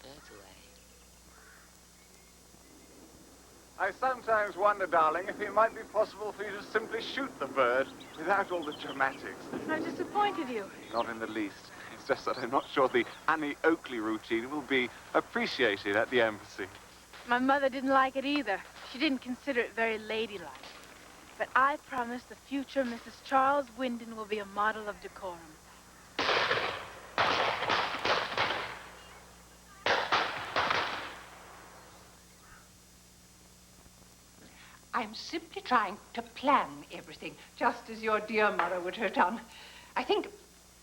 birds away. I sometimes wonder, darling, if it might be possible for you to simply shoot the bird without all the dramatics. I've disappointed you. Not in the least. It's just that I'm not sure the Annie Oakley routine will be appreciated at the embassy. My mother didn't like it either. She didn't consider it very ladylike. But I promise the future Mrs. Charles Wyndon will be a model of decorum. I'm simply trying to plan everything, just as your dear mother would have done. I think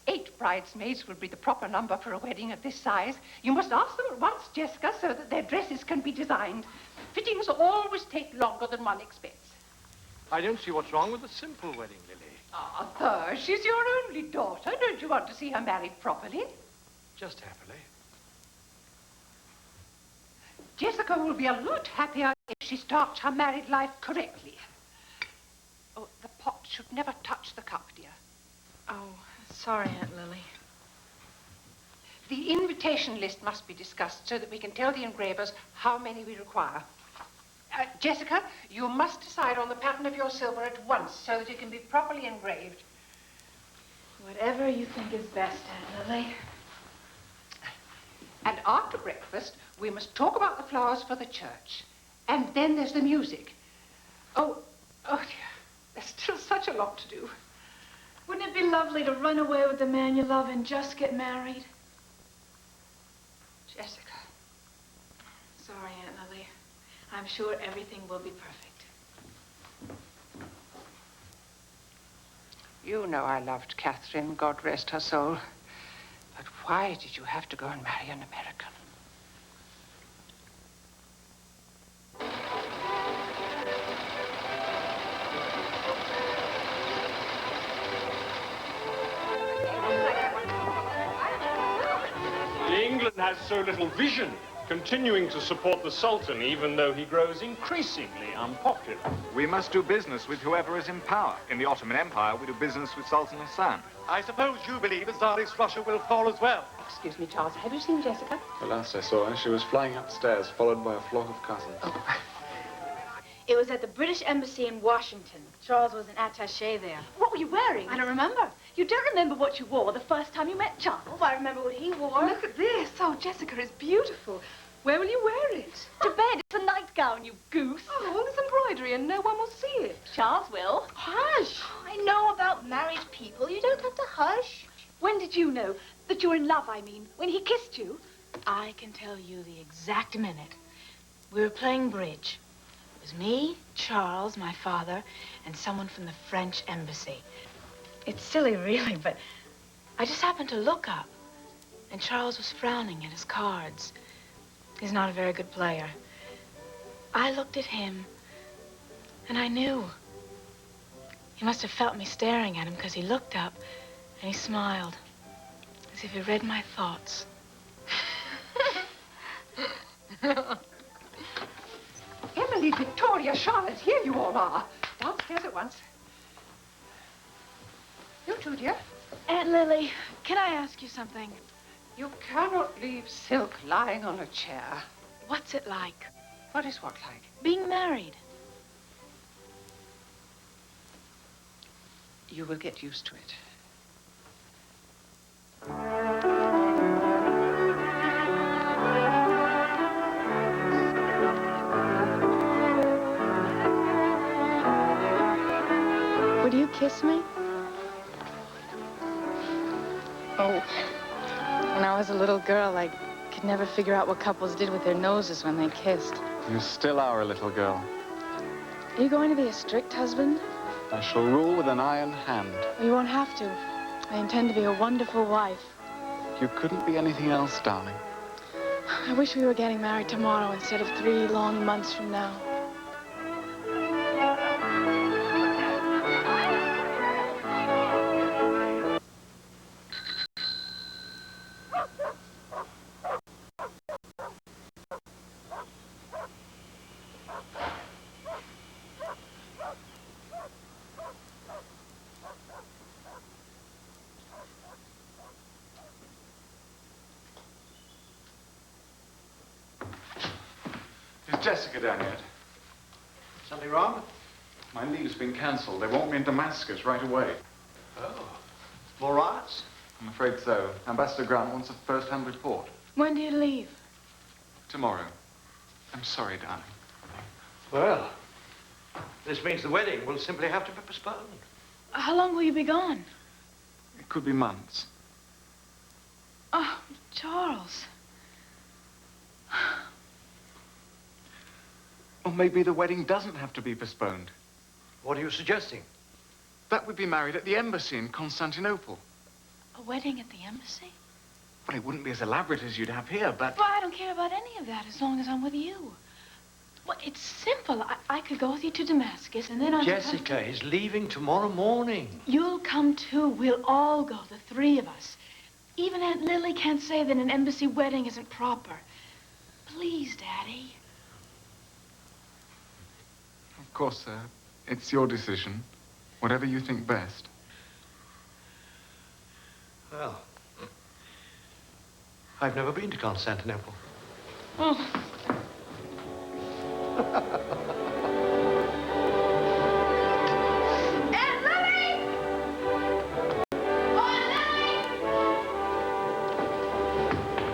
8 bridesmaids would be the proper number for a wedding of this size. You must ask them at once, Jessica, so that their dresses can be designed. Fittings always take longer than one expects. I don't see what's wrong with a simple wedding, Lily. Arthur, she's your only daughter. Don't you want to see her married properly? Just happily. Jessica will be a lot happier if she starts her married life correctly. Oh, the pot should never touch the cup, dear. Oh, sorry, Aunt Lily. The invitation list must be discussed so that we can tell the engravers how many we require. Jessica, you must decide on the pattern of your silver at once so that it can be properly engraved. Whatever you think is best, Aunt Lily. And after breakfast, we must talk about the flowers for the church. And then there's the music. Oh dear, there's still such a lot to do. Wouldn't it be lovely to run away with the man you love and just get married? Jessica. Sorry, Aunt Lily. I'm sure everything will be perfect. You know I loved Catherine, God rest her soul. But why did you have to go and marry an American? England has so little vision, continuing to support the Sultan even though he grows increasingly unpopular. We must do business with whoever is in power. In the Ottoman Empire, we do business with Sultan Hassan. I suppose you believe that Tsarist Russia will fall as well. Excuse me, Charles, have you seen Jessica? The last I saw her, she was flying upstairs, followed by a flock of cousins. Oh. It was at the British Embassy in Washington. Charles was an attaché there. What were you wearing? I don't remember. You don't remember what you wore the first time you met Charles? Oh, I remember what he wore. Look at this. Oh, Jessica is beautiful. Where will you wear it? To bed. It's a nightgown, you goose. Oh, all this embroidery and no one will see it. Charles will. Hush. I know about married people. You don't have to hush. When did you know that you were in love, I mean? When he kissed you? I can tell you the exact minute. We were playing bridge. It was me, Charles, my father, and someone from the French embassy. It's silly, really, but I just happened to look up, and Charles was frowning at his cards. He's not a very good player. I looked at him, and I knew. He must have felt me staring at him because he looked up, and he smiled, as if he read my thoughts. Emily, Victoria, Charlotte, here you all are. Downstairs at once. You too, dear. Aunt Lily, can I ask you something? You cannot leave silk lying on a chair. What's it like? What is what like? Being married. You will get used to it. Would you kiss me? Oh, when I was a little girl, I could never figure out what couples did with their noses when they kissed. You still are a little girl. Are you going to be a strict husband? I shall rule with an iron hand. You won't have to. I intend to be a wonderful wife. You couldn't be anything else, darling. I wish we were getting married tomorrow instead of 3 long months from now. Jessica down yet? Something wrong? My leave's been cancelled. They want me in Damascus right away. Oh. More riots? I'm afraid so. Ambassador Grant wants a first-hand report. When do you leave? Tomorrow. I'm sorry, darling. Well, this means the wedding will simply have to be postponed. How long will you be gone? It could be months. Oh, Charles. Or maybe the wedding doesn't have to be postponed. What are you suggesting? That we'd be married at the embassy in Constantinople. A wedding at the embassy? Well, it wouldn't be as elaborate as you'd have here, but... Well, I don't care about any of that as long as I'm with you. Well, it's simple. I could go with you to Damascus, and then I Jessica is leaving tomorrow morning. You'll come too. We'll all go, the three of us. Even Aunt Lily can't say that an embassy wedding isn't proper. Please, Daddy. Of course, sir. It's your decision. Whatever you think best. Well, I've never been to Constantinople. Oh. Aunt Lily! Oh, Aunt Lily!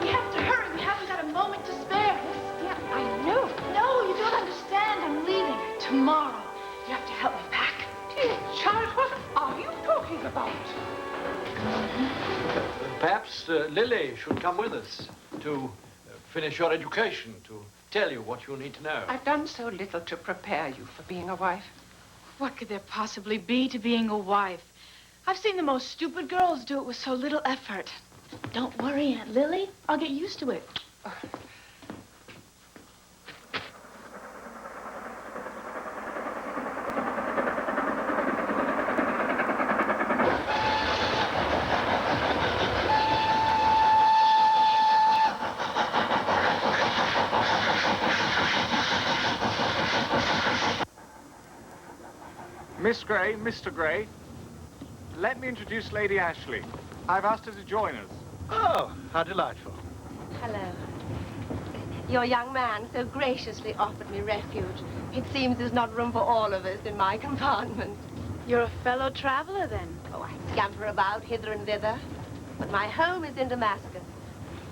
We have to hurry. We haven't got a moment to spare. Yeah, I know. No, you don't understand. I'm leaving tomorrow. You have to help me pack. Dear child, what are you talking about? Perhaps Lily should come with us to finish your education, to tell you what you need to know. I've done so little to prepare you for being a wife. What could there possibly be to being a wife? I've seen the most stupid girls do it with so little effort. Don't worry, Aunt Lily. I'll get used to it. Miss Gray, Mr. Gray, let me introduce Lady Ashley. I've asked her to join us. Oh, how delightful. Hello. Your young man so graciously offered me refuge. It seems there's not room for all of us in my compartment. You're a fellow traveler, then? Oh, I scamper about hither and thither. But my home is in Damascus.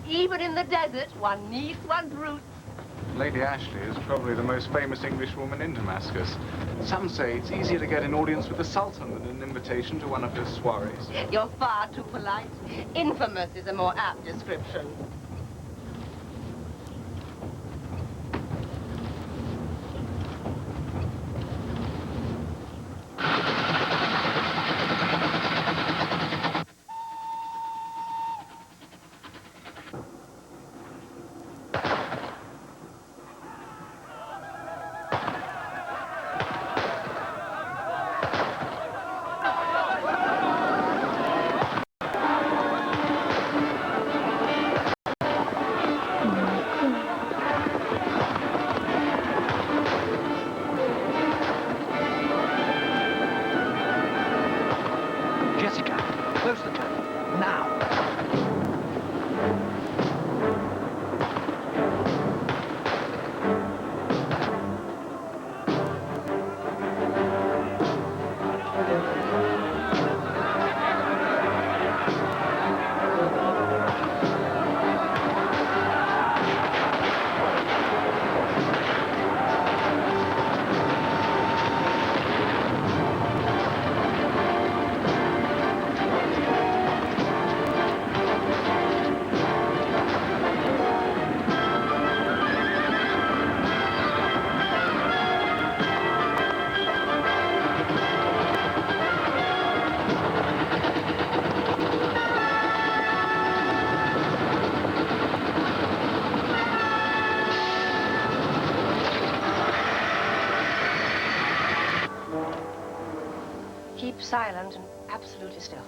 Even in the desert, one needs one's roots. Lady Ashley is probably the most famous Englishwoman in Damascus. Some say it's easier to get an audience with the Sultan than an invitation to one of his soirees. You're far too polite. Infamous is a more apt description. Jessica, close the door. Now. Keep silent and absolutely still.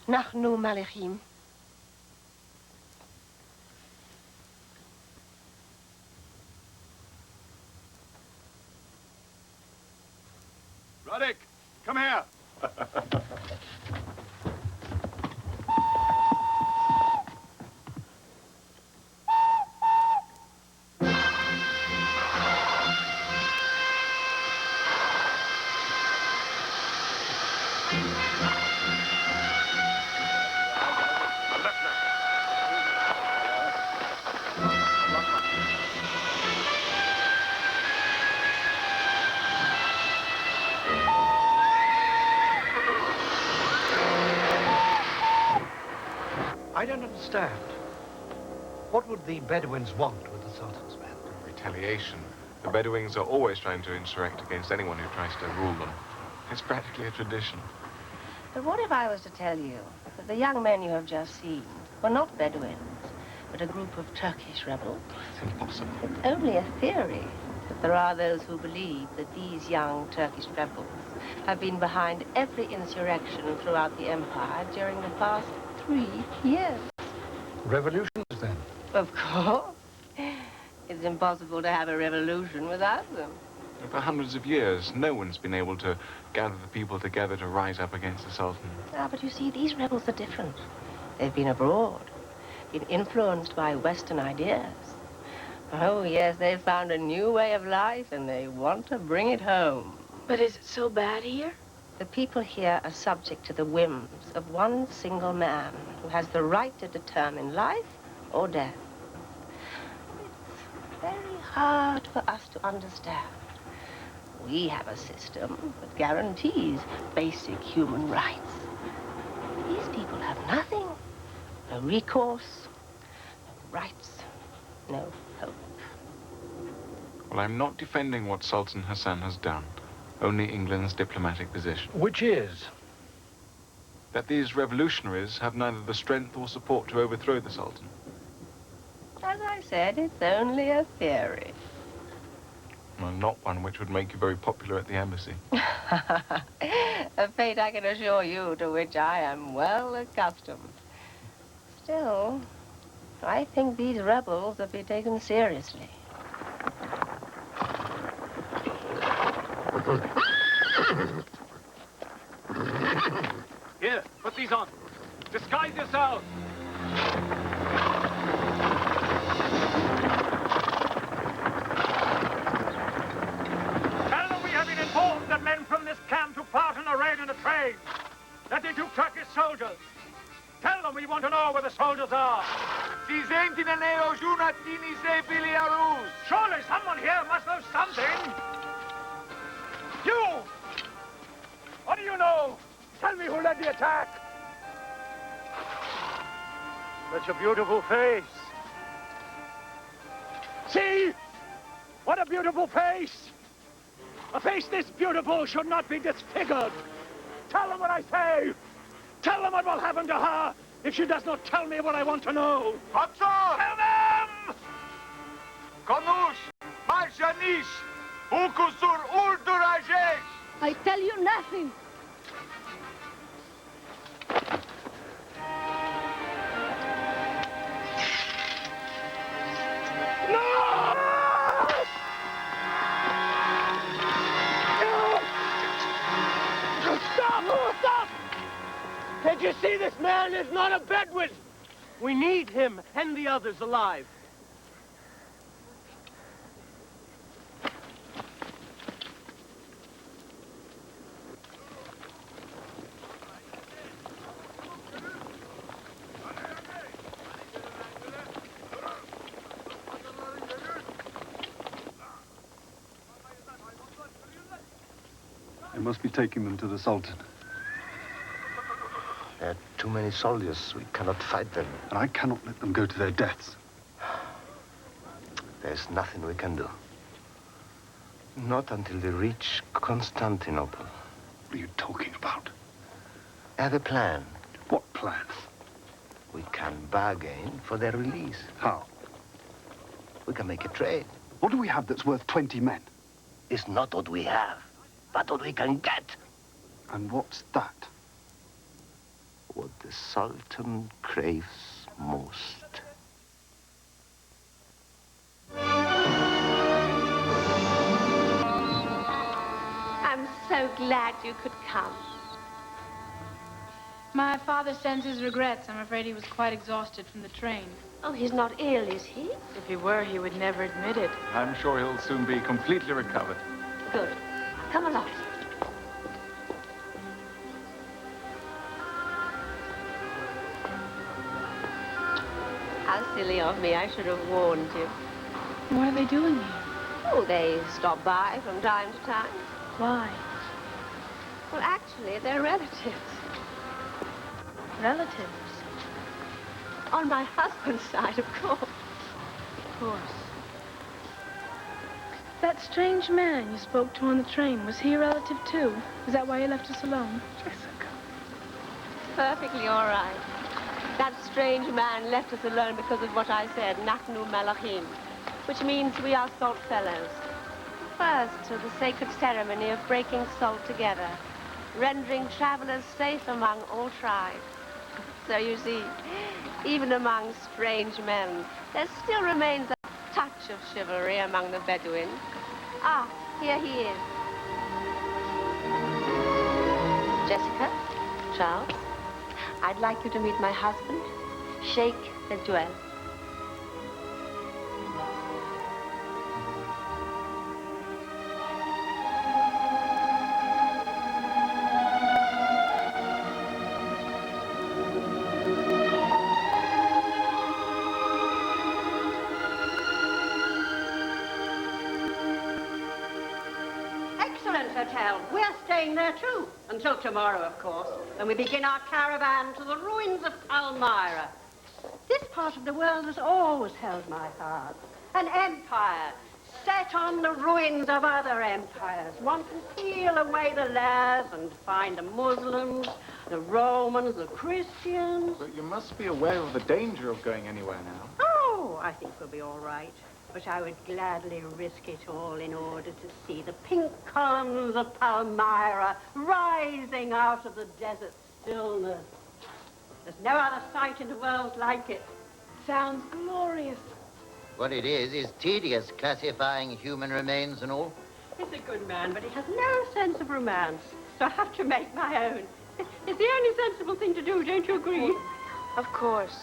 Nahnu Malachim. Roddick, come here. I don't understand. What would the Bedouins want with the Sultan's men? Retaliation. The Bedouins are always trying to insurrect against anyone who tries to rule them. It's practically a tradition. But what if I was to tell you that the young men you have just seen were not Bedouins, but a group of Turkish rebels? It's impossible. It's only a theory, but there are those who believe that these young Turkish rebels have been behind every insurrection throughout the empire during the past 3 years. Revolutions, then? Of course. It's impossible to have a revolution without them. For hundreds of years, no one's been able to gather the people together to rise up against the Sultan. Ah, but you see, these rebels are different. They've been abroad, been influenced by Western ideas. Oh, yes, they've found a new way of life, and they want to bring it home. But is it so bad here? The people here are subject to the whims of one single man who has the right to determine life or death. It's very hard for us to understand. We have a system that guarantees basic human rights. These people have nothing. No recourse, no rights, no hope. Well, I'm not defending what Sultan Hassan has done. Only England's diplomatic position. Which is? That these revolutionaries have neither the strength or support to overthrow the Sultan. As I said, it's only a theory. Well, not one which would make you very popular at the embassy. A fate, I can assure you, to which I am well accustomed. Still, I think these rebels are to be taken seriously. Here, put these on. Disguise yourselves. Tell them we have been informed that men from this camp took part in a raid in a train. That they took Turkish soldiers. Tell them we want to know where the soldiers are. Surely someone here must know something. You! What do you know? Tell me who led the attack. Such a beautiful face. See? What a beautiful face. A face this beautiful should not be disfigured. Tell them what I say. Tell them what will happen to her if she does not tell me what I want to know. Tell them! Konuş, marşaniş, hukusur ulduracak. I tell you nothing. Can't you see this man is not a Bedouin? We need him and the others alive. They must be taking them to the Sultan. There are too many soldiers. We cannot fight them. And I cannot let them go to their deaths. There's nothing we can do. Not until they reach Constantinople. What are you talking about? I have a plan. What plan? We can bargain for their release. How? We can make a trade. What do we have that's worth 20 men? It's not what we have, but what we can get. And what's that? What the the Sultan craves most. I'm so glad you could come. My father sends his regrets. I'm afraid he was quite exhausted from the train. Oh, he's not ill, is he? If he were, he would never admit it. I'm sure he'll soon be completely recovered. Good. Come along. How silly of me. I should have warned you. What are they doing here? Oh, they stop by from time to time. Why? Well, actually, they're relatives. Relatives? On my husband's side, of course. Of course. That strange man you spoke to on the train, was he a relative too? Is that why he left us alone? Jessica. Perfectly all right. That strange man left us alone because of what I said, Nahnu Malachim, which means we are salt fellows. First, to the sacred ceremony of breaking salt together, rendering travelers safe among all tribes. So you see, even among strange men, there still remains a touch of chivalry among the Bedouins. Ah, here he is. Jessica, Charles, I'd like you to meet my husband, Sheikh Betrayal. Excellent hotel. We're staying there too. Until tomorrow, of course, when we begin our caravan to the ruins of Palmyra. This part of the world has always held my heart. An empire set on the ruins of other empires. One can peel away the layers and find the Muslims, the Romans, the Christians. But you must be aware of the danger of going anywhere now. Oh, I think we'll be all right. But I would gladly risk it all in order to see the pink columns of Palmyra rising out of the desert stillness. There's no other sight in the world like it. Sounds glorious. What it is tedious, classifying human remains and all. He's a good man, but he has no sense of romance. So I have to make my own. It's the only sensible thing to do, don't you agree? Of course.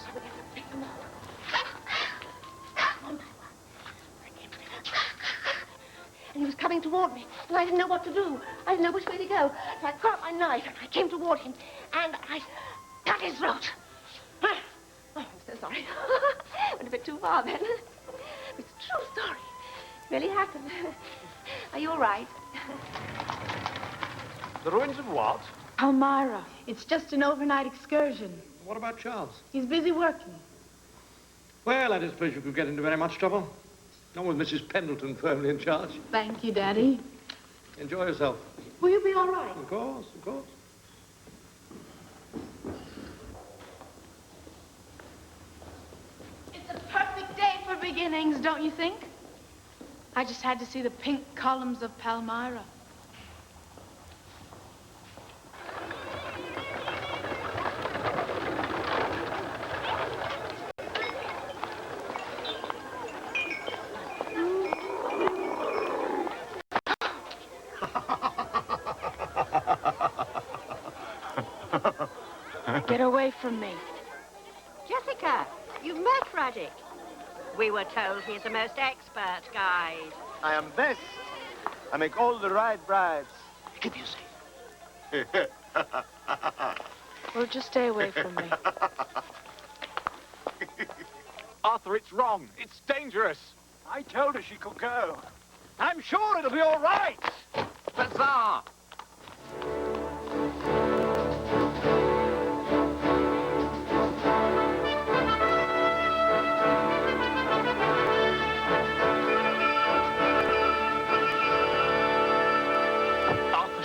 And he was coming toward me, and I didn't know what to do. I didn't know which way to go. So I grabbed my knife, and I came toward him, and I cut his throat. Oh, I'm so sorry. Went a bit too far then. It's a true story. It really happened. Are you all right? The ruins of what? Palmyra. It's just an overnight excursion. What about Charles? He's busy working. Well, I don't suppose you could get into very much trouble. Not with Mrs. Pendleton firmly in charge. Thank you, Daddy. Enjoy yourself. Will you be all right? Of course, of course. It's a perfect day for beginnings, don't you think? I just had to see the pink columns of Palmyra. Get away from me. Jessica, you've met Radic. We were told he's the most expert guide. I am best. I make all the right brides. Keep you safe. Well, just stay away from me. Arthur, it's wrong. It's dangerous. I told her she could go. I'm sure it'll be all right. Huzzah!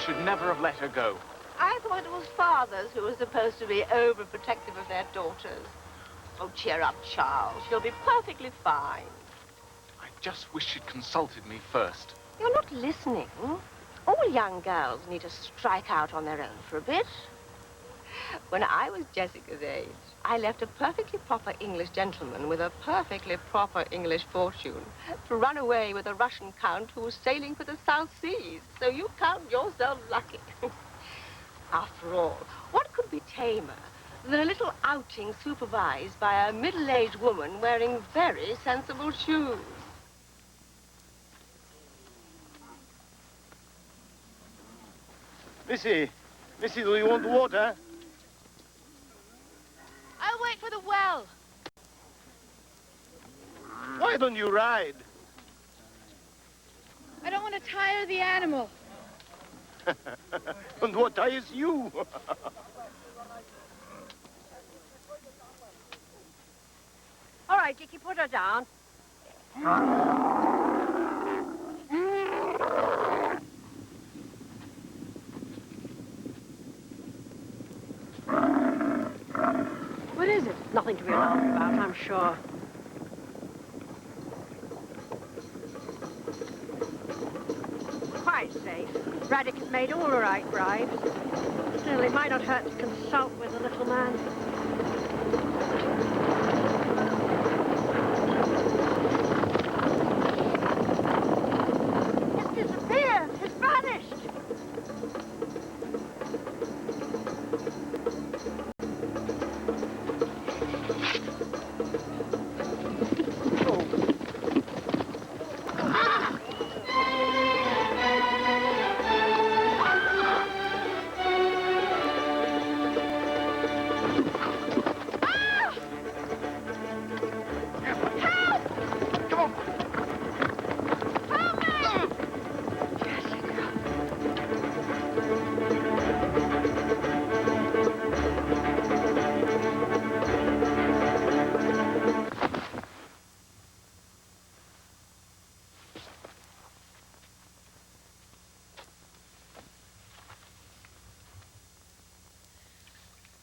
Should never have let her go. I thought it was fathers who were supposed to be overprotective of their daughters. Oh, cheer up, Charles. She'll be perfectly fine. I just wish she'd consulted me first. You're not listening. All young girls need to strike out on their own for a bit. When I was Jessica's age, I left a perfectly proper English gentleman with a perfectly proper English fortune to run away with a Russian count who was sailing for the South Seas. So you count yourself lucky. After all, what could be tamer than a little outing supervised by a middle-aged woman wearing very sensible shoes? Missy, do you want water? I'll wait for the well. Why don't you ride? I don't want to tire the animal. And what tires you? All right, Dickie, put her down. What is it? Nothing to be alarmed about, I'm sure. Quite safe. Braddock has made all the right bribes. Still, it might not hurt to consult with the little man. It's disappeared. It's vanished.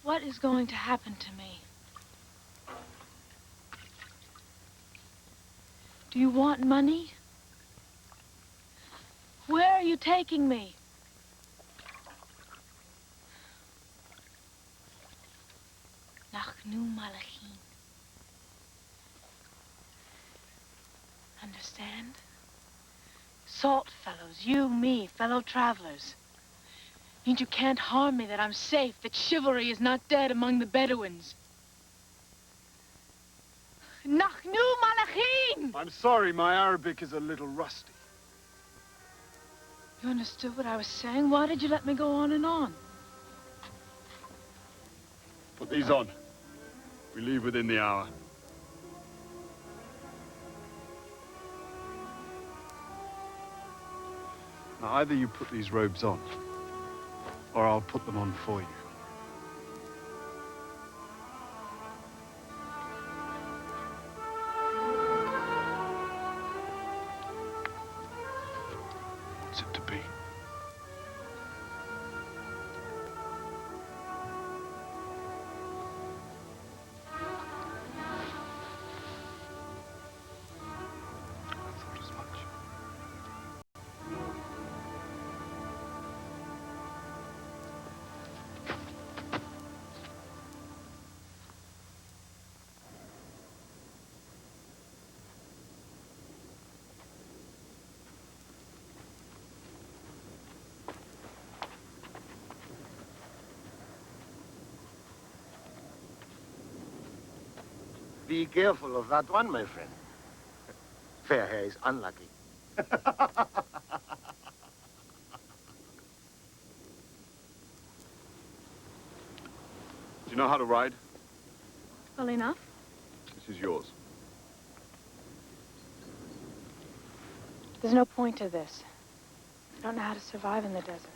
What is going to happen to me? Do you want money? Where are you taking me? Nachnu Malachin. Understand? Salt fellows, you, me, fellow travelers. Means you can't harm me, that I'm safe, that chivalry is not dead among the Bedouins. Nachnu Malachin! I'm sorry, my Arabic is a little rusty. You understood what I was saying? Why did you let me go on and on? Put these on. We leave within the hour. Now, either you put these robes on, or I'll put them on for you. What's it to be? I thought as much. Be careful of that one, my friend. Fair hair is unlucky. Do you know how to ride? Well enough. This is yours. There's no point to this. I don't know how to survive in the desert.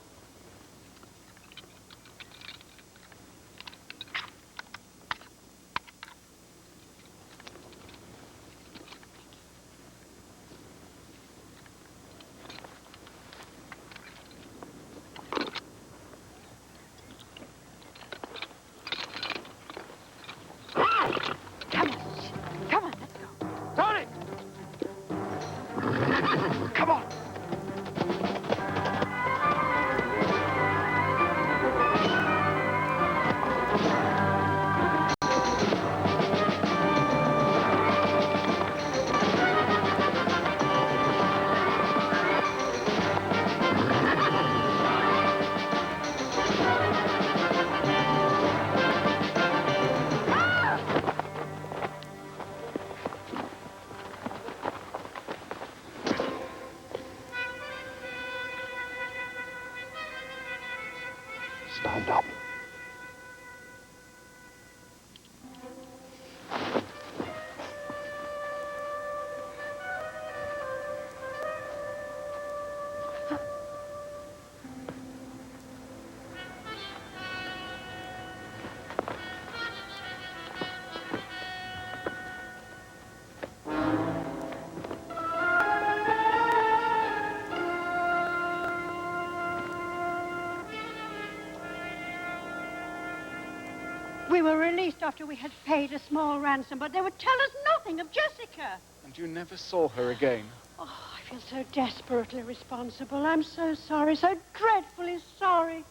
We were released after we had paid a small ransom, but they would tell us nothing of Jessica. And you never saw her again? Oh, I feel so desperately responsible. I'm so sorry, so dreadfully sorry.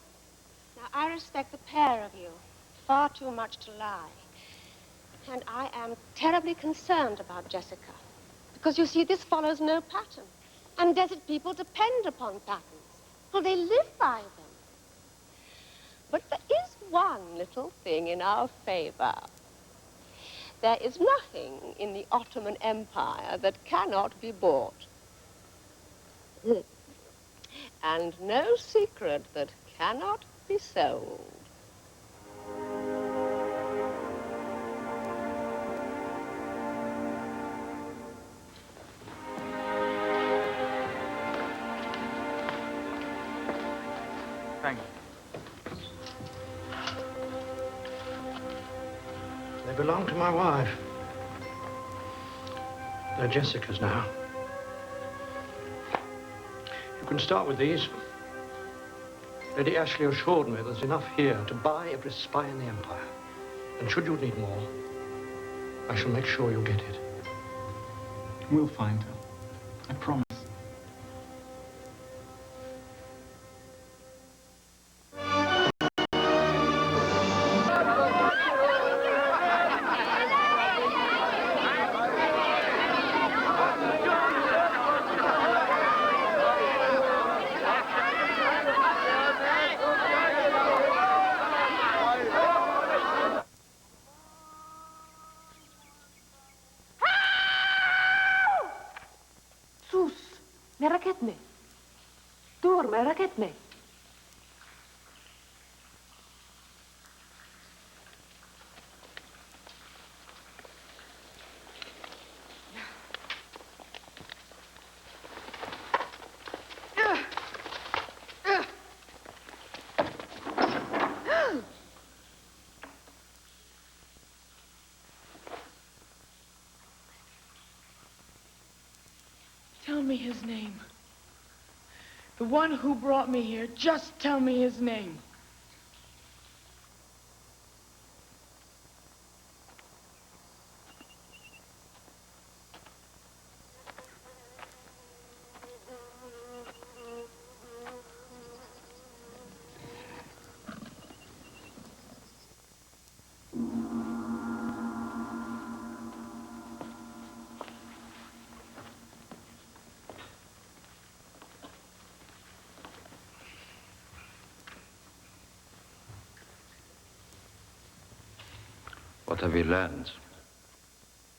Now, I respect the pair of you far too much to lie. And I am terribly concerned about Jessica. Because, you see, this follows no pattern. And desert people depend upon patterns. Well, they live by them. But there is one little thing in our favor. There is nothing in the Ottoman Empire that cannot be bought. And no secret that cannot be sold. Thank you. They belong to my wife. They're Jessica's now. You can start with these. Lady Ashley assured me there's enough here to buy every spy in the Empire. And should you need more, I shall make sure you get it. We'll find her. I promise. Meraketme. Dur, meraketme. Tell me his name. The one who brought me here, just tell me his name. What have you learned?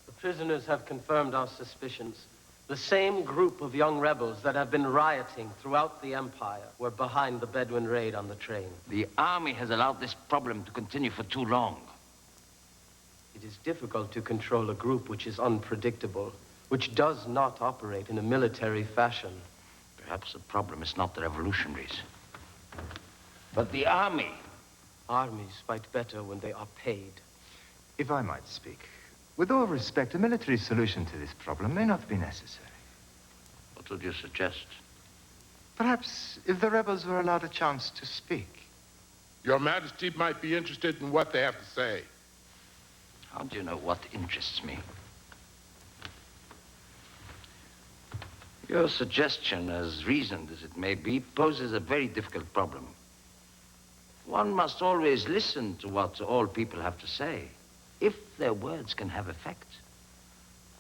The prisoners have confirmed our suspicions. The same group of young rebels that have been rioting throughout the Empire were behind the Bedouin raid on the train. The army has allowed this problem to continue for too long. It is difficult to control a group which is unpredictable, which does not operate in a military fashion. Perhaps the problem is not the revolutionaries, but the army. Armies fight better when they are paid. If I might speak, with all respect, a military solution to this problem may not be necessary. What would you suggest? Perhaps if the rebels were allowed a chance to speak. Your Majesty might be interested in what they have to say. How do you know what interests me? Your suggestion, as reasoned as it may be, poses a very difficult problem. One must always listen to what all people have to say, if their words can have effect.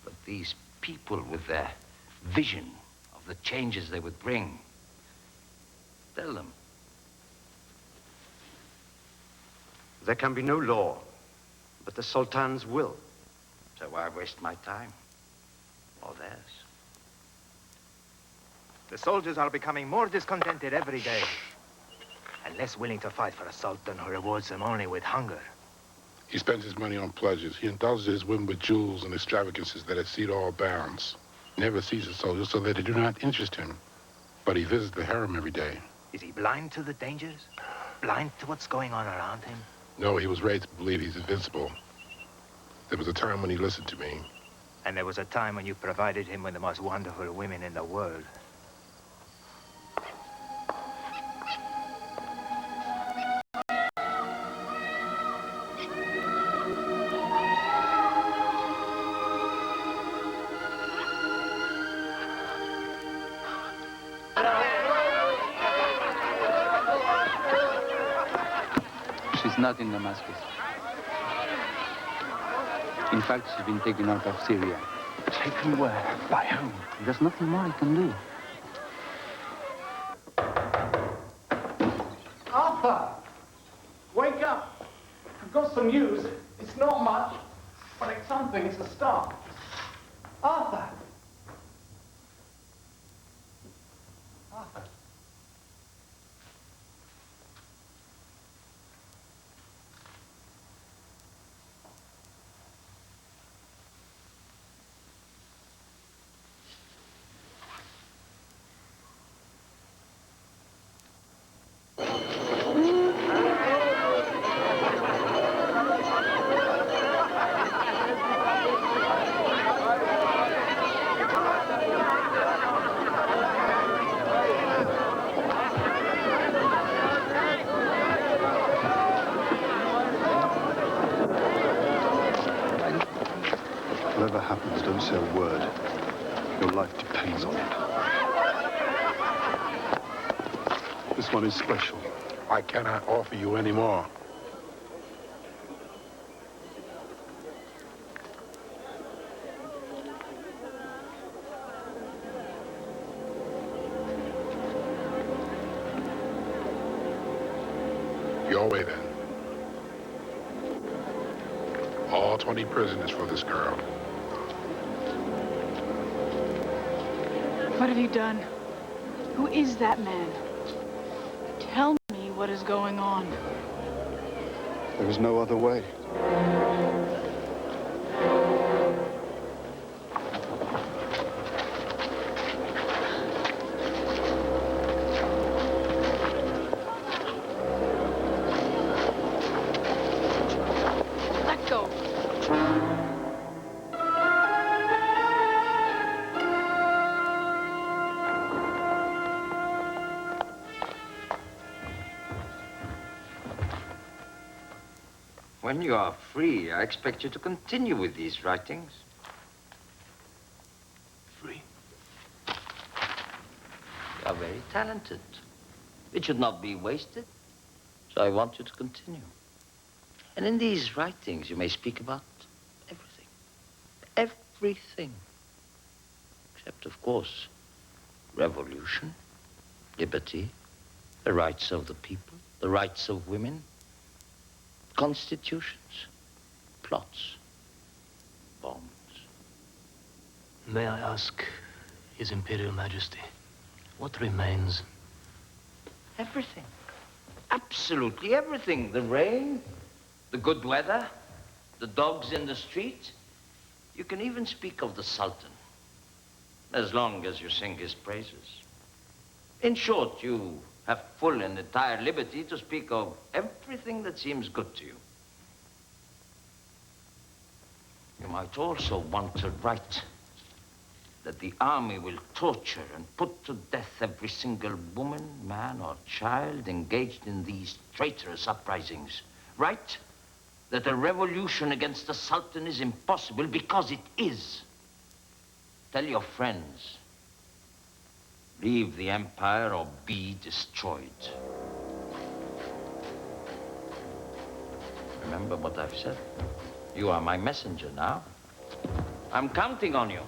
But these people, with their vision of the changes they would bring, tell them. There can be no law, but the Sultan's will. So why waste my time? Or theirs? The soldiers are becoming more discontented every day, and less willing to fight for a Sultan who rewards them only with hunger. He spends his money on pleasures. He indulges his women with jewels and extravagances that exceed all bounds. He never sees a soldier so that they do not interest him. But he visits the harem every day. Is he blind to the dangers? Blind to what's going on around him? No, he was raised to believe he's invincible. There was a time when he listened to me. And there was a time when you provided him with the most wonderful women in the world. She's not in Damascus. In fact, she's been taken out of Syria. Taken where? By whom? There's nothing more I can do. Arthur! Wake up! I've got some news. It's not much, but it's something. It's a start. Arthur! Arthur! Whatever happens, don't say a word. Your life depends on it. This one is special. I cannot offer you any more. Your way, then. All 20 prisoners for this girl. What have you done? Who is that man? Tell me what is going on. There is no other way. Let go. When you are free, I expect you to continue with these writings. Free? You are very talented. It should not be wasted. So I want you to continue. And in these writings, you may speak about everything. Everything. Except, of course, revolution, liberty, the rights of the people, the rights of women, constitutions, plots, bombs. May I ask His Imperial Majesty, what remains? Everything. Absolutely everything. The rain, the good weather, the dogs in the street. You can even speak of the Sultan, as long as you sing his praises. In short, you have full and entire liberty to speak of everything that seems good to you. You might also want to write that the army will torture and put to death every single woman, man, or child engaged in these traitorous uprisings. Write that a revolution against the Sultan is impossible because it is. Tell your friends, leave the empire or be destroyed. Remember what I've said. You are my messenger now. I'm counting on you.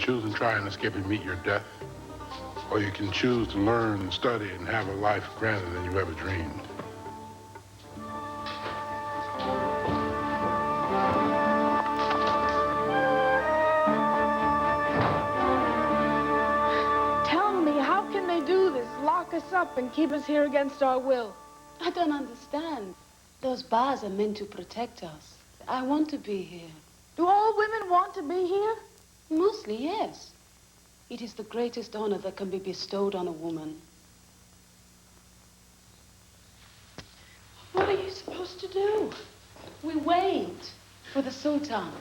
choose and try and escape and meet your death, or you can choose to learn, study, and have a life grander than you ever dreamed. Tell me, how can they do this? Lock us up and keep us here against our will? I don't understand. Those bars are meant to protect us. I want to be here. Do all women want to be here? Mostly, yes. It is the greatest honor that can be bestowed on a woman. What are you supposed to do? We wait for the Sultan.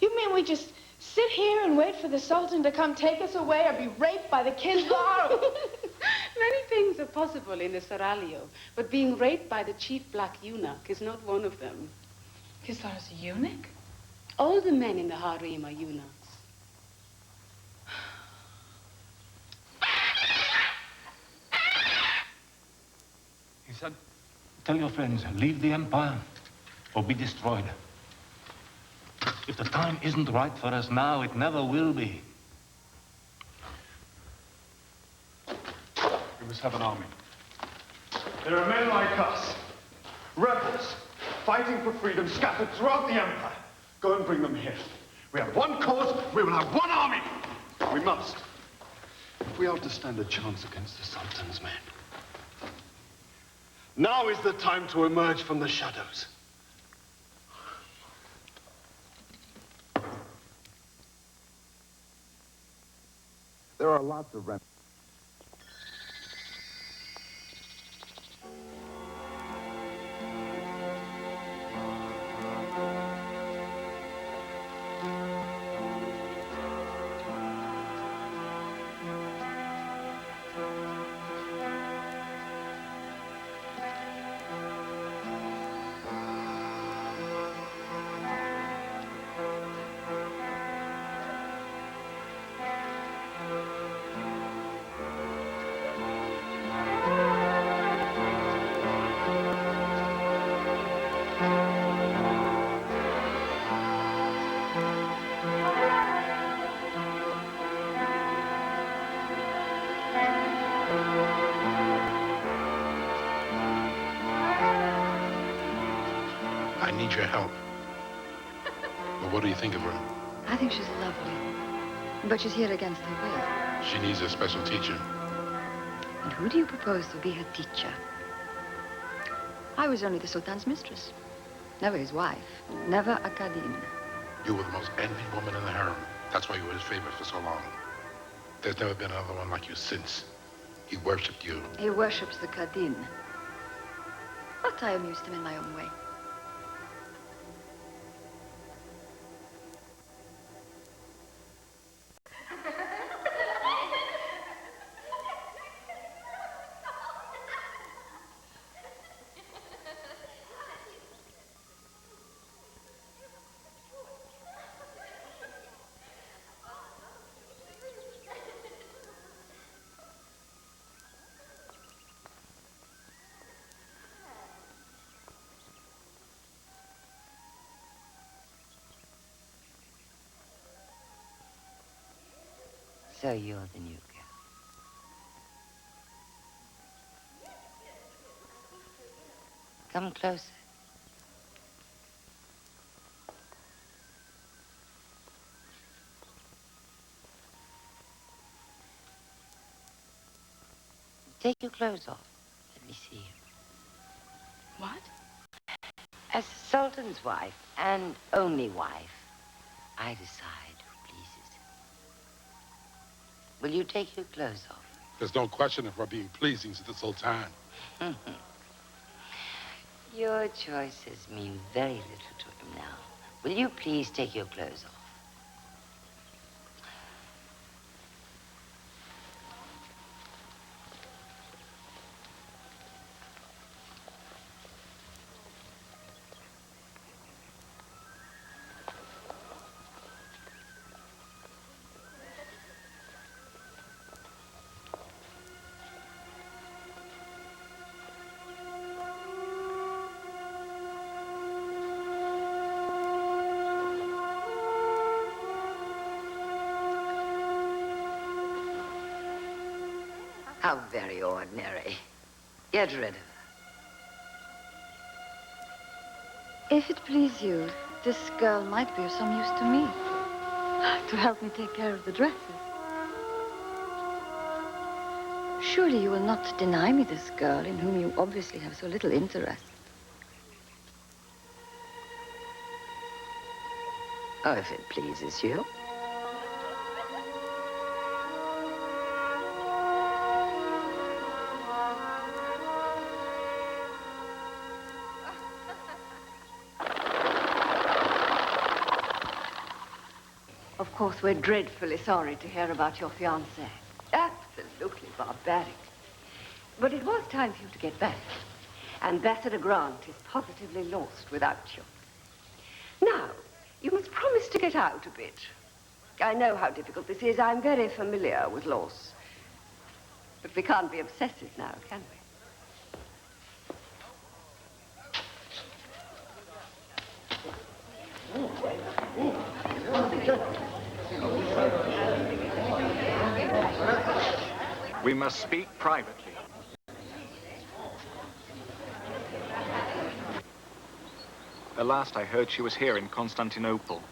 You mean we just sit here and wait for the Sultan to come take us away or be raped by the Kizar? Many things are possible in the Seraglio, but being raped by the chief black eunuch is not one of them. Kizar's a eunuch? All the men in the harem are eunuchs. He said, tell your friends, leave the Empire or be destroyed. If the time isn't right for us now, it never will be. We must have an army. There are men like us, rebels, fighting for freedom scattered throughout the Empire. Go and bring them here. We have one cause, we will have one army. We must. If we are to stand a chance against the Sultan's men, now is the time to emerge from the shadows. There are lots of rent. I need your help. But what do you think of her? I think she's lovely. But she's here against her will. She needs a special teacher. And who do you propose to be her teacher? I was only the Sultan's mistress. Never his wife. Never a Kadin. You were the most envied woman in the harem. That's why you were his favorite for so long. There's never been another one like you since. He worshipped you. He worships the Kadin. But I amused him in my own way. So you're the new girl. Come closer. Take your clothes off. Let me see you. What? As the Sultan's wife, and only wife, I decide who pleases. Will you take your clothes off? There's no question of her being pleasing to the Sultan. Your choices mean very little to him now. Will you please take your clothes off? How very ordinary. Get rid of her. If it please you, this girl might be of some use to me. To help me take care of the dresses. Surely you will not deny me this girl in whom you obviously have so little interest. Oh, if it pleases you. Of course, we're dreadfully sorry to hear about your fiancé. Absolutely barbaric. But it was time for you to get back. Ambassador Grant is positively lost without you. Now, you must promise to get out a bit. I know how difficult this is. I'm very familiar with loss. But we can't be obsessive now, can we? We must speak privately. At last I heard she was here in Constantinople.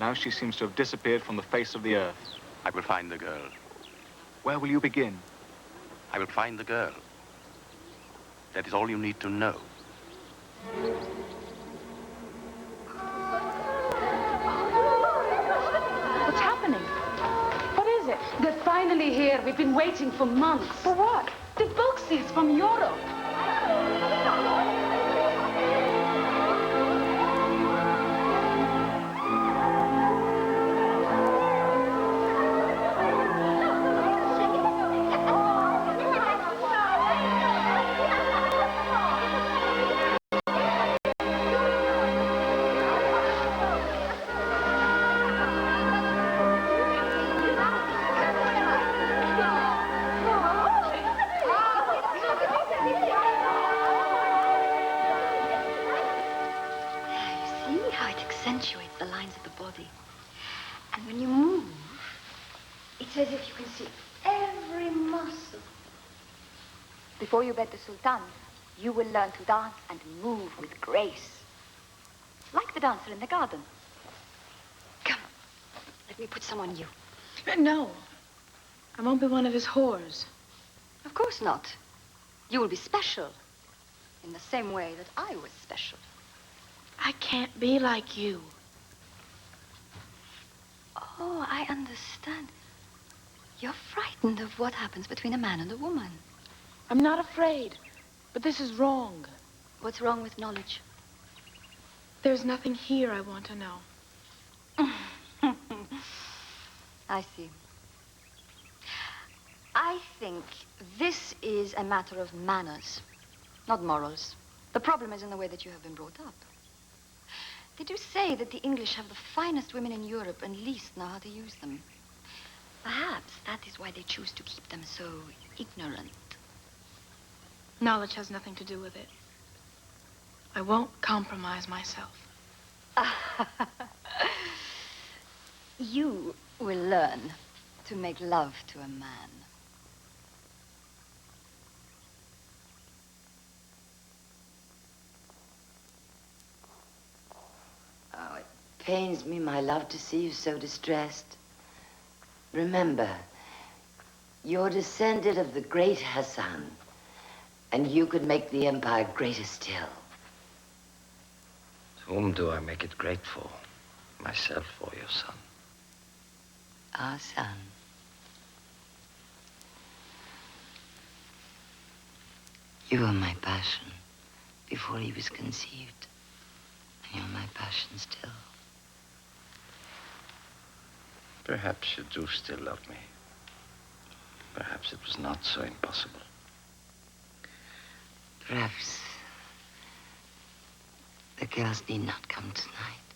Now she seems to have disappeared from the face of the earth. I will find the girl. Where will you begin? I will find the girl. That is all you need to know. What's happening? What is it? They're finally here. We've been waiting for months. For what? The boxes from Europe. Accentuates the lines of the body. And when you move, it's as if you can see every muscle. Before you bed the Sultan, you will learn to dance and move with grace. Like the dancer in the garden. Come, let me put some on you. No. I won't be one of his whores. Of course not. You will be special. In the same way that I was special. I can't be like you. Oh, I understand. You're frightened of what happens between a man and a woman. I'm not afraid, but this is wrong. What's wrong with knowledge? There's nothing here I want to know. I see. I think this is a matter of manners, not morals. The problem is in the way that you have been brought up. They do say that the English have the finest women in Europe and least know how to use them. Perhaps that is why they choose to keep them so ignorant. Knowledge has nothing to do with it. I won't compromise myself. You will learn to make love to a man. Oh, it pains me, my love, to see you so distressed. Remember, you're descended of the great Hassan, and you could make the empire greater still. Whom do I make it great for? Myself or your son? Our son. You were my passion before he was conceived. And you're my passion still. Perhaps you do still love me. Perhaps it was not so impossible. Perhaps the girls need not come tonight.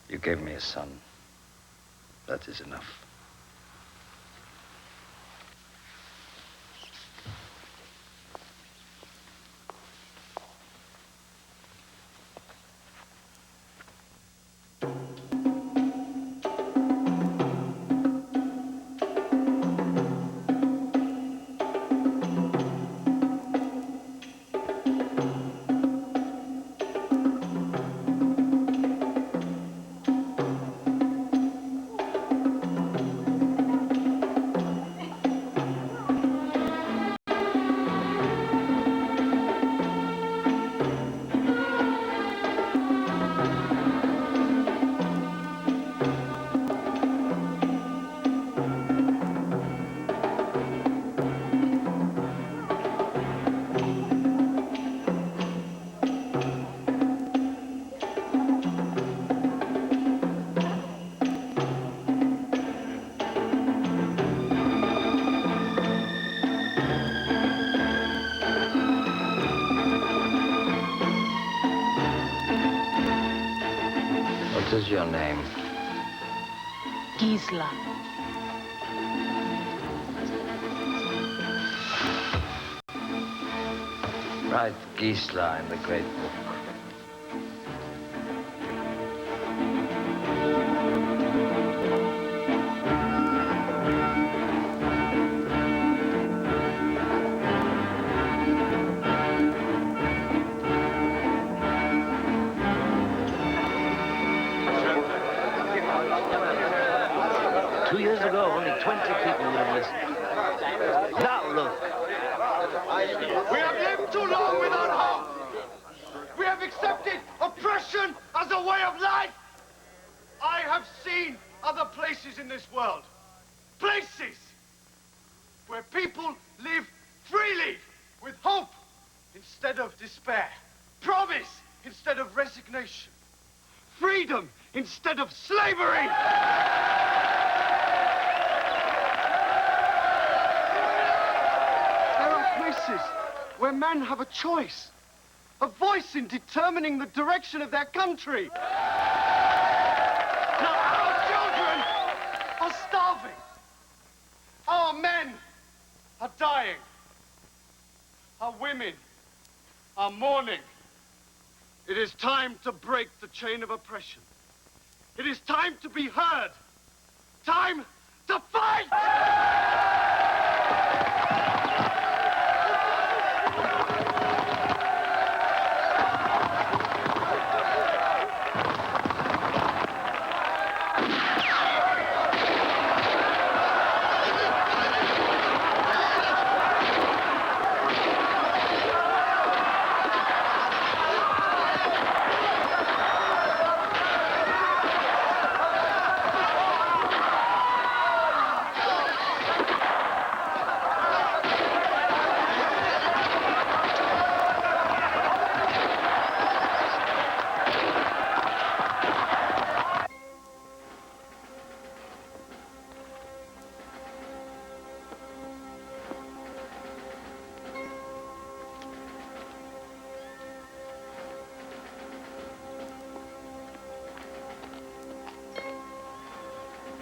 You gave me a son. That is enough. is your name? Gisela. Write Gisela in the great book. 2 years ago, only 20 people would have listened. Now look. We have lived too long without hope. We have accepted oppression as a way of life. I have seen other places in this world. Places where people live freely with hope instead of despair. Promise instead of resignation. Freedom instead of slavery. There are places where men have a choice, a voice in determining the direction of their country. Now our children are starving. Our men are dying. Our women are mourning. It is time to break the chain of oppression. It is time to be heard. Time to fight!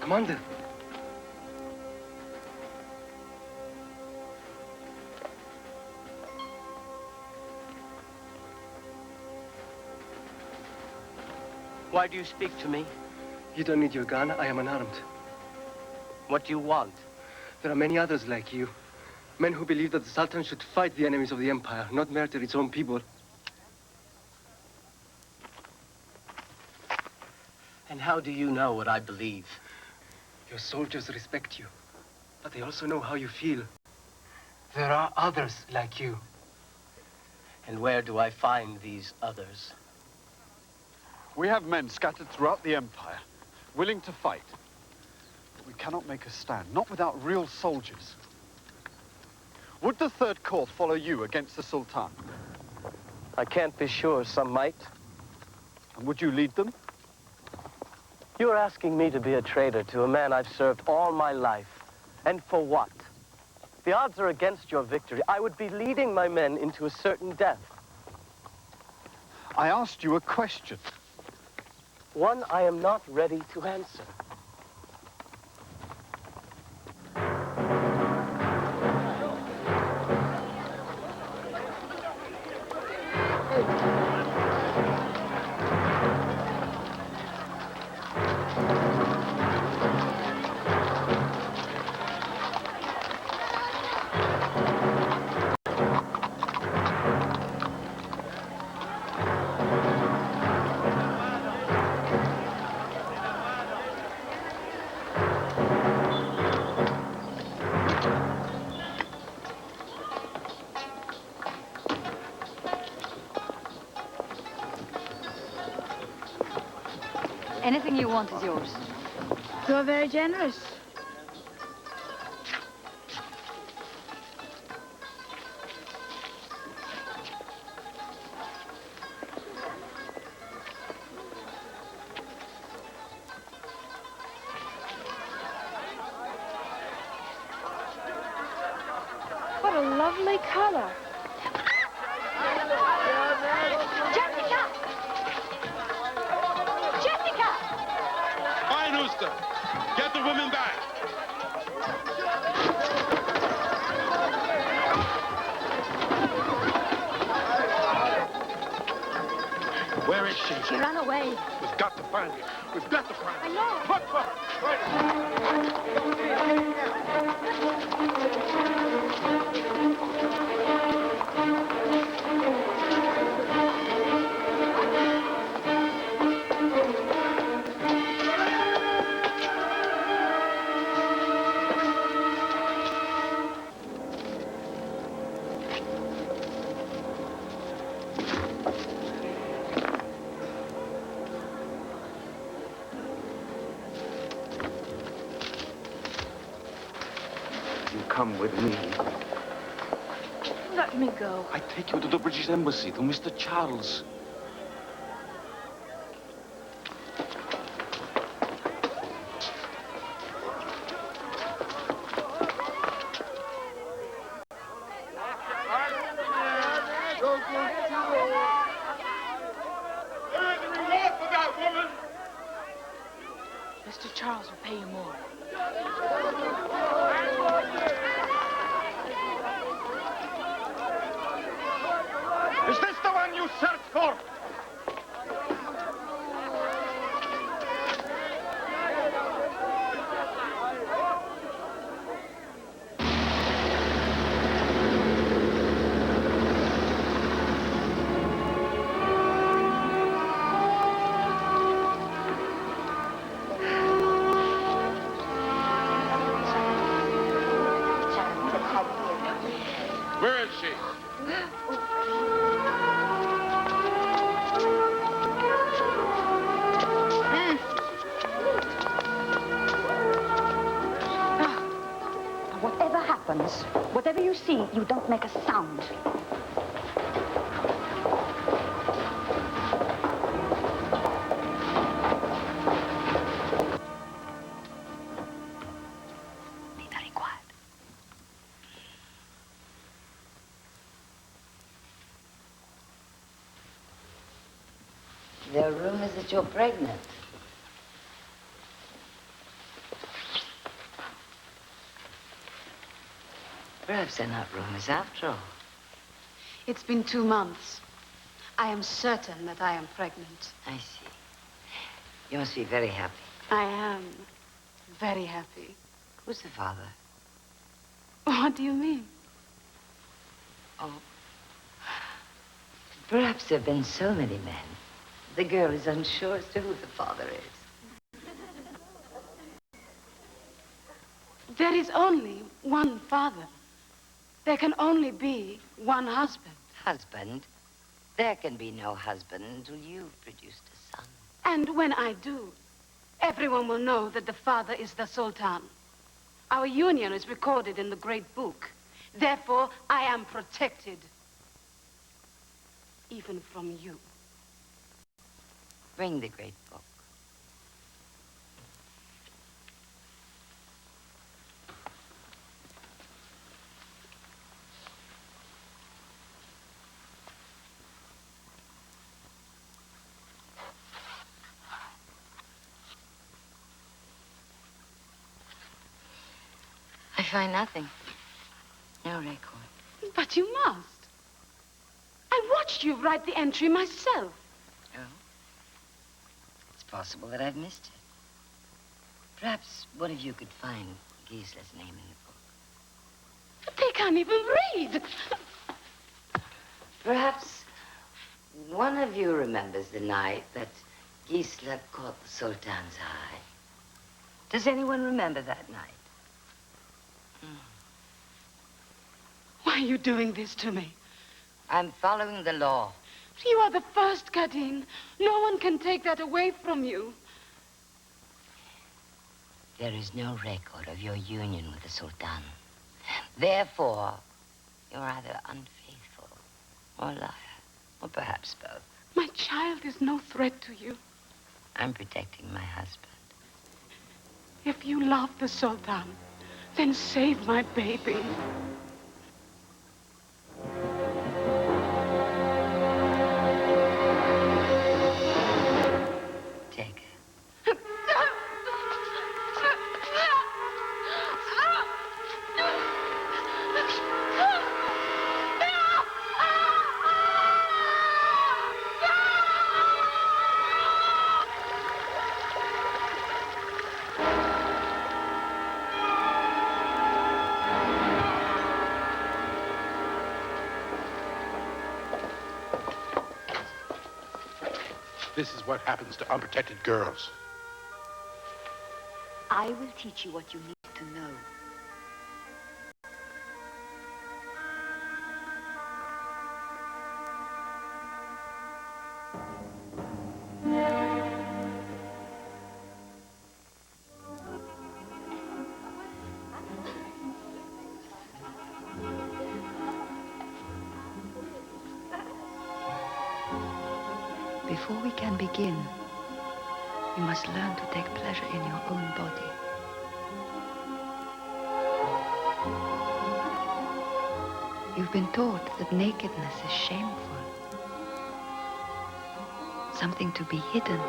Commander. Why do you speak to me? You don't need your gun. I am unarmed. What do you want? There are many others like you. Men who believe that the Sultan should fight the enemies of the Empire, not murder its own people. And how do you know what I believe? Your soldiers respect you, but they also know how you feel. There are others like you. And where do I find these others? We have men scattered throughout the Empire, willing to fight. But we cannot make a stand, not without real soldiers. Would the Third Corps follow you against the Sultan? I can't be sure. Some might. And would you lead them? You're asking me to be a traitor to a man I've served all my life. And for what? The odds are against your victory. I would be leading my men into a certain death. I asked you a question. One I am not ready to answer. Anything you want is yours. You're very generous. What a lovely color. Jessica! Jessica! women back. Where is she? She ran away. We've got to find her. We've got to find her. I know. Look for her. Come with me. Let me go. I take you to the British Embassy, to Mr. Charles. Mr. Charles will pay you more. Is this the one you searched for? Where is she? Whatever happens, whatever you see, you don't make a sound. Be very quiet. There are rumors that you're pregnant. Perhaps they're not rumors after all. It's been 2 months. I am certain that I am pregnant. I see. You must be very happy. I am very happy. Who's the father? What do you mean? Oh. Perhaps there have been so many men. The girl is unsure as to who the father is. There is only one father. There can only be one husband. Husband? There can be no husband until you've produced a son. And when I do, everyone will know that the father is the Sultan. Our union is recorded in the Great Book. Therefore, I am protected. Even from you. Bring the Great Book. I find nothing. No record. But you must. I watched you write the entry myself. Oh? It's possible that I've missed it. Perhaps one of you could find Gisla's name in the book. But they can't even read. Perhaps one of you remembers the night that Gisla caught the Sultan's eye. Does anyone remember that night? Why are you doing this to me? I'm following the law. You are the first, Kadeen. No one can take that away from you. There is no record of your union with the Sultan. Therefore, you're either unfaithful or a liar, or perhaps both. My child is no threat to you. I'm protecting my husband. If you love the Sultan, then save my baby. Take This is what happens to unprotected girls. I will teach you what you need to know. Before we can begin, you must learn to take pleasure in your own body. You've been taught that nakedness is shameful, something to be hidden.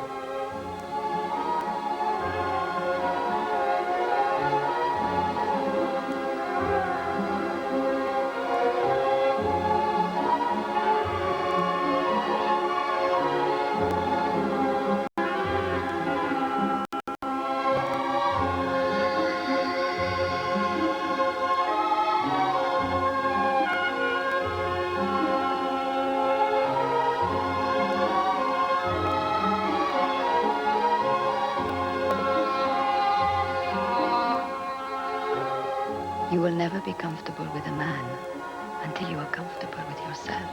You will never be comfortable with a man until you are comfortable with yourself.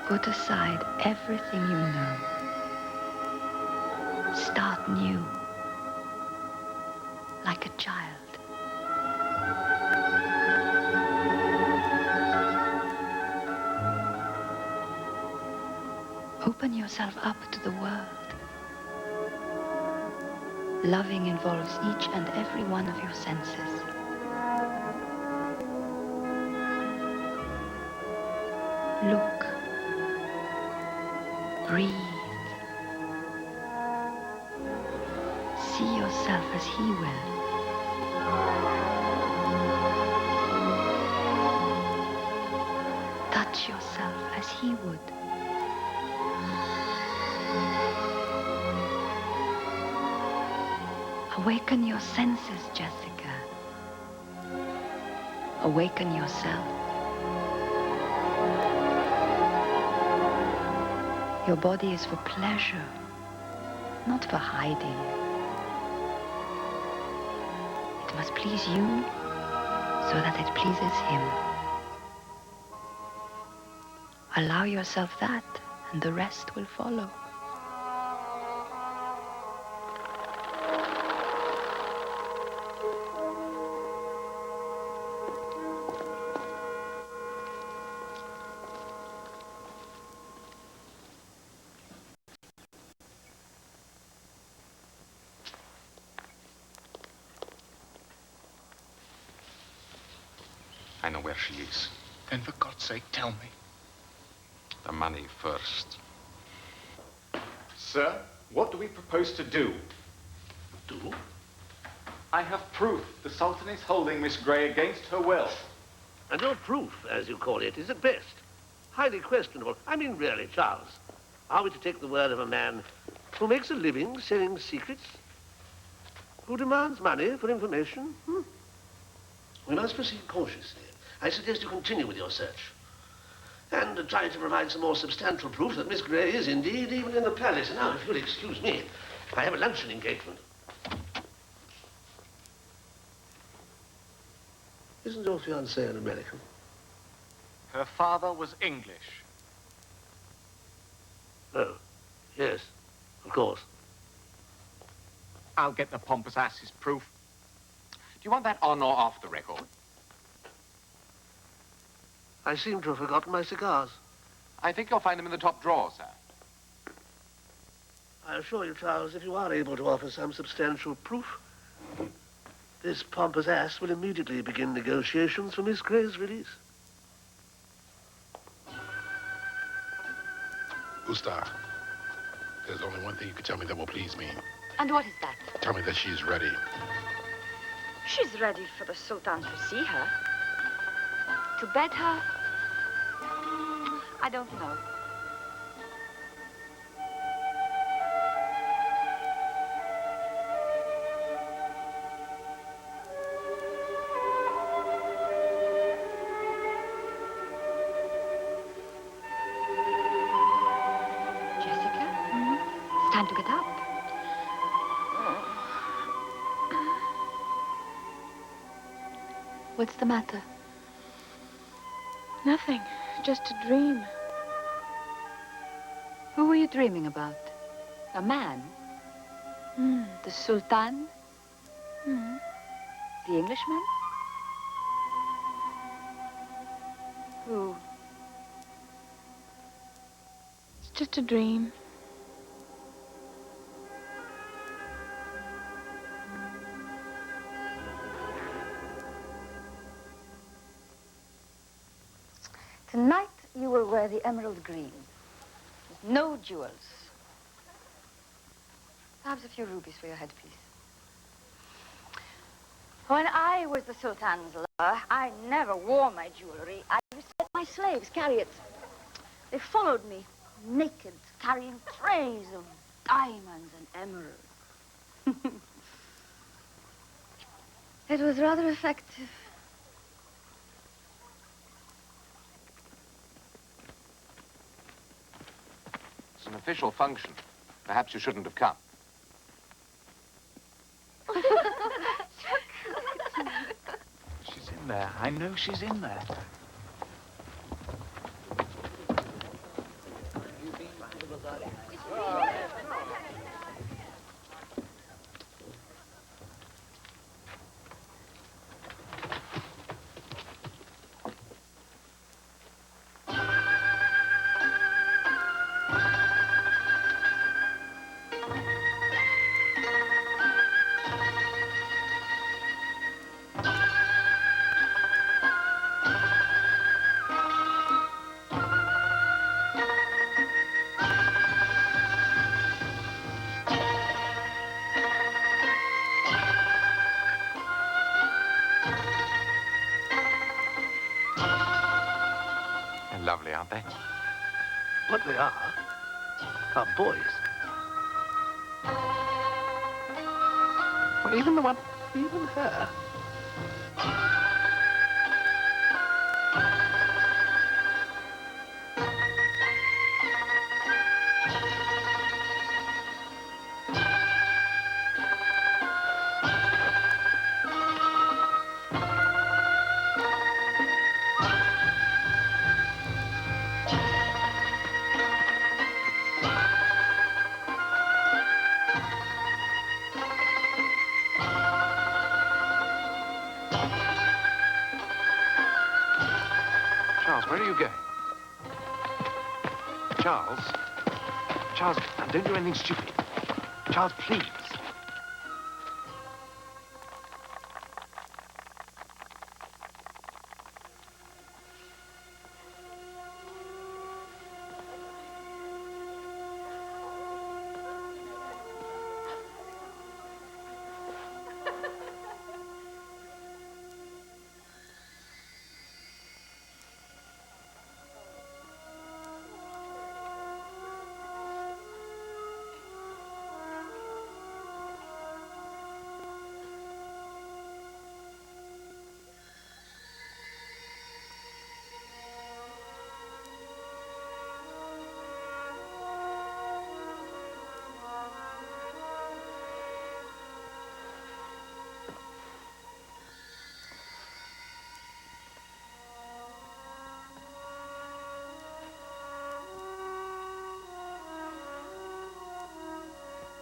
Put aside everything you know. Start new, like a child. Open yourself up to the world. Loving involves each and every one of your senses. Look. Breathe. See yourself as he will. Touch yourself as he would. Awaken your senses, Jessica. Awaken yourself. Your body is for pleasure, not for hiding. It must please you so that it pleases him. Allow yourself that, and the rest will follow. I know where she is. Then for God's sake, tell me. The money first. Sir, what do we propose to do? Do? I have proof the Sultan is holding Miss Grey against her will. And your proof, as you call it, is at best highly questionable. I mean, really, Charles, are we to take the word of a man who makes a living selling secrets? Who demands money for information? We must proceed cautiously. I suggest you continue with your search. And try to provide some more substantial proof that Miss Grey is indeed even in the palace. And now, if you'll excuse me, I have a luncheon engagement. Isn't your fiancée an American? Her father was English. Oh, yes, of course. I'll get the pompous ass's proof. Do you want that on or off the record? I seem to have forgotten my cigars. I think you'll find them in the top drawer, sir. I assure you, Charles, if you are able to offer some substantial proof, this pompous ass will immediately begin negotiations for Miss Grey's release. Gustav, there's only one thing you can tell me that will please me. And what is that? Tell me that she's ready. She's ready for the Sultan to see her. To bed her? I don't know. time to get up. What's the matter? Nothing. Just a dream. Who were you dreaming about? A man? The Sultan? The Englishman? Who? It's just a dream. Tonight you will wear the emerald green. With no jewels. Perhaps a few rubies for your headpiece. When I was the Sultan's lover, I never wore my jewelry. I used to let my slaves carry it. They followed me, naked, carrying trays of diamonds and emeralds. It was rather effective. It's an official function. Perhaps you shouldn't have come. She's in there. I know she's in there. Lovely, aren't they? What they are boys. Well, even the one, even her. Charles, where are you going? Charles? Charles, now don't do anything stupid. Charles, please.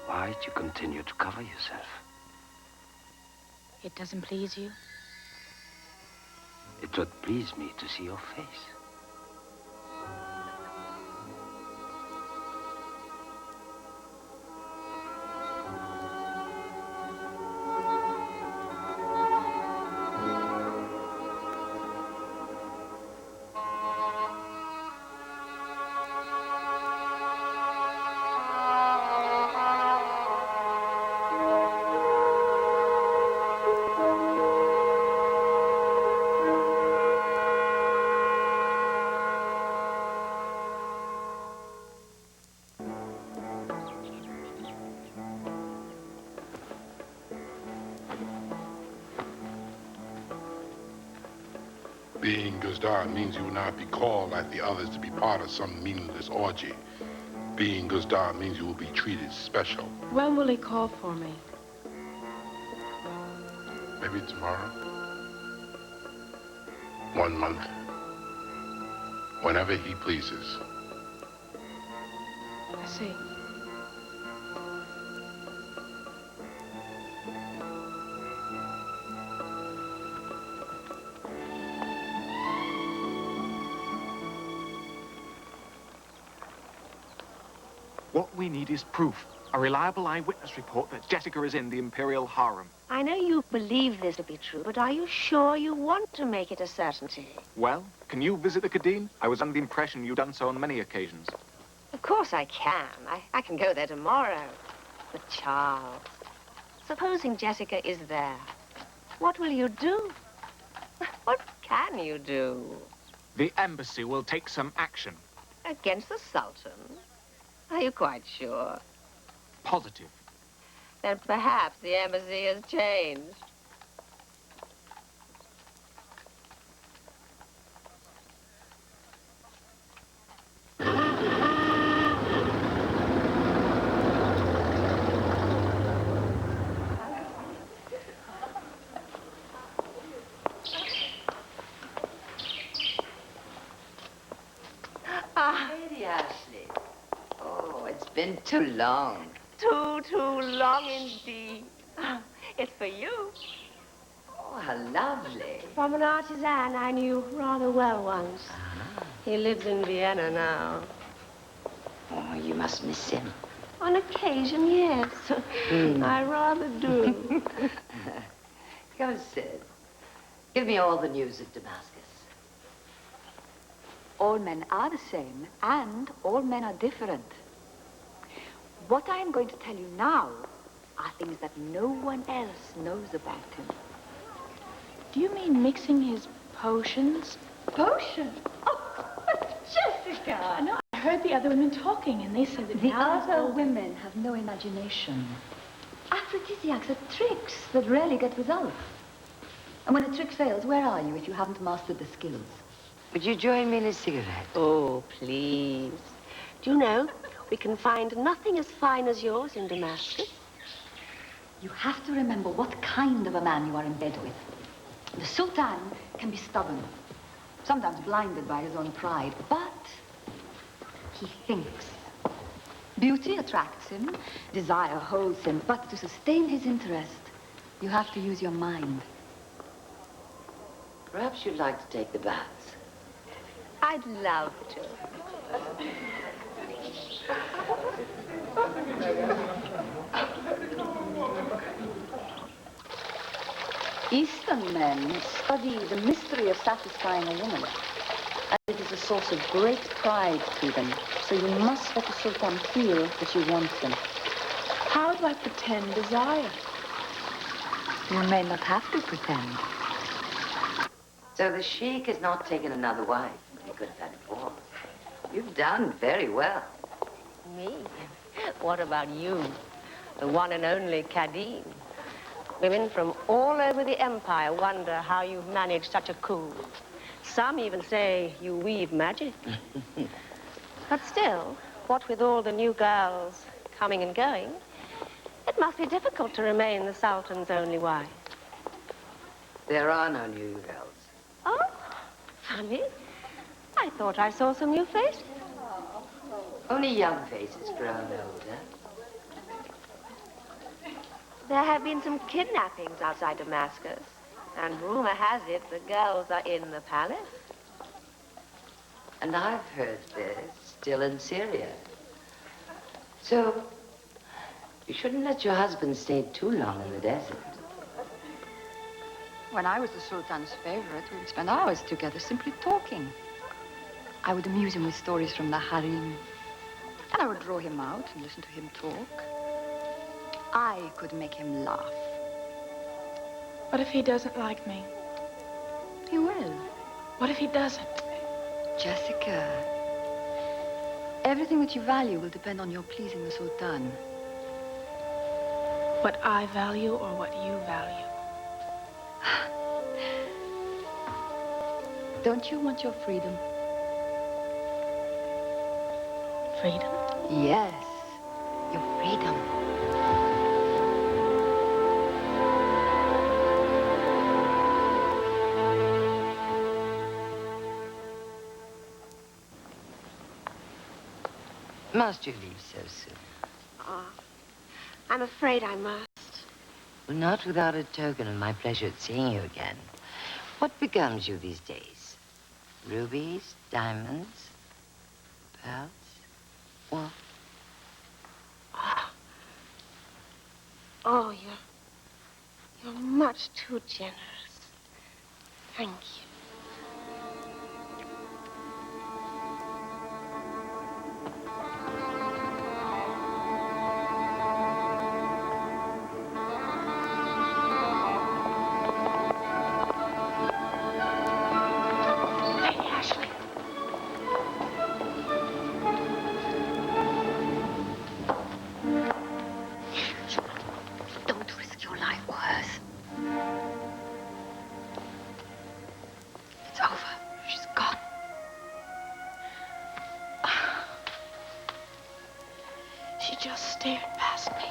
Why do you continue to cover yourself? It doesn't please you? It would please me to see your face. Being Guzdar means you will not be called like the others to be part of some meaningless orgy. Being Guzdar means you will be treated special. When will he call for me? Maybe tomorrow. 1 month. Whenever he pleases. I see. What we need is proof. A reliable eyewitness report that Jessica is in the Imperial harem. I know you believe this to be true, but are you sure you want to make it a certainty? Well, can you visit the Khadin? I was under the impression you'd done so on many occasions. Of course I can. I can go there tomorrow. But Charles, supposing Jessica is there, what will you do? What can you do? The embassy will take some action. Against the Sultan? Are you quite sure? Positive. Then perhaps the embassy has changed. Lady Ashley. Oh, it's been too long. Too long indeed. It's for you. Oh, how lovely. From an artisan I knew rather well once. He lives in Vienna now. Oh, you must miss him. On occasion, yes. I rather do. Come, Sid. Give me all the news of Damascus. All men are the same, and all men are different. What I am going to tell you now are things that no one else knows about him. Do you mean mixing his potions? Potion? Oh, Jessica! No, I heard the other women talking, and they said that The now other women have no imagination. Aphrodisiacs are tricks that rarely get results. And when a trick fails, where are you if you haven't mastered the skills? Would you join me in a cigarette? Oh, please. Do you know, we can find nothing as fine as yours in Damascus. You have to remember what kind of a man you are in bed with. The Sultan can be stubborn, sometimes blinded by his own pride, but he thinks. Beauty attracts him, desire holds him, but to sustain his interest, you have to use your mind. Perhaps you'd like to take the baths. I'd love to. Eastern men study the mystery of satisfying a woman, and it is a source of great pride to them. So you must let the Sultan feel that you want him. How do I pretend desire? You may not have to pretend. So the Sheik has not taken another wife. He could have had four. You've done very well. Me? What about you? The one and only Khadin. Women from all over the empire wonder how you've managed such a coup. Some even say you weave magic. But still, what with all the new girls coming and going, it must be difficult to remain the Sultan's only wife. There are no new girls. Oh, funny. I thought I saw some new faces. Only young faces grown older. There have been some kidnappings outside Damascus, and rumor has it the girls are in the palace. And I've heard they're still in Syria. So, you shouldn't let your husband stay too long in the desert. When I was the Sultan's favorite, we would spend hours together simply talking. I would amuse him with stories from the harem. And I would draw him out and listen to him talk. I could make him laugh. What if he doesn't like me? He will. What if he doesn't? Jessica, everything that you value will depend on your pleasing the Sultan. What I value or what you value? Don't you want your freedom? freedom? Yes, your freedom. Must you leave so soon? Oh, I'm afraid I must. Well, not without a token of my pleasure at seeing you again. What becomes you these days? Rubies, diamonds, pearls? What? Oh, you're much too generous. Thank you. Don't risk your life or hers. It's over. She's gone. She just stared past me.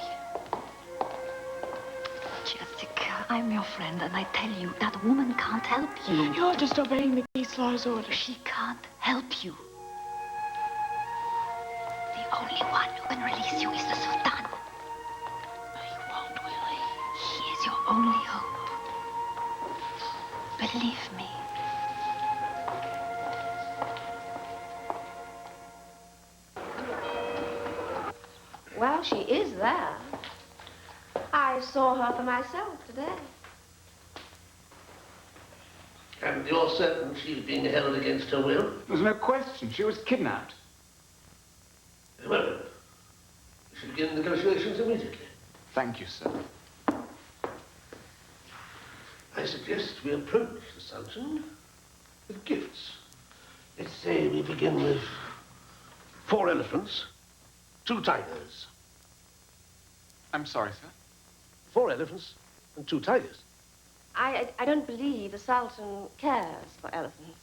Jessica, I'm your friend, and I tell you, that woman can't help you. You're just obeying the King's orders. She can't help you. The only one who can release you is the Sultan. He won't, will he? He is your only hope. Believe me. Well, she is there. I saw her for myself today. And you're certain she's being held against her will? There's no question. She was kidnapped. Well, we should begin negotiations immediately. Thank you, sir. I suggest we approach the Sultan with gifts. Let's say we begin with 4 elephants, 2 tigers. I'm sorry, sir. 4 elephants and 2 tigers. I don't believe the Sultan cares for elephants.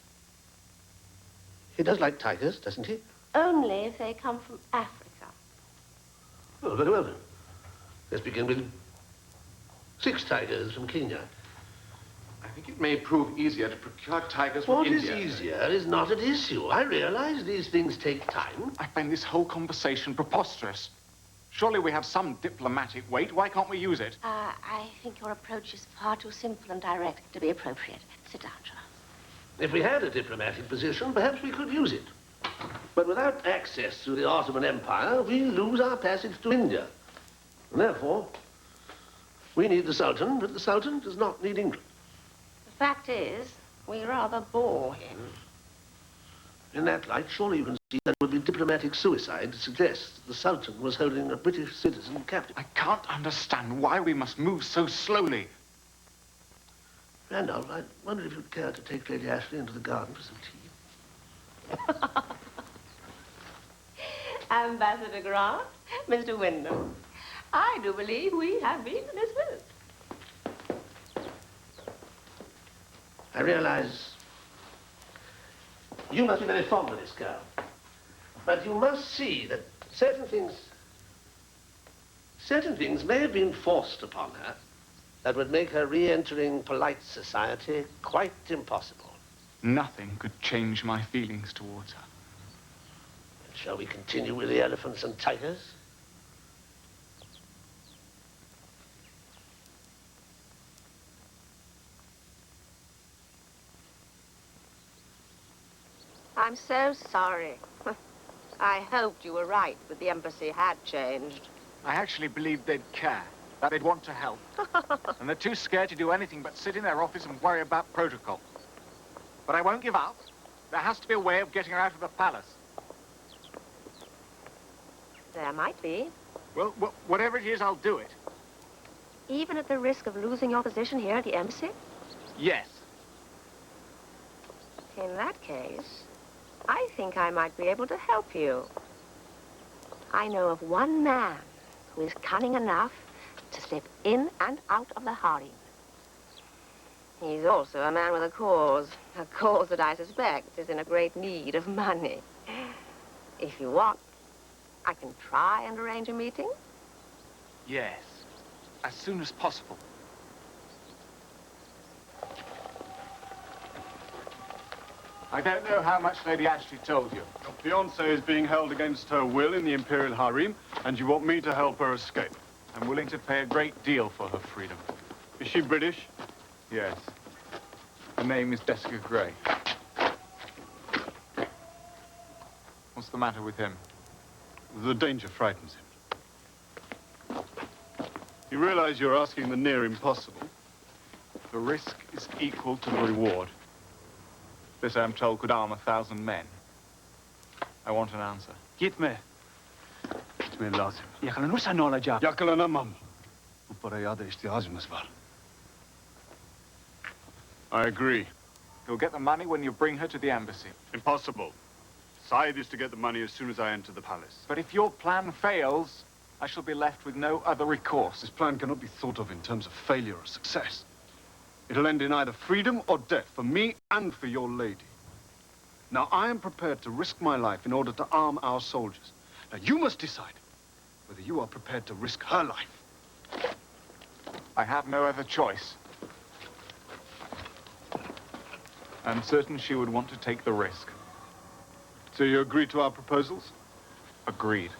He does like tigers, doesn't he? Only if they come from Africa. Oh, very well then. Let's begin with 6 tigers from Kenya. I think it may prove easier to procure tigers from What is India. easier is not at issue. I realize these things take time. I find this whole conversation preposterous. Surely we have some diplomatic weight. Why can't we use it? I think your approach is far too simple and direct to be appropriate. Sit down, Charles. If we had a diplomatic position, perhaps we could use it. But without access to the Ottoman Empire, we lose our passage to India. And therefore, we need the Sultan, but the Sultan does not need England. The fact is, we rather bore him. In that light, surely you can see that it would be diplomatic suicide to suggest that the Sultan was holding a British citizen captive. I can't understand why we must move so slowly. Randolph, I wonder if you'd care to take Lady Ashley into the garden for some tea. Ambassador Grant, Mr. Wyndham, I do believe we have been dismissed. I realize you must be very fond of this girl. But you must see that certain things may have been forced upon her that would make her re-entering polite society quite impossible. Nothing could change my feelings towards her. Shall we continue with the elephants and tigers? I'm so sorry. I hoped you were right that the embassy had changed. I actually believed they'd care, that they'd want to help. And they're too scared to do anything but sit in their office and worry about protocol. But I won't give up. There has to be a way of getting her out of the palace. There might be. Well, whatever it is, I'll do it. Even at the risk of losing your position here at the embassy? Yes. In that case, I think I might be able to help you. I know of one man who is cunning enough to slip in and out of the harem. He's also a man with a cause that I suspect is in a great need of money. If you want, I can try and arrange a meeting. Yes, as soon as possible. I don't know how much Lady Ashley told you. Your fiancée is being held against her will in the Imperial Harem, and you want me to help her escape. I'm willing to pay a great deal for her freedom. Is she British? Yes. Her name is Jessica Gray. What's the matter with him? The danger frightens him. You realize you're asking the near impossible? The risk is equal to the reward. This, I'm told, could arm 1,000 men. I want an answer. Gitme. Gitme lazım. Yakalanırsa ne olacak? Yakalanamam. Bu paraya da ihtiyacımız var. I agree. You'll get the money when you bring her to the embassy. Impossible. Said is to get the money as soon as I enter the palace. But if your plan fails, I shall be left with no other recourse. This plan cannot be thought of in terms of failure or success. It'll end in either freedom or death for me and for your lady. Now, I am prepared to risk my life in order to arm our soldiers. Now, you must decide whether you are prepared to risk her life. I have no other choice. I'm certain she would want to take the risk. So you agree to our proposals? Agreed.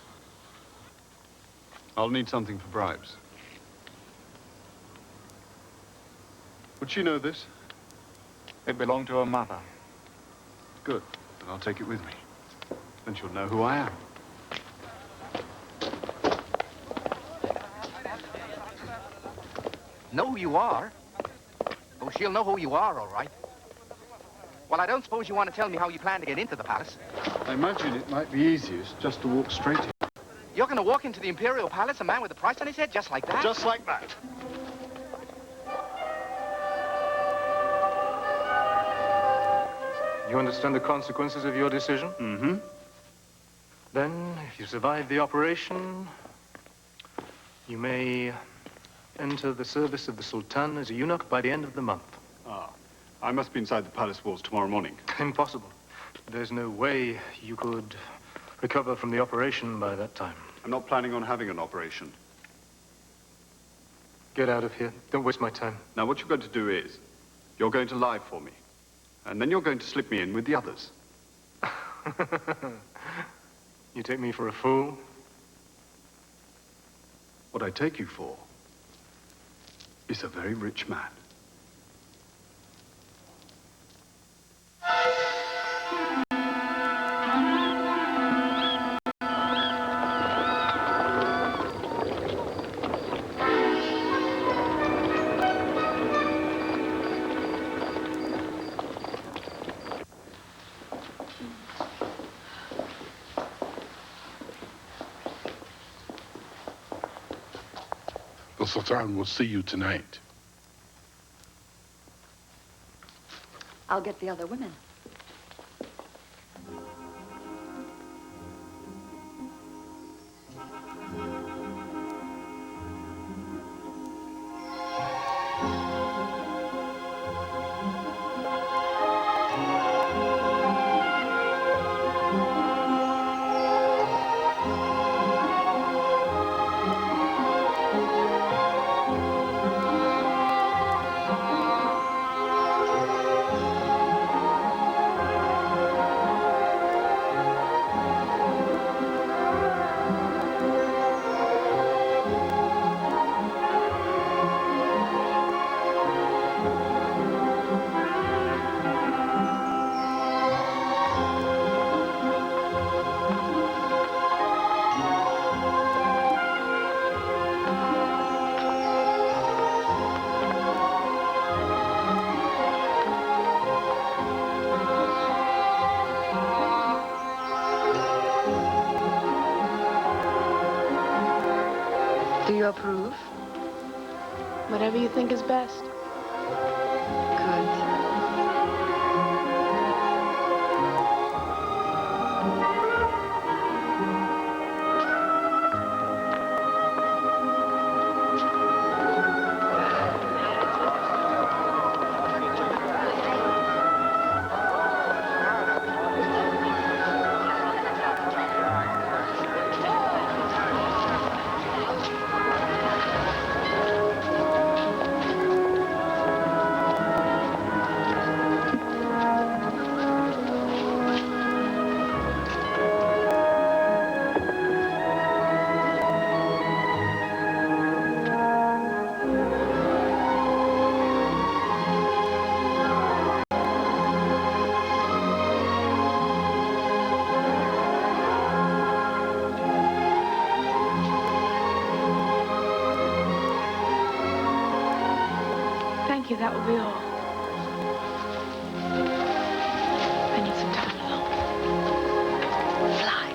I'll need something for bribes. Would she know this? It belonged to her mother. Good. Then I'll take it with me. Then she'll know who I am. Know who you are? Oh, she'll know who you are, all right. Well, I don't suppose you want to tell me how you plan to get into the palace. I imagine it might be easiest just to walk straight in. You're going to walk into the Imperial Palace, a man with a price on his head, just like that? Just like that. You understand the consequences of your decision? Mm-hmm. Then, if you survive the operation, you may enter the service of the Sultan as a eunuch by the end of the month. Ah, I must be inside the palace walls tomorrow morning. Impossible. There's no way you could recover from the operation by that time. I'm not planning on having an operation. Get out of here. Don't waste my time. Now, what you're going to do is, you're going to lie for me. And then you're going to slip me in with the others. You take me for a fool? What I take you for is a very rich man. The Sultan will see you tonight. I'll get the other women. Do you approve? Whatever you think is best. that will be all. I need some time alone. Fly.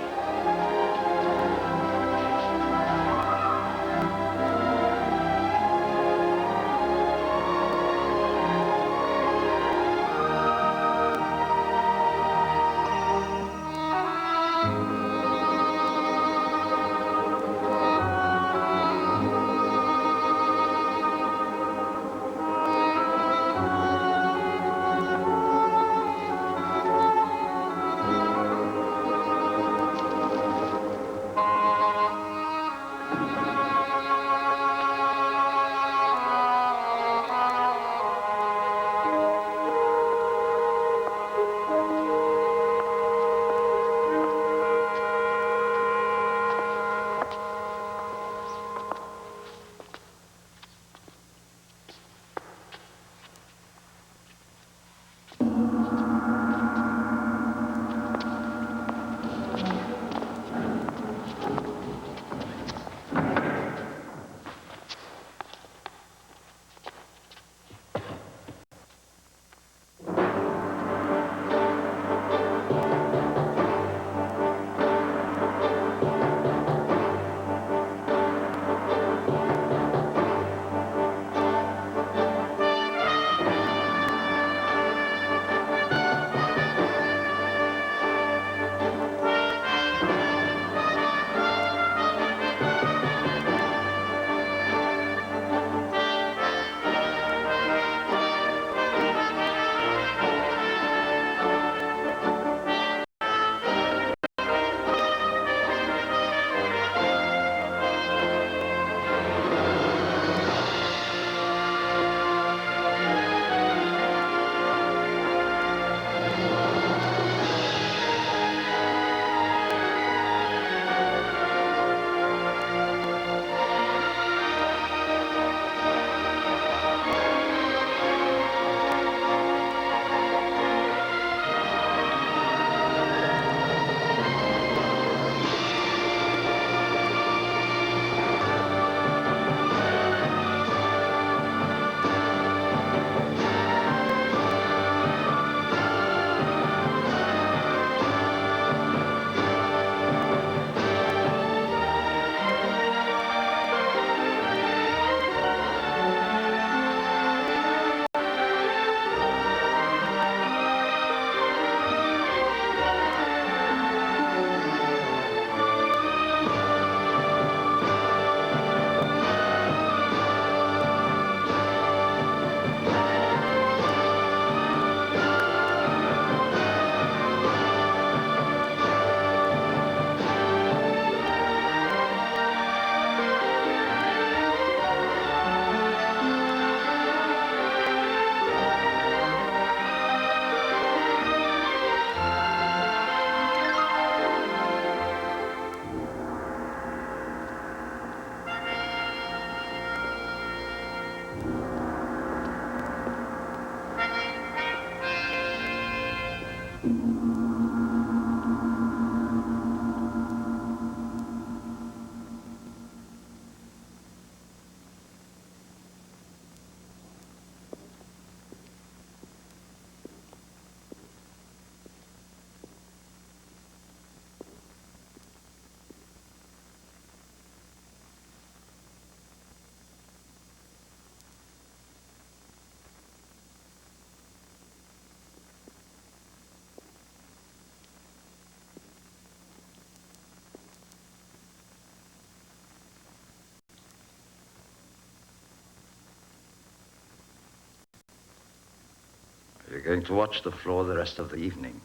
You're going to watch the floor the rest of the evening.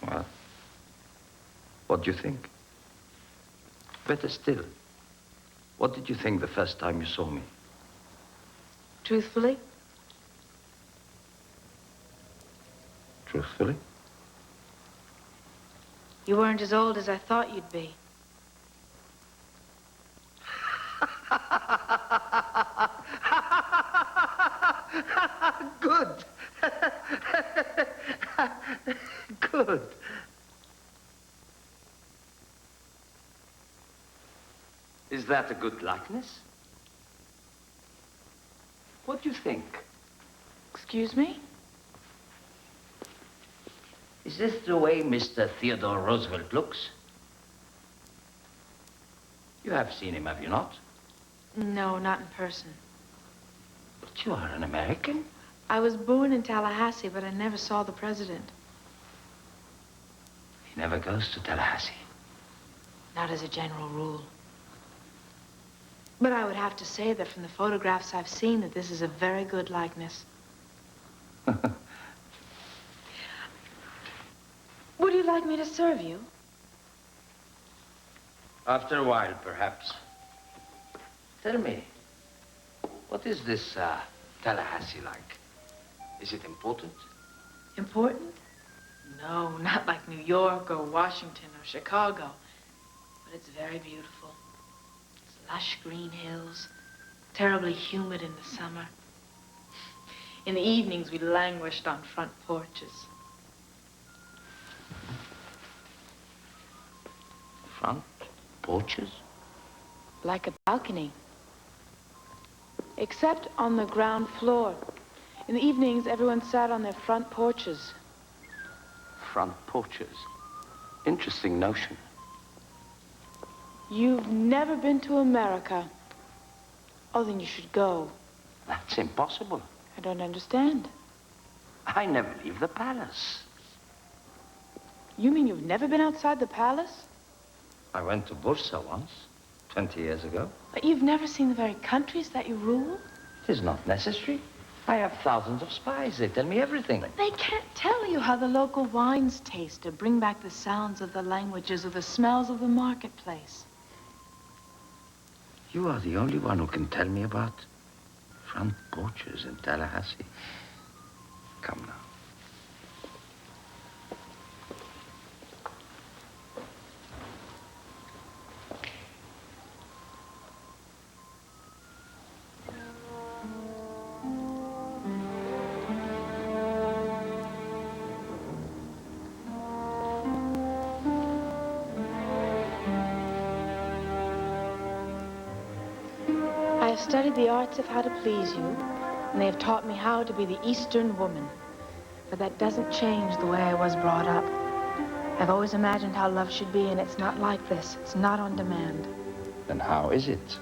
Well, what do you think? Better still, what did you think the first time you saw me? Truthfully? Truthfully? You weren't as old as I thought you'd be. Good. Is that a good likeness? What do you think? Excuse me? Is this the way Mr. Theodore Roosevelt looks? You have seen him, have you not? No, not in person. But you are an American. I was born in Tallahassee, but I never saw the president. He never goes to Tallahassee. Not as a general rule. But I would have to say that from the photographs I've seen that this is a very good likeness. Would you like me to serve you? After a while, perhaps. Tell me, what is this Tallahassee like? Is it important? Important? No, not like New York or Washington or Chicago. But it's very beautiful. It's lush green hills, terribly humid in the summer. In the evenings, we languished on front porches. Front porches? Like a balcony. Except on the ground floor. In the evenings, everyone sat on their front porches. Front porches. Interesting notion. You've never been to America. Oh, then you should go. That's impossible. I don't understand. I never leave the palace. You mean you've never been outside the palace? I went to Bursa once, 20 years ago. But you've never seen the very countries that you rule? It is not necessary. I have thousands of spies. They tell me everything. But they can't tell you how the local wines taste or bring back the sounds of the languages or the smells of the marketplace. You are the only one who can tell me about front porches in Tallahassee. Come now. I have studied the arts of how to please you, and they have taught me how to be the Eastern woman. But that doesn't change the way I was brought up. I've always imagined how love should be, and it's not like this. It's not on demand. Then how is it?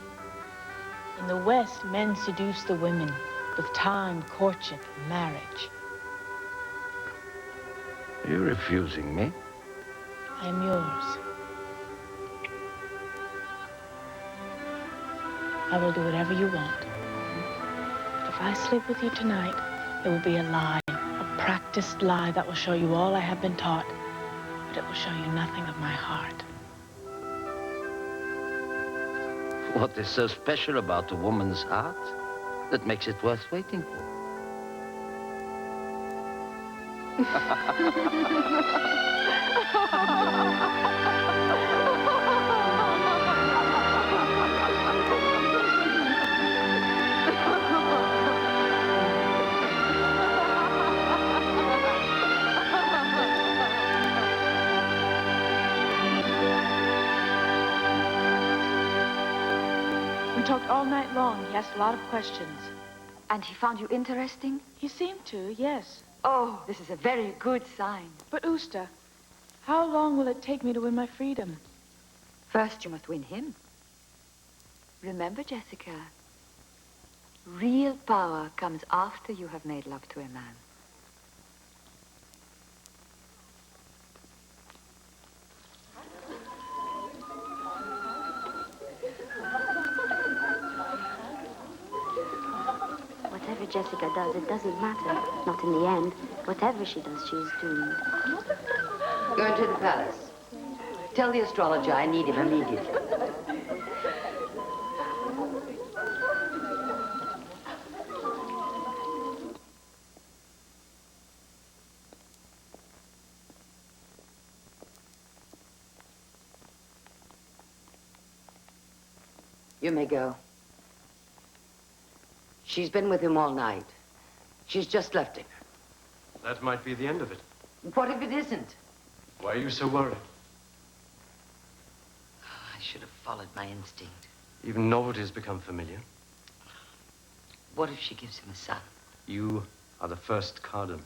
In the West, men seduce the women with time, courtship, and marriage. Are you refusing me? I am yours. I will do whatever you want. But if I sleep with you tonight, it will be a lie, a practiced lie that will show you all I have been taught, but it will show you nothing of my heart. What is so special about a woman's heart that makes it worth waiting for? We talked all night long. He asked a lot of questions. And he found you interesting? He seemed to, yes. Oh, this is a very good sign. But, Usta, how long will it take me to win my freedom? First, you must win him. Remember, Jessica, real power comes after you have made love to a man. Whatever Jessica does, it doesn't matter. Not in the end. Whatever she does, she is doomed. Go into the palace. Tell the astrologer I need him immediately. You may go. She's been with him all night. She's just left him. That might be the end of it. What if it isn't? Why are you so worried? I should have followed my instinct. Even novelties become familiar. What if she gives him a son? You are the first cardinal.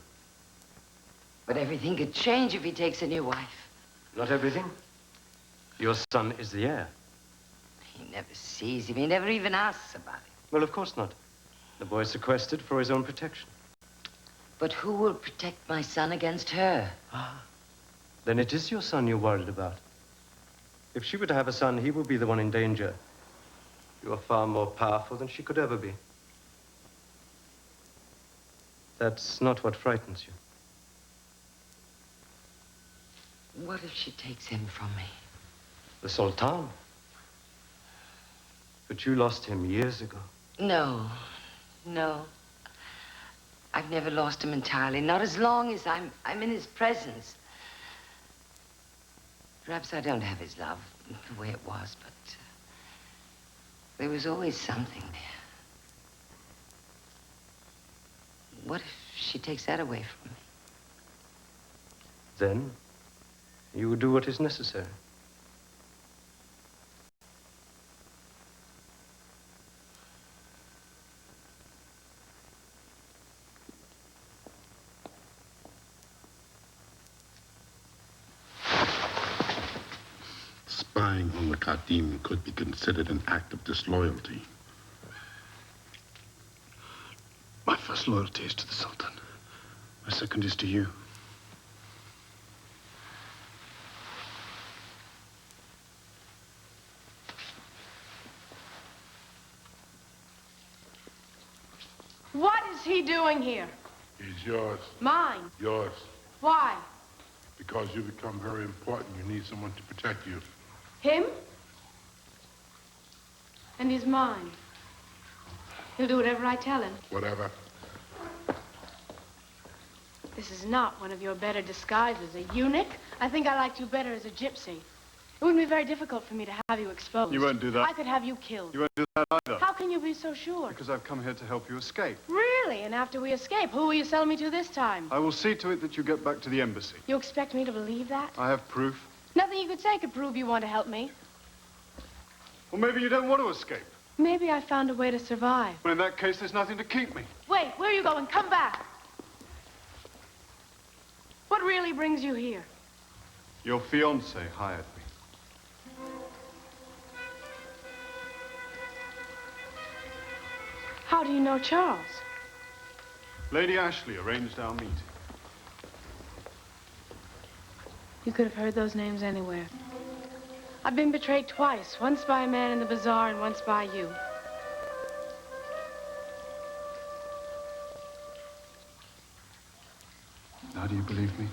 But everything could change if he takes a new wife. Not everything. Your son is the heir. He never sees him. He never even asks about it. Well, of course not. The boy is sequestered for his own protection. But who will protect my son against her? Then it is your son you're worried about. If she were to have a son, he will be the one in danger. You are far more powerful than she could ever be. That's not what frightens you. What if she takes him from me? The Sultan. But you lost him years ago. No. I've never lost him entirely. Not as long as I'm in his presence. Perhaps I don't have his love the way it was, but there was always something there. What if she takes that away from me? Then you would do what is necessary. Spying on the Khadim could be considered an act of disloyalty. My first loyalty is to the Sultan. My second is to you. What is he doing here? He's yours. Mine. Yours. Why? Because you become very important, you need someone to protect you. Him? And he's mine. He'll do whatever I tell him. Whatever. This is not one of your better disguises. A eunuch? I think I liked you better as a gypsy. It wouldn't be very difficult for me to have you exposed. You won't do that. I could have you killed. You won't do that either. How can you be so sure? Because I've come here to help you escape. Really? And after we escape, who will you sell me to this time? I will see to it that you get back to the embassy. You expect me to believe that? I have proof. Nothing you could say could prove you want to help me. Well, maybe you don't want to escape. Maybe I found a way to survive. Well, in that case, there's nothing to keep me. Wait, where are you going? Come back. What really brings you here? Your fiancé hired me. How do you know Charles? Lady Ashley arranged our meeting. You could have heard those names anywhere. I've been betrayed twice, once by a man in the bazaar and once by you. Now do you believe me?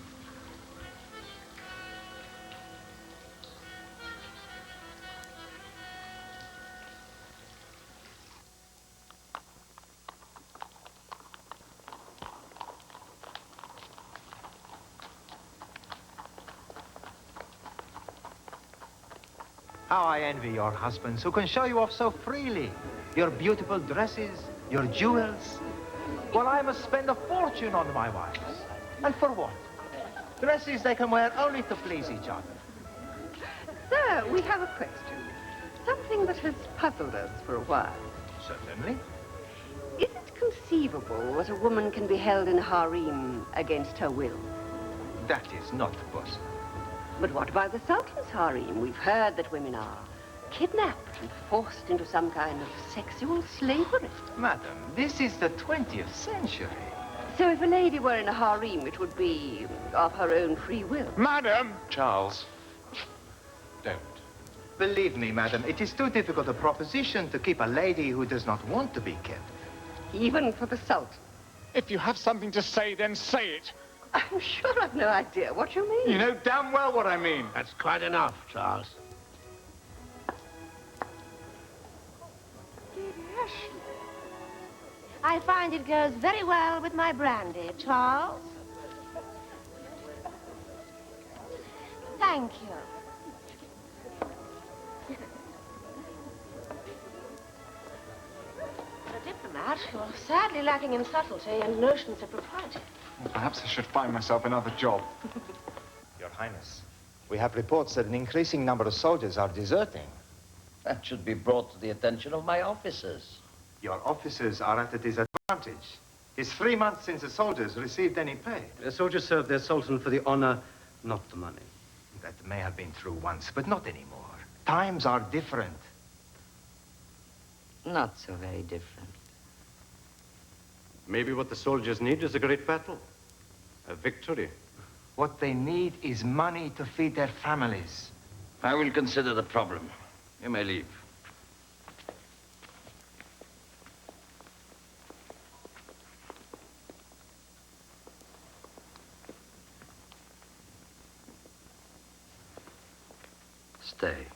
How I envy your husbands who can show you off so freely. Your beautiful dresses, your jewels. Well, I must spend a fortune on my wives. And for what? Dresses they can wear only to please each other. Sir, we have a question. Something that has puzzled us for a while. Certainly. Is it conceivable that a woman can be held in a harem against her will? That is not possible. But what about the Sultan's harem? We've heard that women are kidnapped and forced into some kind of sexual slavery. Madam, this is the 20th century. So if a lady were in a harem, it would be of her own free will. Madam! Charles. Don't. Believe me, madam, it is too difficult a proposition to keep a lady who does not want to be kept. Even for the Sultan? If you have something to say, then say it. I'm sure I've no idea what you mean. You know damn well what I mean. That's quite enough, Charles. I find it goes very well with my brandy, Charles. Thank you. For a diplomat, you're sadly lacking in subtlety and notions of propriety. Well, perhaps I should find myself another job. Your Highness, we have reports that an increasing number of soldiers are deserting. That should be brought to the attention of my officers. Your officers are at a disadvantage. It's 3 months since the soldiers received any pay. The soldiers served their sultan for the honor, not the money. That may have been true once, but not anymore. Times are different. Not so very different. Maybe what the soldiers need is a great battle. A victory. What they need is money to feed their families. I will consider the problem. You may leave. Stay.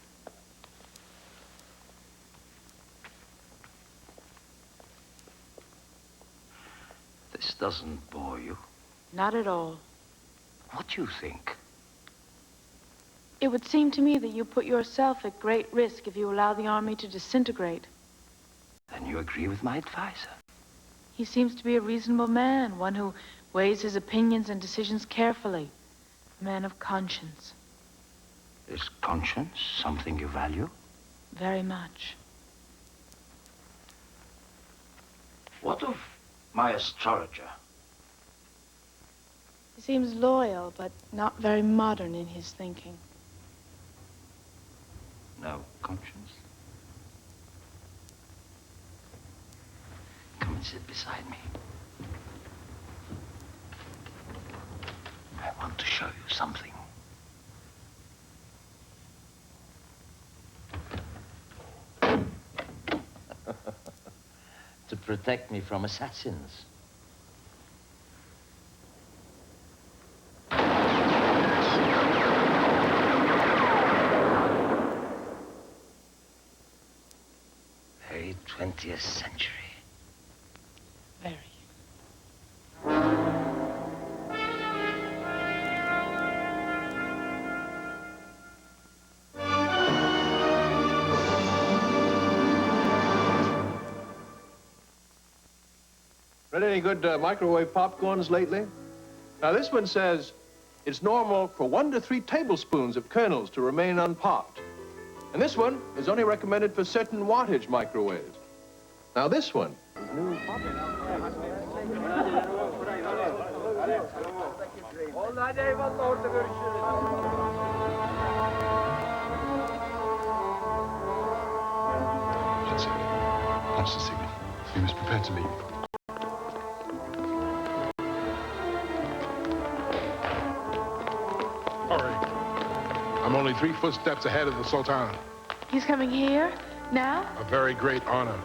This doesn't bore you. Not at all. What do you think? It would seem to me that you put yourself at great risk if you allow the army to disintegrate. Then you agree with my advisor. He seems to be a reasonable man, one who weighs his opinions and decisions carefully. A man of conscience. Is conscience something you value? Very much. What of my astrologer? He seems loyal, but not very modern in his thinking. No conscience? Come and sit beside me. I want to show you something. To protect me from assassins. Very 20th century. Very. Read any good microwave popcorns lately? Now, this one says it's normal for 1 to 3 tablespoons of kernels to remain unpopped. And this one is only recommended for certain wattage microwaves. Now, this one is new. That's it. That's the signal. We must prepare to leave. Hurry. I'm only 3 footsteps ahead of the Sultan. He's coming here? Now? A very great honor.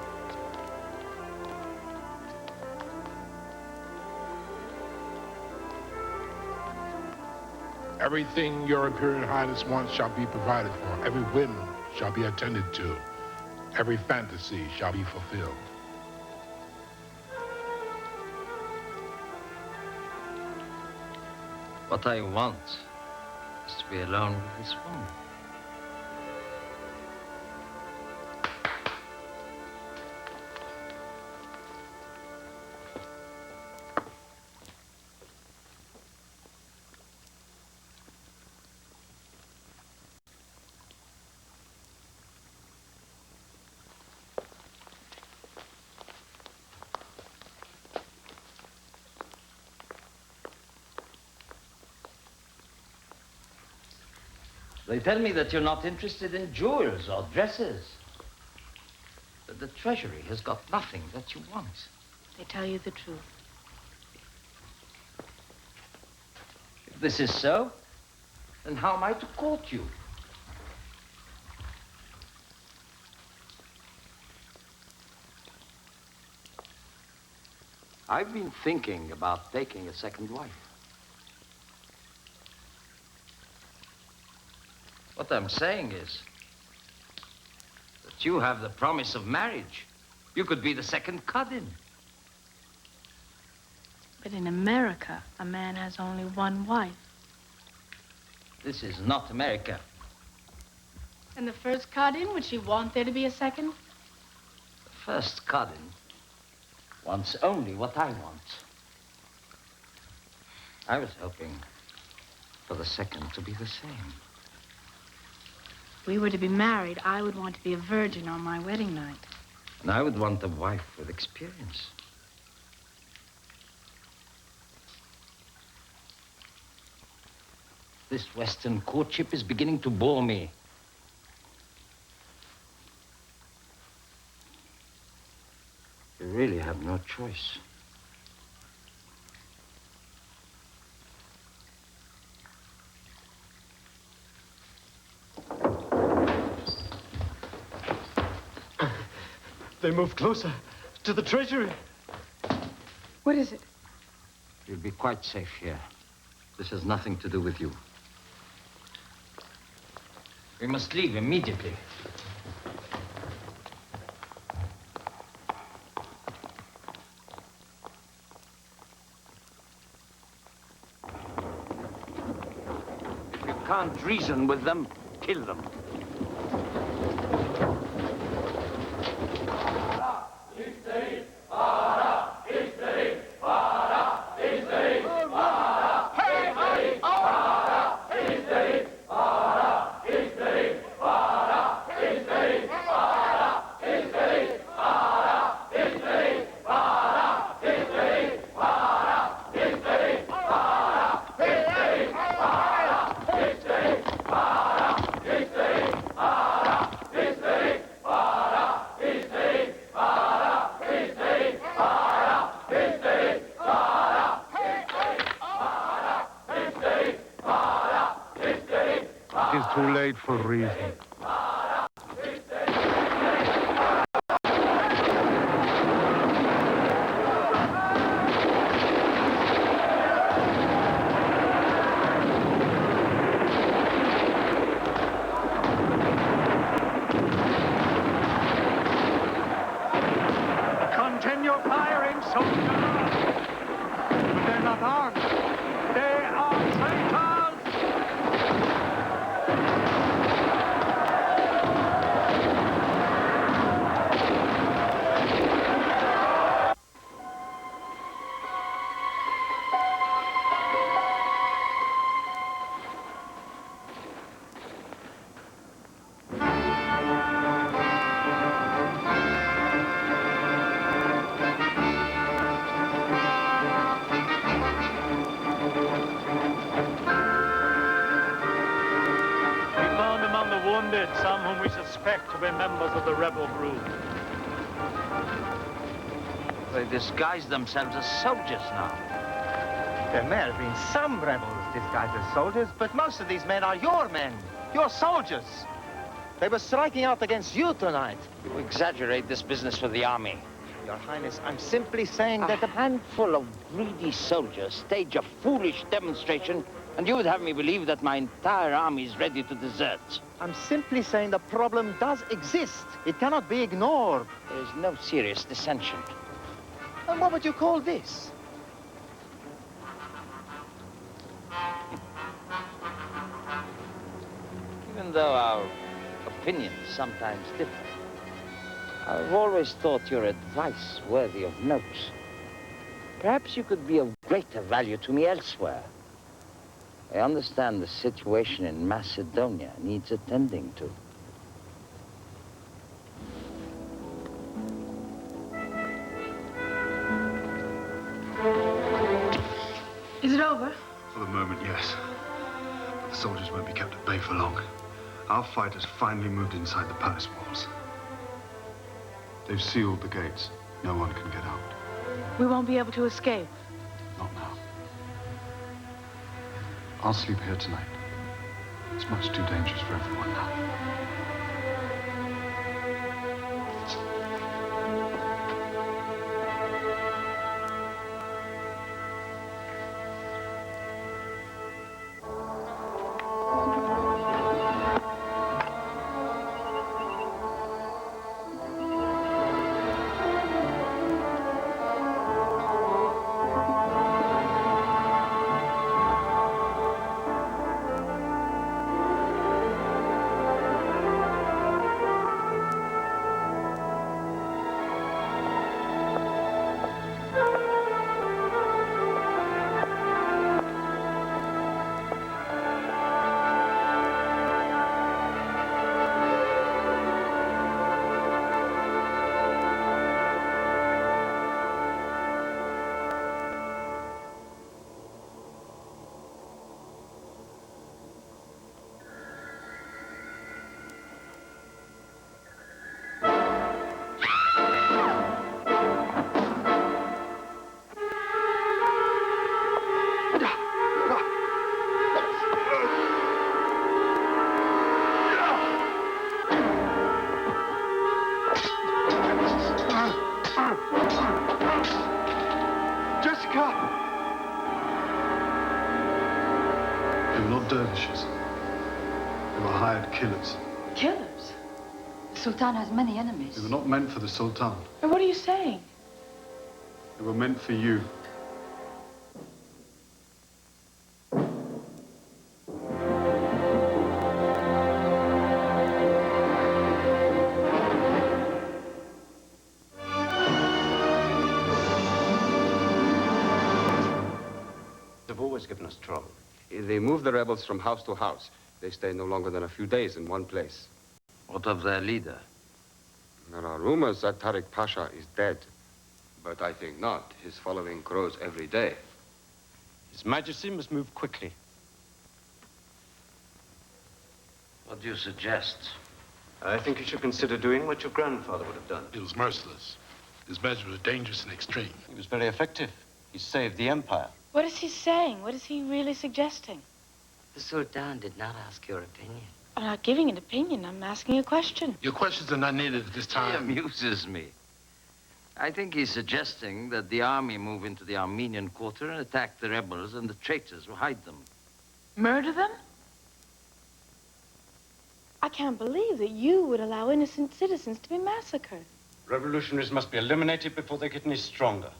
Everything your Imperial Highness wants shall be provided for. Every whim shall be attended to. Every fantasy shall be fulfilled. What I want is to be alone with this woman. They tell me that you're not interested in jewels or dresses. That the treasury has got nothing that you want. They tell you the truth. If this is so, then how am I to court you? I've been thinking about taking a second wife. What I'm saying is that you have the promise of marriage. You could be the second cousin. But in America, a man has only one wife. This is not America. And the first cousin, would she want there to be a second? The first cousin wants only what I want. I was hoping for the second to be the same. If we were to be married, I would want to be a virgin on my wedding night. And I would want a wife with experience. This Western courtship is beginning to bore me. You really have no choice. They move closer to the treasury. What is it? You'll be quite safe here. This has nothing to do with you. We must leave immediately. If you can't reason with them, kill them. It is too late for reason. Continue firing, soldier! But they're not armed. They are traitors! Wounded, some whom we suspect to be members of the rebel group. They disguise themselves as soldiers now. There may have been some rebels disguised as soldiers, but most of these men are your men, your soldiers. They were striking out against you tonight. You exaggerate this business for the army. Your Highness, I'm simply saying that a handful of greedy soldiers stage a foolish demonstration, and you would have me believe that my entire army is ready to desert. I'm simply saying the problem does exist. It cannot be ignored. There is no serious dissension. And what would you call this? Even though our opinions sometimes differ, I've always thought your advice worthy of note. Perhaps you could be of greater value to me elsewhere. I understand the situation in Macedonia needs attending to. Is it over? For the moment, yes. But the soldiers won't be kept at bay for long. Our fighters finally moved inside the palace walls. They've sealed the gates. No one can get out. We won't be able to escape. Not now. I'll sleep here tonight. It's much too dangerous for everyone now. up! They were not dervishes. They were hired killers. Killers? The Sultan has many enemies. They were not meant for the Sultan. What are you saying? They were meant for you. They've always given us trouble. They move the rebels from house to house. They stay no longer than a few days in one place. What of their leader? There are rumors that Tariq Pasha is dead. But I think not. His following grows every day. His Majesty must move quickly. What do you suggest? I think you should consider doing what your grandfather would have done. He was merciless. His measures were dangerous and extreme. He was very effective. He saved the empire. What is he saying? What is he really suggesting? The Sultan did not ask your opinion. I'm not giving an opinion. I'm asking a question. Your questions are not needed at this time. He amuses me. I think he's suggesting that the army move into the Armenian quarter and attack the rebels and the traitors who hide them. Murder them? I can't believe that you would allow innocent citizens to be massacred. Revolutionaries must be eliminated before they get any stronger.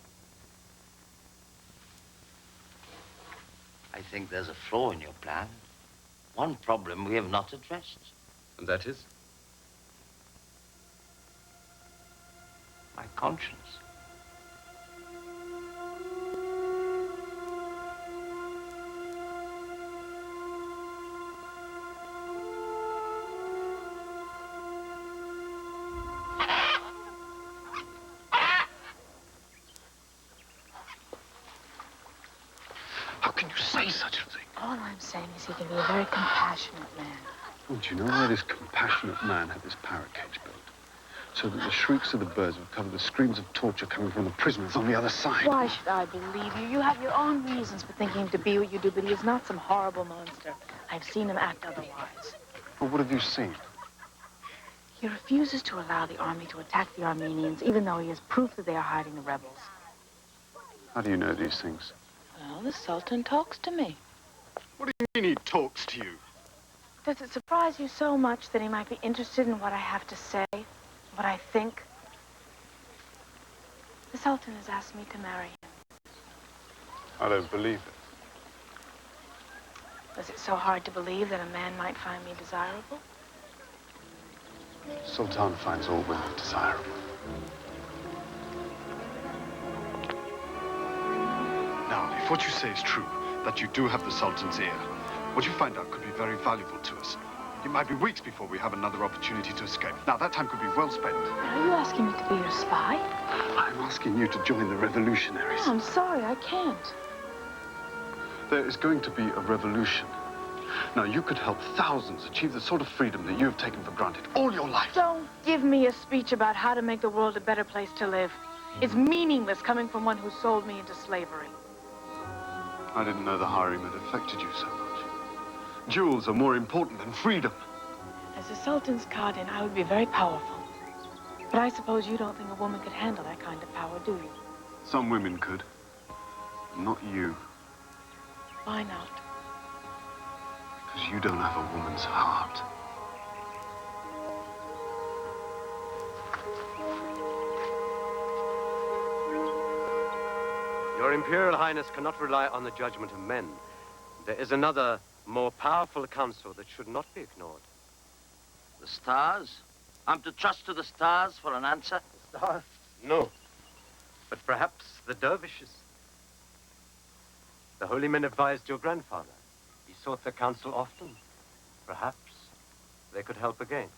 I think there's a flaw in your plan. One problem we have not addressed. And that is? My conscience. How can you say such a thing? All I'm saying is he can be a very compassionate man. Oh, do you know why this compassionate man had this parrot cage built? So that the shrieks of the birds would cover the screams of torture coming from the prisoners on the other side. Why should I believe you? You have your own reasons for thinking him to be what you do, but he is not some horrible monster. I've seen him act otherwise. Well, what have you seen? He refuses to allow the army to attack the Armenians, even though he has proof that they are hiding the rebels. How do you know these things? Well, the Sultan talks to me. What do you mean he talks to you? Does it surprise you so much that he might be interested in what I have to say, what I think? The Sultan has asked me to marry him. I don't believe it. Was it so hard to believe that a man might find me desirable? Sultan finds all women desirable. Now, if what you say is true, that you do have the Sultan's ear, what you find out could be very valuable to us. It might be weeks before we have another opportunity to escape. Now, that time could be well spent. Are you asking me to be your spy? I'm asking you to join the revolutionaries. Oh, I'm sorry, I can't. There is going to be a revolution. Now, you could help thousands achieve the sort of freedom that you have taken for granted all your life. Don't give me a speech about how to make the world a better place to live. It's meaningless coming from one who sold me into slavery. I didn't know the harem had affected you so much. Jewels are more important than freedom. As the Sultan's Khadim, I would be very powerful. But I suppose you don't think a woman could handle that kind of power, do you? Some women could. Not you. Why not? Because you don't have a woman's heart. Your Imperial Highness cannot rely on the judgment of men. There is another, more powerful council that should not be ignored. The stars? I'm to trust to the stars for an answer? The stars? No. But perhaps the dervishes. The holy men advised your grandfather. He sought the council often. Perhaps they could help again.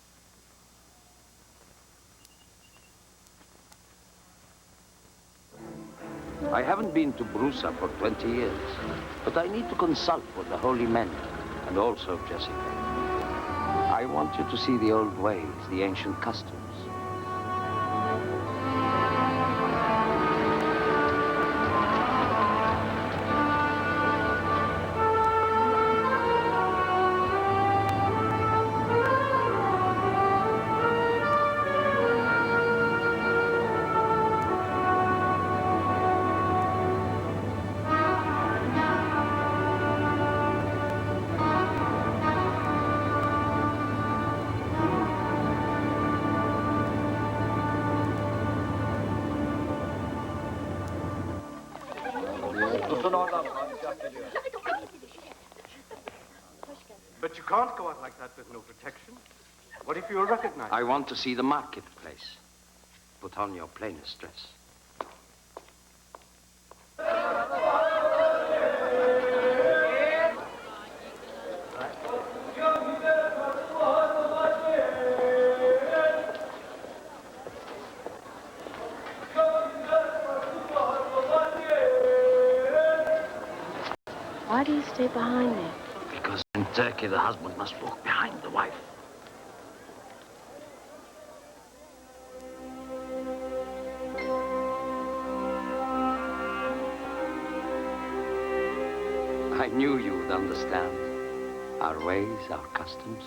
I haven't been to Brusa for 20 years, but I need to consult with the holy men, and also Jessica. I want you to see the old ways, the ancient customs. Tutun oradan. Padişah geliyor. But you can't go out like that with no protection. What if you're recognized? I want to see the marketplace. Put on your plainest dress. Why do you stay behind me? Because in Turkey, the husband must walk behind the wife. I knew you would understand our ways, our customs.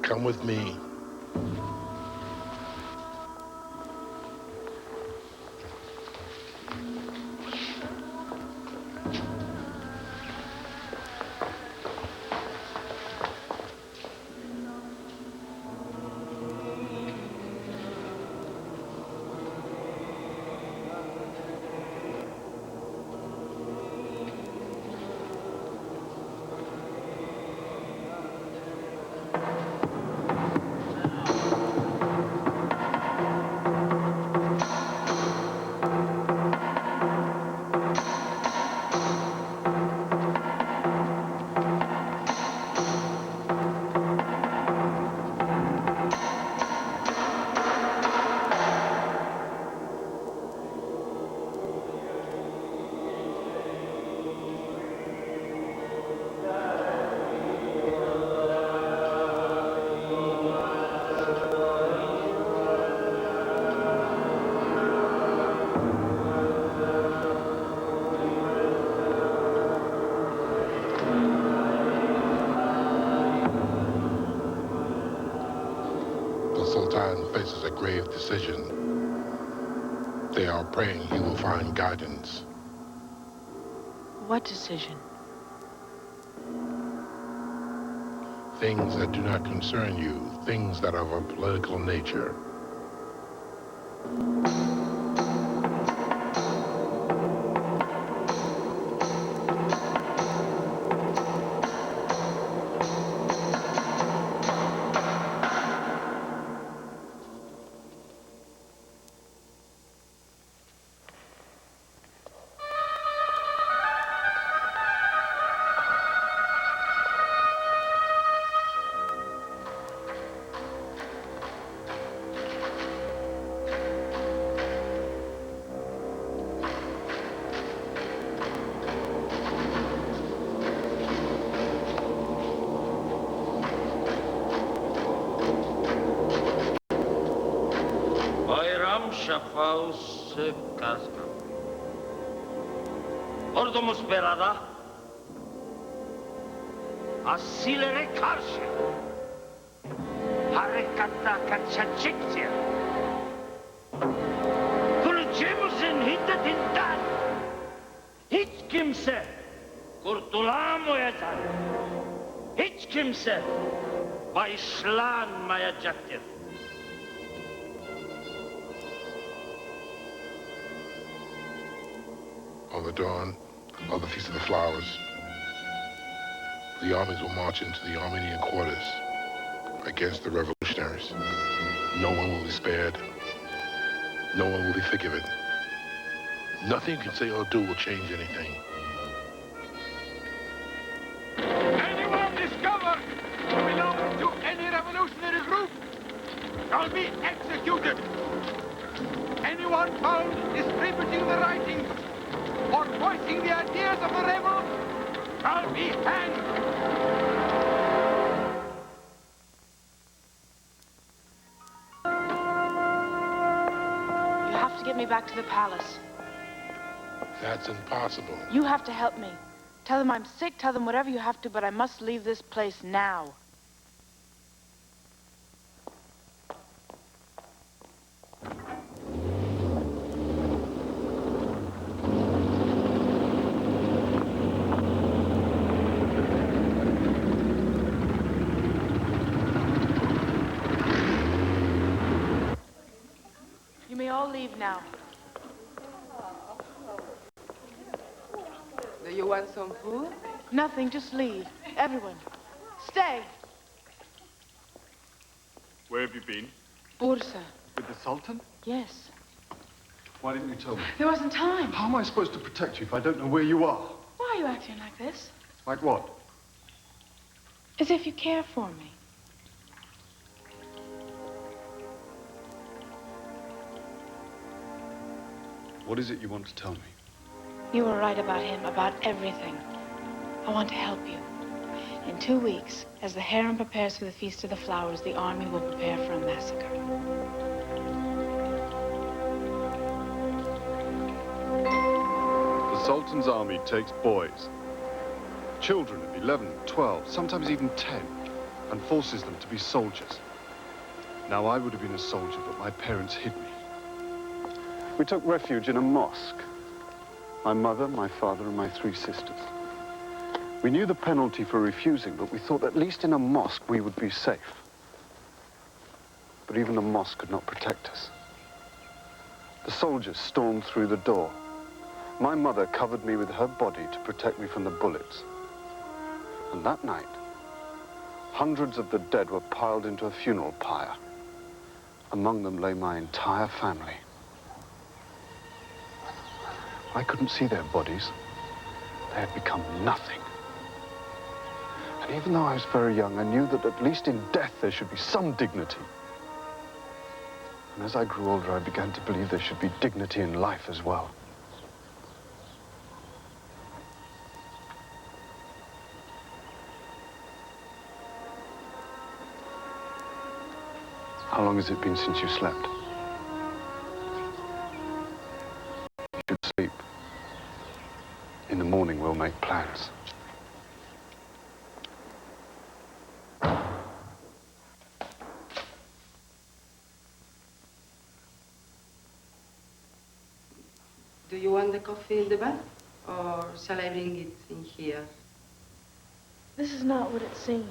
Come with me. The Sultan faces a grave decision. They are praying he will find guidance. What decision? Things that do not concern you, things that are of a political nature. Şafaus Kazma. Ordumuz berada. Asilere karşı. Harekatta kaçacaktır. Kılıcımızın hiddetinden hiç kimse kurtulamayacak. Hiç kimse bağışlanmayacaktır. On the dawn of the Feast of the Flowers, the armies will march into the Armenian quarters against the revolutionaries. No one will be spared. No one will be forgiven. Nothing you can say or do will change anything. Anyone discovered who belongs to any revolutionary group shall be executed. Anyone found distributing the writings or voicing the ideas of the rebels shall be hanged. You have to get me back to the palace. That's impossible. You have to help me. Tell them I'm sick, tell them whatever you have to, but I must leave this place now. You may all leave now. Do you want some food? Nothing, just leave. Everyone. Stay. Where have you been? Bursa. With the Sultan? Yes. Why didn't you tell me? There wasn't time. How am I supposed to protect you if I don't know where you are? Why are you acting like this? Like what? As if you care for me. What is it you want to tell me? You were right about him, about everything. I want to help you. In 2 weeks, as the harem prepares for the Feast of the Flowers, the army will prepare for a massacre. The Sultan's army takes boys, children of 11, 12, sometimes even 10, and forces them to be soldiers. Now, I would have been a soldier, but my parents hid me. We took refuge in a mosque. My mother, my father, and my 3 sisters. We knew the penalty for refusing, but we thought at least in a mosque we would be safe. But even the mosque could not protect us. The soldiers stormed through the door. My mother covered me with her body to protect me from the bullets. And that night, hundreds of the dead were piled into a funeral pyre. Among them lay my entire family. I couldn't see their bodies. They had become nothing. And even though I was very young, I knew that at least in death there should be some dignity. And as I grew older, I began to believe there should be dignity in life as well. How long has it been since you slept? You should sleep. In the morning, we'll make plans. Do you want the coffee in the bath? Or shall I bring it in here? This is not what it seems.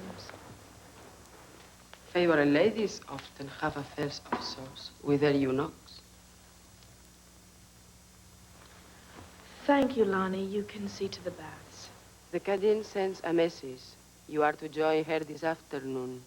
Favorite ladies often have affairs of sorts with their eunuchs. Thank you, Lonnie. You can see to the baths. The Cadine sends a message. You are to join her this afternoon.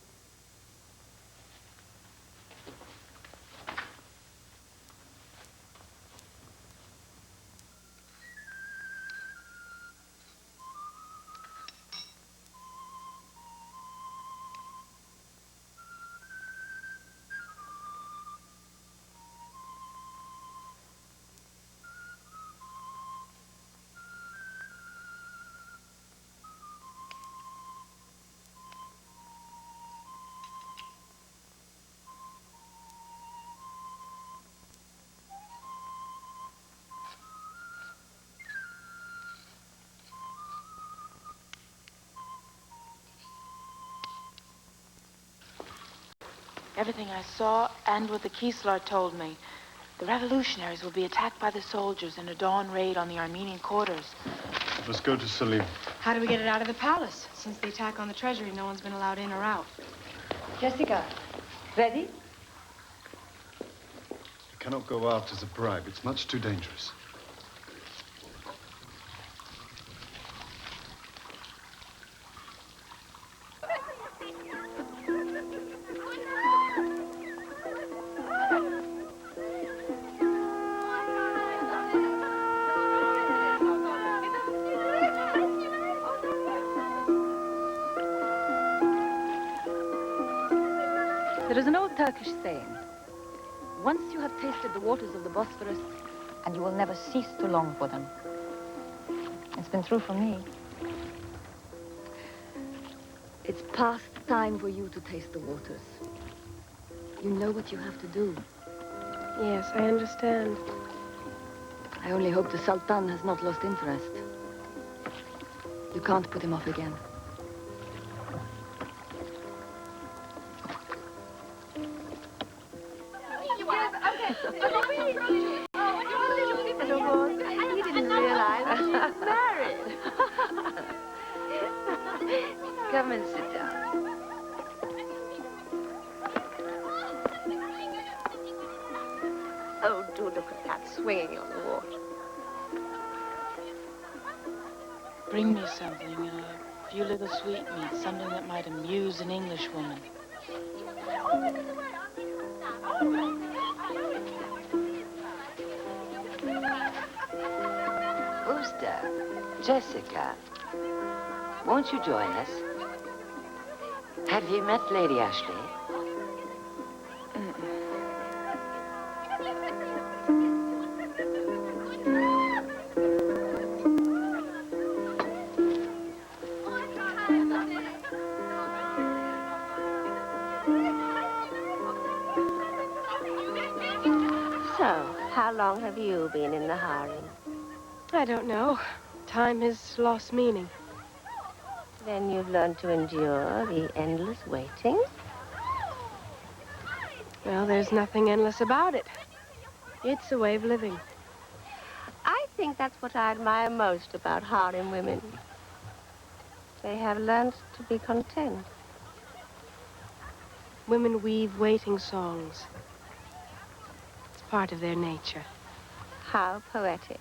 Everything I saw and what the Kislar told me. The revolutionaries will be attacked by the soldiers in a dawn raid on the Armenian quarters. Let's go to Salim. How do we get it out of the palace? Since the attack on the treasury, no one's been allowed in or out. Jessica, ready? You cannot go out as a bribe. It's much too dangerous. There is an old Turkish saying, once you have tasted the waters of the Bosphorus, and you will never cease to long for them. It's been true for me. It's past time for you to taste the waters. You know what you have to do. Yes, I understand. I only hope the Sultan has not lost interest. You can't put him off again. He didn't realize he was married. Come and sit down. Oh, do look at that swinging on the water. Bring me something, a few little sweetmeats, something that might amuse an Englishwoman. Brewster, Jessica, won't you join us? Have you met Lady Ashley? So, how long have you been in the harem? I don't know. Time has lost meaning. Then you've learned to endure the endless waiting? Well, there's nothing endless about it. It's a way of living. I think that's what I admire most about harem women. They have learned to be content. Women weave waiting songs. It's part of their nature. How poetic.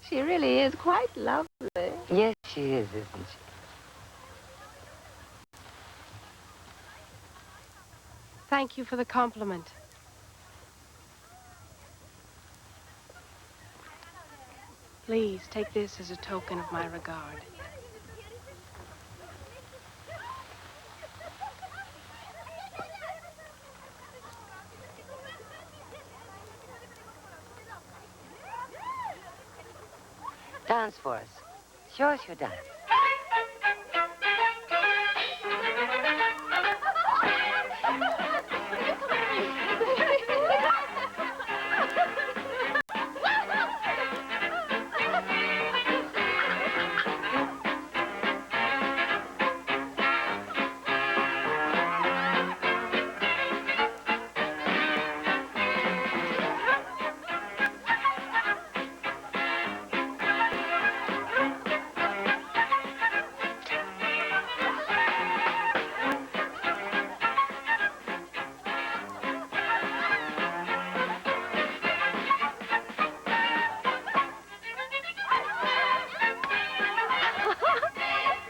She really is quite lovely. Yes, she is, isn't she? Thank you for the compliment. Please take this as a token of my regard. Dance for us. Show us your dance.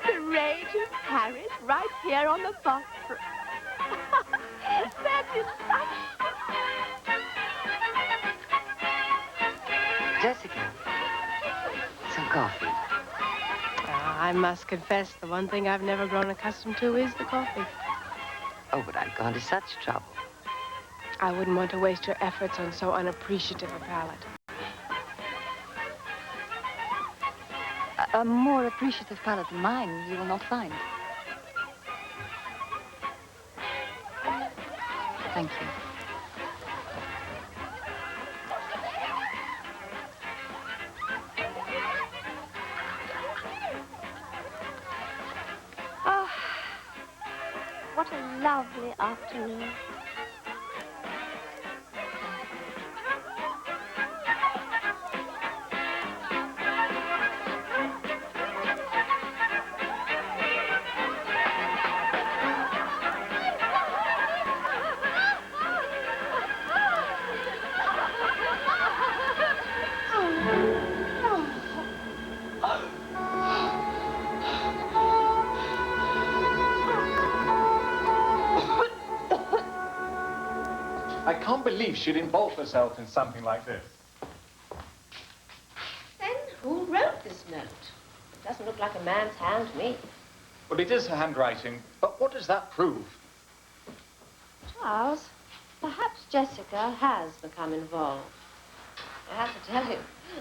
Courageous Paris, right here on the Bosphorus. That is Jessica, some coffee. I must confess, the one thing I've never grown accustomed to is the coffee. Oh, but I've gone to such trouble. I wouldn't want to waste your efforts on so unappreciative a palate. A more appreciative palate than mine you will not find. Thank you. Oh, what a lovely afternoon. I can't believe she'd involve herself in something like this. Then who wrote this note? It doesn't look like a man's hand to me. Well, it is her handwriting, but what does that prove? Charles, perhaps Jessica has become involved. I have to tell you,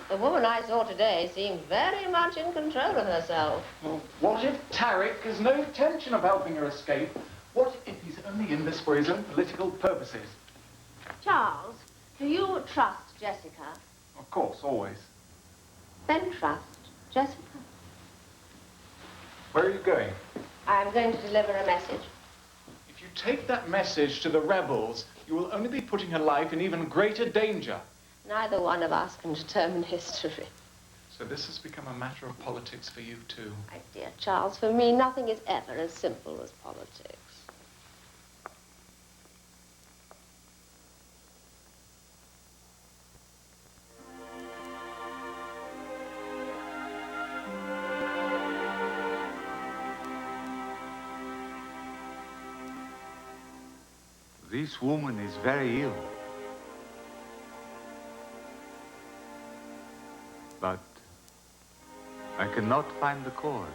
the woman I saw today seemed very much in control of herself. Well, what if Tarek has no intention of helping her escape? What if he's only in this for his own political purposes? Charles, do you trust Jessica? Of course, always. Then trust Jessica? Where are you going? I'm going to deliver a message. If you take that message to the rebels, you will only be putting her life in even greater danger. Neither one of us can determine history. So this has become a matter of politics for you, too. My dear Charles, for me, nothing is ever as simple as politics. This woman is very ill. But I cannot find the cause.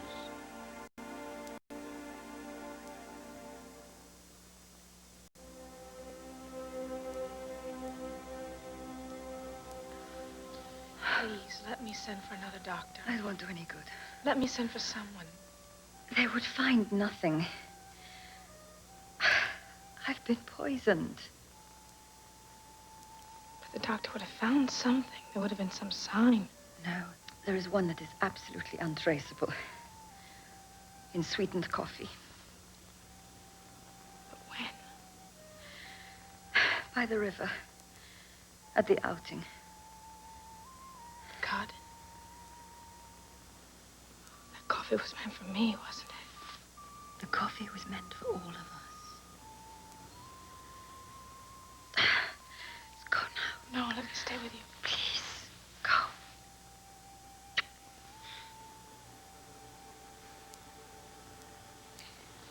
Please, let me send for another doctor. It won't do any good. Let me send for someone. They would find nothing. I've been poisoned. But the doctor would have found something. There would have been some sign. No, there is one that is absolutely untraceable. In sweetened coffee. But when? By the river. At the outing. God. That coffee was meant for me, wasn't it? The coffee was meant for all of us. Let's go now. No, let me stay with you. Please, go.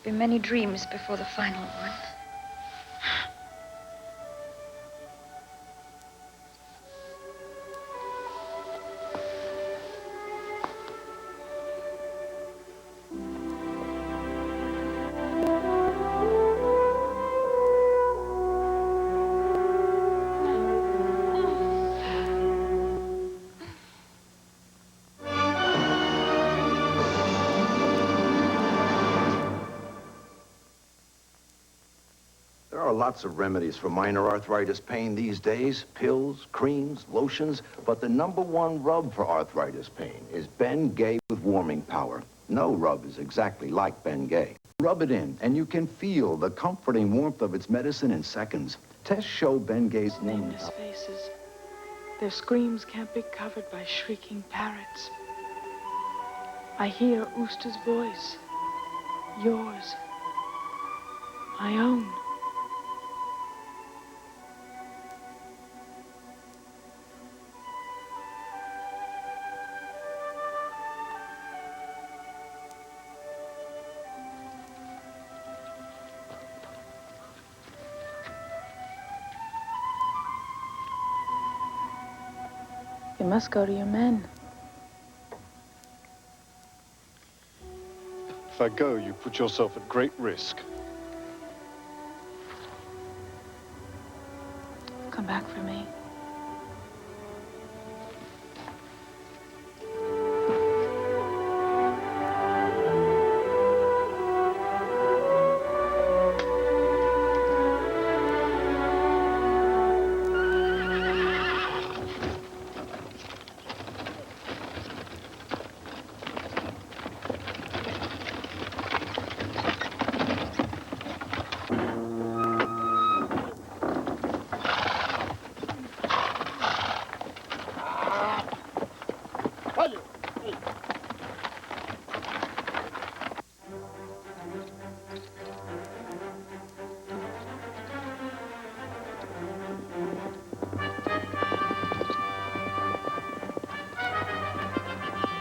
Be many dreams before the final one. There are lots of remedies for minor arthritis pain these days. Pills, creams, lotions. But the #1 rub for arthritis pain is Ben Gay with warming power. No rub is exactly like Ben Gay. Rub it in, and you can feel the comforting warmth of its medicine in seconds. Tests show Ben Gay's Nameless faces. Their screams can't be covered by shrieking parrots. I hear Ooster's voice. Yours. My own. You must go to your men. If I go, you put yourself at great risk. Come back for me.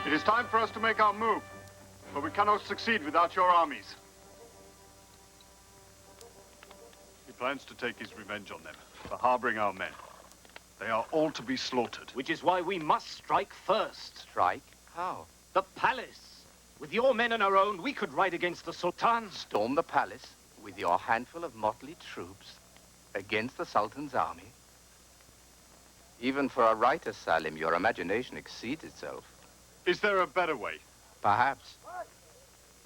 It is time for us to make our move, but we cannot succeed without your armies. He plans to take his revenge on them for harboring our men. They are all to be slaughtered. Which is why we must strike first. Strike? How? The palace. With your men and our own, we could ride against the Sultan. Storm the palace with your handful of motley troops against the Sultan's army? Even for a writer, Salim, your imagination exceeds itself. Is there a better way? Perhaps.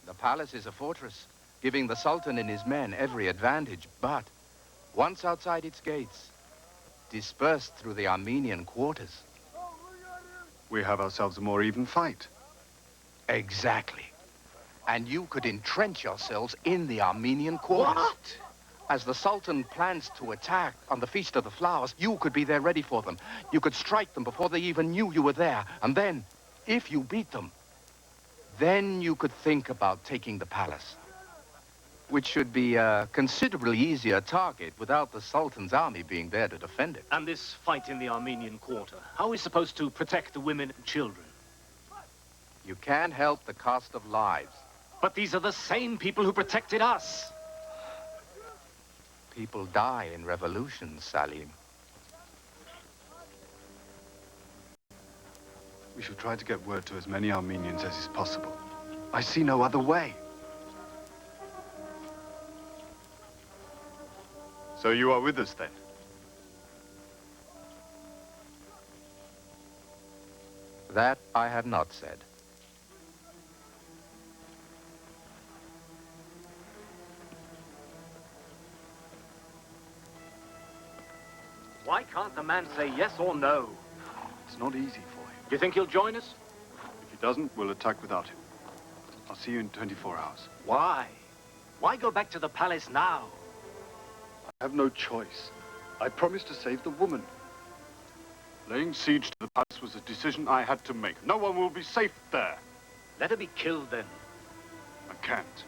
The palace is a fortress, giving the Sultan and his men every advantage, but once outside its gates, dispersed through the Armenian quarters. We have ourselves a more even fight. Exactly. And you could entrench yourselves in the Armenian quarters. What? As the Sultan plans to attack on the Feast of the Flowers, you could be there ready for them. You could strike them before they even knew you were there. And then, if you beat them, then you could think about taking the palace. Which should be a considerably easier target without the Sultan's army being there to defend it. And this fight in the Armenian quarter, how are we supposed to protect the women and children? You can't help the cost of lives. But these are the same people who protected us. People die in revolutions, Salim. We shall try to get word to as many Armenians as is possible. I see no other way. So you are with us, then? That I have not said. Why can't the man say yes or no? It's not easy for him. Do you think he'll join us? If he doesn't, we'll attack without him. I'll see you in 24 hours. Why? Why go back to the palace now? I have no choice. I promised to save the woman. Laying siege to the palace was a decision I had to make. No one will be safe there. Let her be killed then. I can't.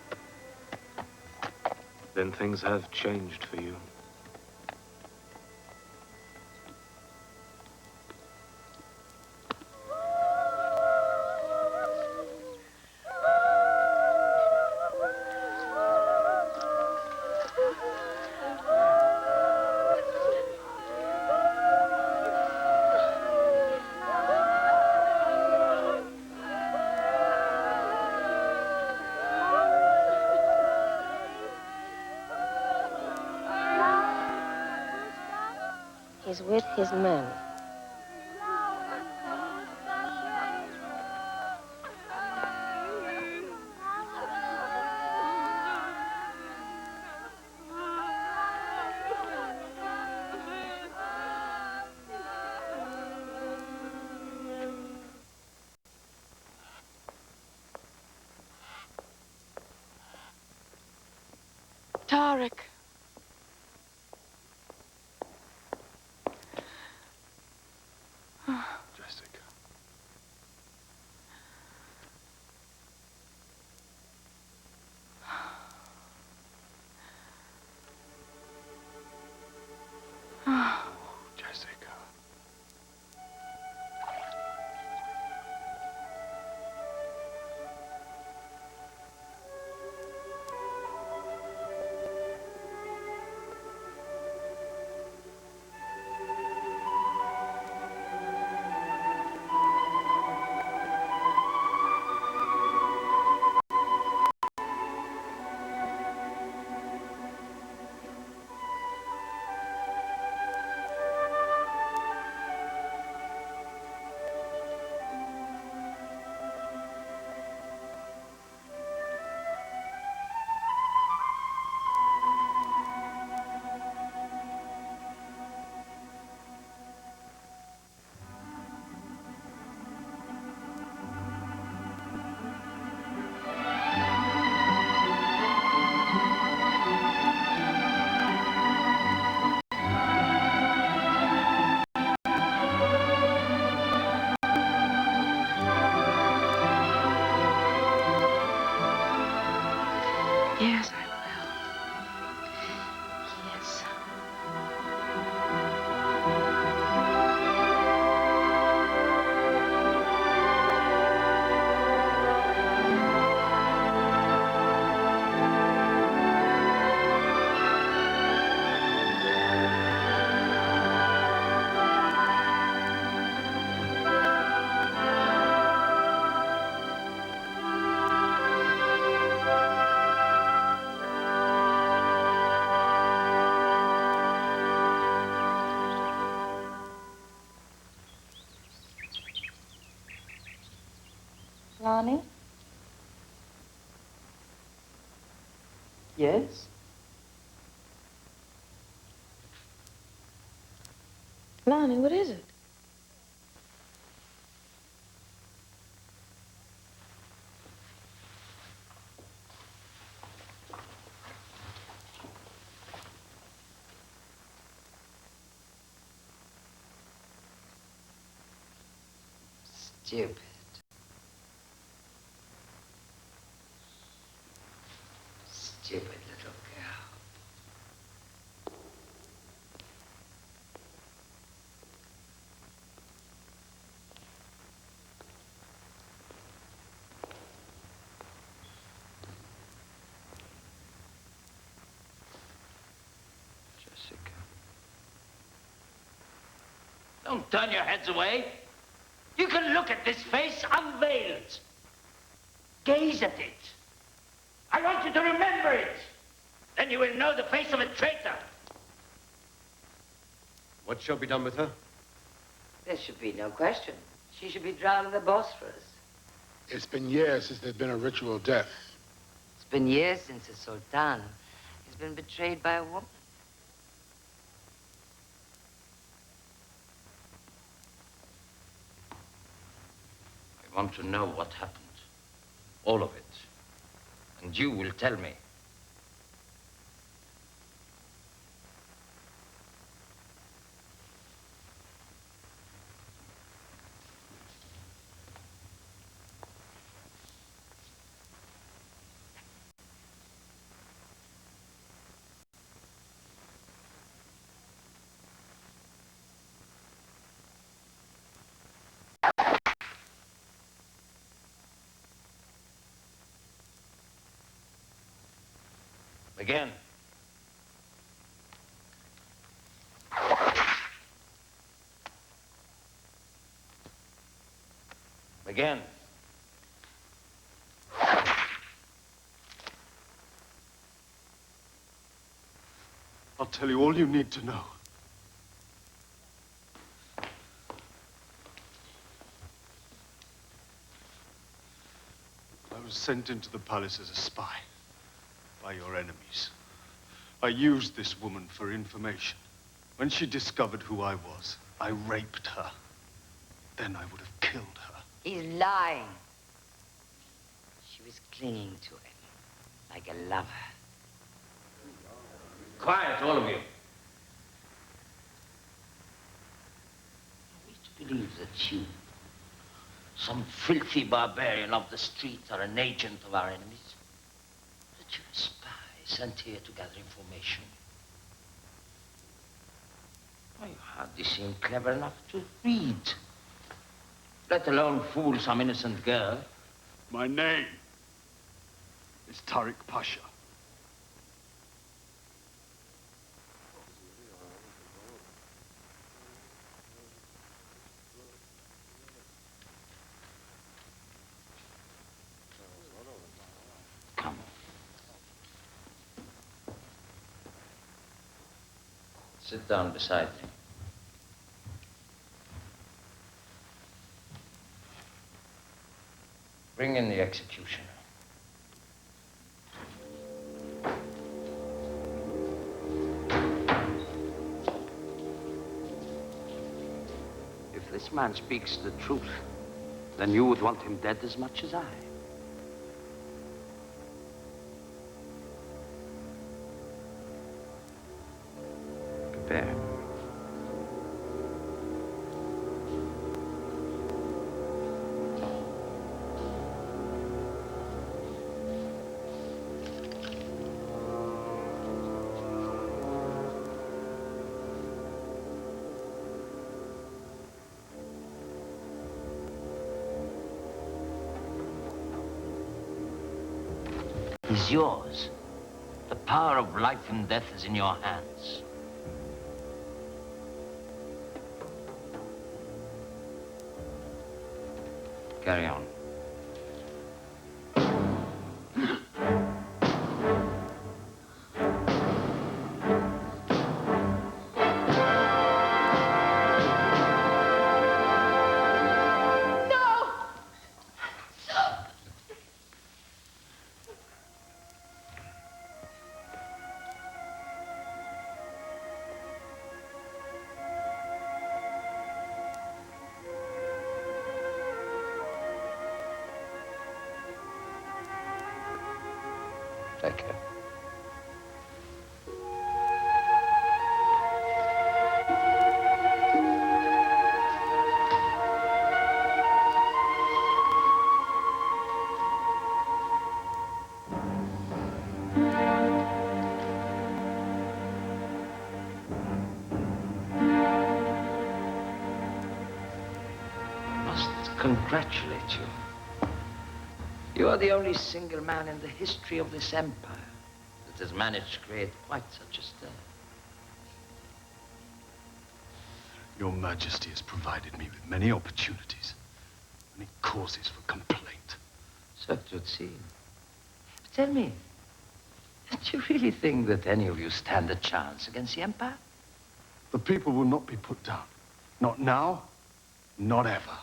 Then things have changed for you. He's with his men. Tarek. Jessica. Jessica. Yes, I will. Yes. Lani? Yes? Lonnie, what is it? Stupid. Stupid little girl. Jessica. Don't turn your heads away. You can look at this face unveiled. Gaze at it. I want you to remember it. Then you will know the face of a traitor. What shall be done with her? There should be no question. She should be drowned in the Bosphorus. It's been years since there's been a ritual death. It's been years since the Sultan has been betrayed by a woman. I want to know what happened. All of it. And you will tell me. Begin. Begin. I'll tell you all you need to know. I was sent into the palace as a spy by your enemies. I used this woman for information. When she discovered who I was, I raped her. Then I would have killed her. He's lying. She was clinging to him like a lover. Quiet, all of you. Are we to believe that you, some filthy barbarian of the street, are an agent of our enemies? That you're a spy sent here to gather information? Why, you hardly seem clever enough to read, let alone fool some innocent girl. My name is Tariq Pasha. Come. Sit down beside me. Bring in the executioner. If this man speaks the truth, then you would want him dead as much as I. Prepare. Is yours. The power of life and death is in your hands. Carry on. Take care. congratulate you. You are the only single man in the history of this empire that has managed to create quite such a stir. Your Majesty has provided me with many opportunities, many causes for complaint. So it would seem. But tell me, do you really think that any of you stand a chance against the empire? The people will not be put down. Not now, not ever.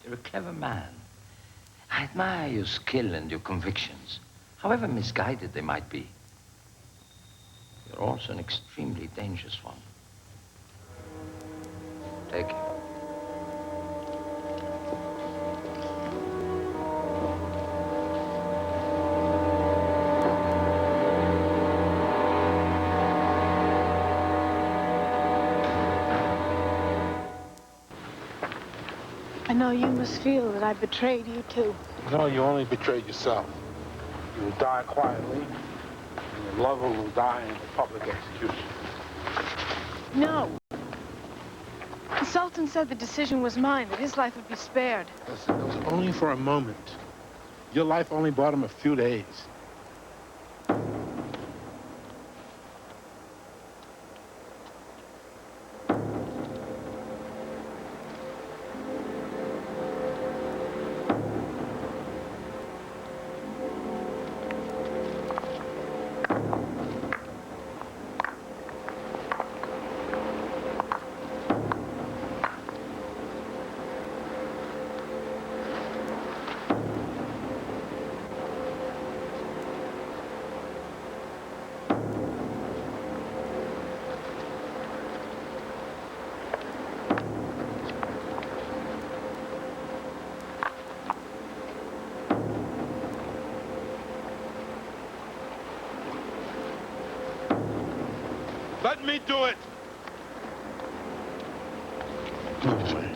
You're a clever man. I admire your skill and your convictions, however misguided they might be. You're also an extremely dangerous one. Take it. I know you must feel that I betrayed you too. No, you only betrayed yourself. You will die quietly, and your lover will die in a public execution. No. The Sultan said the decision was mine, that his life would be spared. Listen, it was only for a moment. Your life only brought him a few days. Let me do it! No way.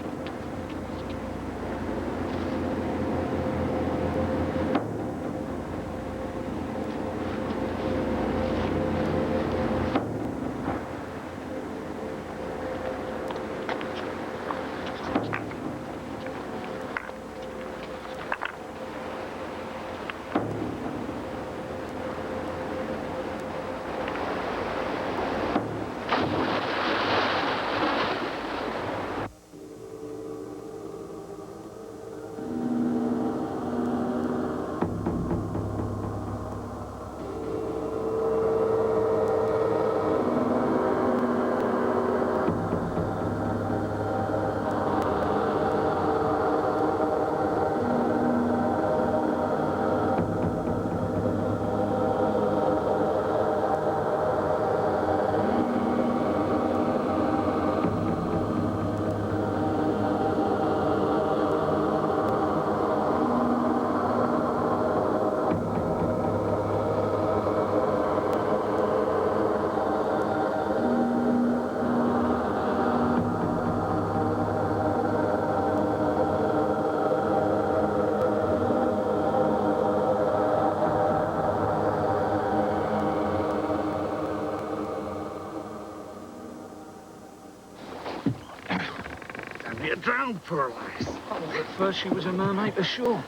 Drowned, poor lass. Oh, at first she was a mermaid for sure.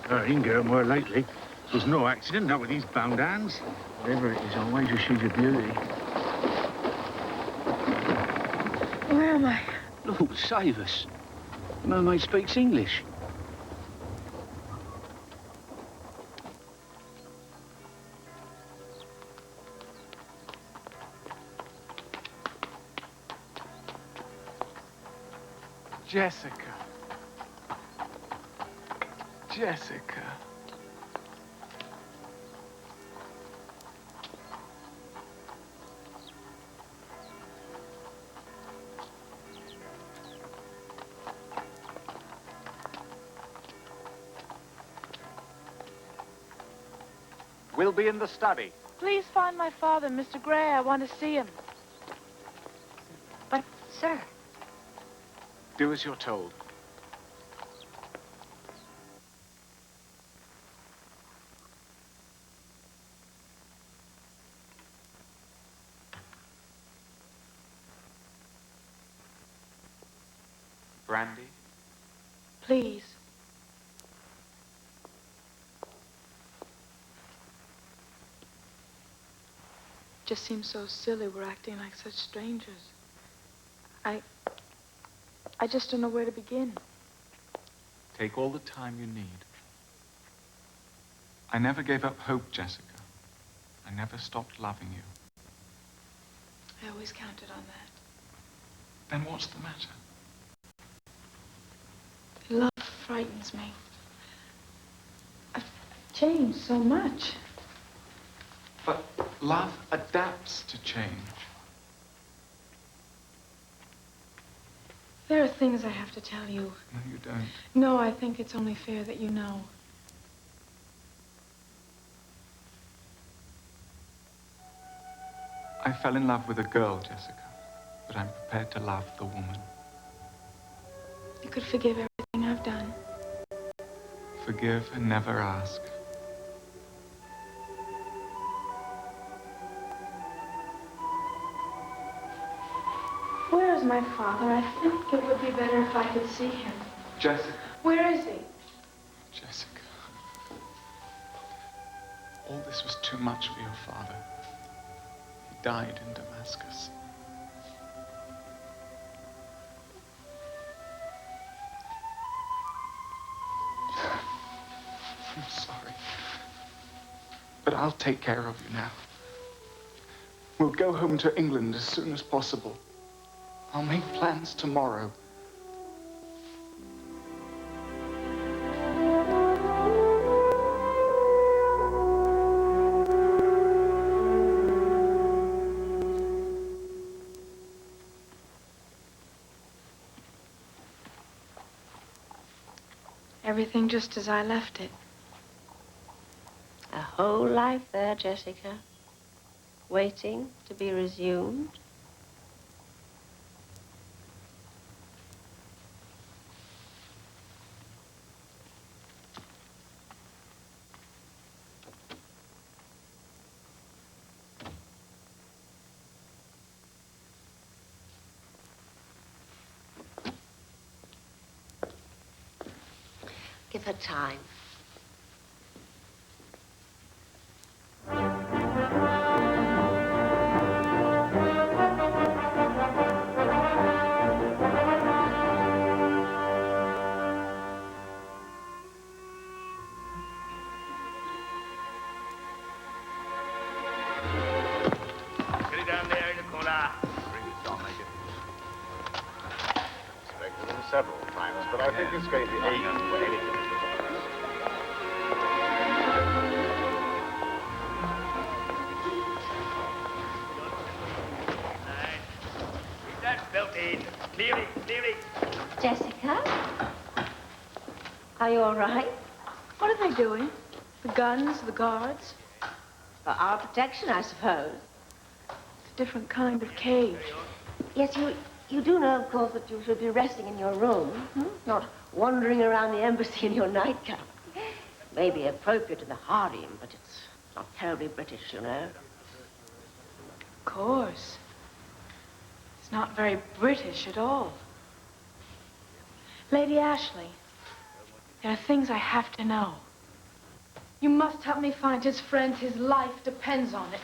I didn't get her more lately. It was no accident, not with these bound hands. Whatever it is, I'll wager she's a beauty. Where am I? Look, save us. The mermaid speaks English. Jessica. Jessica. We'll be in the study. Please find my father, Mr. Gray. I want to see him. But, sir... Do as you're told. brandy? Please. Just seems so silly we're acting like such strangers. I just don't know where to begin. Take all the time you need. I never gave up hope, Jessica. I never stopped loving you. I always counted on that. Then what's the matter? Love frightens me. I've changed so much. But love adapts to change. There are things I have to tell you. No, you don't. No, I think it's only fair that you know. I fell in love with a girl, Jessica, but I'm prepared to love the woman. You could forgive everything I've done. Forgive and never ask. Where is my father? I think it would be better if I could see him. Jessica. Where is he? Jessica. All this was too much for your father. He died in Damascus. I'm sorry. But I'll take care of you now. We'll go home to England as soon as possible. I'll make plans tomorrow. Everything just as I left it. A whole life there, Jessica. Waiting to be resumed. Give her time. Get it down there in the corner. Bring it on, make it. Inspected them several times, but I think it's going to be ages for anything. Keep that belt in. Clearly, clearly. Jessica? Are you all right? What are they doing? The guns, the guards? For our protection, I suppose. It's a different kind of cage. Yes, you do know, of course, that you should be resting in your room, not wandering around the embassy in your nightgown. May be appropriate to the harem, but it's not terribly British, you know. Of course. It's not very British at all. Lady Ashley, there are things I have to know. You must help me find his friend. His life depends on it.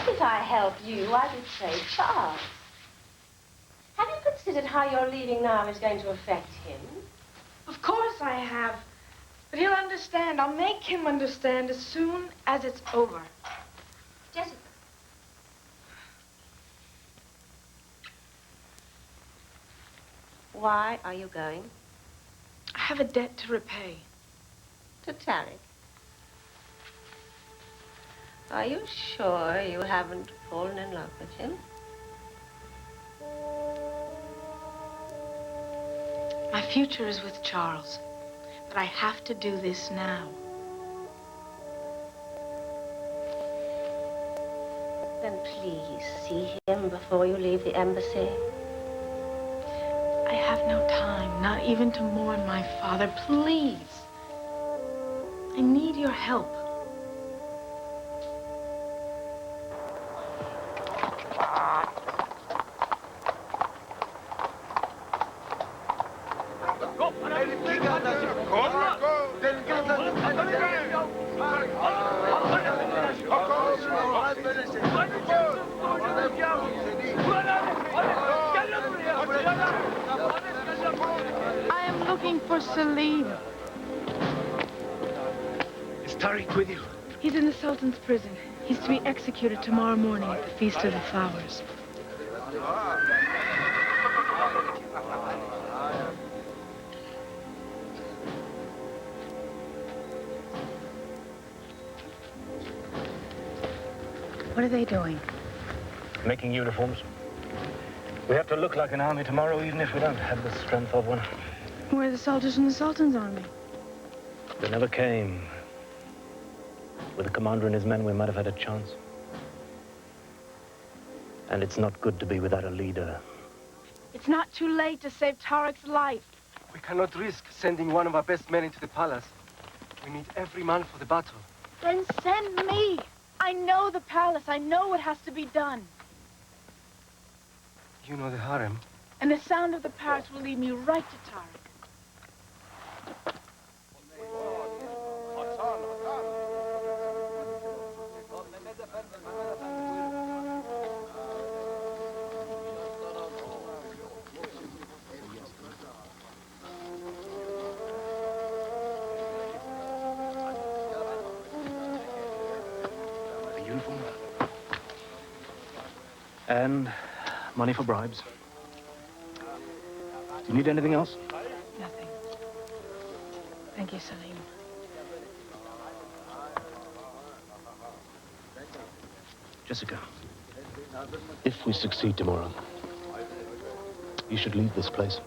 If I help you, I would say Charles. Have you considered how your leaving now is going to affect him? Of course I have. But he'll understand. I'll make him understand as soon as it's over. Jessica. Why are you going? I have a debt to repay. To Tarek. Are you sure you haven't fallen in love with him? My future is with Charles. But I have to do this now. Then please see him before you leave the embassy. I have no time, not even to mourn my father. Please. I need your help. for Salim. Is Tariq with you? He's in the Sultan's prison. He's to be executed tomorrow morning at the Feast of the Flowers. What are they doing? Making uniforms. We have to look like an army tomorrow, even if we don't have the strength of one. Where are the soldiers from the Sultan's army? They never came. With the commander and his men, we might have had a chance. And it's not good to be without a leader. It's not too late to save Tariq's life. We cannot risk sending one of our best men into the palace. We need every man for the battle. Then send me. I know the palace. I know what has to be done. You know the harem. And the sound of the parrots will lead me right to Tariq. A uniform. And money for bribes. Do you need anything else? Nothing. Thank you, Salim. Jessica, if we succeed tomorrow, you should leave this place.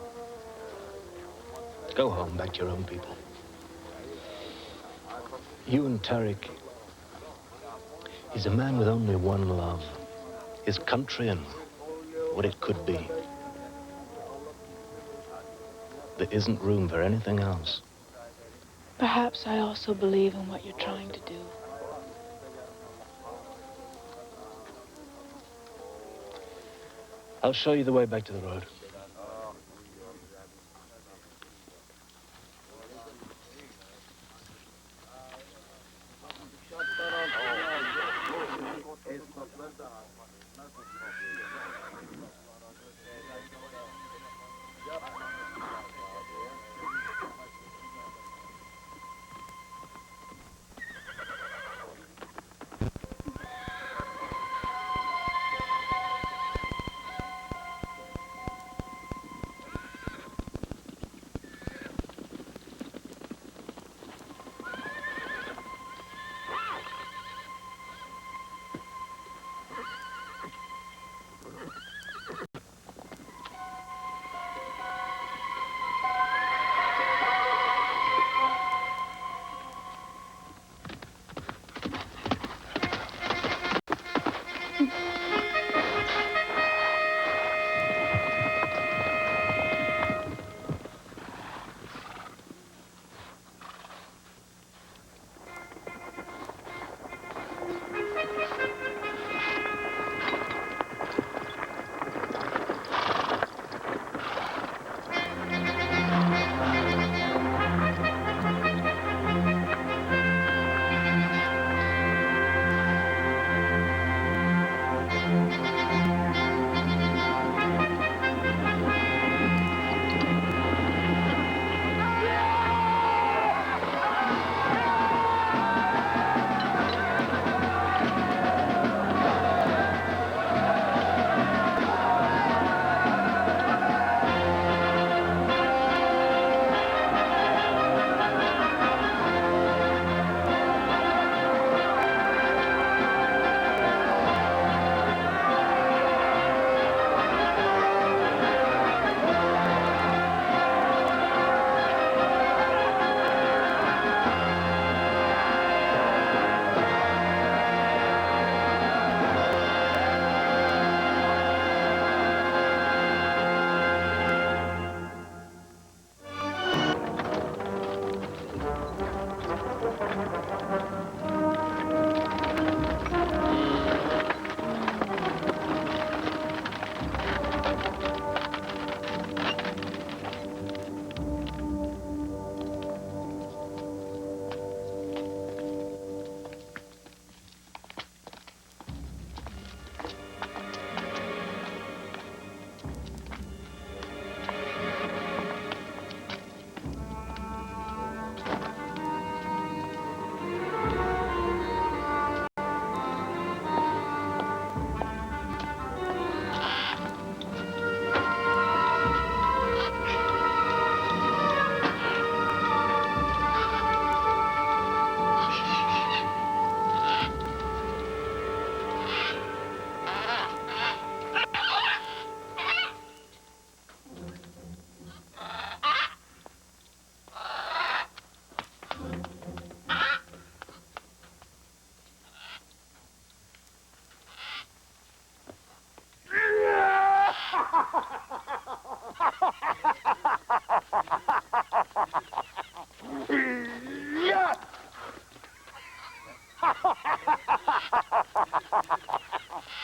Go home, back to your own people. You and Tariq, he's a man with only one love, his country and what it could be. There isn't room for anything else. Perhaps I also believe in what you're trying to do. I'll show you the way back to the road.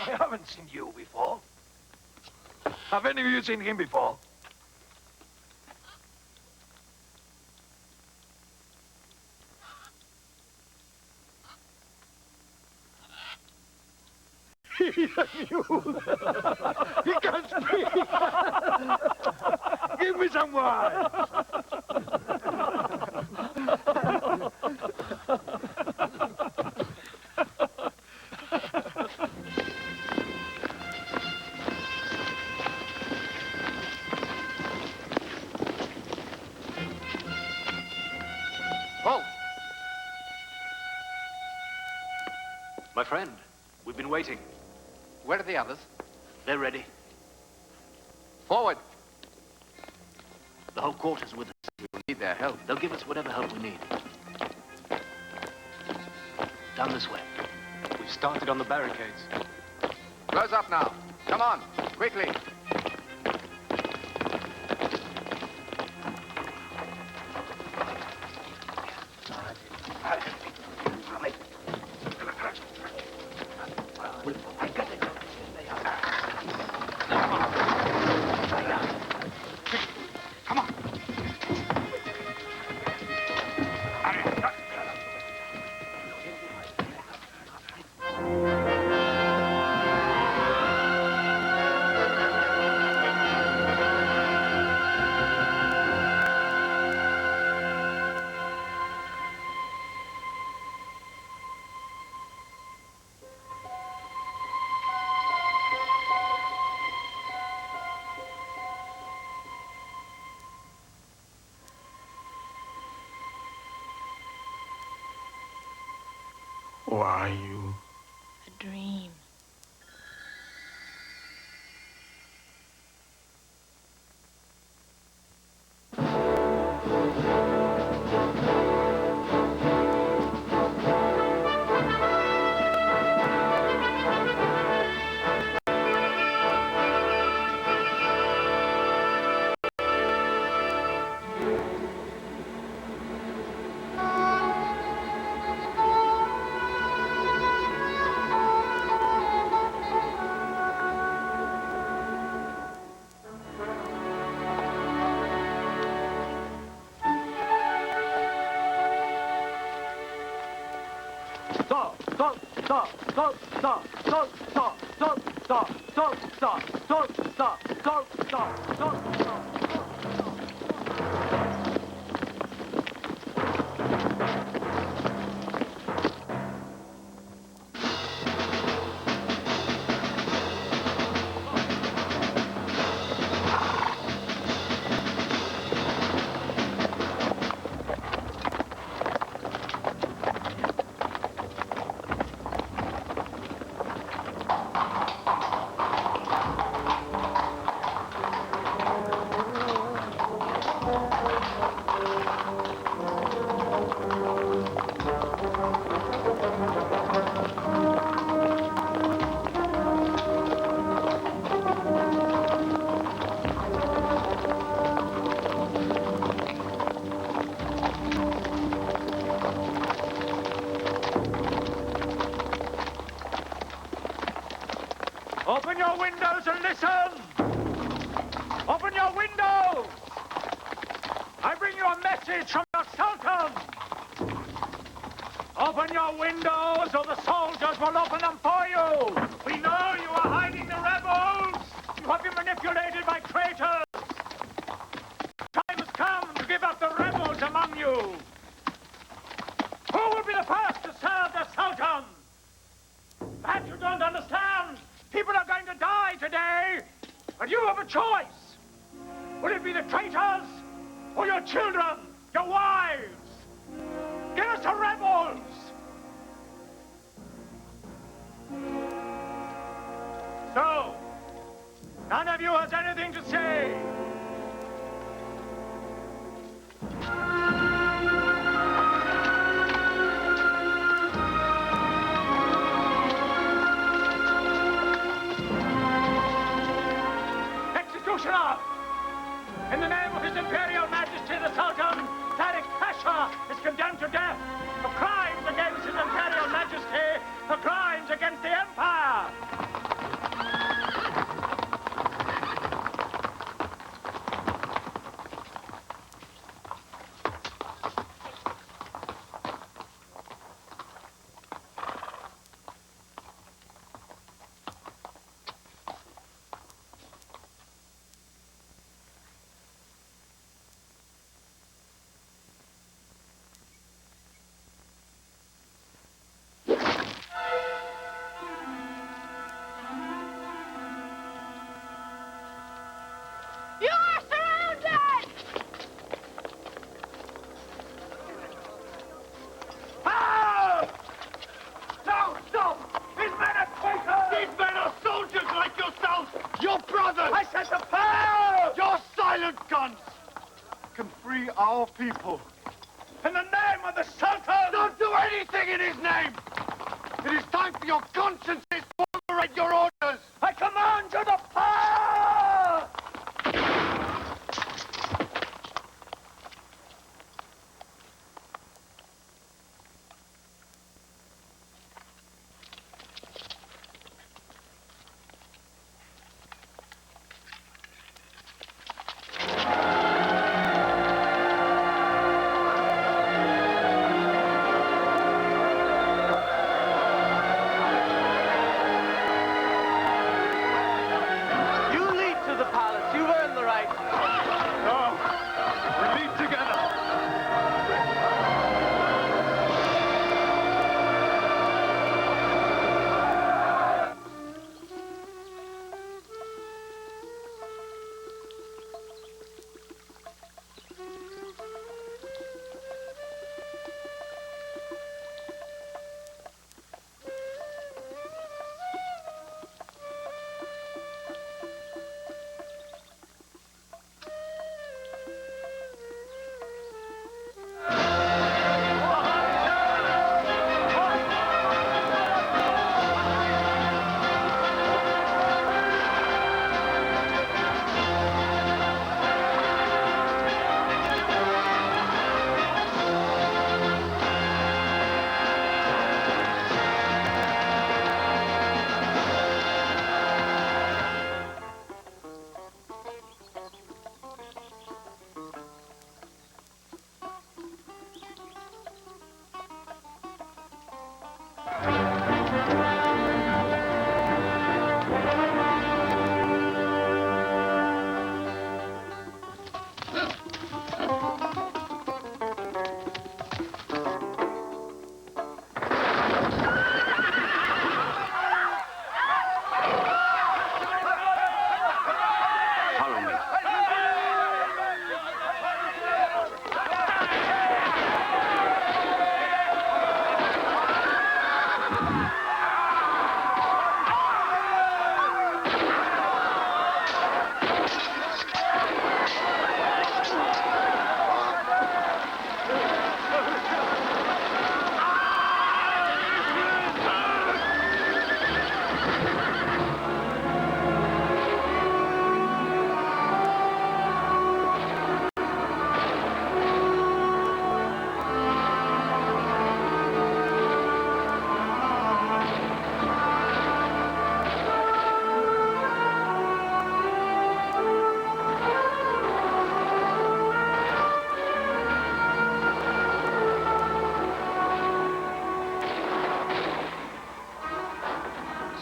I haven't seen you before. Have any of you seen him before? He's a mule. He can't speak. Give me some wine. Halt! My friend, we've been waiting. Where are the others? They're ready. Forward. The whole quarter's with us. We will need their help. They'll give us whatever help we need. Down this way. We've started on the barricades. Close up now. Come on, quickly. Who are you? A dream. Open your windows and listen! Open your windows! I bring you a message from the Sultan! Open your windows or the soldiers will open them for you! We know you are hiding the rebels! You have been manipulated by traitors! Time has come to give up the rebels among you! Who will be the first to serve the Sultan? That you don't understand! People are going to die today, but you have a choice. Will it be the traitors or your children, your wives? Give us the rebels! So, none of you has anything to say. of your consciences to override your orders! I command you to fire!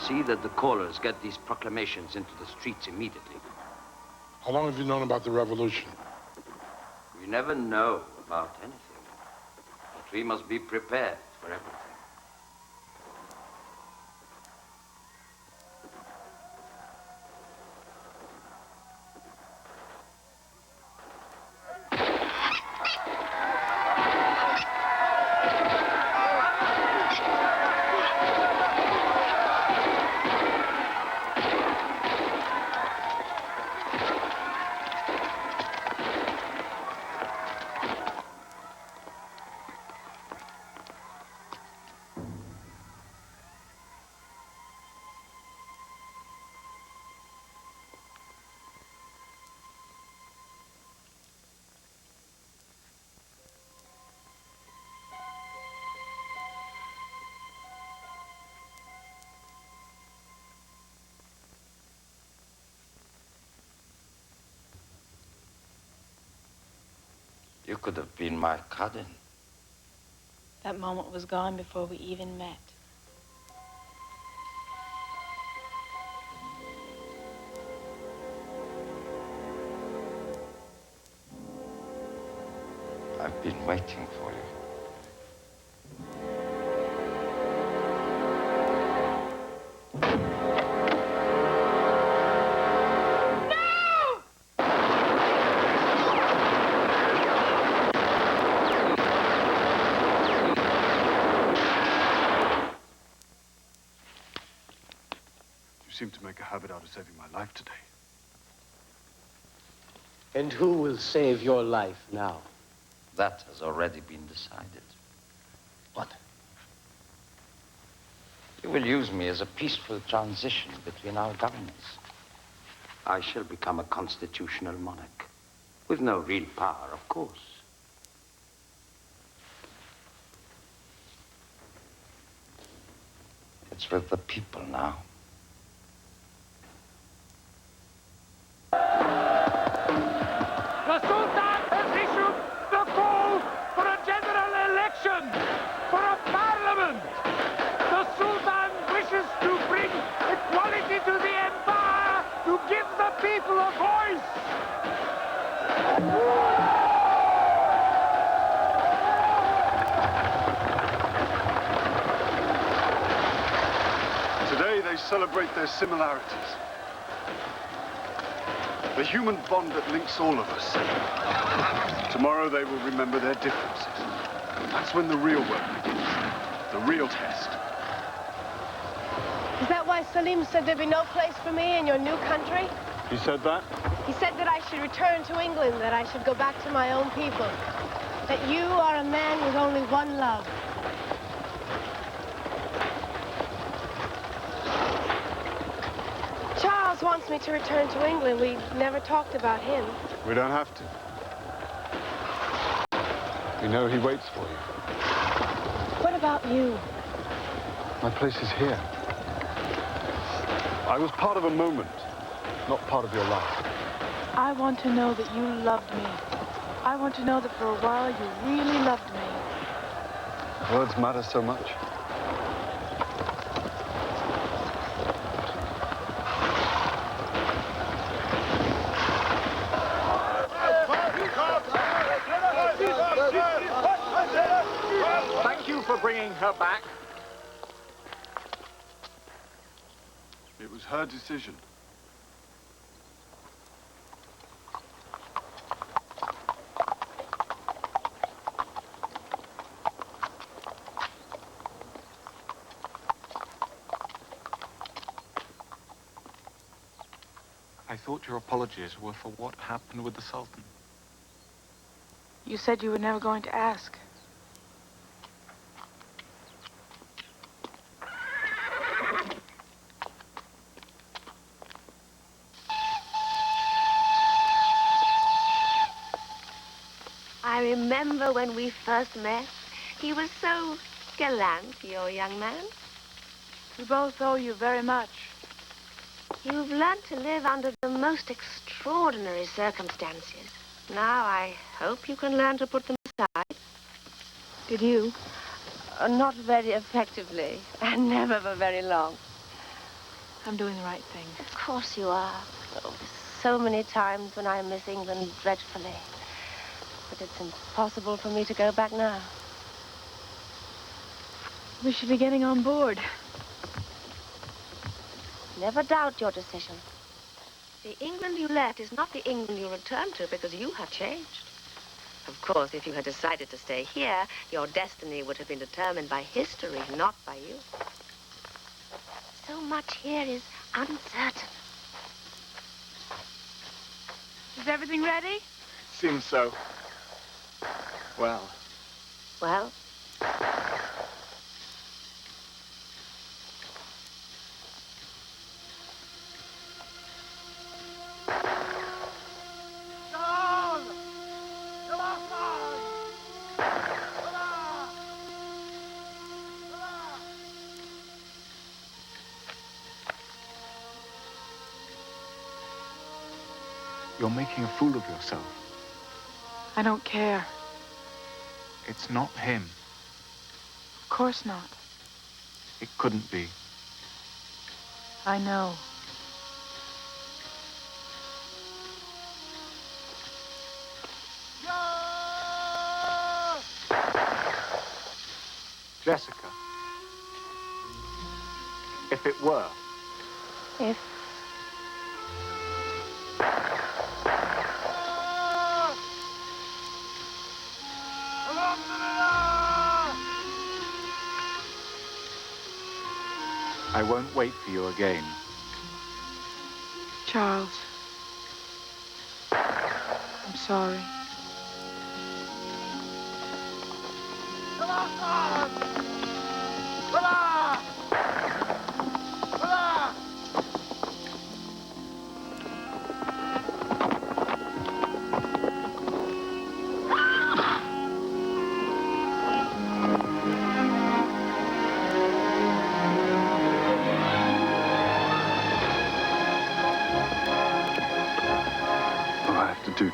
See that the callers get these proclamations into the streets immediately. How long have you known about the revolution? We never know about anything. But we must be prepared for everything. You could have been my cousin. That moment was gone before we even met. I've been waiting for you. You seem to make a habit out of saving my life today. And who will save your life now? That has already been decided. What? You will use me as a peaceful transition between our governments. I shall become a constitutional monarch, with no real power, of course. It's with the people now. The Sultan has issued the call for a general election, for a parliament. The Sultan wishes to bring equality to the empire, to give the people a voice. Today they celebrate their similarities. The human bond that links all of us. Tomorrow they will remember their differences. That's when the real work begins. The real test. Is that why Salim said there'd be no place for me in your new country? He said that? He said that I should return to England, that I should go back to my own people. That you are a man with only one love. Charles wants me to return to England. We never talked about him. We don't have to. We know he waits for you. What about you? My place is here. I was part of a moment, not part of your life. I want to know that you loved me. I want to know that for a while you really loved me. Words matter so much. Thank you for bringing her back. It was her decision. I thought your apologies were for what happened with the Sultan. You said you were never going to ask. I remember when we first met. He was so gallant, your young man. We both owe you very much. You've learned to live under the most extraordinary circumstances. Now I hope you can learn to put them aside. Did you? Not very effectively, and never for very long. I'm doing the right thing. Of course you are. Oh, so many times when I miss England dreadfully. But it's impossible for me to go back now. We should be getting on board. Never doubt your decision. The England you left is not the England you return to because you have changed. Of course, if you had decided to stay here, your destiny would have been determined by history, not by you. So much here is uncertain. Is everything ready? Seems so. Well. Well? You're making a fool of yourself. I don't care. It's not him. Of course not. It couldn't be. I know. Jessica. If it were. If. I won't wait for you again. Charles. I'm sorry.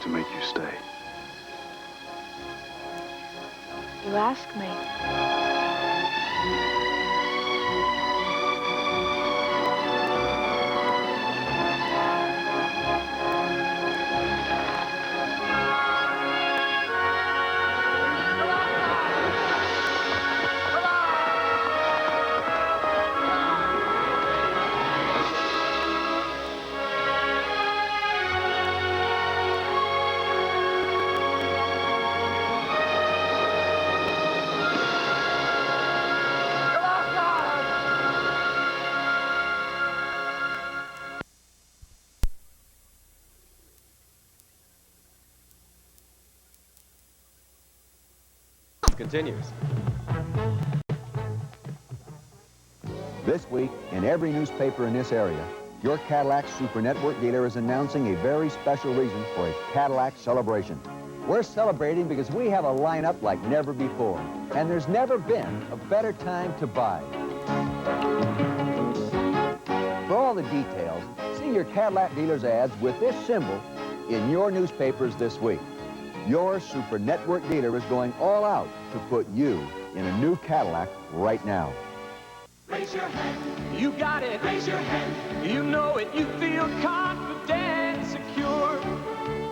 to make you stay? You ask me. Continues. This week, in every newspaper in this area, your Cadillac Super Network dealer is announcing a very special reason for a Cadillac celebration. We're celebrating because we have a lineup like never before, and there's never been a better time to buy. For all the details, see your Cadillac dealer's ads with this symbol in your newspapers this week. Your Super Network dealer is going all out to put you in a new Cadillac right now. Raise your hand. You got it. Raise your hand. You know it. You feel confident, secure.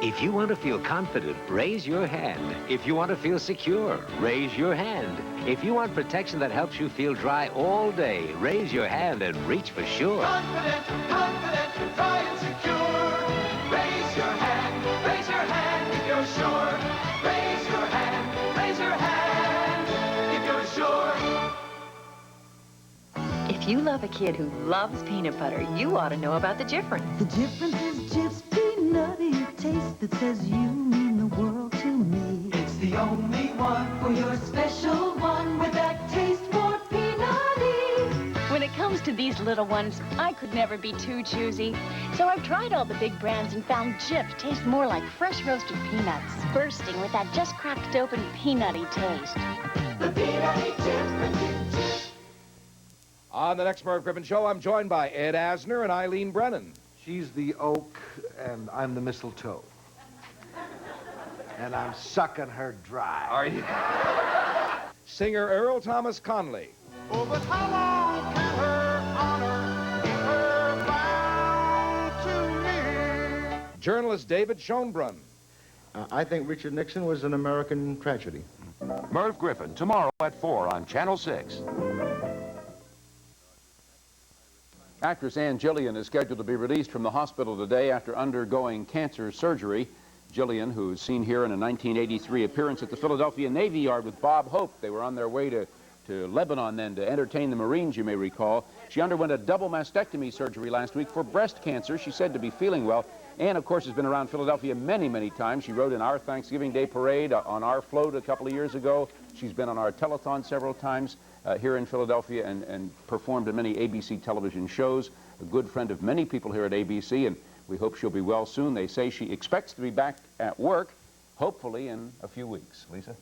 If you want to feel confident, raise your hand. If you want to feel secure, raise your hand. If you want protection that helps you feel dry all day, raise your hand and reach for sure. Confident, confident, dry and secure. Raise your hand. Raise your hand if you're sure. Raise your hand. Raise your hand if you're sure. If you love a kid who loves peanut butter, you ought to know about the difference. The difference is Jif's peanutty taste that says you mean the world to me. It's the only one for your special one with that taste more peanutty. When it comes to these little ones, I could never be too choosy. So I've tried all the big brands and found Jif tastes more like fresh roasted peanuts, bursting with that just cracked open peanutty taste. The peanutty Jif. On the next Merv Griffin Show, I'm joined by Ed Asner and Eileen Brennan. She's the oak, and I'm the mistletoe. And I'm sucking her dry. Are you? Singer Earl Thomas Conley. Oh, but how long can her honor be her bound to me? Journalist David Schoenbrunn. I think Richard Nixon was an American tragedy. Merv Griffin, tomorrow at 4 on Channel 6. Actress Ann Jillian is scheduled to be released from the hospital today after undergoing cancer surgery. Jillian, who's seen here in a 1983 appearance at the Philadelphia Navy Yard with Bob Hope. They were on their way to Lebanon then to entertain the Marines, you may recall. She underwent a double mastectomy surgery last week for breast cancer. She's said to be feeling well. Ann, of course, has been around Philadelphia many, many times. She rode in our Thanksgiving Day parade on our float a couple of years ago. She's been on our telethon several times here in Philadelphia and performed in many ABC television shows. A good friend of many people here at ABC, and we hope she'll be well soon. They say she expects to be back at work, hopefully in a few weeks. Lisa?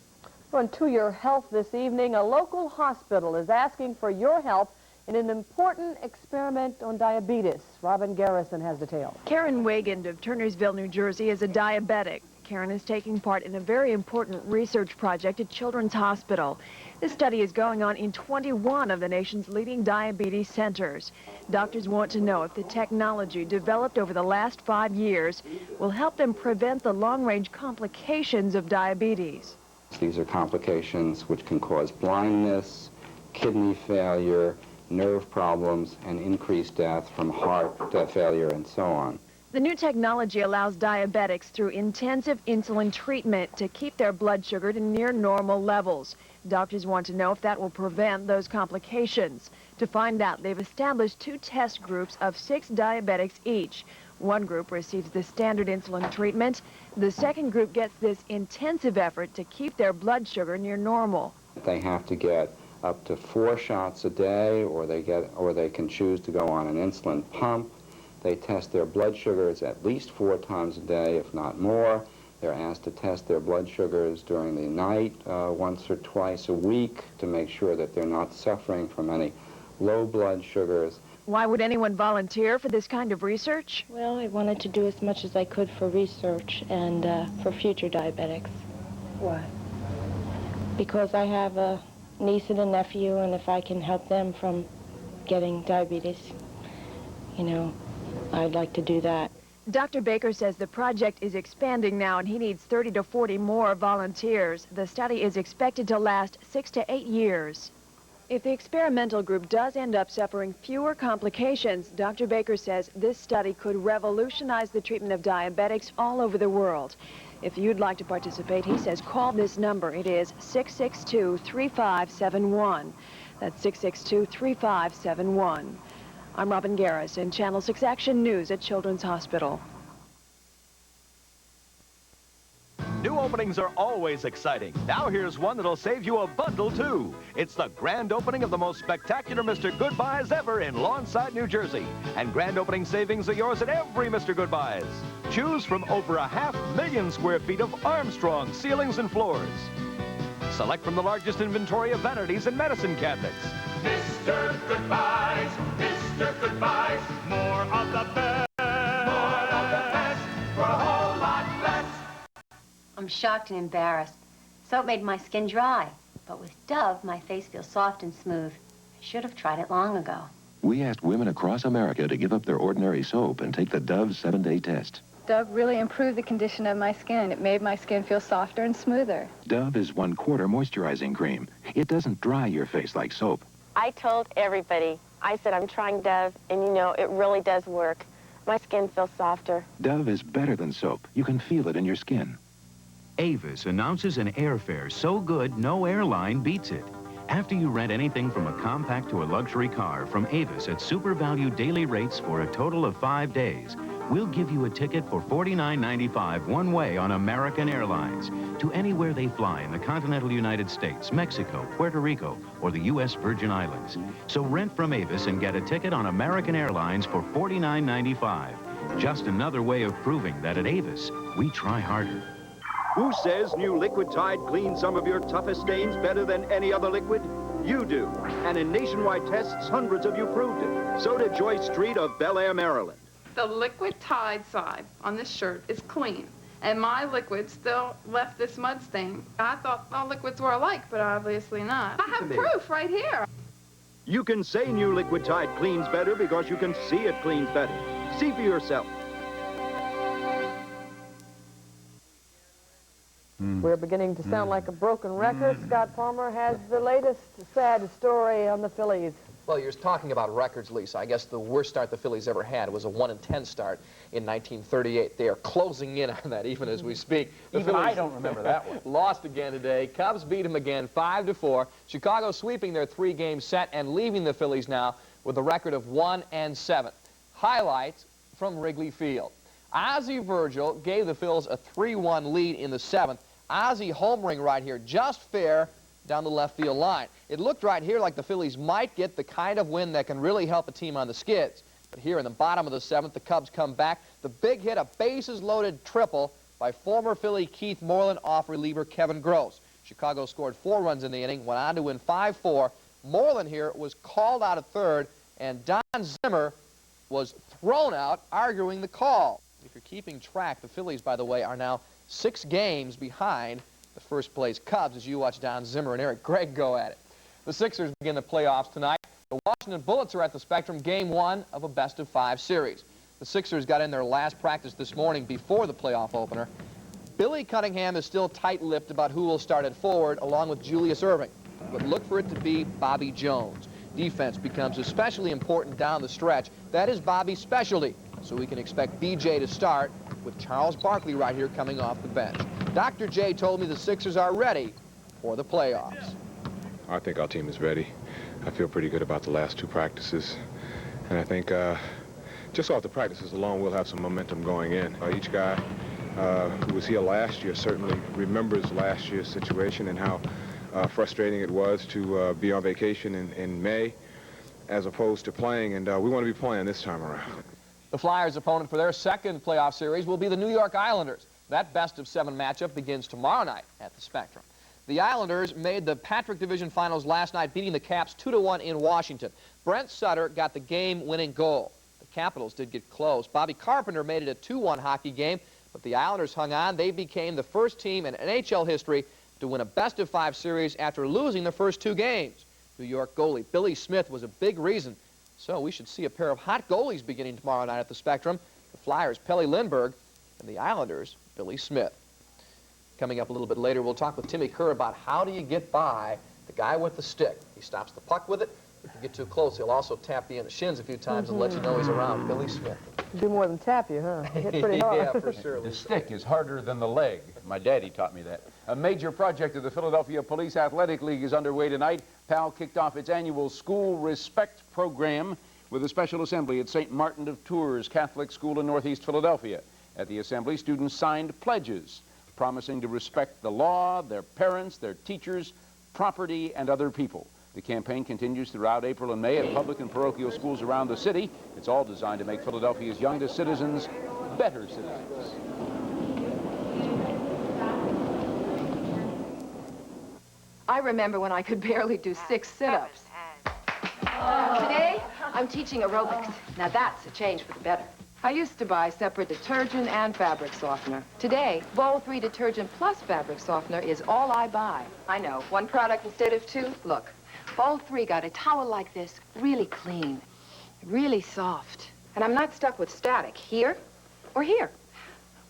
On To Your Health this evening, a local hospital is asking for your help in an important experiment on diabetes. Robin Garrison has details. Karen Wagand of Turnersville, New Jersey, is a diabetic. Karen is taking part in a very important research project at Children's Hospital. This study is going on in 21 of the nation's leading diabetes centers. Doctors want to know if the technology developed over the last 5 years will help them prevent the long-range complications of diabetes. These are complications which can cause blindness, kidney failure, nerve problems, and increased death from heart failure and so on. The new technology allows diabetics through intensive insulin treatment to keep their blood sugar to near normal levels. Doctors want to know if that will prevent those complications. To find out, they've established 2 test groups of 6 diabetics each. One group receives the standard insulin treatment. The second group gets this intensive effort to keep their blood sugar near normal. They have to get up to 4 shots a day, or they can choose to go on an insulin pump. They test their blood sugars at least 4 times a day, if not more. They're asked to test their blood sugars during the night once or twice a week to make sure that they're not suffering from any low blood sugars. Why would anyone volunteer for this kind of research? Well, I wanted to do as much as I could for research and for future diabetics. Why? Because I have a niece and a nephew, and if I can help them from getting diabetes, you know, I'd like to do that. Dr. Baker says the project is expanding now and he needs 30 to 40 more volunteers. The study is expected to last 6 to 8 years. If the experimental group does end up suffering fewer complications, Dr. Baker says this study could revolutionize the treatment of diabetics all over the world. If you'd like to participate, he says call this number. It is 662-3571. That's 662-3571. I'm Robin Garris in Channel 6 Action News at Children's Hospital. New openings are always exciting. Now here's one that'll save you a bundle, too. It's the grand opening of the most spectacular Mr. Goodbyes ever in Lawnside, New Jersey. And grand opening savings are yours at every Mr. Goodbyes. Choose from over 500,000 square feet of Armstrong ceilings and floors. Select from the largest inventory of vanities and medicine cabinets. Mr. Goodbyes, Mr. Goodbyes, more of the best. More of the best for a whole lot less. I'm shocked and embarrassed. Soap made my skin dry, but with Dove, my face feels soft and smooth. I should have tried it long ago. We asked women across America to give up their ordinary soap and take the Dove 7-day test. Dove really improved the condition of my skin. It made my skin feel softer and smoother. Dove is 1/4 moisturizing cream. It doesn't dry your face like soap. I told everybody. I said, I'm trying Dove, and you know, it really does work. My skin feels softer. Dove is better than soap. You can feel it in your skin. Avis announces an airfare so good, no airline beats it. After you rent anything from a compact to a luxury car from Avis at super value daily rates for a total of 5 days, we'll give you a ticket for $49.95 one way on American Airlines to anywhere they fly in the continental United States, Mexico, Puerto Rico, or the U.S. Virgin Islands. So rent from Avis and get a ticket on American Airlines for $49.95. Just another way of proving that at Avis, we try harder. Who says new Liquid Tide cleans some of your toughest stains better than any other liquid? You do. And in nationwide tests, hundreds of you proved it. So did Joyce Street of Bel Air, Maryland. The Liquid Tide side on this shirt is clean, and my liquid still left this mud stain. I thought all liquids were alike, but obviously not. I have proof right here. You can say new Liquid Tide cleans better because you can see it cleans better. See for yourself. We're beginning to sound like a broken record. Scott Palmer has the latest sad story on the Phillies. Well, you're talking about records, Lisa. I guess the worst start the Phillies ever had was a 1-10 start in 1938. They are closing in on that even as we speak. Even I don't remember that one. Lost again today. Cubs beat them again 5-4. Chicago sweeping their 3-game set and leaving the Phillies now with a record of 1-7. Highlights from Wrigley Field. Ozzie Virgil gave the Phils a 3-1 lead in the 7th. Ozzie homering right here, just fair down the left field line. It looked right here like the Phillies might get the kind of win that can really help a team on the skids. But here in the bottom of the 7th, the Cubs come back. The big hit, a bases-loaded triple by former Philly Keith Moreland off reliever Kevin Gross. Chicago scored 4 runs in the inning, went on to win 5-4. Moreland here was called out at third, and Don Zimmer was thrown out, arguing the call. If you're keeping track, the Phillies, by the way, are now 6 games behind the first-place Cubs as you watch Don Zimmer and Eric Gregg go at it. The Sixers begin the playoffs tonight. The Washington Bullets are at the Spectrum, Game 1 of a best-of-5 series. The Sixers got in their last practice this morning before the playoff opener. Billy Cunningham is still tight-lipped about who will start at forward along with Julius Erving, but look for it to be Bobby Jones. Defense becomes especially important down the stretch. That is Bobby's specialty, so we can expect BJ to start with Charles Barkley right here coming off the bench. Dr. J told me the Sixers are ready for the playoffs. I think our team is ready. I feel pretty good about the last 2 practices. And I think just off the practices alone, we'll have some momentum going in. Each guy who was here last year certainly remembers last year's situation and how frustrating it was to be on vacation in May as opposed to playing. And we want to be playing this time around. The Flyers' opponent for their second playoff series will be the New York Islanders. That best-of-7 matchup begins tomorrow night at the Spectrum. The Islanders made the Patrick Division Finals last night, beating the Caps 2-1 in Washington. Brent Sutter got the game-winning goal. The Capitals did get close. Bobby Carpenter made it a 2-1 hockey game, but the Islanders hung on. They became the first team in NHL history to win a best-of-5 series after losing the first 2 games. New York goalie Billy Smith was a big reason. So we should see a pair of hot goalies beginning tomorrow night at the Spectrum. The Flyers, Pelle Lindbergh, and the Islanders, Billy Smith. Coming up a little bit later, we'll talk with Timmy Kerr about how do you get by the guy with the stick. He stops the puck with it. If you get too close, he'll also tap you in the shins a few times and let you know he's around. Billy Smith. Do more than tap you, huh? Hit pretty hard. Yeah, for sure. The stick is harder than the leg. My daddy taught me that. A major project of the Philadelphia Police Athletic League is underway tonight. PAL kicked off its annual School Respect program with a special assembly at St. Martin of Tours Catholic School in Northeast Philadelphia. At the assembly, students signed pledges promising to respect the law, their parents, their teachers, property, and other people. The campaign continues throughout April and May at public and parochial schools around the city. It's all designed to make Philadelphia's youngest citizens better citizens. I remember when I could barely do 6 sit-ups. Today, I'm teaching aerobics. Now that's a change for the better. I used to buy separate detergent and fabric softener. Today, Bowl 3 detergent plus fabric softener is all I buy. I know, 1 product instead of 2. Look, Bowl 3 got a towel like this, really clean, really soft. And I'm not stuck with static here or here.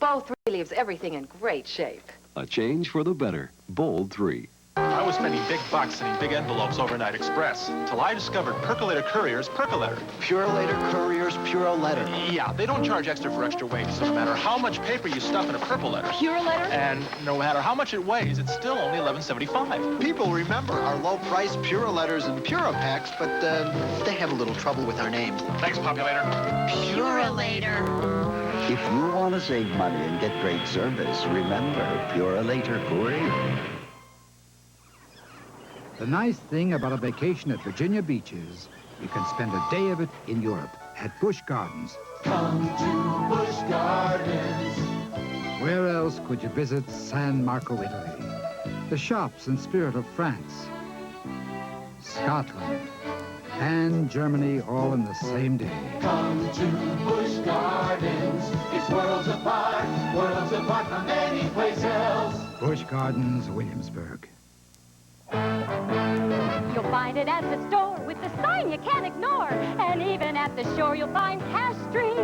Bowl 3 leaves everything in great shape. A change for the better. Bold 3. I was spending big bucks sending big envelopes overnight express until I discovered Percolator Courier's Percolator. Purolator Courier's Purolator. Yeah, they don't charge extra for extra weight, so no matter how much paper you stuff in a Purpolator. Purolator? And no matter how much it weighs, it's still only $11.75. People remember our low-priced Purolator's and Purapacks, but they have a little trouble with our names. Thanks, Populator. Purolator. If you want to save money and get great service, remember Purolator Courier. The nice thing about a vacation at Virginia Beach is you can spend a day of it in Europe at Busch Gardens. Come to Busch Gardens. Where else could you visit San Marco, Italy? The shops and spirit of France, Scotland, and Germany all in the same day. Come to Busch Gardens. It's worlds apart from any place else. Busch Gardens, Williamsburg. You'll find it at the store with the sign you can't ignore. And even at the shore, you'll find Cash Stream.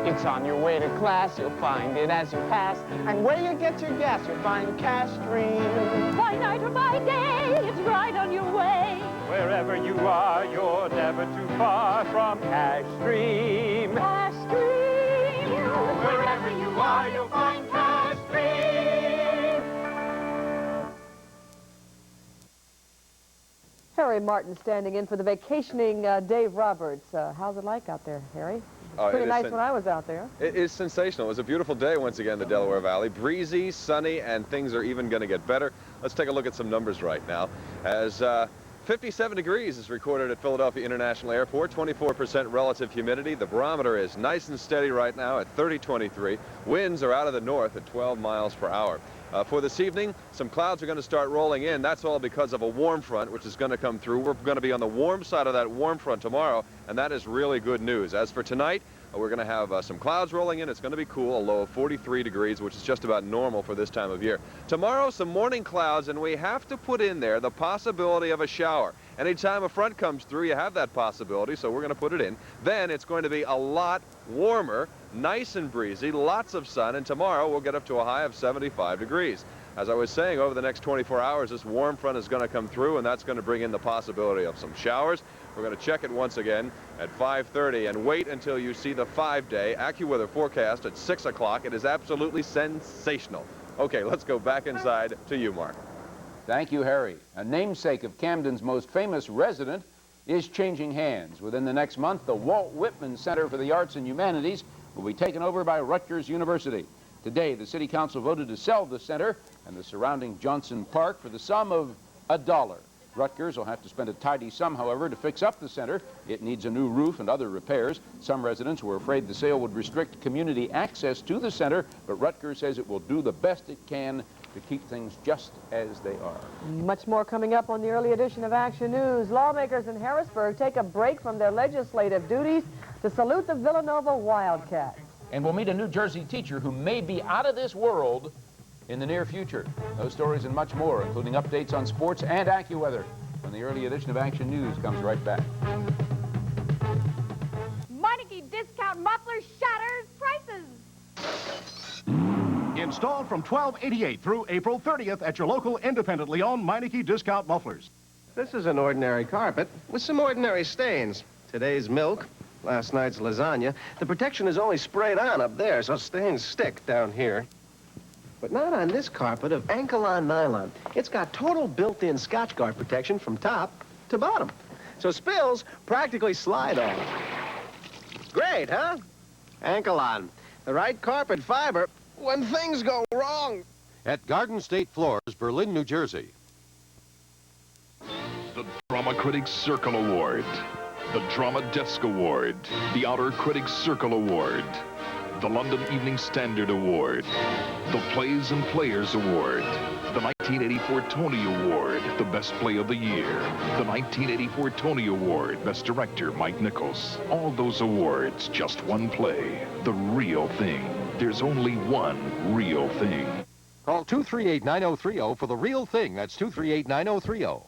It's on your way to class, you'll find it as you pass. And where you get your gas, you'll find Cash Stream. By night or by day, it's right on your way. Wherever you are, you're never too far from Cash Stream. Cash Stream. Wherever you are, you'll find Cash Stream. Harry Martin standing in for the vacationing Dave Roberts. How's it like out there, Harry? Oh, Pretty nice when I was out there. It is sensational. It was a beautiful day once again in the Delaware Valley. Breezy, sunny, and things are even going to get better. Let's take a look at some numbers right now. As 57 degrees is recorded at Philadelphia International Airport, 24% relative humidity. The barometer is nice and steady right now at 30.23. Winds are out of the north at 12 miles per hour. For this evening, some clouds are going to start rolling in. That's all because of a warm front, which is going to come through. We're going to be on the warm side of that warm front tomorrow, and that is really good news. As for tonight, we're going to have some clouds rolling in. It's going to be cool, a low of 43 degrees, which is just about normal for this time of year. Tomorrow, some morning clouds, and we have to put in there the possibility of a shower. Anytime a front comes through, you have that possibility, so we're going to put it in. Then it's going to be a lot warmer, nice and breezy, lots of sun, and tomorrow we'll get up to a high of 75 degrees. As I was saying, over the next 24 hours, this warm front is going to come through, and that's going to bring in the possibility of some showers. We're going to check it once again at 5:30 and wait until you see the 5-day AccuWeather forecast at 6 o'clock. It is absolutely sensational. Okay, let's go back inside to you, Mark. Thank you, Harry. A namesake of Camden's most famous resident is changing hands. Within the next month, the Walt Whitman Center for the Arts and Humanities will be taken over by Rutgers University. Today, the City Council voted to sell the center and the surrounding Johnson Park for the sum of $1. Rutgers will have to spend a tidy sum, however, to fix up the center. It needs a new roof and other repairs. Some residents were afraid the sale would restrict community access to the center, but Rutgers says it will do the best it can to keep things just as they are. Much more coming up on the early edition of Action News. Lawmakers in Harrisburg take a break from their legislative duties to salute the Villanova Wildcats. And we'll meet a New Jersey teacher who may be out of this world in the near future. Those stories and much more, including updates on sports and AccuWeather, when the early edition of Action News comes right back. Meineke discount muffler shatters prices. Installed from $12.88 through April 30th at your local independently owned Meineke discount mufflers. This is an ordinary carpet with some ordinary stains. Today's milk, last night's lasagna. The protection is only sprayed on up there, so stains stick down here. But not on this carpet of Ankle-On nylon. It's got total built-in Scotchgard protection from top to bottom. So spills practically slide off. Great, huh? Ankle-On, the right carpet fiber when things go wrong. At Garden State Floors, Berlin, New Jersey. The Drama Critics Circle Award, the Drama Desk Award, the Outer Critics Circle Award, the London Evening Standard Award, the Plays and Players Award, the 1984 Tony Award, the Best Play of the Year, the 1984 Tony Award, Best Director, Mike Nichols. All those awards, just one play, the real thing. There's only one real thing. Call 238-9030 for the real thing. That's 238-9030.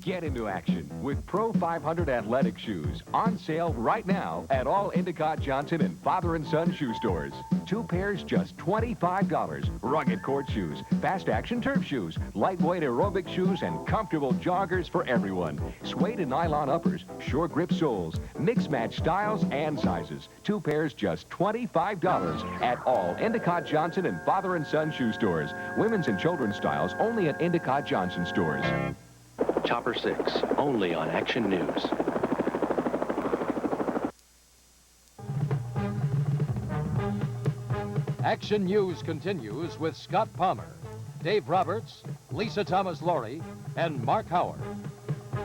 Get into action with Pro 500 athletic shoes on sale right now at all Endicott Johnson and Father and Son shoe stores. 2 pairs just $25. Rugged court shoes, fast action turf shoes, lightweight aerobic shoes, and comfortable joggers for everyone. Suede and nylon uppers, sure grip soles, mix match styles and sizes. 2 pairs just $25 at all Endicott Johnson and Father and Son shoe stores. Women's and children's styles only at Endicott Johnson stores. Chopper 6, only on Action News. Action News continues with Scott Palmer, Dave Roberts, Lisa Thomas-Laurie, and Mark Howard.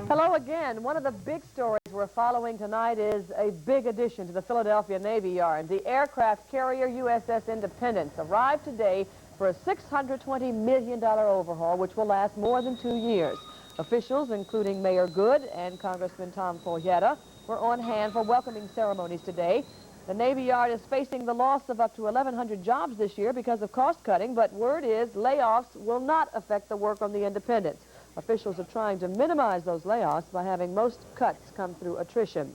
Hello again. One of the big stories we're following tonight is a big addition to the Philadelphia Navy Yard. The aircraft carrier USS Independence arrived today for a $620 million overhaul, which will last more than 2 years. Officials, including Mayor Good and Congressman Tom Folgetta, were on hand for welcoming ceremonies today. The Navy Yard is facing the loss of up to 1,100 jobs this year because of cost cutting, but word is layoffs will not affect the work on the Independence. Officials are trying to minimize those layoffs by having most cuts come through attrition.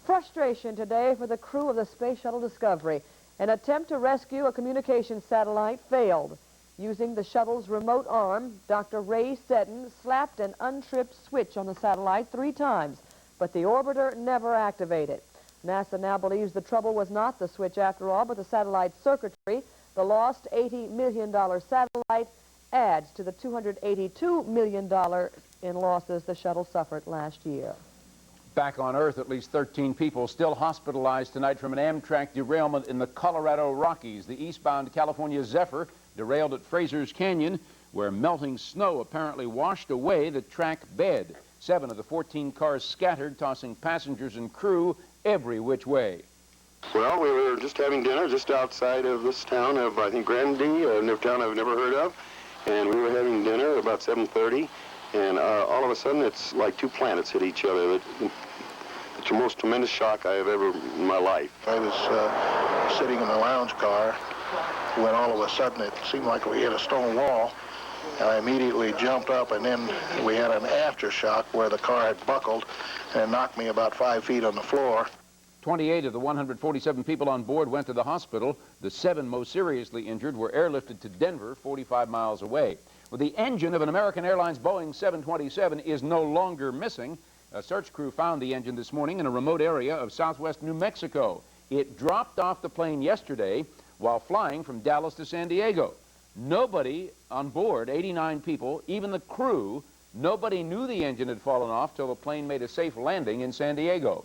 Frustration today for the crew of the Space Shuttle Discovery. An attempt to rescue a communications satellite failed. Using the shuttle's remote arm, Dr. Ray Seddon slapped an untripped switch on the satellite 3 times, but the orbiter never activated. NASA now believes the trouble was not the switch after all, but the satellite's circuitry. The lost $80 million satellite adds to the $282 million in losses the shuttle suffered last year. Back on Earth, at least 13 people still hospitalized tonight from an Amtrak derailment in the Colorado Rockies. The eastbound California Zephyr derailed at Fraser's Canyon, where melting snow apparently washed away the track bed. 7 of the 14 cars scattered, tossing passengers and crew every which way. Well, we were just having dinner just outside of this town of, I think, Granby, a town I've never heard of. And we were having dinner about 7:30, and all of a sudden it's like 2 planets hit each other. It's the most tremendous shock I have ever in my life. I was sitting in the lounge car when all of a sudden it seemed like we hit a stone wall, and I immediately jumped up, and then we had an aftershock where the car had buckled and knocked me about 5 feet on the floor. 28 of the 147 people on board went to the hospital. The 7 most seriously injured were airlifted to Denver, 45 miles away. Well, the engine of an American Airlines Boeing 727 is no longer missing. A search crew found the engine this morning in a remote area of southwest New Mexico. It dropped off the plane yesterday while flying from Dallas to San Diego. Nobody on board, 89 people, even the crew, nobody knew the engine had fallen off till the plane made a safe landing in San Diego.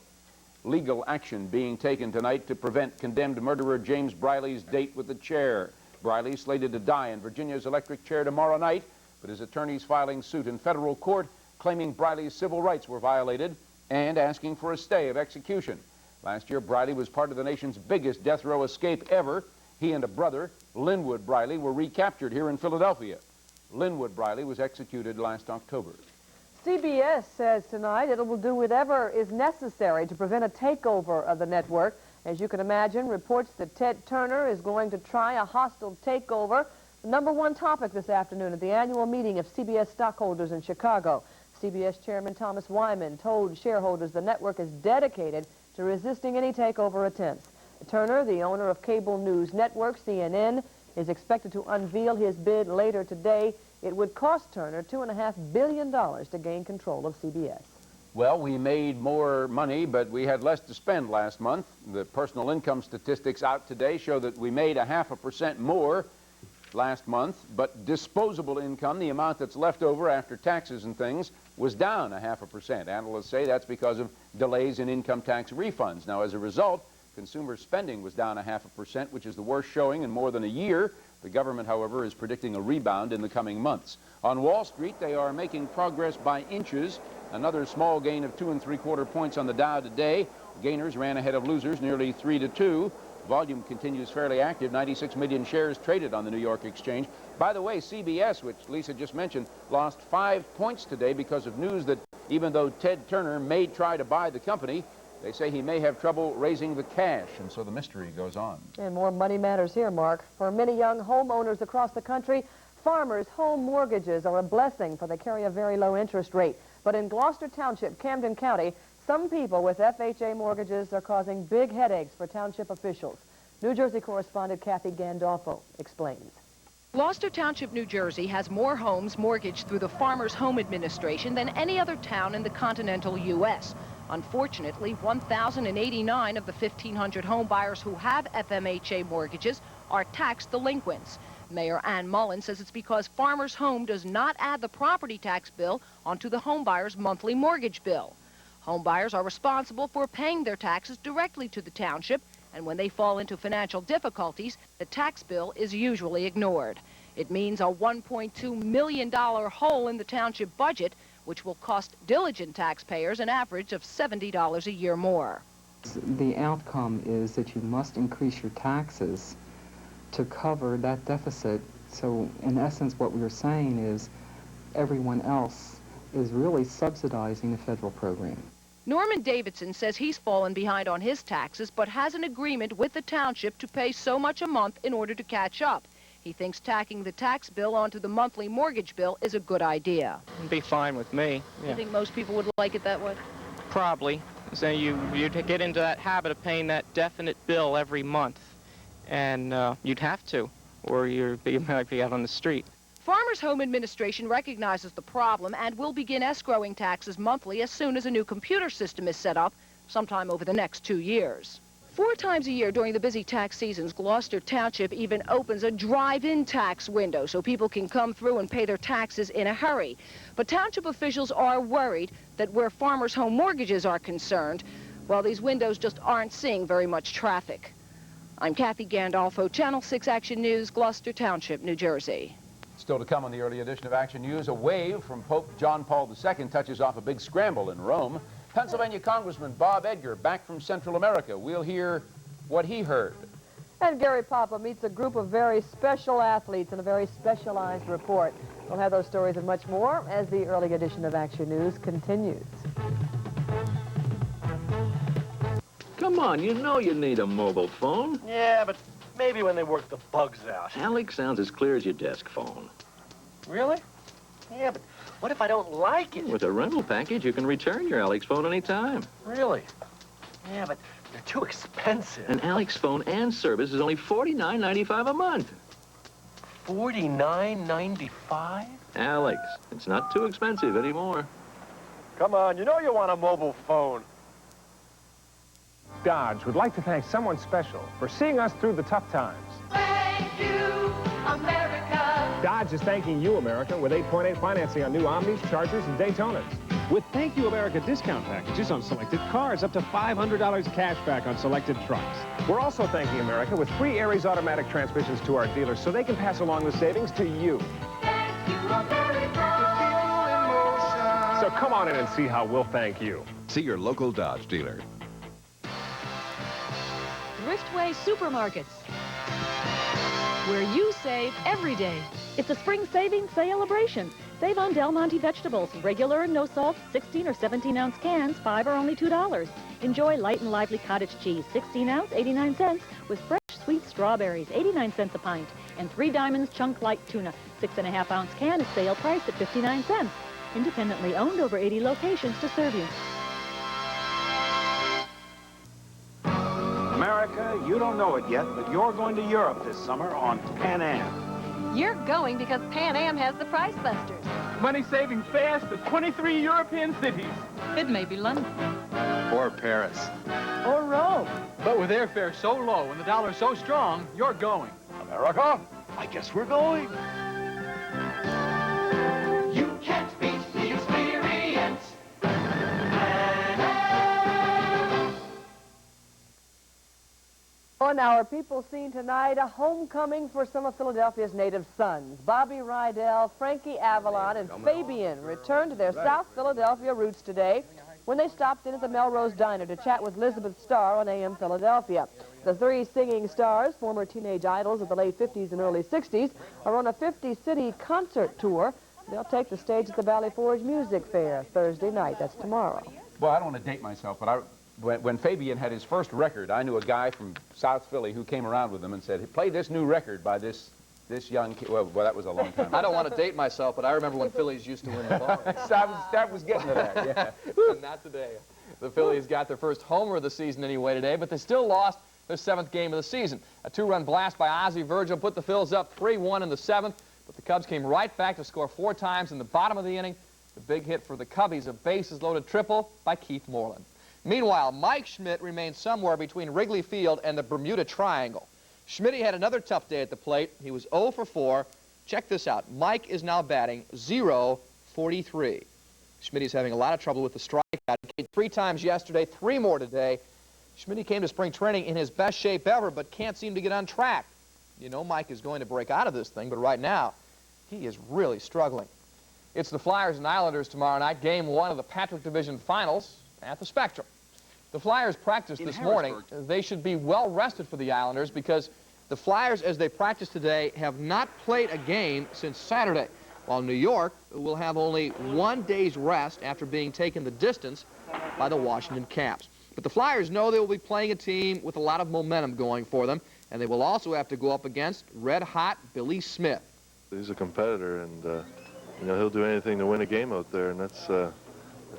Legal action being taken tonight to prevent condemned murderer James Briley's date with the chair. Briley slated to die in Virginia's electric chair tomorrow night, but his attorneys filing suit in federal court claiming Briley's civil rights were violated and asking for a stay of execution. Last year, Briley was part of the nation's biggest death row escape ever. He and a brother, Linwood Briley, were recaptured here in Philadelphia. Linwood Briley was executed last October. CBS says tonight it will do whatever is necessary to prevent a takeover of the network. As you can imagine, reports that Ted Turner is going to try a hostile takeover. The #1 topic this afternoon at the annual meeting of CBS stockholders in Chicago. CBS Chairman Thomas Wyman told shareholders the network is dedicated to resisting any takeover attempts. Turner, the owner of cable news network CNN, is expected to unveil his bid later today. It would cost Turner $2.5 billion to gain control of CBS. Well, we made more money, but we had less to spend last month. The personal income statistics out today show that we made 0.5% more last month, but disposable income, the amount that's left over after taxes and things, was down 0.5%. Analysts say that's because of delays in income tax refunds. Now, as a result, consumer spending was down 0.5%, which is the worst showing in more than a year. The government, however, is predicting a rebound in the coming months. On Wall Street, they are making progress by inches. Another small gain of 2 3/4 points on the Dow today. Gainers ran ahead of losers nearly 3-2. Volume continues fairly active. 96 million shares traded on the New York Exchange. By the way, CBS, which Lisa just mentioned, lost 5 points today because of news that even though Ted Turner may try to buy the company, they say he may have trouble raising the cash, and so the mystery goes on. And more money matters here, Mark. For many young homeowners across the country, farmers' home mortgages are a blessing, for they carry a very low interest rate. But in Gloucester Township, Camden County, some people with FHA mortgages are causing big headaches for township officials. New Jersey correspondent Kathy Gandolfo explains. Gloucester Township, New Jersey has more homes mortgaged through the Farmers Home Administration than any other town in the continental U.S. Unfortunately, 1,089 of the 1,500 home buyers who have FMHA mortgages are tax delinquents. Mayor Ann Mullen says it's because Farmers Home does not add the property tax bill onto the home buyer's monthly mortgage bill. Home buyers are responsible for paying their taxes directly to the township, and when they fall into financial difficulties, the tax bill is usually ignored. It means a $1.2 million hole in the township budget, which will cost diligent taxpayers an average of $70 a year more. The outcome is that you must increase your taxes to cover that deficit. So in essence, what we were saying is everyone else is really subsidizing the federal program. Norman Davidson says he's fallen behind on his taxes, but has an agreement with the township to pay so much a month in order to catch up. He thinks tacking the tax bill onto the monthly mortgage bill is a good idea. It'd be fine with me. Yeah. You think most people would like it that way? Probably. So you get into that habit of paying that definite bill every month, and you'd have to, or you might be out on the street. Farmers Home Administration recognizes the problem and will begin escrowing taxes monthly as soon as a new computer system is set up, sometime over the next 2 years. 4 times a year during the busy tax seasons, Gloucester Township even opens a drive-in tax window so people can come through and pay their taxes in a hurry. But township officials are worried that where farmers' home mortgages are concerned, well, these windows just aren't seeing very much traffic. I'm Kathy Gandolfo, Channel 6 Action News, Gloucester Township, New Jersey. Still to come on the early edition of Action News, a wave from Pope John Paul II touches off a big scramble in Rome. Pennsylvania Congressman Bob Edgar back from Central America. We'll hear what he heard. And Gary Papa meets a group of very special athletes in a very specialized report. We'll have those stories and much more as the early edition of Action News continues. Come on, you know you need a mobile phone. Yeah, but maybe when they work the bugs out. Alex sounds as clear as your desk phone. Really? Yeah, but what if I don't like it? With a rental package, you can return your Alex phone anytime. Really? Yeah, but they're too expensive. An Alex phone and service is only $49.95 a month. $49.95? Alex, it's not too expensive anymore. Come on, you know you want a mobile phone. Dodge would like to thank someone special for seeing us through the tough times. Thank you, America. Dodge is thanking you, America, with 8.8 financing on new Omnis, Chargers, and Daytonas. With Thank You, America discount packages on selected cars, up to $500 cash back on selected trucks. We're also thanking America with free Aries automatic transmissions to our dealers so they can pass along the savings to you. Thank you, America. So come on in and see how we'll thank you. See your local Dodge dealer. Thriftway Supermarkets. Where you save every day. It's a spring savings celebration. Save on Del Monte vegetables, regular and no salt, 16 or 17-ounce cans, 5 are only $2. Enjoy light and lively cottage cheese, 16-ounce, 89 cents, with fresh sweet strawberries, 89 cents a pint, and 3 Diamonds chunk light tuna, 6.5-ounce can at sale price at 59 cents. Independently owned, over 80 locations to serve you. America, you don't know it yet, but you're going to Europe this summer on Pan Am. You're going because Pan Am has the Price Busters. Money saving fast to 23 European cities. It may be London. Or Paris. Or Rome. But with airfare so low and the dollar so strong, you're going. America, I guess we're going. You can't beat the experience. On our People Scene tonight, a homecoming for some of Philadelphia's native sons. Bobby Rydell, Frankie Avalon, and Fabian returned to their South Philadelphia roots today when they stopped in at the Melrose Diner to chat with Elizabeth Starr on AM Philadelphia. The 3 singing stars, former teenage idols of the late 50s and early 60s, are on a 50-city concert tour. They'll take the stage at the Valley Forge Music Fair Thursday night. That's tomorrow. Well, I don't want to date myself, but when Fabian had his first record, I knew a guy from South Philly who came around with him and said, play this new record by this young kid. Well, that was a long time ago. I don't want to date myself, but I remember when Phillies used to win the ball. that was getting to that, yeah. Not today. The Phillies got their first homer of the season anyway today, but they still lost their 7th game of the season. A 2-run blast by Ozzie Virgil put the Phils up 3-1 in the 7th, but the Cubs came right back to score 4 times in the bottom of the inning. The big hit for the Cubbies, a bases-loaded triple by Keith Moreland. Meanwhile, Mike Schmidt remained somewhere between Wrigley Field and the Bermuda Triangle. Schmidt had another tough day at the plate. He was 0 for 4. Check this out. Mike is now batting .043. Schmidt having a lot of trouble with the strikeout. He hit 3 times yesterday, 3 more today. Schmidt came to spring training in his best shape ever, but can't seem to get on track. You know Mike is going to break out of this thing, but right now, he is really struggling. It's the Flyers and Islanders tomorrow night, Game 1 of the Patrick Division Finals at the Spectrum. The Flyers practiced this morning. They should be well rested for the Islanders because the Flyers, as they practice today, have not played a game since Saturday, while New York will have only 1 day's rest after being taken the distance by the Washington Caps. But the Flyers know they will be playing a team with a lot of momentum going for them, and they will also have to go up against red-hot Billy Smith. He's a competitor, and you know, he'll do anything to win a game out there, and that's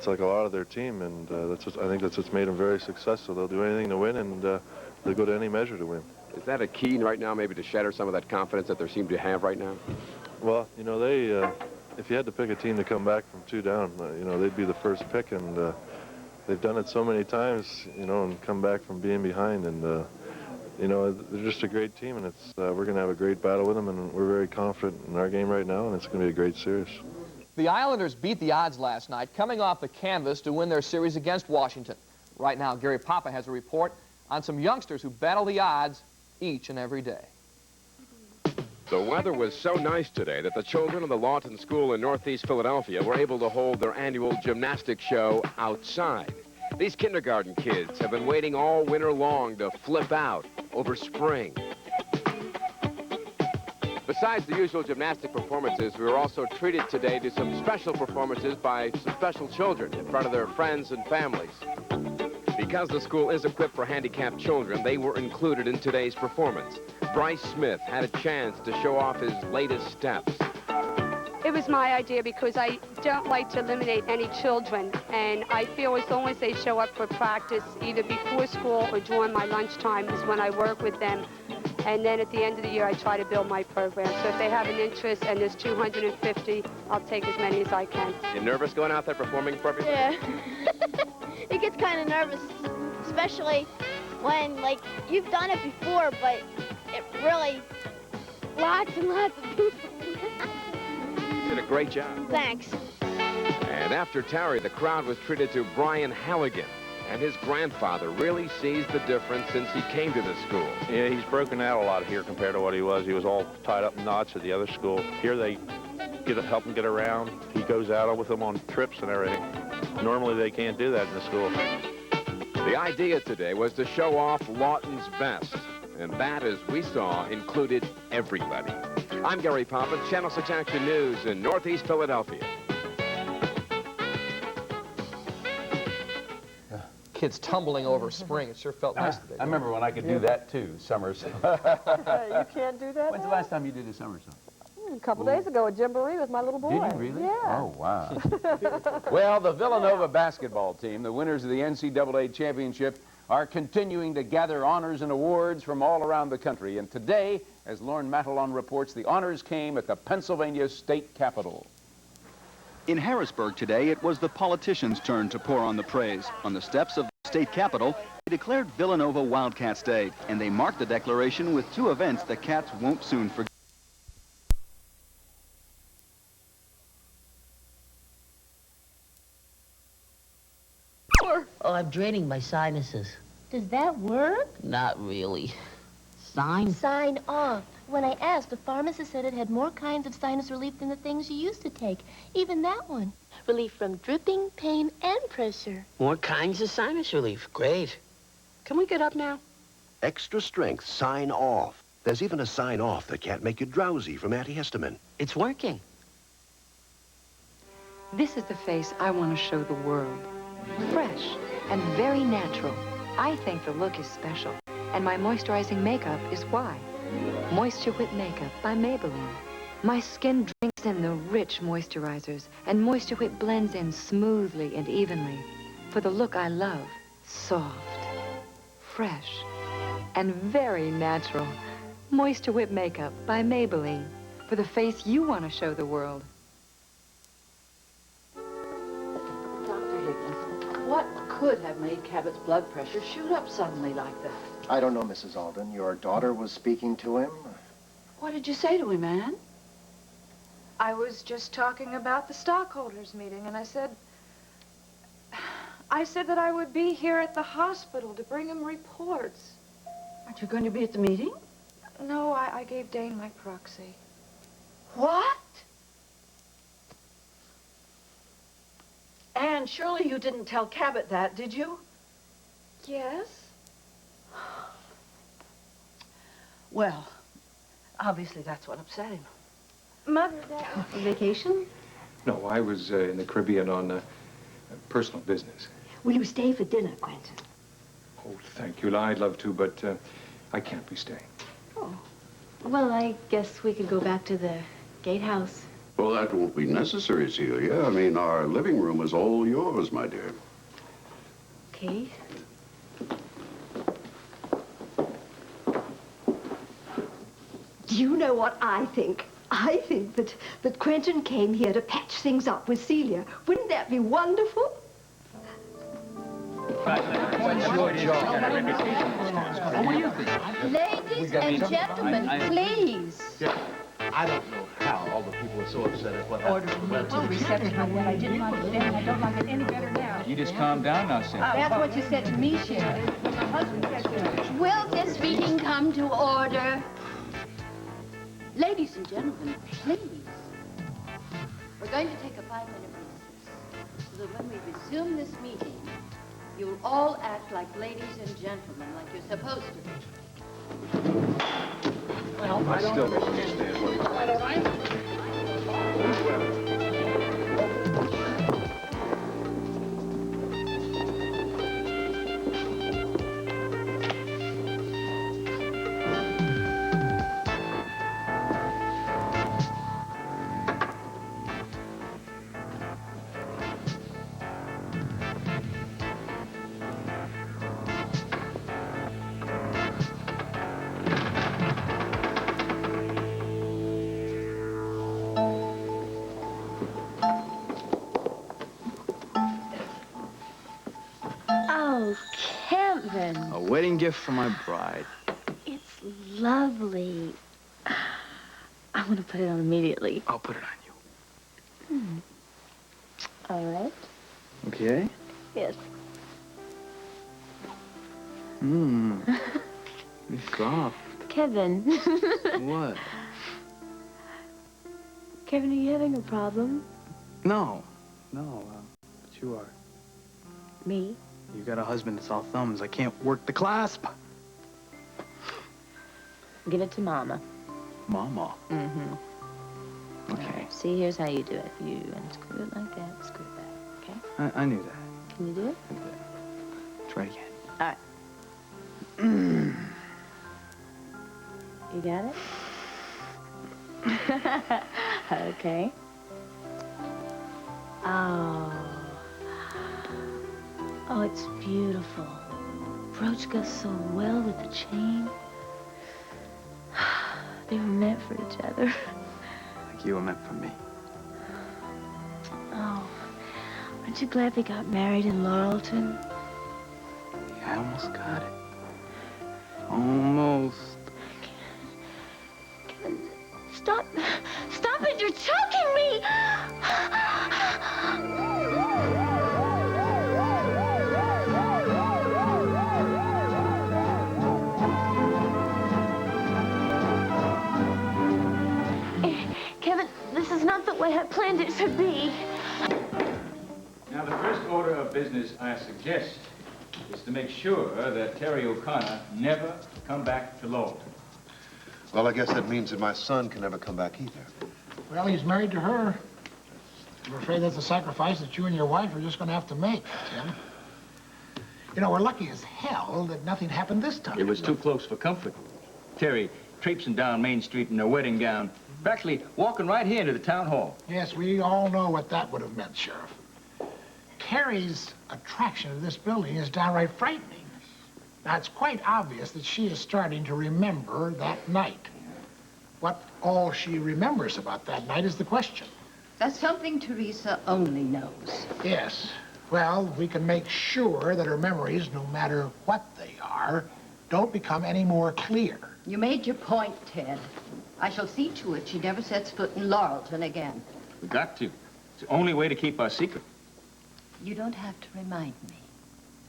like a lot of their team, and I think that's what's made them very successful. They'll do anything to win, and they'll go to any measure to win. Is that a key right now, maybe, to shatter some of that confidence that they seem to have right now? Well, you know, if you had to pick a team to come back from 2 down, you know, they'd be the first pick, and they've done it so many times, you know, and come back from being behind, and you know, they're just a great team, and we're going to have a great battle with them, and we're very confident in our game right now, and it's going to be a great series. The Islanders beat the odds last night, coming off the canvas to win their series against Washington. Right now, Gary Papa has a report on some youngsters who battle the odds each and every day. The weather was so nice today that the children of the Lawton School in Northeast Philadelphia were able to hold their annual gymnastics show outside. These kindergarten kids have been waiting all winter long to flip out over spring. Besides the usual gymnastic performances, we were also treated today to some special performances by some special children in front of their friends and families. Because the school is equipped for handicapped children, they were included in today's performance. Bryce Smith had a chance to show off his latest steps. It was my idea because I don't like to eliminate any children, and I feel as long as they show up for practice, either before school or during my lunchtime is when I work with them. And then at the end of the year, I try to build my program. So if they have an interest and there's 250, I'll take as many as I can. You nervous going out there performing for everybody? Yeah. It gets kind of nervous, especially when, like, you've done it before, but it really, lots and lots of people. You did a great job. Thanks. And after Terry, the crowd was treated to Brian Halligan. And his grandfather really sees the difference since he came to the school. Yeah, he's broken out a lot here compared to what he was. He was all tied up in knots at the other school. Here they help him get around. He goes out with them on trips and everything. Normally they can't do that in the school. The idea today was to show off Lawton's best. And that, as we saw, included everybody. I'm Gary Poppins, Channel 6 Action News in Northeast Philadelphia. Kids tumbling over spring. It sure felt nice today. I remember when I could do that too, somersault. You can't do that When's the now? last time you did a somersault? A couple days ago at Jamboree with my little boy. Did you really? Yeah. Oh, wow. Well, the Villanova basketball team, the winners of the NCAA championship, are continuing to gather honors and awards from all around the country. And today, as Lauren Matalon reports, the honors came at the Pennsylvania State Capitol. In Harrisburg today, it was the politicians' turn to pour on the praise. On the steps of the state capitol, they declared Villanova Wildcats Day, and they marked the declaration with two events the Cats won't soon forget. Oh, I'm draining my sinuses. Does that work? Not really. Sign off. When I asked, the pharmacist said it had more kinds of sinus relief than the things you used to take. Even that one. Relief from dripping, pain, and pressure. More kinds of sinus relief. Great. Can we get up now? Extra strength, sign off. There's even a sign off that can't make you drowsy from antihistamine. It's working. This is the face I want to show the world. Fresh and very natural. I think the look is special, and my moisturizing makeup is why. Moisture Whip Makeup by Maybelline. My skin drinks in the rich moisturizers, and Moisture Whip blends in smoothly and evenly. For the look I love, soft, fresh, and very natural. Moisture Whip Makeup by Maybelline. For the face you want to show the world. What could have made Cabot's blood pressure shoot up suddenly like that? I don't know, Mrs. Alden. Your daughter was speaking to him. What did you say to him, Anne? I was just talking about the stockholders meeting, and I said that I would be here at the hospital to bring him reports. Aren't you going to be at the meeting? No, I gave Dane my proxy. What? Anne, surely you didn't tell Cabot that, did you? Yes. Well, obviously that's what upset him. Mother, Vacation? No, I was in the Caribbean on personal business. Will you stay for dinner, Quentin? Oh, thank you. I'd love to, but I can't be staying. Oh. Well, I guess we could go back to the gatehouse. Well, that won't be necessary, Celia. I mean, our living room is all yours, my dear. Okay. Do you know what I think? I think that Quentin came here to patch things up with Celia. Wouldn't that be wonderful? Ladies and gentlemen, please. I don't know how all the people are so upset at what Ordering me to the reception on what I didn't like it then. I don't like it any better now. You just calm down now, Cynthia. That's what you said to me, Sheriff. My husband said to me. Will this meeting come to order? Ladies and gentlemen, please. We're going to take a 5-minute recess so that when we resume this meeting, you'll all act like ladies and gentlemen, like you're supposed to be. Well, I still don't understand what Oh, Kevin. A wedding gift for my bride. It's lovely. I want to put it on immediately. I'll put it on you. All right. Okay? Yes. It's soft. Kevin. What? Kevin, are you having a problem? No. No, but you are. Me? You got a husband that's all thumbs. I can't work the clasp. Give it to Mama. Mama. Mm-hmm. Okay. See, here's how you do it. You unscrew it like that, screw it back, okay? I knew that. Can you do it? I knew that. Try again. All right. You got it? Okay. Oh, it's beautiful. Brooch goes so well with the chain. They were meant for each other. Like you were meant for me. Oh, aren't you glad they got married in Laurelton? I almost got it. Almost. Stop! Stop it! You're choking me! Kevin, this is not the way I planned it to be. Now, the first order of business I suggest is to make sure that Terry O'Connor never come back to Lowell. Well, I guess that means that my son can never come back either. Well, he's married to her. I'm afraid that's a sacrifice that you and your wife are just going to have to make, Tim. You know, we're lucky as hell that nothing happened this time. It was too close for comfort. Terry traipsing down Main Street in her wedding gown, practically walking right here into the town hall. Yes, we all know what that would have meant, Sheriff. Terry's attraction to this building is downright frightening. Now, it's quite obvious that she is starting to remember that night. What all she remembers about that night is the question. That's something Teresa only knows. Yes. Well, we can make sure that her memories, no matter what they are, don't become any more clear. You made your point, Ted. I shall see to it she never sets foot in Laurelton again. We got to. It's the only way to keep our secret. You don't have to remind me.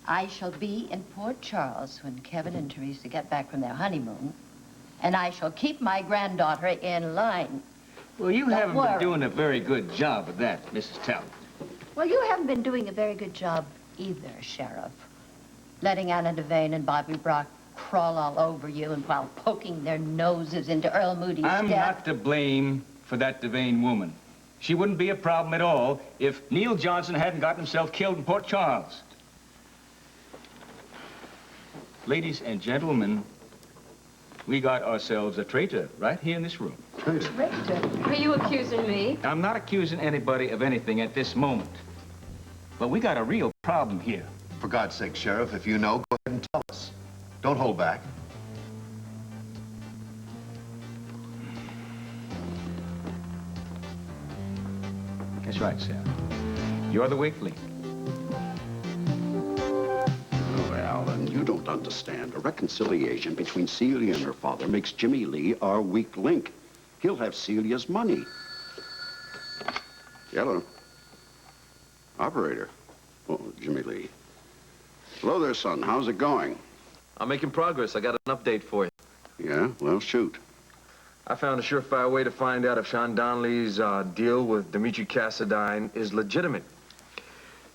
I shall be in Port Charles when Kevin and Teresa get back from their honeymoon, and I shall keep my granddaughter in line. Well, you Don't haven't worry. been doing a very good job of that, Mrs. Talbot. Well, you haven't been doing a very good job either, Sheriff. Letting Anna Devane and Bobby Brock crawl all over you and while poking their noses into Earl Moody's I'm death. not to blame for that Devane woman. She wouldn't be a problem at all if Neil Johnson hadn't gotten himself killed in Port Charles. Ladies and gentlemen, we got ourselves a traitor right here in this room. Are you accusing me? I'm not accusing anybody of anything at this moment. But we got a real problem here. For God's sake, Sheriff, if you know, go ahead and tell us. Don't hold back. That's right, Sam. You're the weak link. Oh, Alan, you don't understand. A reconciliation between Celia and her father makes Jimmy Lee our weak link. He'll have Celia's money. Hello. Operator. Oh, Jimmy Lee. Hello there, son. How's it going? I'm making progress. I got an update for you. Yeah? Well, shoot. I found a surefire way to find out if Sean Donnelly's deal with Dimitri Cassadine is legitimate.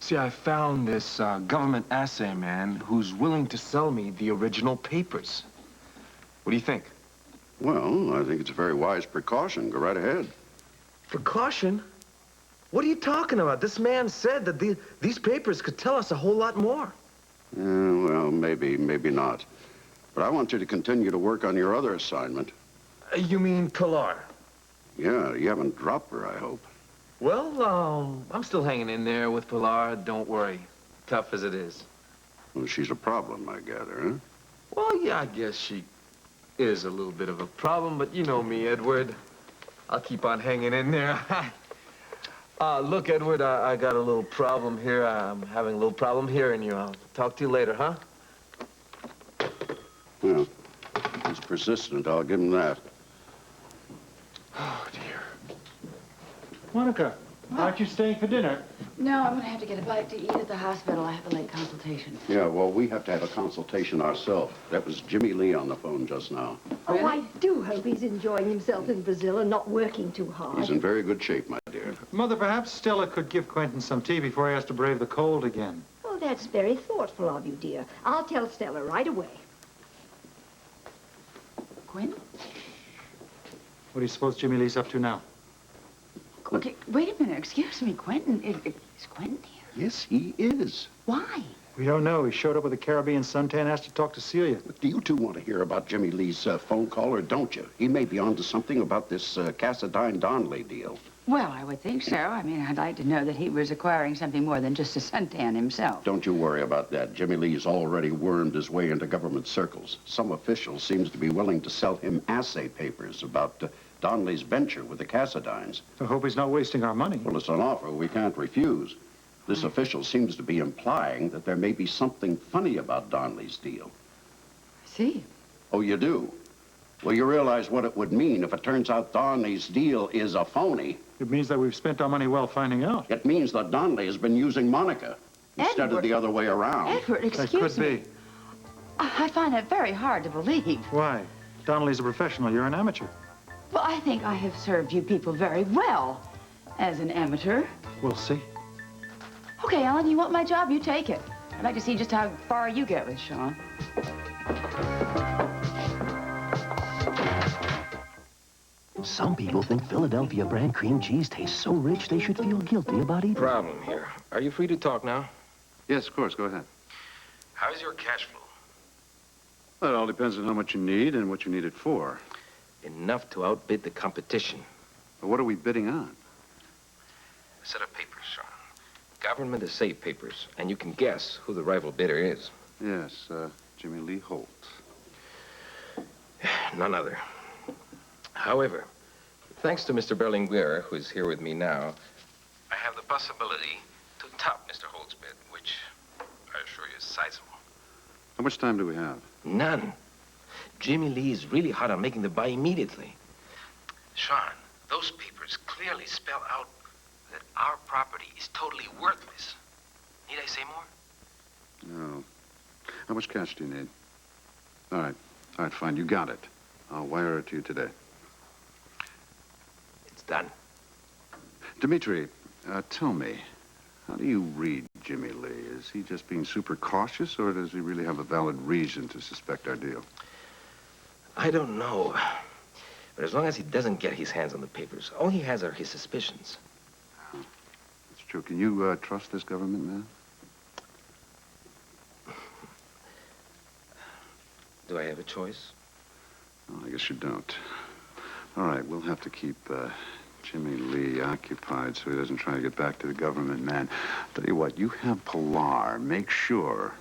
See, I found this government assay man who's willing to sell me the original papers. What do you think? Well, I think it's a very wise precaution. Go right ahead. Precaution? What are you talking about? This man said that these papers could tell us a whole lot more. Well, maybe not. But I want you to continue to work on your other assignment. You mean Pilar? Yeah, you haven't dropped her, I hope. Well, I'm still hanging in there with Pilar. Don't worry. Tough as it is. Well, she's a problem, I gather, huh? Well, yeah, I guess she is a little bit of a problem, but you know me, Edward. I'll keep on hanging in there. Look, Edward, I got a little problem here. I'm having a little problem hearing you. I'll talk to you later, huh? Well, he's persistent. I'll give him that. Oh, dear. Monica, aren't you staying for dinner? No, I'm going to have to get a bite to eat at the hospital. I have a late consultation. Yeah, well, we have to have a consultation ourselves. That was Jimmy Lee on the phone just now. Oh, I do hope he's enjoying himself in Brazil and not working too hard. He's in very good shape, my dear. Mother, perhaps Stella could give Quentin some tea before he has to brave the cold again. Oh, that's very thoughtful of you, dear. I'll tell Stella right away. Quentin? What do you suppose Jimmy Lee's up to now? Okay, wait a minute. Excuse me, Quentin. Is Quentin here? Yes, he is. Why? We don't know. He showed up with a Caribbean suntan, asked to talk to Celia. Do you two want to hear about Jimmy Lee's phone call, or don't you? He may be onto something about this Cassadine-Donnelly deal. Well, I would think so. I mean, I'd like to know that he was acquiring something more than just a suntan himself. Don't you worry about that. Jimmy Lee's already wormed his way into government circles. Some official seems to be willing to sell him assay papers about Donnelly's venture with the Cassadines. I hope he's not wasting our money. Well, it's an offer we can't refuse. This official seems to be implying that there may be something funny about Donnelly's deal. I see. Oh, you do? Well, you realize what it would mean if it turns out Donnelly's deal is a phony. It means that we've spent our money well finding out. It means that Donnelly has been using Monica instead of the other way around. Edward, excuse me. That could be. I find that very hard to believe. Why? Donnelly's a professional. You're an amateur. Well, I think I have served you people very well as an amateur. We'll see. Okay, Alan, you want my job? You take it. I'd like to see just how far you get with Sean. Some people think Philadelphia brand cream cheese tastes so rich they should feel guilty about eating. Problem here. Are you free to talk now? Yes, of course. Go ahead. How's your cash flow? Well, it all depends on how much you need and what you need it for. Enough to outbid the competition. But what are we bidding on? A set of papers, Sean. Government assay papers, and you can guess who the rival bidder is. Yes, Jimmy Lee Holt. None other. However, thanks to Mr. Berlinguer, who is here with me now, I have the possibility to top Mr. Holt's bid, which I assure you is sizable. How much time do we have? None. Jimmy Lee is really hot on making the buy immediately. Sean, those papers clearly spell out that our property is totally worthless. Need I say more? No. How much cash do you need? All right, fine. You got it. I'll wire it to you today. It's done. Dimitri, tell me, how do you read Jimmy Lee? Is he just being super cautious, or does he really have a valid reason to suspect our deal? I don't know. But as long as he doesn't get his hands on the papers, all he has are his suspicions. That's true. Can you trust this government man? Do I have a choice? Oh, I guess you don't. All right, we'll have to keep Jimmy Lee occupied so he doesn't try to get back to the government man. Tell you what, you have Pilar make sure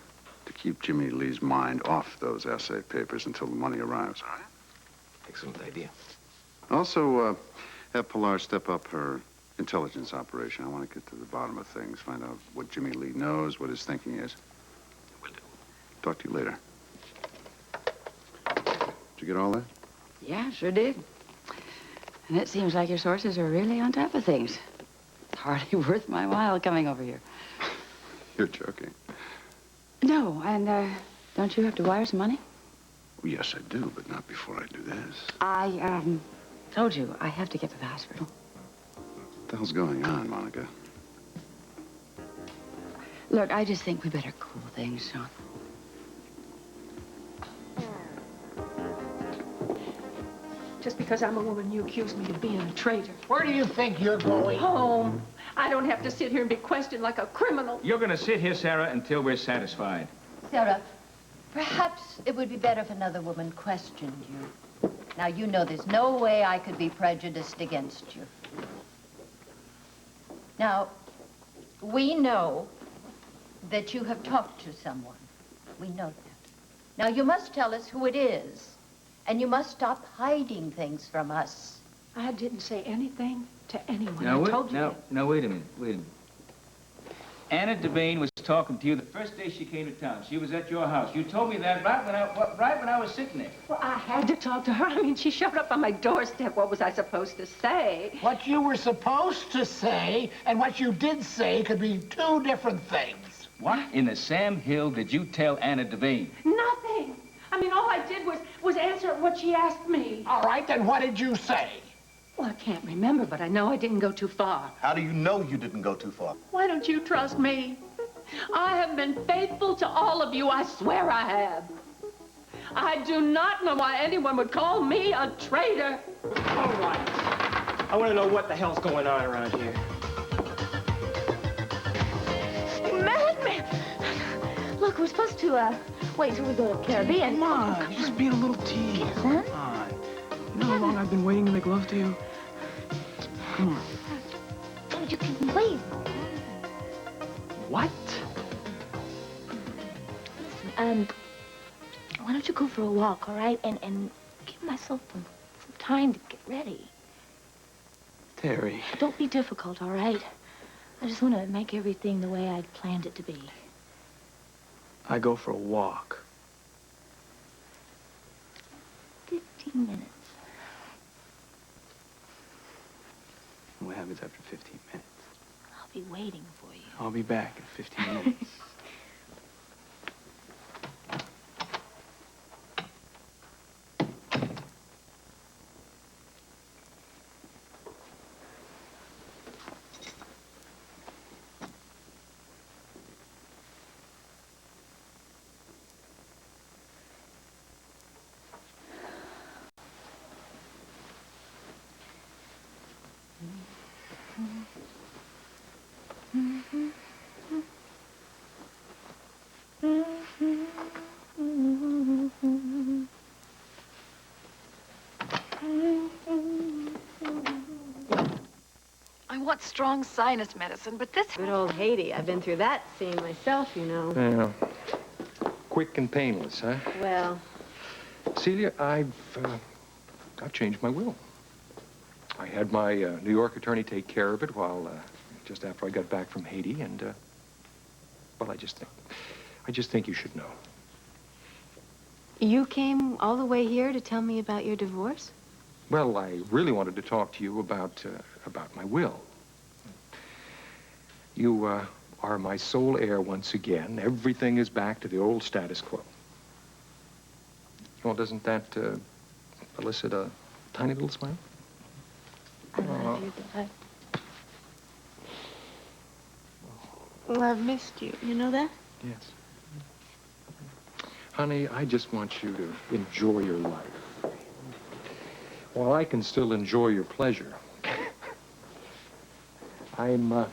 to keep Jimmy Lee's mind off those essay papers until the money arrives, all right? Excellent idea. Also, have Pilar step up her intelligence operation. I want to get to the bottom of things, find out what Jimmy Lee knows, what his thinking is. Will do. Talk to you later. Did you get all that? Yeah, sure did. And it seems like your sources are really on top of things. It's hardly worth my while coming over here. You're joking. No, and don't you have to wire some money? Well, yes, I do, but not before I do this. I told you I have to get to the hospital. What the hell's going on, Monica? Look, I just think we better cool things, Sean. Just because I'm a woman, you accuse me of being a traitor. Where do you think you're going? Home. I don't have to sit here and be questioned like a criminal. You're going to sit here, Sarah, until we're satisfied. Sarah, perhaps it would be better if another woman questioned you. Now, you know there's no way I could be prejudiced against you. Now, we know that you have talked to someone. We know that. Now, you must tell us who it is. And you must stop hiding things from us. I didn't say anything to anyone. Now, I told you now, wait a minute. Anna Devane was talking to you the first day she came to town. She was at your house. You told me that right when I was sitting there. Well, I had to talk to her. I mean, she showed up on my doorstep. What was I supposed to say? What you were supposed to say and what you did say could be two different things. What in the Sam Hill did you tell Anna Devane? Nothing. I mean, all I did was answer what she asked me. All right, then what did you say? Well, I can't remember, but I know I didn't go too far. How do you know you didn't go too far? Why don't you trust me? I have been faithful to all of you. I swear I have. I do not know why anyone would call me a traitor. All right. I want to know what the hell's going on around here. Madman! Look, we're supposed to, wait till we go to the Caribbean. Come on, you're just being a little tease. Come on. You know how long I've been waiting to make love to you? Come on. Oh, you can wait. What? Why don't you go for a walk, all right? And give myself some time to get ready. Terry. Don't be difficult, all right? I just want to make everything the way I'd planned it to be. I go for a walk. 15 minutes. What happens after 15 minutes? I'll be waiting for you. I'll be back in 15 minutes. I want strong sinus medicine, but this... Good old Haiti. I've been through that scene myself, you know. Yeah. Quick and painless, huh? Well... Celia, I've changed my will. I had my New York attorney take care of it while, just after I got back from Haiti, and, well, I just think you should know. You came all the way here to tell me about your divorce? Well, I really wanted to talk to you about my will. You, are my sole heir once again. Everything is back to the old status quo. Well, doesn't that, elicit a tiny little smile? I love you, Dad. Well, I've missed you. You know that? Yes. Honey, I just want you to enjoy your life. While I can still enjoy your pleasure, I'm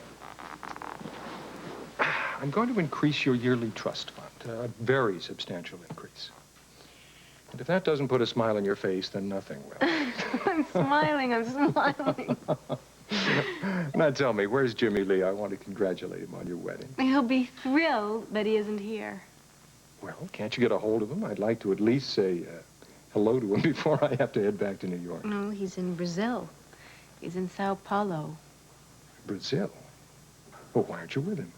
going to increase your yearly trust fund, a very substantial increase. And if that doesn't put a smile on your face, then nothing will. I'm smiling. I'm smiling. Now tell me, where's Jimmy Lee? I want to congratulate him on your wedding. He'll be thrilled, but he isn't here. Well, can't you get a hold of him? I'd like to at least say hello to him before I have to head back to New York. No, he's in Brazil. He's in Sao Paulo. Brazil? Well, why aren't you with him?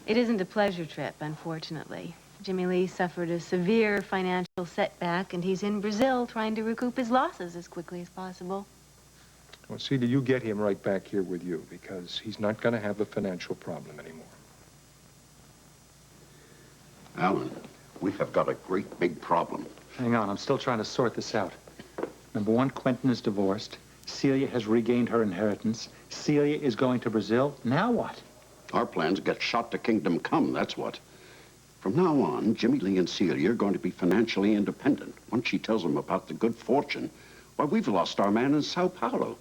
It isn't a pleasure trip, unfortunately. Jimmy Lee suffered a severe financial setback, and he's in Brazil trying to recoup his losses as quickly as possible. Well, Celia, you get him right back here with you, because he's not going to have a financial problem anymore. Alan, we have got a great big problem. Hang on, I'm still trying to sort this out. Number one, Quentin is divorced. Celia has regained her inheritance. Celia is going to Brazil. Now what? Our plans get shot to kingdom come, that's what. From now on, Jimmy Lee and Celia are going to be financially independent. Once she tells them about the good fortune, why, we've lost our man in Sao Paulo.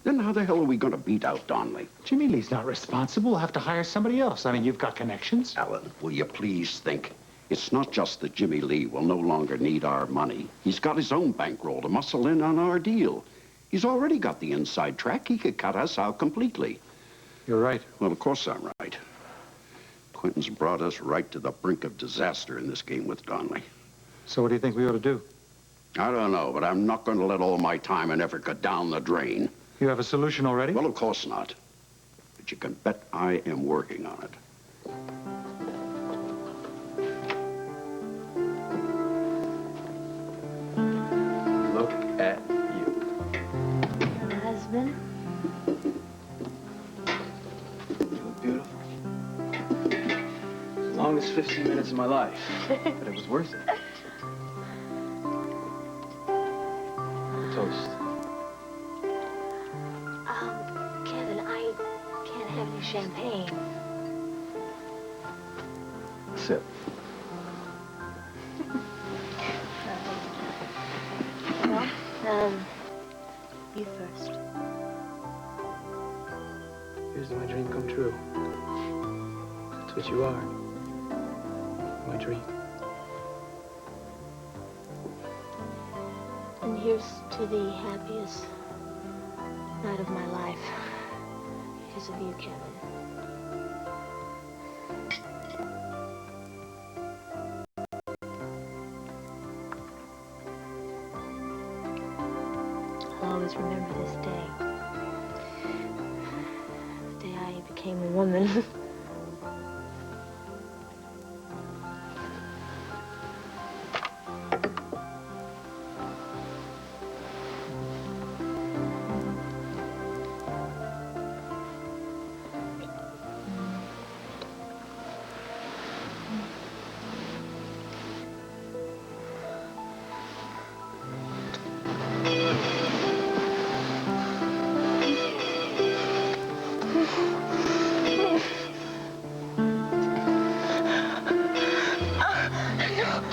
Then how the hell are we going to beat out Donley? Jimmy Lee's not responsible. We'll have to hire somebody else. I mean, you've got connections. Alan, will you please think? It's not just that Jimmy Lee will no longer need our money. He's got his own bankroll to muscle in on our deal. He's already got the inside track. He could cut us out completely. You're right. Well, of course I'm right. Quentin's brought us right to the brink of disaster in this game with Donley. So what do you think we ought to do? I don't know, but I'm not going to let all my time and effort go down the drain. You have a solution already? Well, of course not. But you can bet I am working on it. Look at you. Husband? You look beautiful. As long as 15 minutes of my life. But it was worth it. Toast. Kevin, I can't have any champagne. Sip. years and my dream come true. That's what you are. My dream. And here's to the happiest night of my life. Because of you, Kevin. I'll always remember this day. The day I became a woman.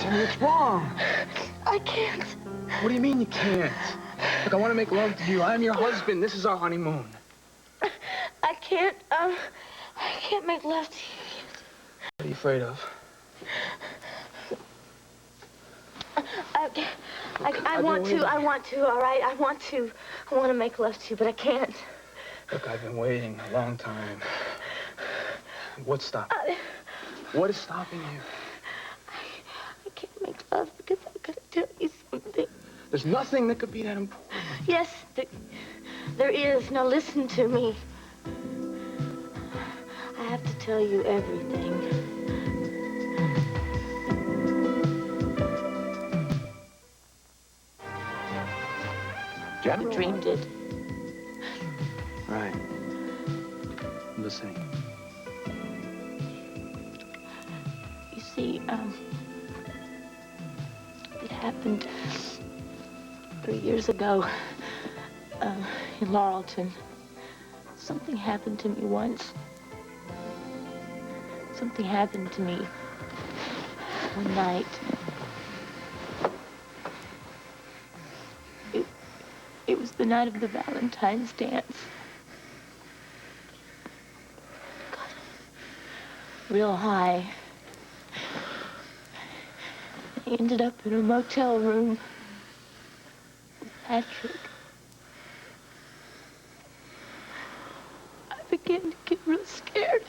What's wrong? I can't. What do you mean you can't? Look, I want to make love to you. I'm your husband. This is our honeymoon. I can't make love to you. What are you afraid of? I want to, all right? I want to make love to you, but I can't. Look, I've been waiting a long time. What's stopping you? What is stopping you? I can't make love because I've got to tell you something. There's nothing that could be that important. Yes, there is. Now listen to me. I have to tell you everything. Jen? I dreamed it. Right. I'm listening. You see, it happened 3 years ago in Laurelton. Something happened to me once. Something happened to me one night. It was the night of the Valentine's dance. Got real high. I ended up in a motel room with Patrick. I began to get real scared.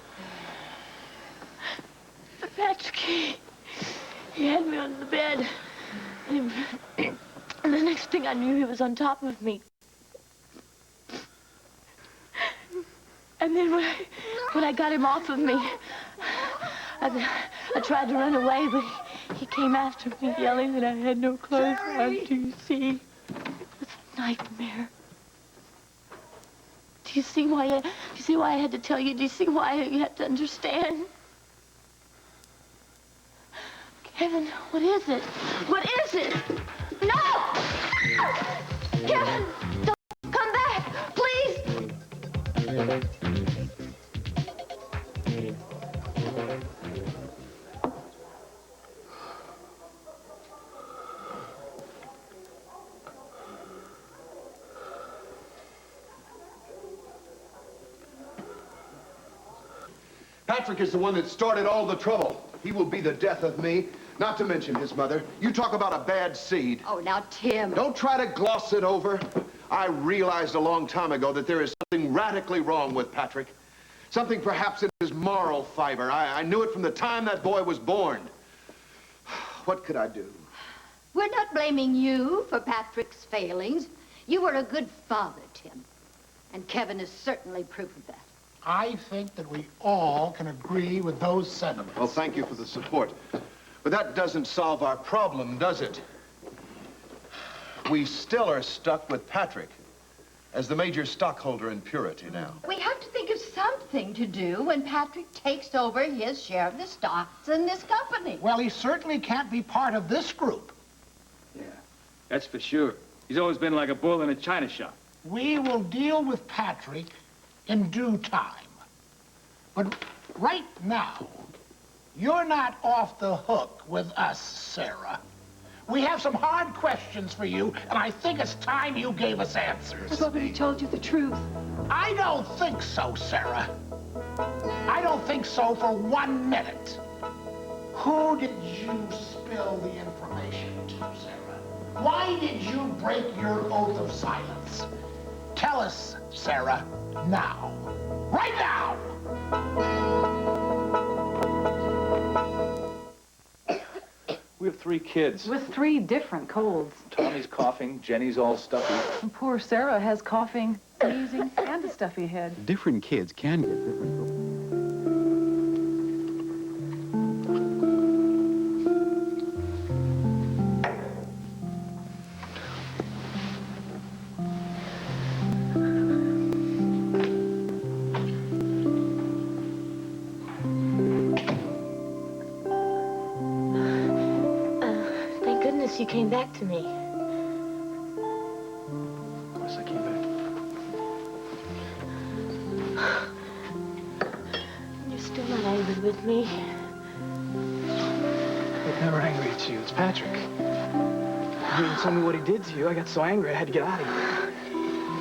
But Patrick, he had me on the bed. And the next thing I knew, he was on top of me. And then when I got him off of me, I tried to run away, but he came after me, yelling that I had no clothes on. Do you see? It was a nightmare. Do you see why I had to tell you? Do you see why you had to understand? Kevin, what is it? What is it? No! Kevin, don't come back, please! Patrick is the one that started all the trouble. He will be the death of me, not to mention his mother. You talk about a bad seed. Oh, now, Tim. Don't try to gloss it over. I realized a long time ago that there is something radically wrong with Patrick. Something perhaps in his moral fiber. I knew it from the time that boy was born. What could I do? We're not blaming you for Patrick's failings. You were a good father, Tim. And Kevin is certainly proof of that. I think that we all can agree with those sentiments. Well, thank you for the support. But that doesn't solve our problem, does it? We still are stuck with Patrick as the major stockholder in Purity now. We have to think of something to do when Patrick takes over his share of the stocks in this company. Well, he certainly can't be part of this group. Yeah, that's for sure. He's always been like a bull in a china shop. We will deal with Patrick in due time. But right now, you're not off the hook with us, Sarah. We have some hard questions for you, and I think it's time you gave us answers. I thought we told you the truth. I don't think so, Sarah. I don't think so for 1 minute. Who did you spill the information to, Sarah? Why did you break your oath of silence? Tell us, Sarah, now. Right now! We have 3 kids. With 3 different colds. Tommy's coughing, Jenny's all stuffy. And poor Sarah has coughing, sneezing, and a stuffy head. Different kids can get different. Thank goodness you came back to me. Of course I came back. You're still not angry with me. I'm never angry at you. It's Patrick. When he told me what he did to you, I got so angry I had to get out of here.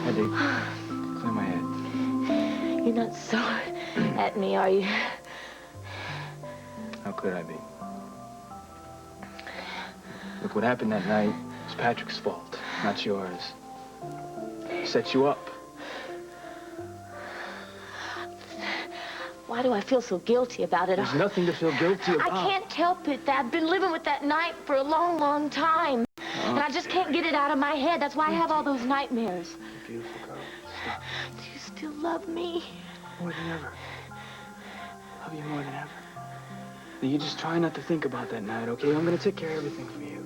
Eddie, clear my head. You're not sore at me, are you? How could I be? Look, what happened that night It's Patrick's fault, not yours. He set you up. Why do I feel so guilty about it? There's nothing to feel guilty about. I can't help it. I've been living with that night for a long, long time. And I just can't get it out of my head. That's why I have all those nightmares. Beautiful girl. Stop. Do you still love me? More than ever. Love you more than ever. Now, you just try not to think about that night, okay? I'm gonna take care of everything for you.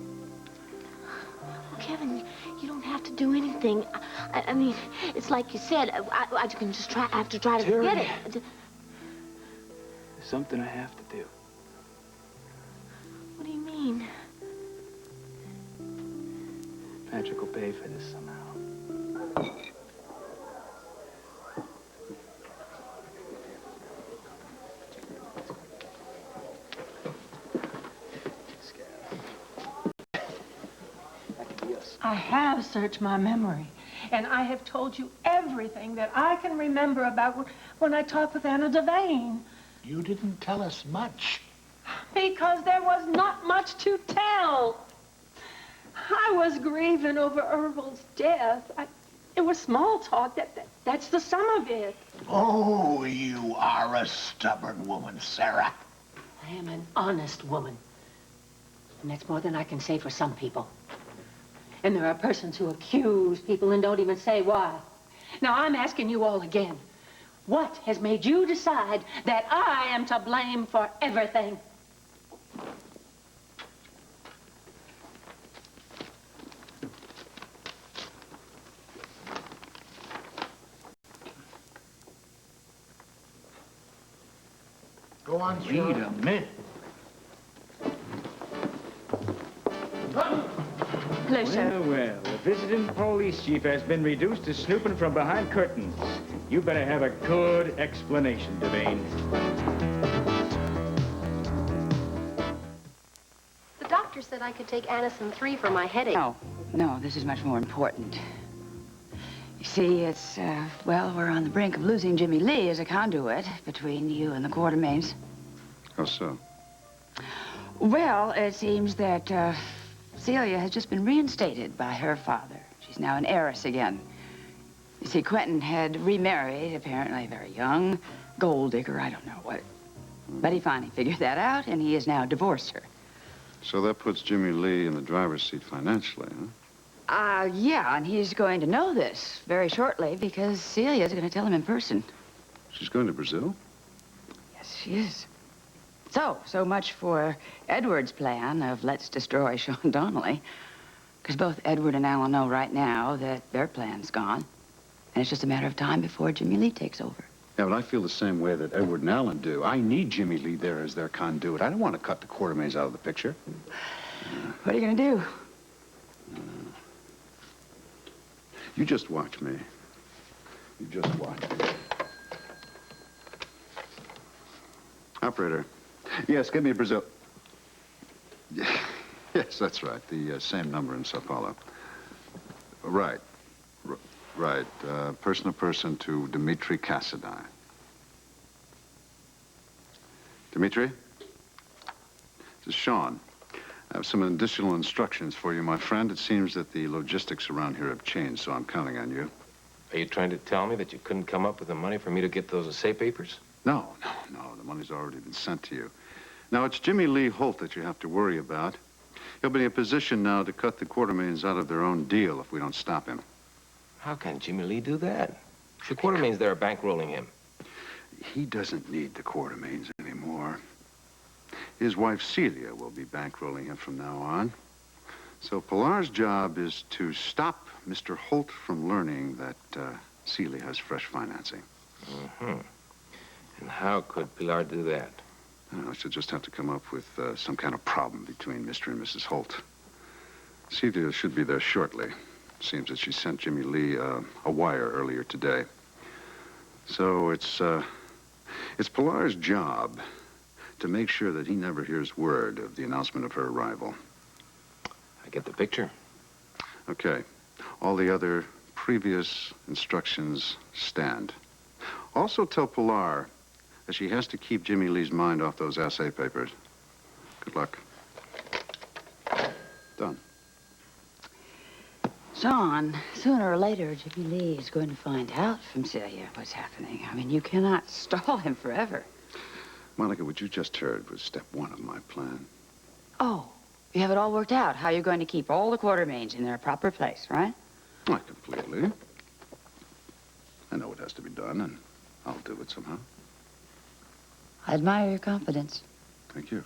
Well, Kevin, you don't have to do anything. I mean, it's like you said. I can just try. I have to try to forget it. There's something I have to do. What do you mean? Patrick will pay for this somehow. I have searched my memory, and I have told you everything that I can remember about when I talked with Anna Devane. You didn't tell us much. Because there was not much to tell. I was grieving over Ervil's death. It was small talk. That's the sum of it. Oh, you are a stubborn woman, Sarah. I am an honest woman. And that's more than I can say for some people. And there are persons who accuse people and don't even say why. Now, I'm asking you all again. What has made you decide that I am to blame for everything? Go on, Wait a minute. Hello, sir. Well, the visiting police chief has been reduced to snooping from behind curtains. You better have a good explanation, Devane. The doctor said I could take Anacin 3 for my headache. No, this is much more important. You see, it's, well, we're on the brink of losing Jimmy Lee as a conduit between you and the Quartermains. How so? Well, it seems that, Celia has just been reinstated by her father. She's now an heiress again. You see, Quentin had remarried, apparently very young, gold digger, I don't know what. But he finally figured that out, and he has now divorced her. So that puts Jimmy Lee in the driver's seat financially, huh? Yeah, and he's going to know this very shortly because Celia's going to tell him in person. She's going to Brazil? Yes, she is. So much for Edward's plan of let's destroy Sean Donnelly. Because both Edward and Alan know right now that their plan's gone. And it's just a matter of time before Jimmy Lee takes over. Yeah, but I feel the same way that Edward and Alan do. I need Jimmy Lee there as their conduit. I don't want to cut the Quartermains out of the picture. What are you going to do? You just watch me. You just watch me. Operator. Yes, give me Brazil. Yes, that's right. The same number in Sao Paulo. Right. Right. Person to person to Dmitri Cassadine. Dmitri? This is Sean. I have some additional instructions for you, my friend. It seems that the logistics around here have changed, so I'm counting on you. Are you trying to tell me that you couldn't come up with the money for me to get those estate papers? No. The money's already been sent to you. Now, it's Jimmy Lee Holt that you have to worry about. He'll be in a position now to cut the Quartermains out of their own deal if we don't stop him. How can Jimmy Lee do that? The Quartermains there are bankrolling him. He doesn't need the Quartermains anymore. His wife, Celia, will be bankrolling him from now on. So Pilar's job is to stop Mr. Holt from learning that Celia has fresh financing. Mm-hmm. And how could Pilar do that? She'll just have to come up with some kind of problem between Mr. and Mrs. Holt. Celia should be there shortly. Seems that she sent Jimmy Lee a wire earlier today. So it's Pilar's job to make sure that he never hears word of the announcement of her arrival. I get the picture. Okay. All the other previous instructions stand. Also tell Pilar that she has to keep Jimmy Lee's mind off those assay papers. Good luck. Done. John, sooner or later, Jimmy Lee is going to find out from Celia what's happening. I mean, you cannot stall him forever. Monica, what you just heard was step one of my plan. Oh, you have it all worked out, how you're going to keep all the Quartermains in their proper place, right? Not completely. I know what has to be done, and I'll do it somehow. I admire your confidence. Thank you.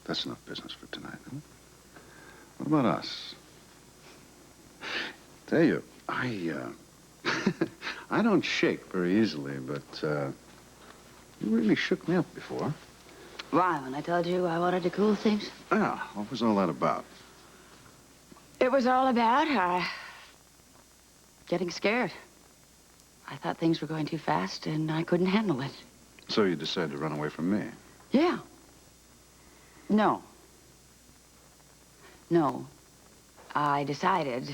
That's enough business for tonight, huh? What about us? Tell you, I don't shake very easily, but, you really shook me up before. Why, when I told you I wanted to cool things? Yeah, what was all that about? It was all about, getting scared. I thought things were going too fast, and I couldn't handle it. So you decided to run away from me? Yeah. No. I decided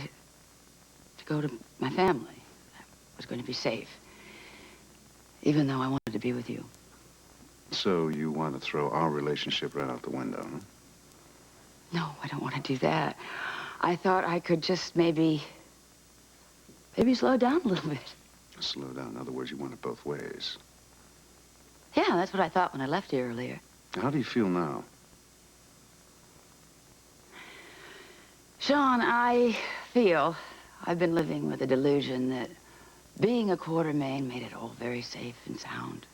to go to my family. I was going to be safe, even though I wanted to be with you. So you want to throw our relationship right out the window, huh? No, I don't want to do that. I thought I could just maybe slow down a little bit. Slow down. In other words, you want it both ways. Yeah, that's what I thought when I left here earlier. How do you feel now? Sean, I feel I've been living with a delusion that being a Quartermain made it all very safe and sound.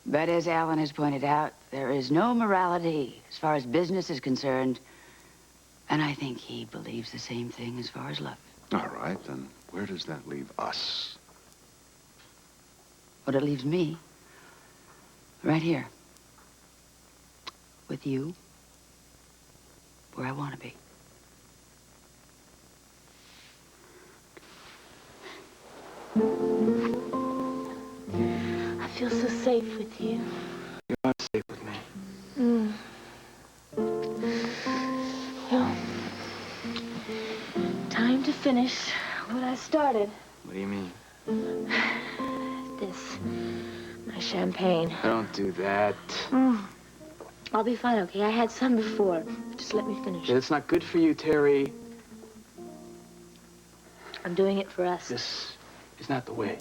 But as Alan has pointed out, there is no morality as far as business is concerned. And I think he believes the same thing as far as love. All right, then where does that leave us? But it leaves me right here with you where I want to be. I feel so safe with you. You are safe with me. Well, time to finish what I started. What do you mean? This, my champagne. Don't do that. I'll be fine, okay? I had some before. Just let me finish. It's not good for you, Terry. I'm doing it for us. This is not the way.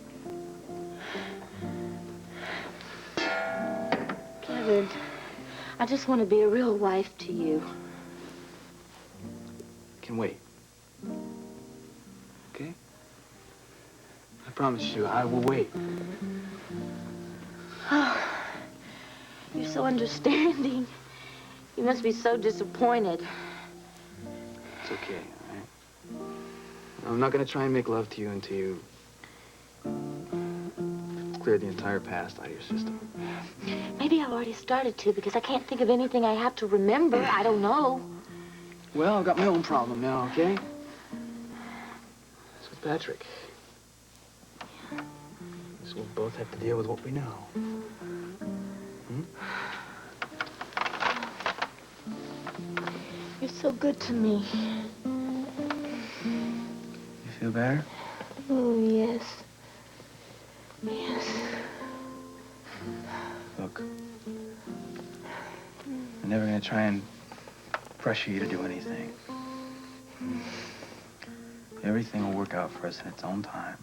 Kevin, I just want to be a real wife to you. Can wait. Okay? I promise you, I will wait. Oh, you're so understanding. You must be so disappointed. It's okay, all right? I'm not gonna try and make love to you until you clear the entire past out of your system. Maybe I've already started to because I can't think of anything I have to remember. I don't know. Well, I've got my own problem now, okay? It's with Patrick. So we'll both have to deal with what we know. You're so good to me. feel better? Oh, yes. Yes. Look, I'm never gonna try and pressure you to do anything. Everything will work out for us in its own time.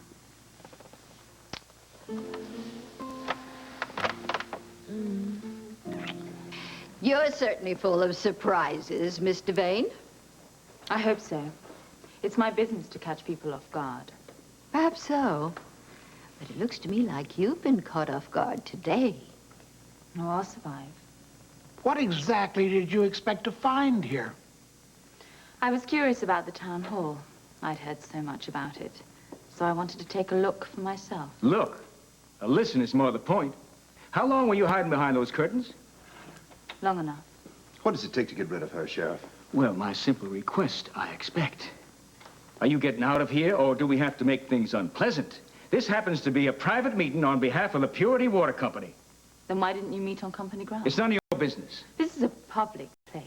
You're certainly full of surprises, Mr. Vane. I hope so. It's my business to catch people off guard. Perhaps so. But it looks to me like you've been caught off guard today. No, I'll survive. What exactly did you expect to find here? I was curious about the town hall. I'd heard so much about it. So I wanted to take a look for myself. Look. Now listen, it's more the point. How long were you hiding behind those curtains? Long enough. What does it take to get rid of her, Sheriff? Well, my simple request, I expect. Are you getting out of here, or do we have to make things unpleasant? This happens to be a private meeting on behalf of the Purity Water Company. Then why didn't you meet on company ground? It's none of your business. This is a public place.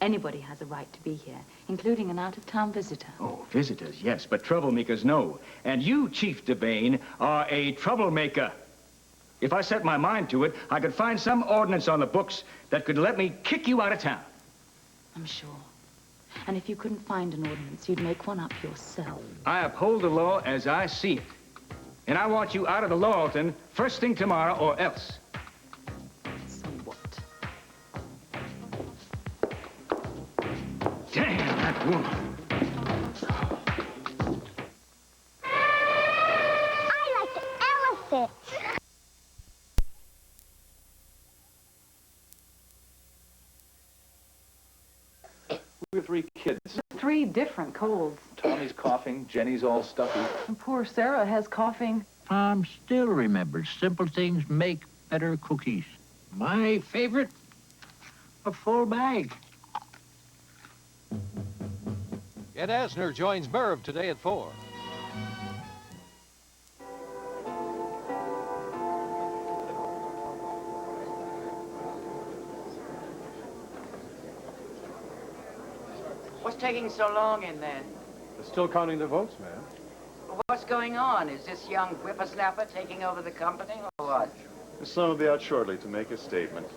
Anybody has a right to be here, including an out-of-town visitor. Oh, visitors, yes, but troublemakers, no. And you, Chief Devane, are a troublemaker. If I set my mind to it, I could find some ordinance on the books that could let me kick you out of town. I'm sure. And if you couldn't find an ordinance, you'd make one up yourself. I uphold the law as I see it. And I want you out of the Lawton first thing tomorrow or else. So what? Damn, that woman. I like the elephant. We have 3 kids. 3 different colds. Tommy's coughing, Jenny's all stuffy. And poor Sarah has coughing. Mom still remembers simple things make better cookies. My favorite, a full bag. Ed Asner joins Merv today at 4. What's taking so long in there? They're still counting the votes, man. What's going on? Is this young whippersnapper taking over the company, or what? His son will be out shortly to make a statement.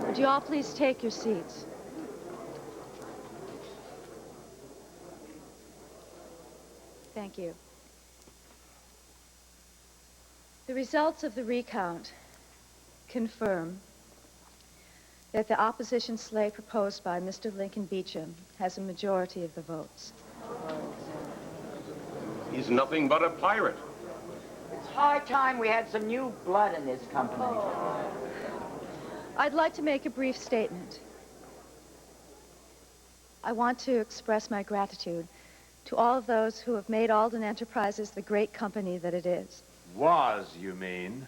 Would you all please take your seats? Thank you. The results of the recount confirm that the opposition slate proposed by Mr. Lincoln Beecham has a majority of the votes. He's nothing but a pirate. It's high time we had some new blood in this company. I'd like to make a brief statement. I want to express my gratitude to all of those who have made Alden Enterprises the great company that it is. Was, you mean?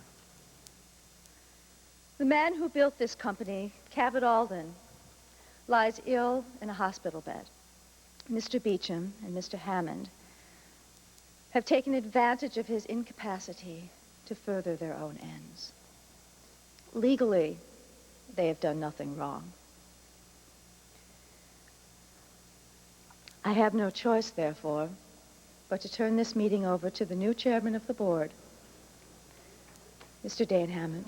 The man who built this company, Cabot Alden, lies ill in a hospital bed. Mr. Beecham and Mr. Hammond have taken advantage of his incapacity to further their own ends. Legally, they have done nothing wrong. I have no choice, therefore, but to turn this meeting over to the new chairman of the board, Mr. Dane Hammond.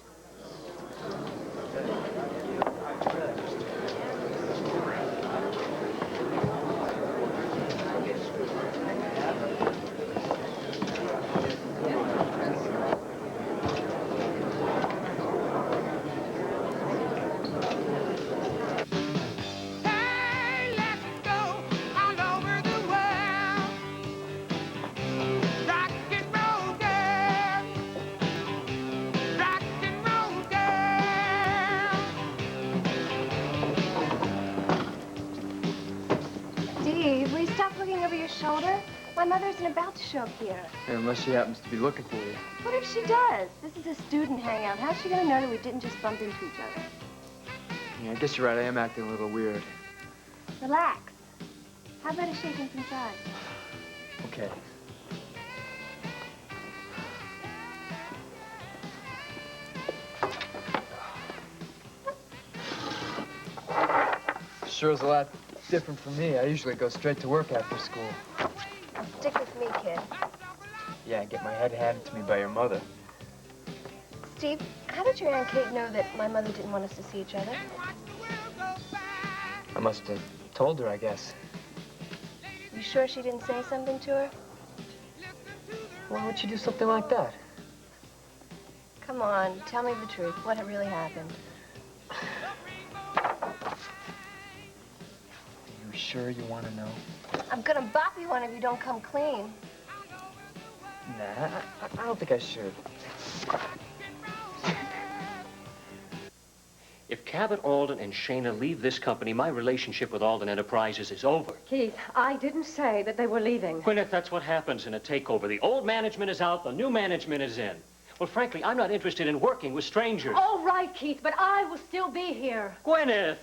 My mother isn't about to show up here. Unless she happens to be looking for you. What if she does? This is a student hangout. How's she gonna know that we didn't just bump into each other? Yeah, I guess you're right. I am acting a little weird. Relax. How about a shake and some fries? Okay. Sure is a lot different from me. I usually go straight to work after school. Stick with me, kid. Yeah, I get my head handed to me by your mother. Steve, how did your Aunt Kate know that my mother didn't want us to see each other? I must have told her, I guess. You sure she didn't say something to her? Why would she do something like that? Come on, tell me the truth. What had really happened? You sure you want to know? I'm gonna bop you one if you don't come clean. Nah, I don't think I should. If Cabot, Alden, and Shayna leave this company, my relationship with Alden Enterprises is over. Keith, I didn't say that they were leaving. Gwyneth, that's what happens in a takeover. The old management is out, the new management is in. Well, frankly, I'm not interested in working with strangers. All right, Keith, but I will still be here. Gwyneth,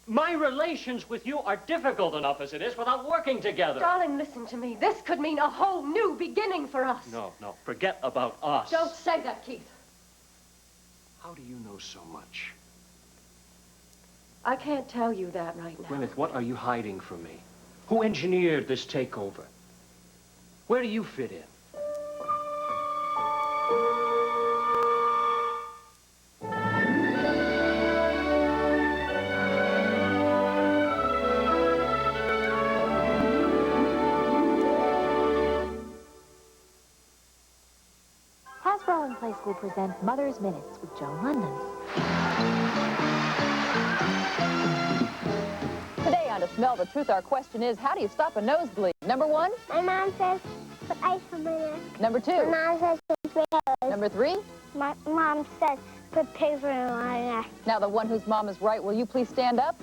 my relations with you are difficult enough as it is without working together. Darling, listen to me. This could mean a whole new beginning for us. No, forget about us. Don't say that, Keith. How do you know so much? I can't tell you that right now. Gwyneth, what are you hiding from me? Who engineered this takeover? Where do you fit in? Hasbro and Place will present Mother's Minutes with Joan London. Today on To Smell the Truth, our question is, how do you stop a nosebleed? Number 1? My mom says, put ice on my neck. Number 2? My mom says, put potatoes. Number 3? My mom says, put paper in my neck. Now, the one whose mom is right, will you please stand up?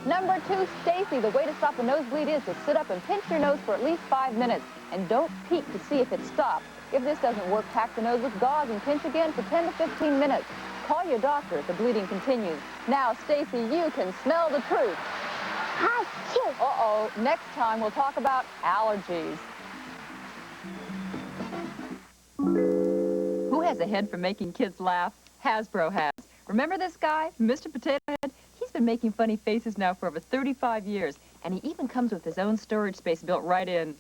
Number 2, Stacy, the way to stop a nosebleed is to sit up and pinch your nose for at least 5 minutes. And don't peek to see if it stops. If this doesn't work, pack the nose with gauze and pinch again for 10 to 15 minutes. Call your doctor if the bleeding continues. Now, Stacy, you can smell the truth. Uh-oh, next time we'll talk about allergies. Who has a head for making kids laugh? Hasbro has. Remember this guy, Mr. Potato Head? He's been making funny faces now for over 35 years, and he even comes with his own storage space built right in.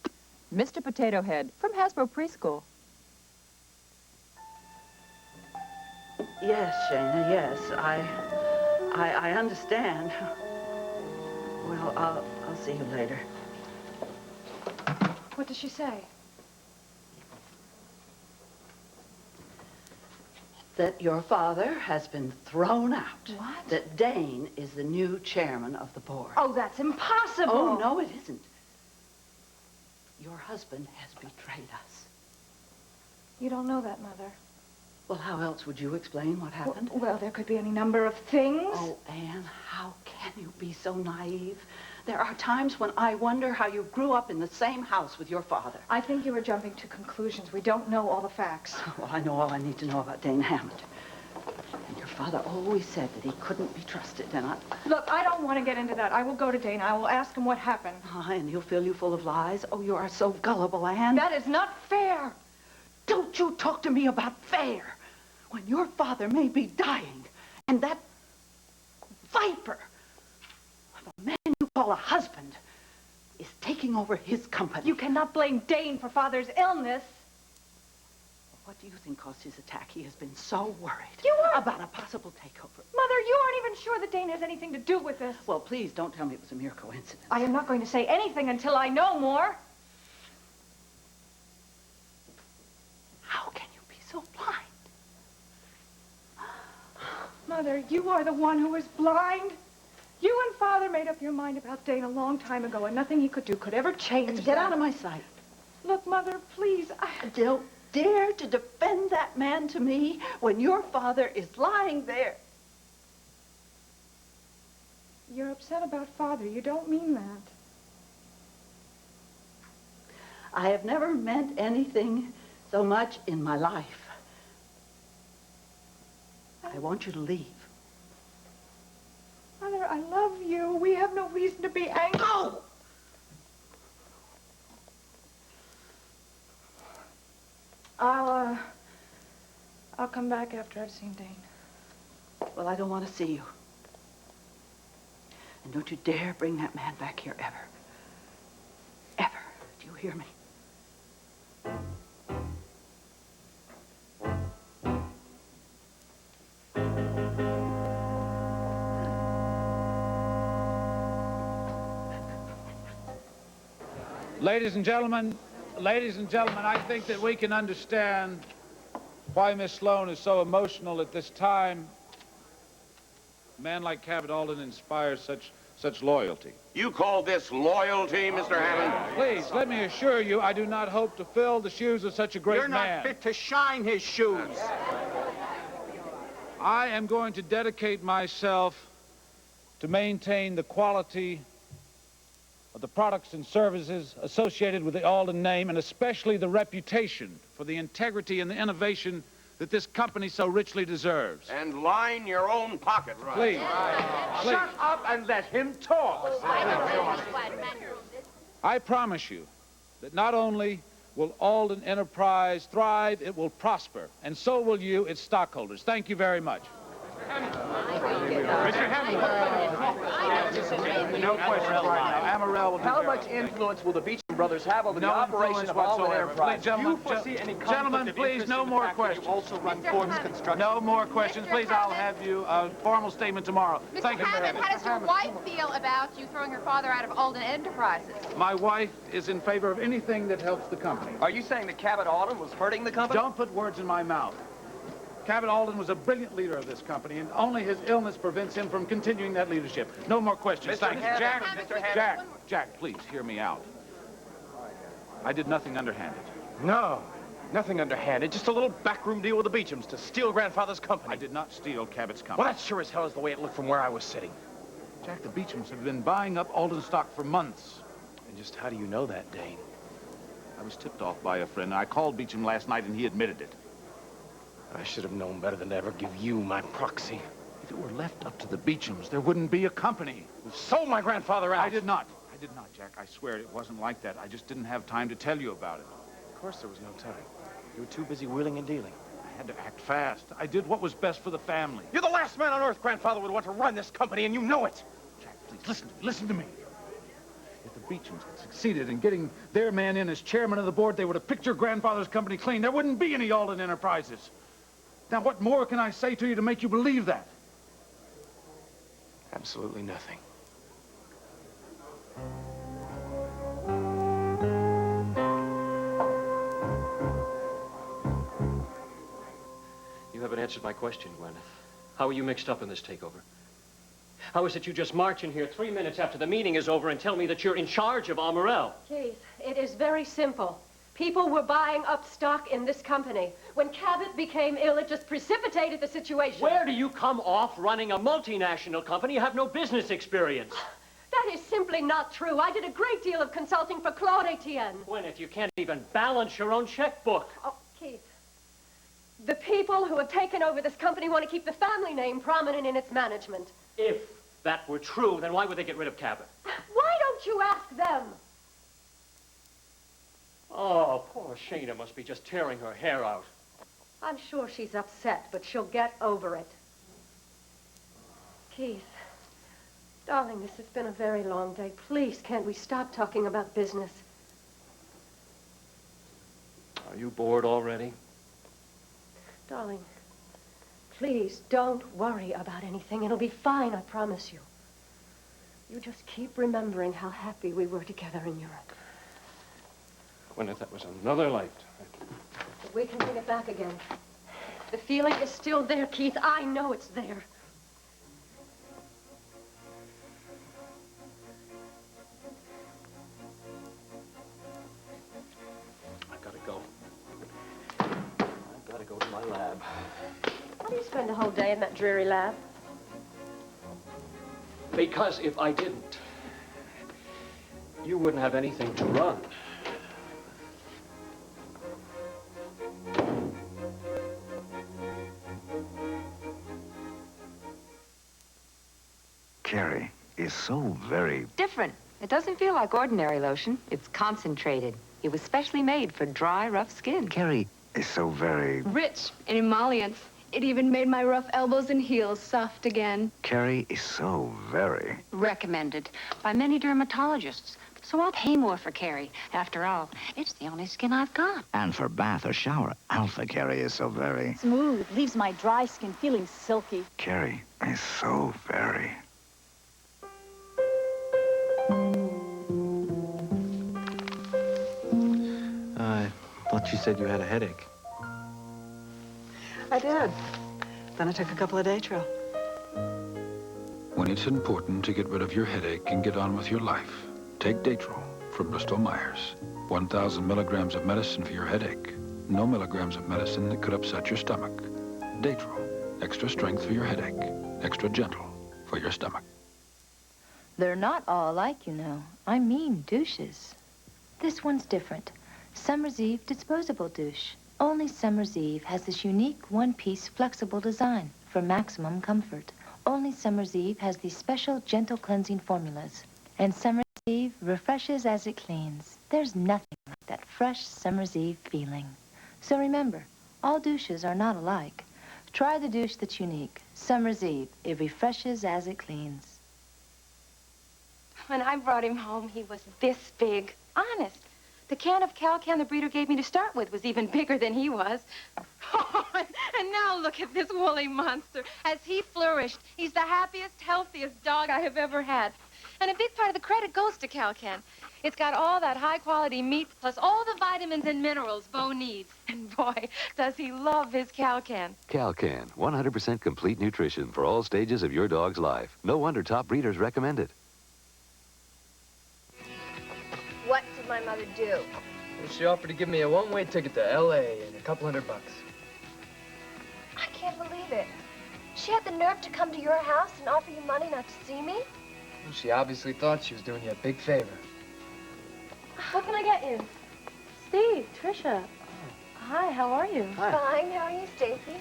Mr. Potato Head from Hasbro Preschool. Yes, Shayna, yes. I understand. Well, I'll see you later. What does she say? That your father has been thrown out. What? That Dane is the new chairman of the board. Oh, that's impossible. Oh, no, it isn't. Your husband has betrayed us. You don't know that, Mother. Well, how else would you explain what happened? Well, there could be any number of things. Oh, Anne, how can you be so naive? There are times when I wonder how you grew up in the same house with your father. I think you were jumping to conclusions. We don't know all the facts. Well, I know all I need to know about Dane Hammond. And your father always said that he couldn't be trusted, and Look, I don't want to get into that. I will go to Dane. I will ask him what happened. And he'll fill you full of lies. Oh, you are so gullible, Anne. That is not fair. Don't you talk to me about fair. When your father may be dying, and that viper of a man you call a husband is taking over his company. You cannot blame Dane for Father's illness. What do you think caused his attack? He has been so worried are about a possible takeover. Mother, you aren't even sure that Dane has anything to do with this. Well, please don't tell me it was a mere coincidence. I am not going to say anything until I know more. How can you be so blind? Mother, you are the one who is blind. You and Father made up your mind about Dane a long time ago, and nothing he could do could ever change Get out of my sight. Look, Mother, please, Don't dare to defend that man to me when your father is lying there. You're upset about Father. You don't mean that. I have never meant anything so much in my life. I want you to leave. Mother, I love you. We have no reason to be angry. Go! I'll come back after I've seen Dane. Well, I don't want to see you. And don't you dare bring that man back here ever. Ever. Do you hear me? Ladies and gentlemen, I think that we can understand why Miss Sloan is so emotional at this time. A man like Cabot Alden inspires such loyalty. You call this loyalty, Mr. Hammond? Please, let me assure you, I do not hope to fill the shoes of such a great man. You're not fit to shine his shoes. I am going to dedicate myself to maintain the quality of the products and services associated with the Alden name, and especially the reputation for the integrity and the innovation that this company so richly deserves. And line your own pocket, right? Please. Shut up and let him talk. I promise you that not only will Alden Enterprise thrive, it will prosper, and so will you, its stockholders. Thank you very much. Mr. Hammond. No question right now. Amorel will do How very much well. influence will the Beecham brothers have over the No operation influence of Alden whatsoever. Enterprise? Please, gentlemen, Do you foresee any conflict gentlemen, of please, interest no in the more fact that you questions. also run Ford's Construction? No more questions. Please, I'll have you a formal statement tomorrow. Thank you very Hammond, much. how does your wife feel about you throwing her father out of Alden Enterprises? My wife is in favor of anything that helps the company. Are you saying that Cabot Alden was hurting the company? Don't put words in my mouth. Cabot Alden was a brilliant leader of this company, and only his illness prevents him from continuing that leadership. No more questions. Mr. Thank you. Hammond, Mr. Hammond. Jack, please, hear me out. I did nothing underhanded. No, nothing underhanded. Just a little backroom deal with the Beechams to steal grandfather's company. I did not steal Cabot's company. Well, that sure as hell is the way it looked from where I was sitting. Jack, the Beechams have been buying up Alden stock for months. And just how do you know that, Dane? I was tipped off by a friend. I called Beecham last night, and he admitted it. I should have known better than to ever give you my proxy. If it were left up to the Beechams, there wouldn't be a company. You sold my grandfather out. I did not, Jack. I swear it wasn't like that. I just didn't have time to tell you about it. Of course there was no time. You were too busy wheeling and dealing. I had to act fast. I did what was best for the family. You're the last man on earth grandfather would want to run this company, and you know it. Jack, please, listen to me. If the Beechams had succeeded in getting their man in as chairman of the board, they would have picked your grandfather's company clean. There wouldn't be any Alden Enterprises. Now, what more can I say to you to make you believe that? Absolutely nothing. You haven't answered my question, Gwyneth. How are you mixed up in this takeover? How is it you just march in here 3 minutes after the meeting is over and tell me that you're in charge of Amorel? Keith, it is very simple. People were buying up stock in this company. When Cabot became ill, it just precipitated the situation. Where do you come off running a multinational company? You have no business experience. That is simply not true. I did a great deal of consulting for Claude Etienne. Gwyneth, you can't even balance your own checkbook. Oh, Keith, the people who have taken over this company want to keep the family name prominent in its management. If that were true, then why would they get rid of Cabot? Why don't you ask them? Oh, poor Shana must be just tearing her hair out. I'm sure she's upset, but she'll get over it. Keith, darling, this has been a very long day. Please, can't we stop talking about business? Are you bored already? Darling, please don't worry about anything. It'll be fine, I promise you. You just keep remembering how happy we were together in Europe. Gwyneth, that was another lifetime. But we can bring it back again. The feeling is still there, Keith. I know it's there. I've got to go. I've got to go to my lab. Why do you spend a whole day in that dreary lab? Because if I didn't, you wouldn't have anything to run. Carrie is so very... Different. It doesn't feel like ordinary lotion. It's concentrated. It was specially made for dry, rough skin. Carrie, is so very... Rich in emollients. It even made my rough elbows and heels soft again. Carrie is so very... Recommended by many dermatologists. So I'll pay more for Carrie. After all, it's the only skin I've got. And for bath or shower, Alpha Carrie is so very... Smooth, leaves my dry skin feeling silky. Carrie is so very... I thought you said you had a headache. I did. Then I took a couple of Datril. When it's important to get rid of your headache and get on with your life, take Datril from Bristol Myers. 1,000 milligrams of medicine for your headache. No milligrams of medicine that could upset your stomach. Datril, extra strength for your headache. Extra gentle for your stomach. They're not all alike, you know. I mean douches. This one's different. Summer's Eve disposable douche. Only Summer's Eve has this unique one-piece flexible design for maximum comfort. Only Summer's Eve has these special gentle cleansing formulas. And Summer's Eve refreshes as it cleans. There's nothing like that fresh Summer's Eve feeling. So remember, all douches are not alike. Try the douche that's unique. Summer's Eve. It refreshes as it cleans. When I brought him home, he was this big. Honest. The can of Calcan the breeder gave me to start with was even bigger than he was. Oh, and now look at this woolly monster. As he flourished, he's the happiest, healthiest dog I have ever had. And a big part of the credit goes to Calcan. It's got all that high-quality meat, plus all the vitamins and minerals Bo needs. And boy, does he love his Calcan. Calcan, 100% complete nutrition for all stages of your dog's life. No wonder top breeders recommend it. What did my mother do? Well, she offered to give me a one-way ticket to L.A. and a couple $100. I can't believe it. She had the nerve to come to your house and offer you money not to see me? Well, she obviously thought she was doing you a big favor. What can I get you? Steve, Tricia. Hi, how are you? Hi. Fine. How are you, Stacy?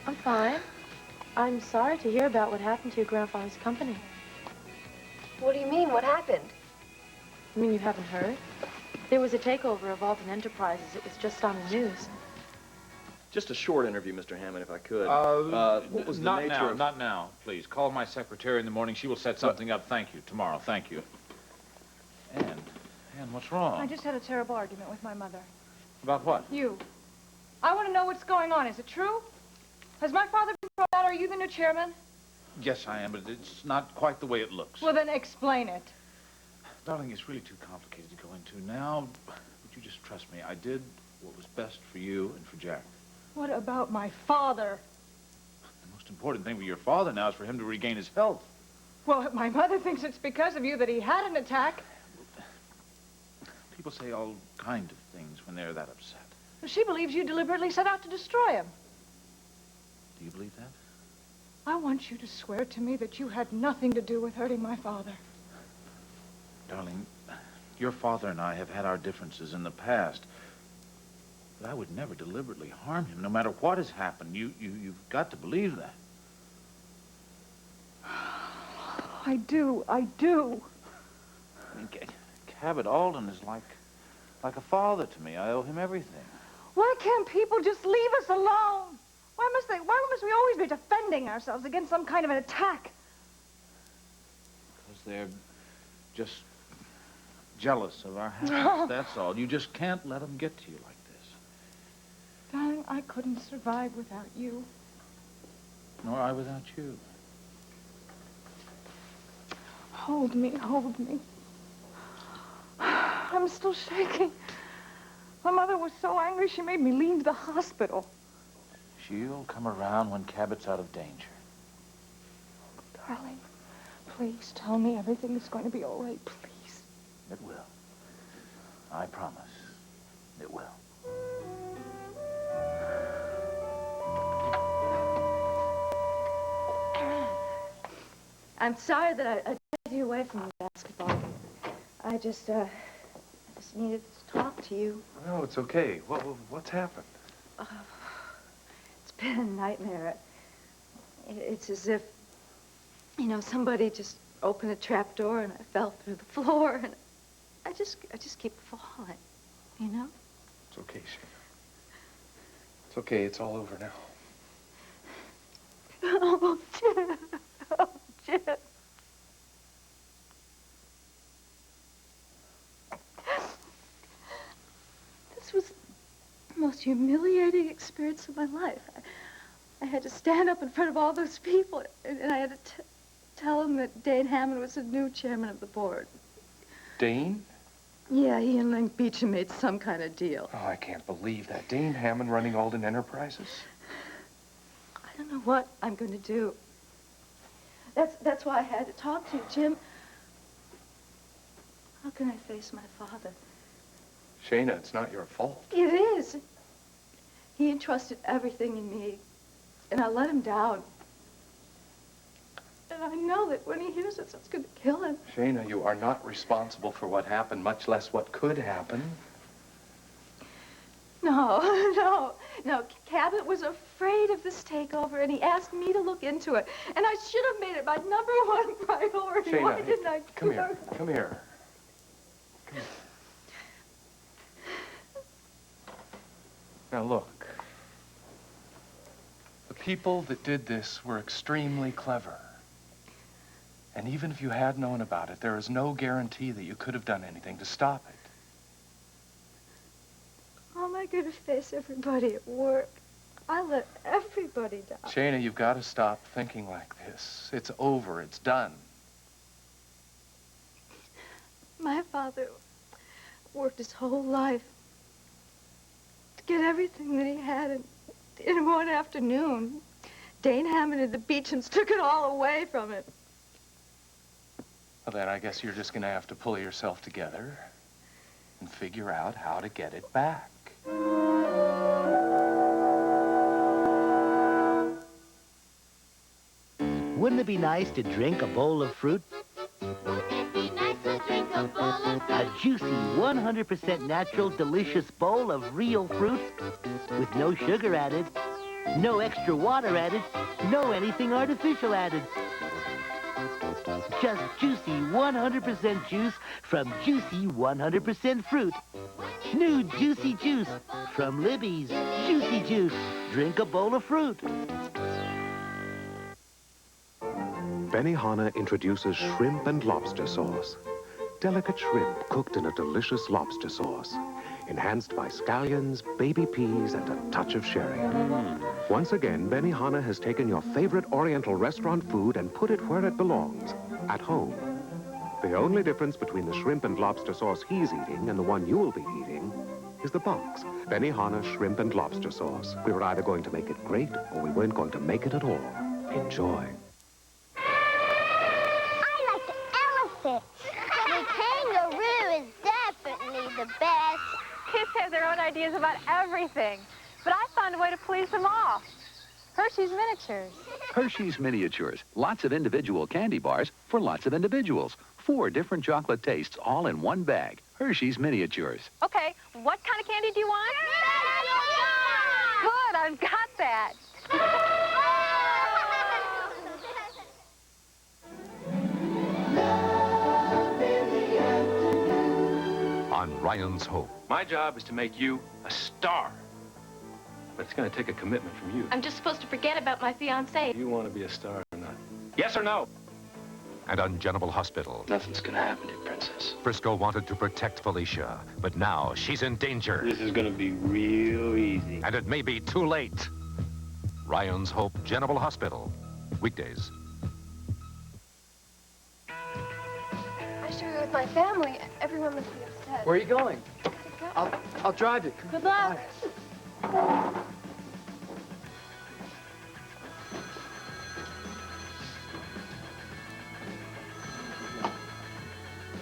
I'm fine. I'm sorry to hear about what happened to your grandfather's company. What do you mean? What happened? You mean you haven't heard? There was a takeover of Alton Enterprises. It was just on the news. Just a short interview, Mr. Hammond, if I could. What was the not nature now, of... not now, please. Call my secretary in the morning. She will set something up. Thank you. Tomorrow. Thank you. Ann, what's wrong? I just had a terrible argument with my mother. About what? You. I want to know what's going on. Is it true? Has my father been thrown out? Are you the new chairman? Yes, I am, but it's not quite the way it looks. Well, then explain it. Darling, it's really too complicated to go into now. Would you just trust me? I did what was best for you and for Jack. What about my father? The most important thing for your father now is for him to regain his health. Well, my mother thinks it's because of you that he had an attack. People say all kind of things when they're that upset. She believes you deliberately set out to destroy him. Do you believe that? I want you to swear to me that you had nothing to do with hurting my father. Darling, your father and I have had our differences in the past. But I would never deliberately harm him, no matter what has happened. You've got to believe that. I do. I do. I mean, Cabot Alden is like a father to me. I owe him everything. Why can't people just leave us alone? Why must we always be defending ourselves against some kind of an attack? Because they're just jealous of our happiness, that's all. You just can't let them get to you like this. Darling, I couldn't survive without you. Nor I without you. Hold me, hold me. I'm still shaking. My mother was so angry she made me leave the hospital. She'll come around when Cabot's out of danger. Darling, please tell me everything is going to be all right, please. It will. I promise. It will. I'm sorry that I took you away from the basketball. I just needed to talk to you. No, it's okay. What's happened? It's been a nightmare. It's as if, you know, somebody just opened a trap door and I fell through the floor and I just keep falling, you know? It's okay, It's okay. It's all over now. Oh, Jim. Oh, Jim. This was the most humiliating experience of my life. I had to stand up in front of all those people, and I had to tell them that Dane Hammond was the new chairman of the board. Dane? Yeah, he and Link Beecham made some kind of deal. Oh, I can't believe that. Dane Hammond running Alden Enterprises? I don't know what I'm going to do. That's why I had to talk to you, Jim. How can I face my father? Shayna, it's not your fault. It is. He entrusted everything in me, and I let him down. And I know that when he hears this, it's going to kill him. Shayna, you are not responsible for what happened, much less what could happen. No. Cabot was afraid of this takeover, and he asked me to look into it. And I should have made it my #1 priority. Shayna, Why didn't I? Come here. Come here. Now look. The people that did this were extremely clever. And even if you had known about it, there is no guarantee that you could have done anything to stop it. How am I going to face everybody at work? I let everybody down. Shayna, you've got to stop thinking like this. It's over. It's done. My father worked his whole life to get everything that he had in one afternoon. Dane Hammond and the Beechams took it all away from him. Well, then I guess you're just going to have to pull yourself together and figure out how to get it back. Wouldn't it be nice to drink a bowl of fruit? A juicy, 100% natural, delicious bowl of real fruit with no sugar added, no extra water added, no anything artificial added. Just juicy 100% juice from juicy 100% fruit. New Juicy Juice from Libby's Juicy Juice. Drink a bowl of fruit. Benihana introduces shrimp and lobster sauce. Delicate shrimp cooked in a delicious lobster sauce, enhanced by scallions, baby peas, and a touch of sherry. Once again, Benihana has taken your favorite Oriental restaurant food and put it where it belongs, at home. The only difference between the shrimp and lobster sauce he's eating and the one you'll be eating is the box. Benihana shrimp and lobster sauce. We were either going to make it great or we weren't going to make it at all. Enjoy. I like the elephant. The kangaroo is definitely the best. Kids have their own ideas about everything, but I found a way to please them all. Hershey's Miniatures. Hershey's Miniatures. Lots of individual candy bars for lots of individuals. 4 different chocolate tastes all in one bag. Hershey's Miniatures. Okay, what kind of candy do you want? Good, I've got that. On Ryan's Hope. My job is to make you a star. But it's going to take a commitment from you. I'm just supposed to forget about my fiancé. You want to be a star or not? Yes or no? And on General Hospital. Nothing's going to happen to you, Princess. Frisco wanted to protect Felicia, but now she's in danger. This is going to be real easy. And it may be too late. Ryan's Hope General Hospital. Weekdays. I should be with my family. Everyone must be upset. Where are you going? I'll drive you. Good luck.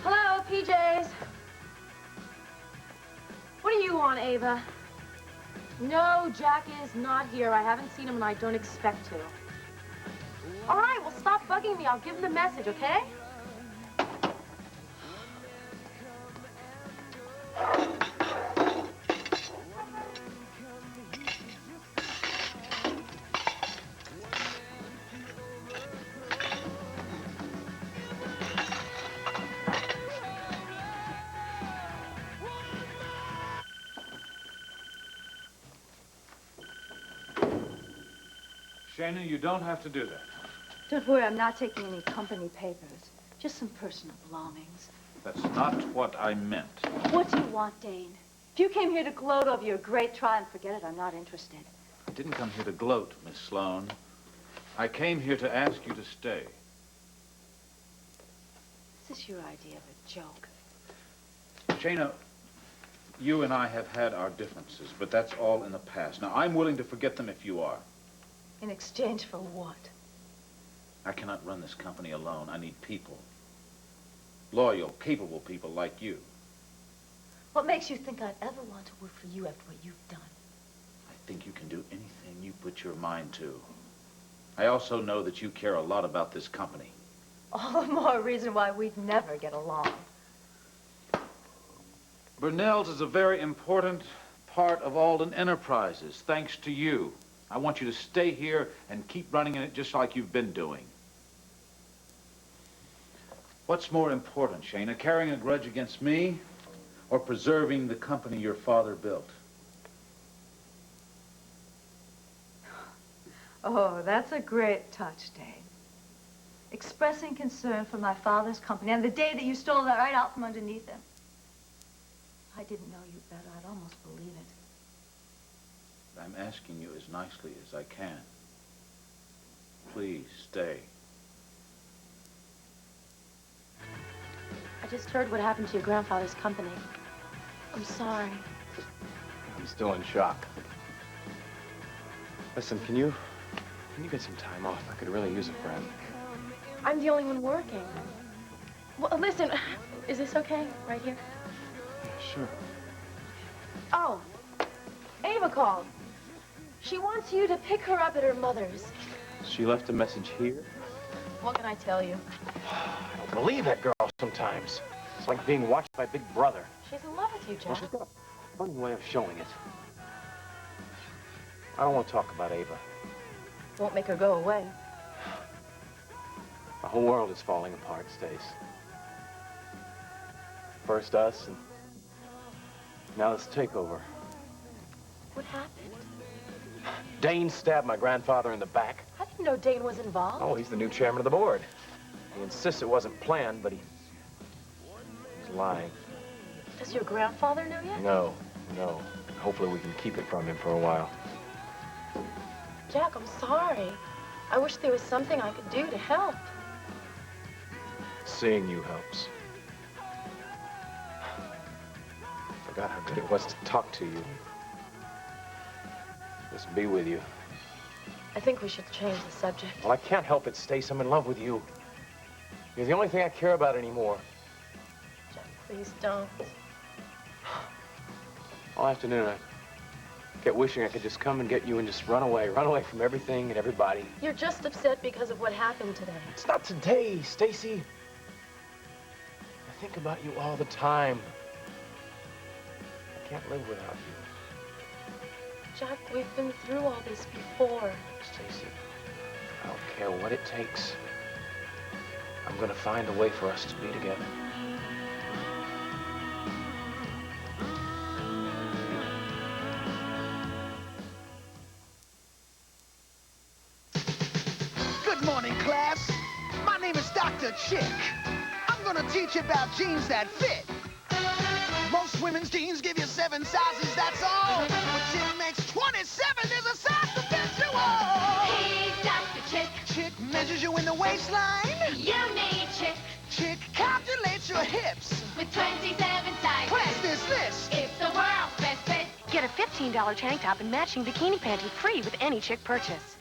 Hello, PJs. What do you want, Ava? No, Jack is not here. I haven't seen him and I don't expect to. All right, well, stop bugging me. I'll give him the message, okay? Shana, you don't have to do that. Don't worry, I'm not taking any company papers. Just some personal belongings. That's not what I meant. What do you want, Dane? If you came here to gloat over your great trial, forget it, I'm not interested. I didn't come here to gloat, Miss Sloane. I came here to ask you to stay. Is this your idea of a joke? Shana, you and I have had our differences, but that's all in the past. Now, I'm willing to forget them if you are. In exchange for what? I cannot run this company alone. I need people. Loyal, capable people like you. What makes you think I'd ever want to work for you after what you've done? I think you can do anything you put your mind to. I also know that you care a lot about this company. All the more reason why we'd never get along. Burnell's is a very important part of Alden Enterprises, thanks to you. I want you to stay here and keep running it just like you've been doing. What's more important, Shana, carrying a grudge against me or preserving the company your father built? Oh, that's a great touch, Dane. Expressing concern for my father's company on the day that you stole that right out from underneath him. If I didn't know you better, I'd almost believe it. I'm asking you as nicely as I can. Please stay. I just heard what happened to your grandfather's company. I'm sorry. I'm still in shock. Listen, can you get some time off? I could really use a friend. I'm the only one working. Well, listen, is this okay right here? Yeah, sure. Oh, Ava called. She wants you to pick her up at her mother's. She left a message here? What can I tell you? I don't believe that girl sometimes. It's like being watched by Big Brother. She's in love with you, Well, Jack. she's got a funny way of showing it. I don't want to talk about Ava. Won't make her go away. The whole world is falling apart, Stace. First us, and now this takeover. What happened? Dane stabbed my grandfather in the back. I didn't know Dane was involved. Oh, he's the new chairman of the board. He insists it wasn't planned, but he's lying. Does your grandfather know yet? No. Hopefully we can keep it from him for a while. Jack, I'm sorry. I wish there was something I could do to help. Seeing you helps. Forgot how good it was to talk to you. Just be with you. I think we should change the subject. Well, I can't help it, Stace. I'm in love with you. You're the only thing I care about anymore. Jack, please don't. All afternoon, I kept wishing I could just come and get you and just run away from everything and everybody. You're just upset because of what happened today. It's not today, Stacy. I think about you all the time. I can't live without you. Jack, we've been through all this before. Stacy, I don't care what it takes. I'm gonna find a way for us to be together. Good morning, class. My name is Dr. Chick. I'm gonna teach you about jeans that fit. Most women's jeans give you 7 sizes, that's all. But Chick makes 27, there's a size to fit you all. He's Dr. Chick. Chick measures you in the waistline. You need Chick. Chick calculates your hips. With 27 sizes. Class dismissed. It's the world's best fit. Get a $15 tank top and matching bikini panty free with any Chick purchase.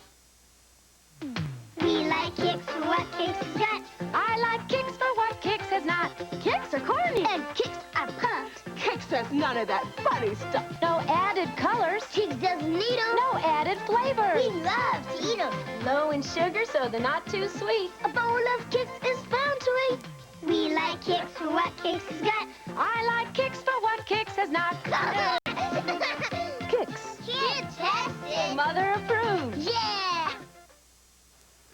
We like Kicks for what Kicks has got. I like Kicks for what Kicks has not. Kicks are corny. And Kicks are pumped. Kicks has none of that funny stuff. No added colors. Kicks doesn't need them. No added flavors. We love to eat them. Low in sugar, so they're not too sweet. A bowl of Kicks is bound to eat. We like Kicks for what Kicks has got. I like Kicks for what Kicks has not. Kicks. Fantastic. Mother approved. Yeah.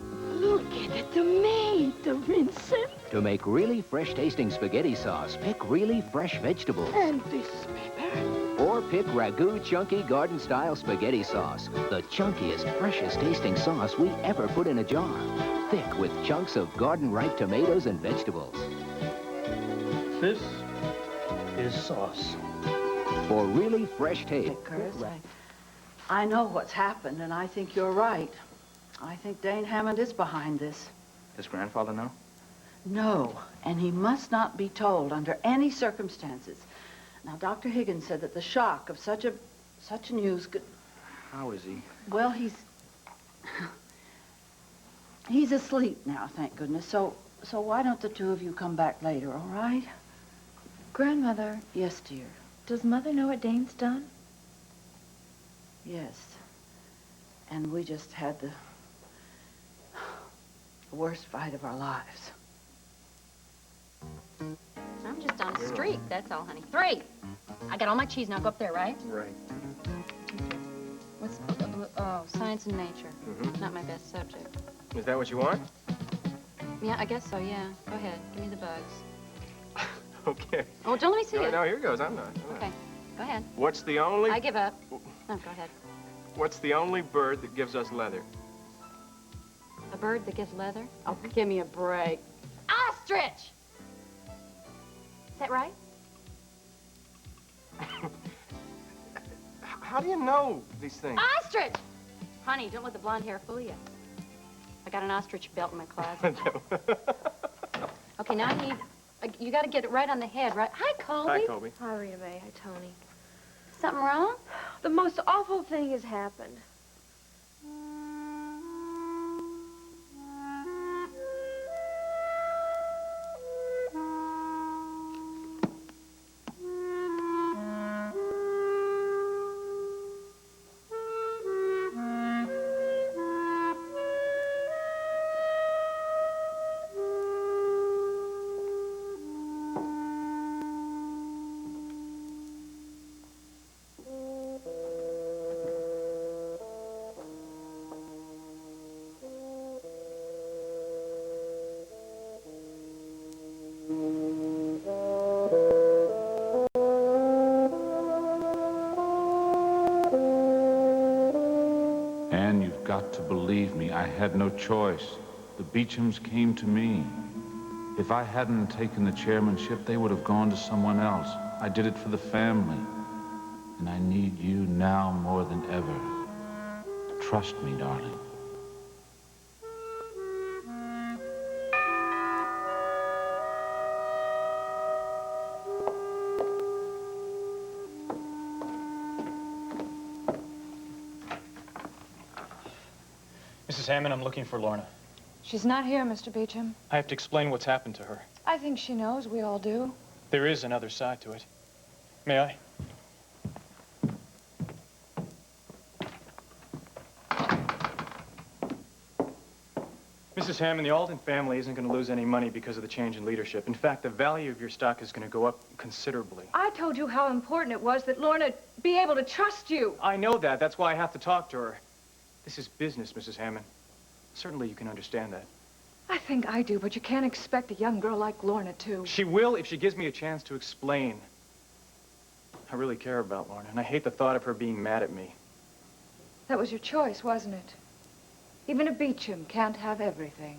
Look at the tomato, Vincent. To make really fresh-tasting spaghetti sauce, pick really fresh vegetables. And this pepper. Or pick Ragu Chunky Garden-style spaghetti sauce. The chunkiest, freshest tasting sauce we ever put in a jar. Thick with chunks of garden-ripe tomatoes and vegetables. This is sauce. For really fresh taste. Curtis, I know what's happened, and I think you're right. I think Dane Hammond is behind this. Does grandfather know? No, and he must not be told under any circumstances. Now, Dr. Higgins said that the shock of such news could... How is he? Well, he's asleep now, thank goodness. So why don't the two of you come back later, all right? Grandmother. Yes, dear. Does Mother know what Dane's done? Yes. And we just had the worst fight of our lives. I'm just on a streak, that's all, honey. 3. I got all my cheese now. Go up there, right? Right. What's, oh, science and nature. Not my best subject. Is that what you want? Yeah, I guess so, yeah. Go ahead. Give me the bugs. Okay. Oh, don't let me see it. No, here goes. I'm not. Okay. Go ahead. What's the only... I give up. No, go ahead. What's the only bird that gives us leather? A bird that gives leather? Oh, give me a break. Ostrich! Is that right? How do you know these things? Ostrich! Honey, don't let the blonde hair fool you. I got an ostrich belt in my closet. Okay, now I need... You got to get it right on the head, right? Hi, Colby. Hi, Colby. Hi, Rita Mae. Hi, Tony. Something wrong? The most awful thing has happened. Anne, you've got to believe me. I had no choice. The Beechams came to me. If I hadn't taken the chairmanship, they would have gone to someone else. I did it for the family. And I need you now more than ever. Trust me, darling. Mrs. Hammond, I'm looking for Lorna. She's not here, Mr. Beecham. I have to explain what's happened to her. I think she knows. We all do. There is another side to it. May I? Mrs. Hammond, the Alden family isn't going to lose any money because of the change in leadership. In fact, the value of your stock is going to go up considerably. I told you how important it was that Lorna be able to trust you. I know that. That's why I have to talk to her. This is business, Mrs. Hammond. Certainly you can understand that. I think I do, but you can't expect a young girl like Lorna to. She will if she gives me a chance to explain. I really care about Lorna, and I hate the thought of her being mad at me. That was your choice, wasn't it? Even a Beecham can't have everything.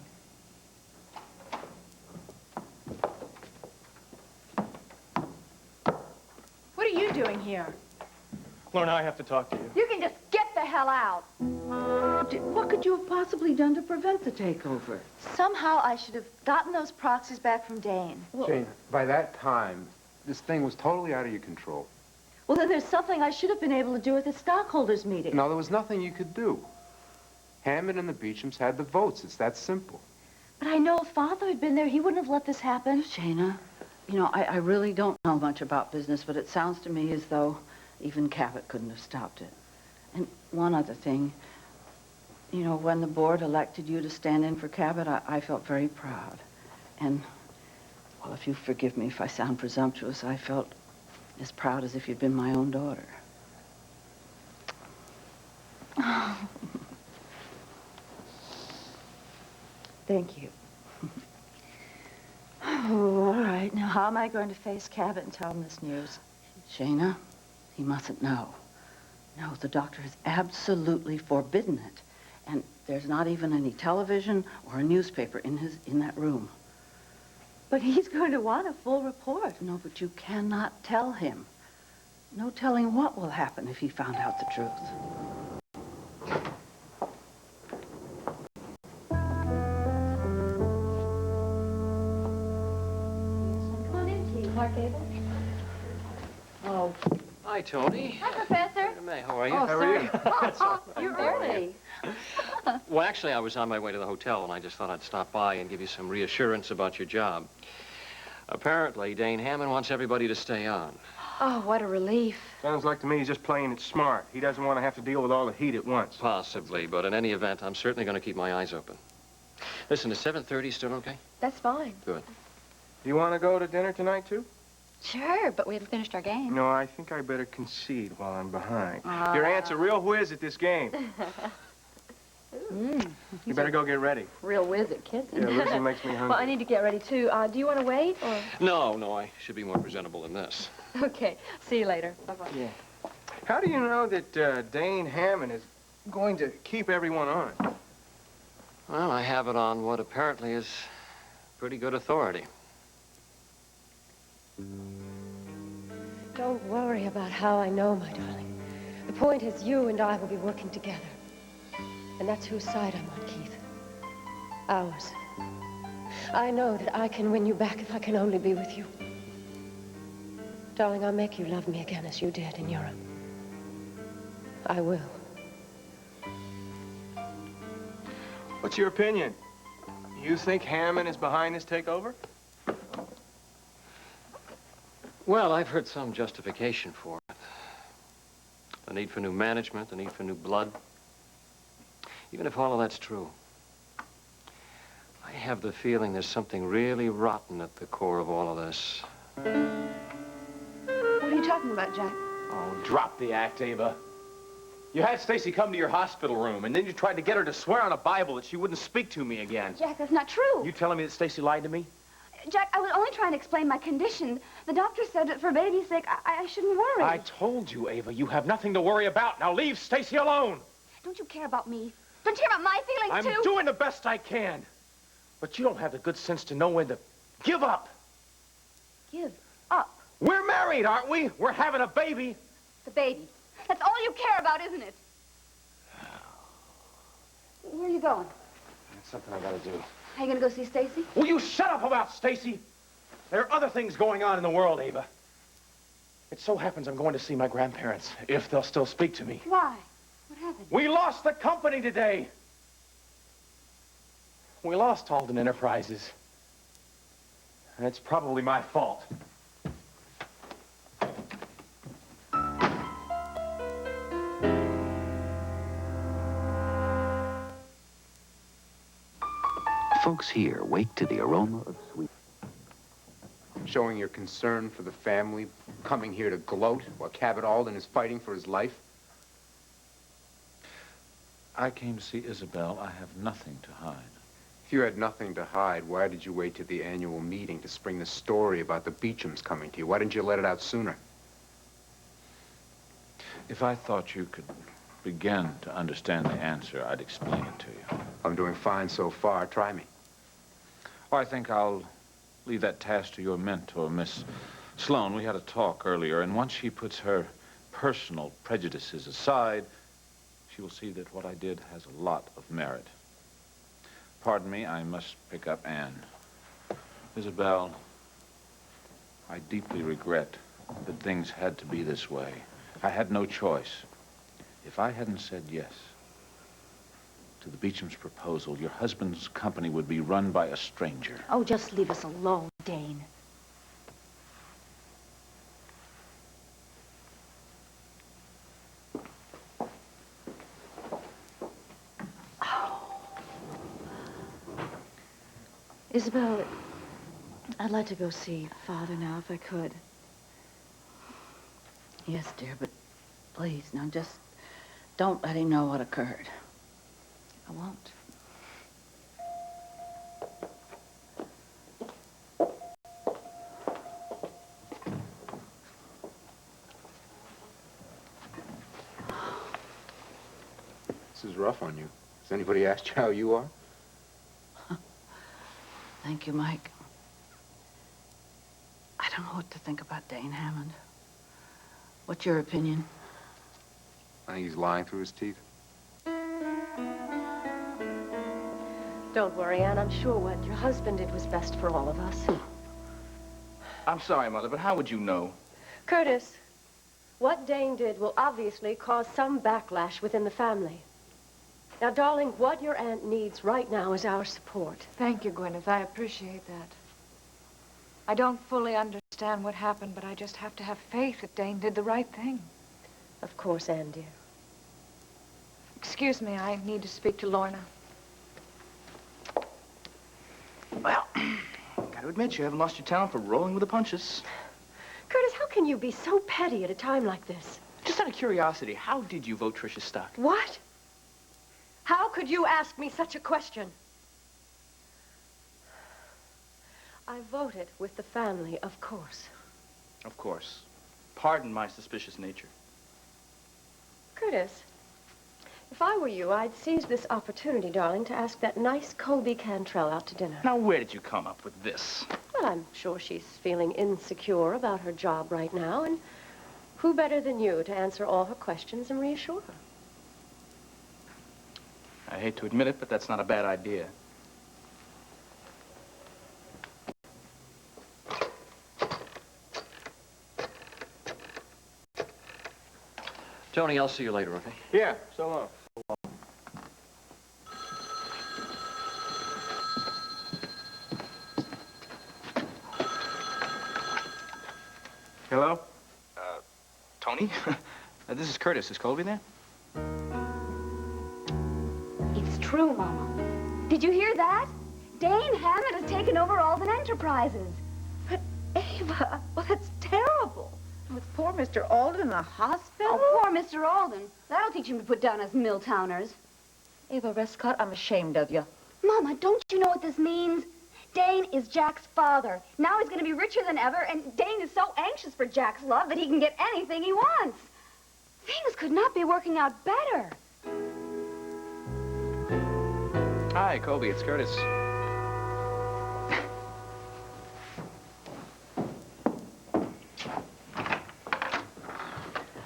What are you doing here? Lorna, I have to talk to you. You can just get the hell out. What could you have possibly done to prevent the takeover? Somehow I should have gotten those proxies back from Dane. Jane, by that time, this thing was totally out of your control. Well, then there's something I should have been able to do at the stockholders' meeting. No, there was nothing you could do. Hammond and the Beechams had the votes. It's that simple. But I know if Father had been there, he wouldn't have let this happen. Shana, you know, I really don't know much about business, but it sounds to me as though even Cabot couldn't have stopped it. And one other thing, you know, when the board elected you to stand in for Cabot, I felt very proud. And, well, if you forgive me if I sound presumptuous, I felt as proud as if you'd been my own daughter. Thank you. Oh, all right. Now, how am I going to face Cabot and tell him this news? Shana, He mustn't know. No, the doctor has absolutely forbidden it. And there's not even any television or a newspaper in that room. But he's going to want a full report. No, but you cannot tell him. No telling what will happen if he found out the truth. Come on in, Keith. Clark Gable. Oh. Hi, Tony. Hi, Professor. May, how are you? Oh, How sorry. are you? You're early. Well, actually, I was on my way to the hotel, and I just thought I'd stop by and give you some reassurance about your job. Apparently, Dane Hammond wants everybody to stay on. Oh, what a relief. Sounds like to me he's just playing it smart. He doesn't want to have to deal with all the heat at once. Possibly, but in any event, I'm certainly going to keep my eyes open. Listen, is 7:30 still okay? That's fine. Good. Do you want to go to dinner tonight, too? Sure, but we haven't finished our game. No, I think I better concede while I'm behind. Your aunt's a real whiz at this game. You better go get ready. Real whiz at kissing. Yeah, Lucy makes me hungry. Well, I need to get ready, too. Do you want to wait, or...? No, I should be more presentable than this. Okay. See you later. Bye-bye. Yeah. How do you know that Dane Hammond is going to keep everyone on? Well, I have it on what apparently is pretty good authority. Don't worry about how I know, my darling. The point is you and I will be working together. And that's whose side I'm on, Keith. Ours. I know that I can win you back if I can only be with you. Darling, I'll make you love me again as you did in Europe. I will. What's your opinion? You think Hammond is behind this takeover? Well, I've heard some justification for it. The need for new management, the need for new blood. Even if all of that's true, I have the feeling there's something really rotten at the core of all of this. What are you talking about, Jack? Oh, drop the act, Ava. You had Stacy come to your hospital room, and then you tried to get her to swear on a Bible that she wouldn't speak to me again. Jack, that's not true. You telling me that Stacy lied to me? Jack, I was only trying to explain my condition. The doctor said that for baby's sake, I shouldn't worry. I told you, Ava, you have nothing to worry about. Now leave Stacy alone. Don't you care about me? Don't you care about my feelings, too? I'm doing the best I can. But you don't have the good sense to know when to give up. Give up? We're married, aren't we? We're having a baby. The baby. That's all you care about, isn't it? Where are you going? That's something I gotta do. Are you gonna go see Stacy? Will you shut up about Stacy? There are other things going on in the world, Ava. It so happens I'm going to see my grandparents, if they'll still speak to me. Why? What happened? We lost the company today. We lost Alden Enterprises. And it's probably my fault. Folks here wake to the aroma of sweet. Showing your concern for the family, coming here to gloat while Cabot Alden is fighting for his life. I came to see Isabel. I have nothing to hide. If you had nothing to hide, why did you wait to the annual meeting to spring the story about the Beechams coming to you? Why didn't you let it out sooner? If I thought you could begin to understand the answer, I'd explain it to you. I'm doing fine so far. Try me. Oh, I think I'll leave that task to your mentor, Miss Sloan. We had a talk earlier, and once she puts her personal prejudices aside, she will see that what I did has a lot of merit. Pardon me, I must pick up Anne. Isabel, I deeply regret that things had to be this way. I had no choice. If I hadn't said yes to the Beecham's proposal, your husband's company would be run by a stranger. Oh, just leave us alone, Dane. Isabel, I'd like to go see Father now, if I could. Yes, dear, but please, now just don't let him know what occurred. I won't. This is rough on you. Has anybody asked you how you are? Thank you, Mike. I don't know what to think about Dane Hammond. What's your opinion? I think he's lying through his teeth. Don't worry, Anne. I'm sure what your husband did was best for all of us. I'm sorry, Mother, but how would you know? Curtis, what Dane did will obviously cause some backlash within the family. Now, darling, what your aunt needs right now is our support. Thank you, Gwyneth. I appreciate that. I don't fully understand what happened, but I just have to have faith that Dane did the right thing. Of course, Anne, dear. Excuse me, I need to speak to Lorna. Well, gotta admit, you haven't lost your talent for rolling with the punches. Curtis, how can you be so petty at a time like this? Just out of curiosity, how did you vote Trisha's stock? What? How could you ask me such a question? I voted with the family, of course. Of course. Pardon my suspicious nature. Curtis, if I were you, I'd seize this opportunity, darling, to ask that nice Colby Cantrell out to dinner. Now, where did you come up with this? Well, I'm sure she's feeling insecure about her job right now, and who better than you to answer all her questions and reassure her? I hate to admit it, but that's not a bad idea. Tony, I'll see you later, okay? Yeah, so long. Hello? Tony? This is Curtis. Is Colby there? It's true, Mama. Did you hear that? Dane Hammond has taken over Alden Enterprises. But, Ava, well, that's terrible. With poor Mr. Alden in the hospital? Oh, poor Mr. Alden. That'll teach him to put down us Milltowners. Ava Rescott, I'm ashamed of you. Mama, don't you know what this means? Dane is Jack's father. Now he's going to be richer than ever, and Dane is so anxious for Jack's love that he can get anything he wants. Things could not be working out better. Hi, Colby. It's Curtis.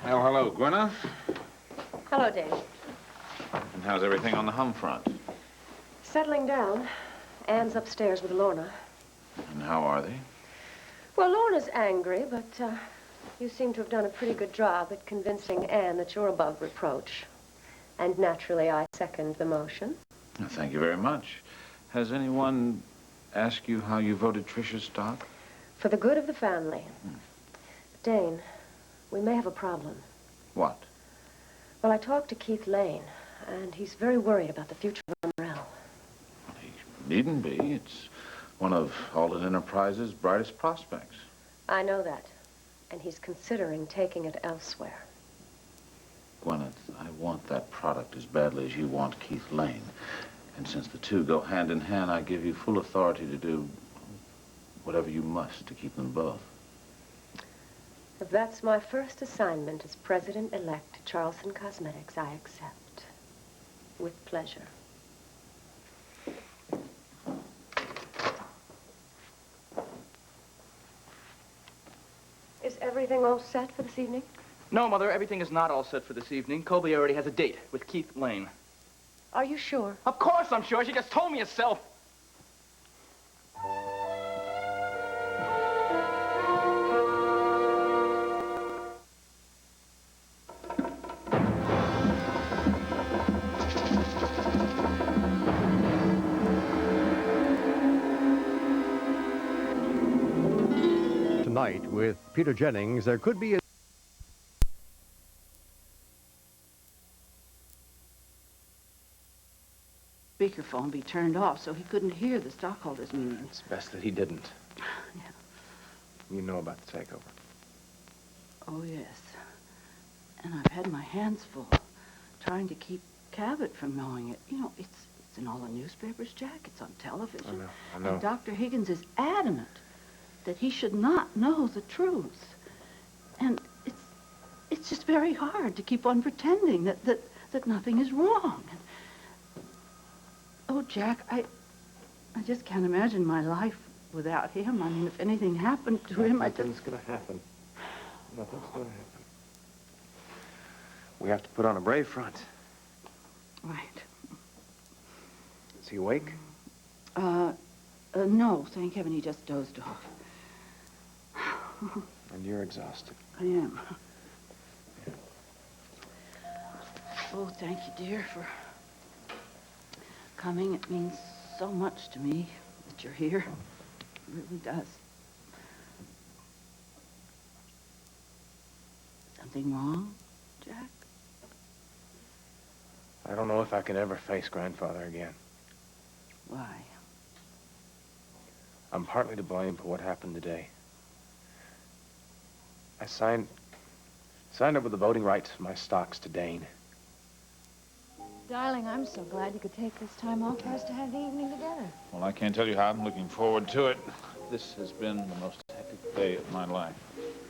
Oh, hello, Gwyneth. Hello, Dane. And how's everything on the home front? Settling down. Anne's upstairs with Lorna. And how are they? Well, Lorna's angry, but you seem to have done a pretty good job at convincing Anne that you're above reproach. And naturally, I second the motion. Well, thank you very much. Has anyone asked you how you voted Trisha's stock? For the good of the family. Dane, we may have a problem. What? Well, I talked to Keith Lane, and he's very worried about the future of Morel. Needn't be. It's one of Alden Enterprises' brightest prospects. I know that, and he's considering taking it elsewhere. Gwyneth, I want that product as badly as you want Keith Lane. And since the two go hand in hand, I give you full authority to do whatever you must to keep them both. If that's my first assignment as president-elect Charleston Cosmetics, I accept. With pleasure. Is everything all set for this evening? No, Mother, everything is not all set for this evening. Colby already has a date with Keith Lane. Are you sure? Of course I'm sure. She just told me herself. Tonight, with Peter Jennings, there could be a Speakerphone be turned off so he couldn't hear the stockholders' meeting. It's best that he didn't. Yeah. You know about the takeover. Oh, yes. And I've had my hands full trying to keep Cabot from knowing it. You know, it's in all the newspapers, Jack. It's on television. I know. And Dr. Higgins is adamant that he should not know the truth. And it's just very hard to keep on pretending that that nothing is wrong. Oh, Jack, I just can't imagine my life without him. I mean, if anything happened to him, Nothing's gonna happen. Nothing's gonna happen. We have to put on a brave front. Right. Is he awake? No, thank heaven he just dozed off. And you're exhausted. I am. Oh, thank you, dear, for coming. It means so much to me that you're here. It really does. Something wrong, Jack? I don't know if I can ever face Grandfather again. Why? I'm partly to blame for what happened today. I signed over the voting rights for my stocks to Dane. Darling, I'm so glad you could take this time off for us to have the evening together. Well, I can't tell you how I'm looking forward to it. This has been the most hectic day of my life.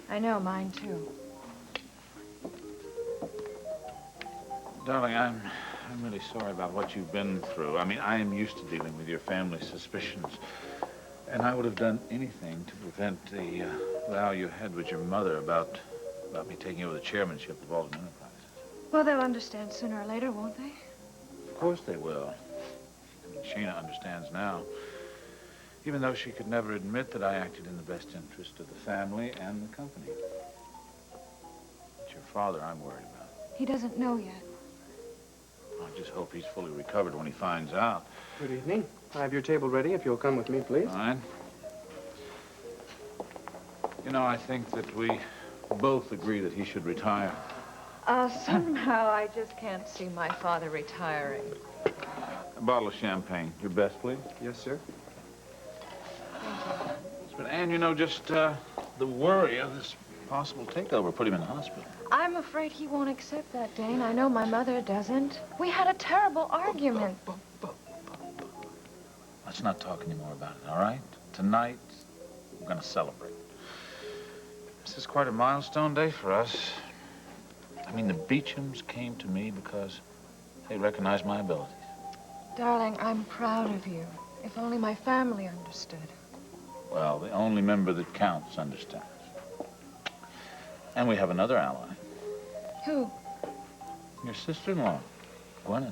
I know, mine too. Darling, I'm really sorry about what you've been through. I mean, I am used to dealing with your family's suspicions. And I would have done anything to prevent the row you had with your mother about me taking over the chairmanship of Alden Enterprises. Well, they'll understand sooner or later, won't they? Of course they will. I mean, Shayna understands now. Even though she could never admit that I acted in the best interest of the family and the company. It's your father I'm worried about. He doesn't know yet. I just hope he's fully recovered when he finds out. Good evening. I have your table ready if you'll come with me, please. Fine. You know, I think that we both agree that he should retire. Somehow I just can't see my father retiring. A bottle of champagne. Your best, please. Yes, sir. But Anne, you know, just the worry of this possible takeover put him in the hospital. I'm afraid he won't accept that, Dane. I know my mother doesn't. We had a terrible argument. Let's not talk anymore about it, all right? Tonight, we're going to celebrate. This is quite a milestone day for us. I mean, the Beechams came to me because they recognized my abilities. Darling, I'm proud of you. If only my family understood. Well, the only member that counts understands. And we have another ally. Who? Your sister-in-law, Gwyneth.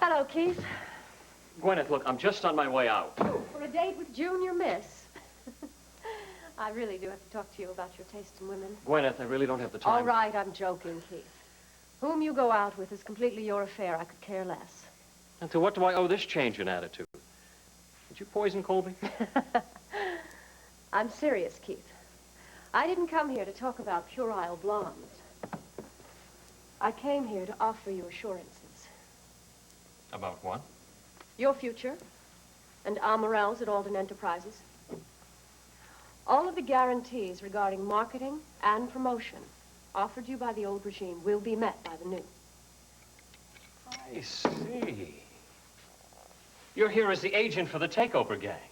Hello, Keith. Gwyneth, look, I'm just on my way out. For a date with Junior Miss. I really do have to talk to you about your taste in women. Gwyneth, I really don't have the time. All right, I'm joking, Keith. Whom you go out with is completely your affair. I could care less. And to what do I owe this change in attitude? Did you poison Colby? I'm serious, Keith. I didn't come here to talk about puerile blondes. I came here to offer you assurances. About what? Your future and Amorel's at Alden Enterprises. All of the guarantees regarding marketing and promotion offered you by the old regime will be met by the new. I see. You're here as the agent for the takeover gang.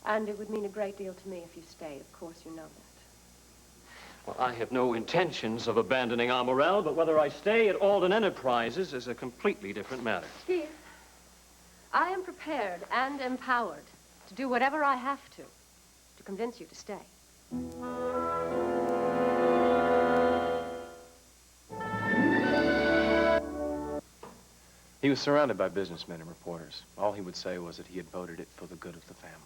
And it would mean a great deal to me if you stayed. Of course, you know that. Well, I have no intentions of abandoning Amorel, but whether I stay at Alden Enterprises is a completely different matter. Keith, I am prepared and empowered to do whatever I have to convince you to stay. He was surrounded by businessmen and reporters. All he would say was that he had voted it for the good of the family.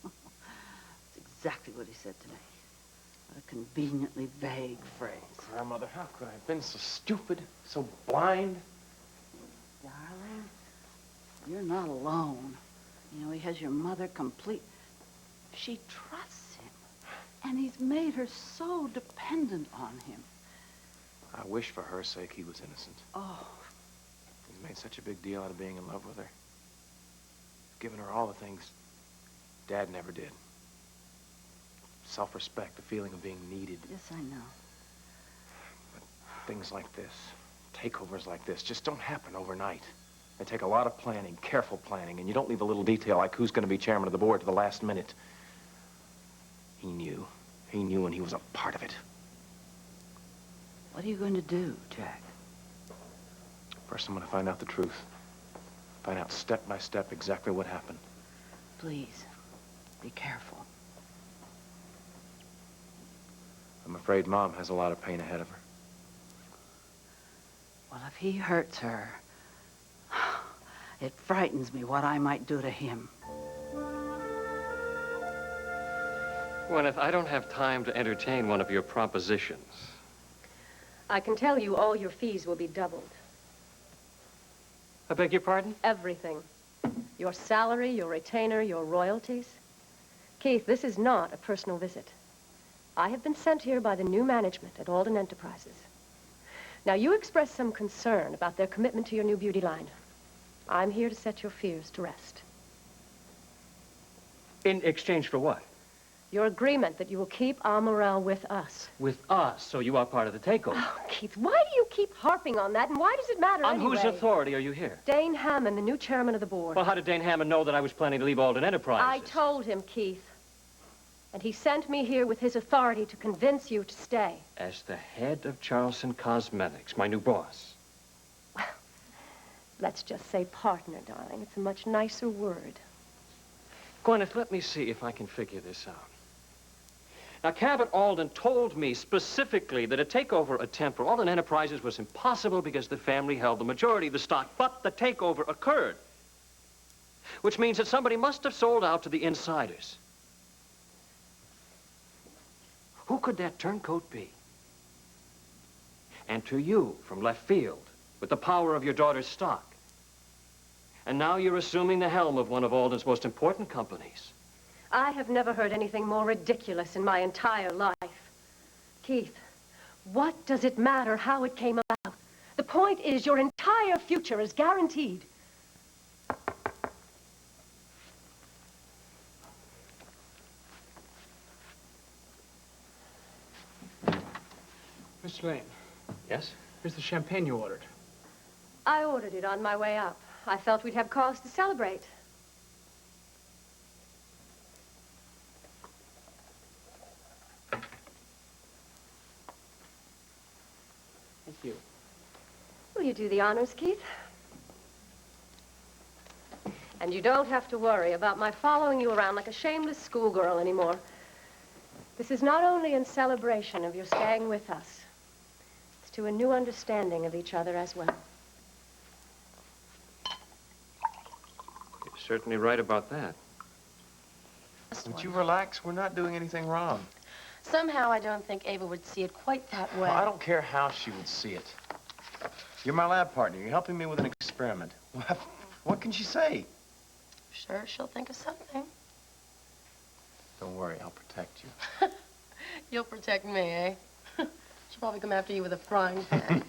That's exactly what he said to me. What a conveniently vague phrase. Grandmother, how could I have been so stupid, so blind? Darling, you're not alone. You know, he has your mother complete. She trusts him. And he's made her so dependent on him. I wish for her sake he was innocent. Oh. He's made such a big deal out of being in love with her. He's given her all the things Dad never did. Self-respect, the feeling of being needed. Yes, I know. But things like this, Takeovers like this just don't happen overnight. They take a lot of planning, careful planning, and you don't leave a little detail like who's going to be chairman of the board to the last minute. He knew. He knew, and he was a part of it. What are you going to do, Jack? First, I'm going to find out the truth. Find out step by step exactly what happened. Please, be careful. I'm afraid Mom has a lot of pain ahead of her. Well, if he hurts her, it frightens me what I might do to him. Gwyneth, I don't have time to entertain one of your propositions. I can tell you all your fees will be doubled. I beg your pardon? Everything. Your salary, your retainer, your royalties. Keith, this is not a personal visit. I have been sent here by the new management at Alden Enterprises. Now, you expressed some concern about their commitment to your new beauty line. I'm here to set your fears to rest. In exchange for what? Your agreement that you will keep our morale with us. With us, so you are part of the takeover. Oh, Keith, why do you keep harping on that, and why does it matter On anyway? whose authority are you here? Dane Hammond, the new chairman of the board. Well, how did Dane Hammond know that I was planning to leave Alden Enterprises? I told him, Keith. And he sent me here with his authority to convince you to stay. As the head of Charleston Cosmetics, my new boss. Let's just say partner, darling. It's a much nicer word. Gwyneth, let me see if I can figure this out. Now, Cabot Alden told me specifically that a takeover attempt for Alden Enterprises was impossible because the family held the majority of the stock, but the takeover occurred. Which means that somebody must have sold out to the insiders. Who could that turncoat be? And to you, from left field, with the power of your daughter's stock. And now you're assuming the helm of one of Alden's most important companies. I have never heard anything more ridiculous in my entire life. Keith, what does it matter how it came about? The point is your entire future is guaranteed. Miss Lane. Yes? Here's the champagne you ordered. I ordered it on my way up. I felt we'd have cause to celebrate. Thank you. Will you do the honors, Keith? And you don't have to worry about my following you around like a shameless schoolgirl anymore. This is not only in celebration of your staying with us. It's to a new understanding of each other as well. You're certainly right about that. Would you relax? We're not doing anything wrong. Somehow I don't think Ava would see it quite that way. Well, I don't care how she would see it. You're my lab partner. You're helping me with an experiment. What can she say? Sure, she'll think of something. Don't worry, I'll protect you. You'll protect me, eh? She'll probably come after you with a frying pan.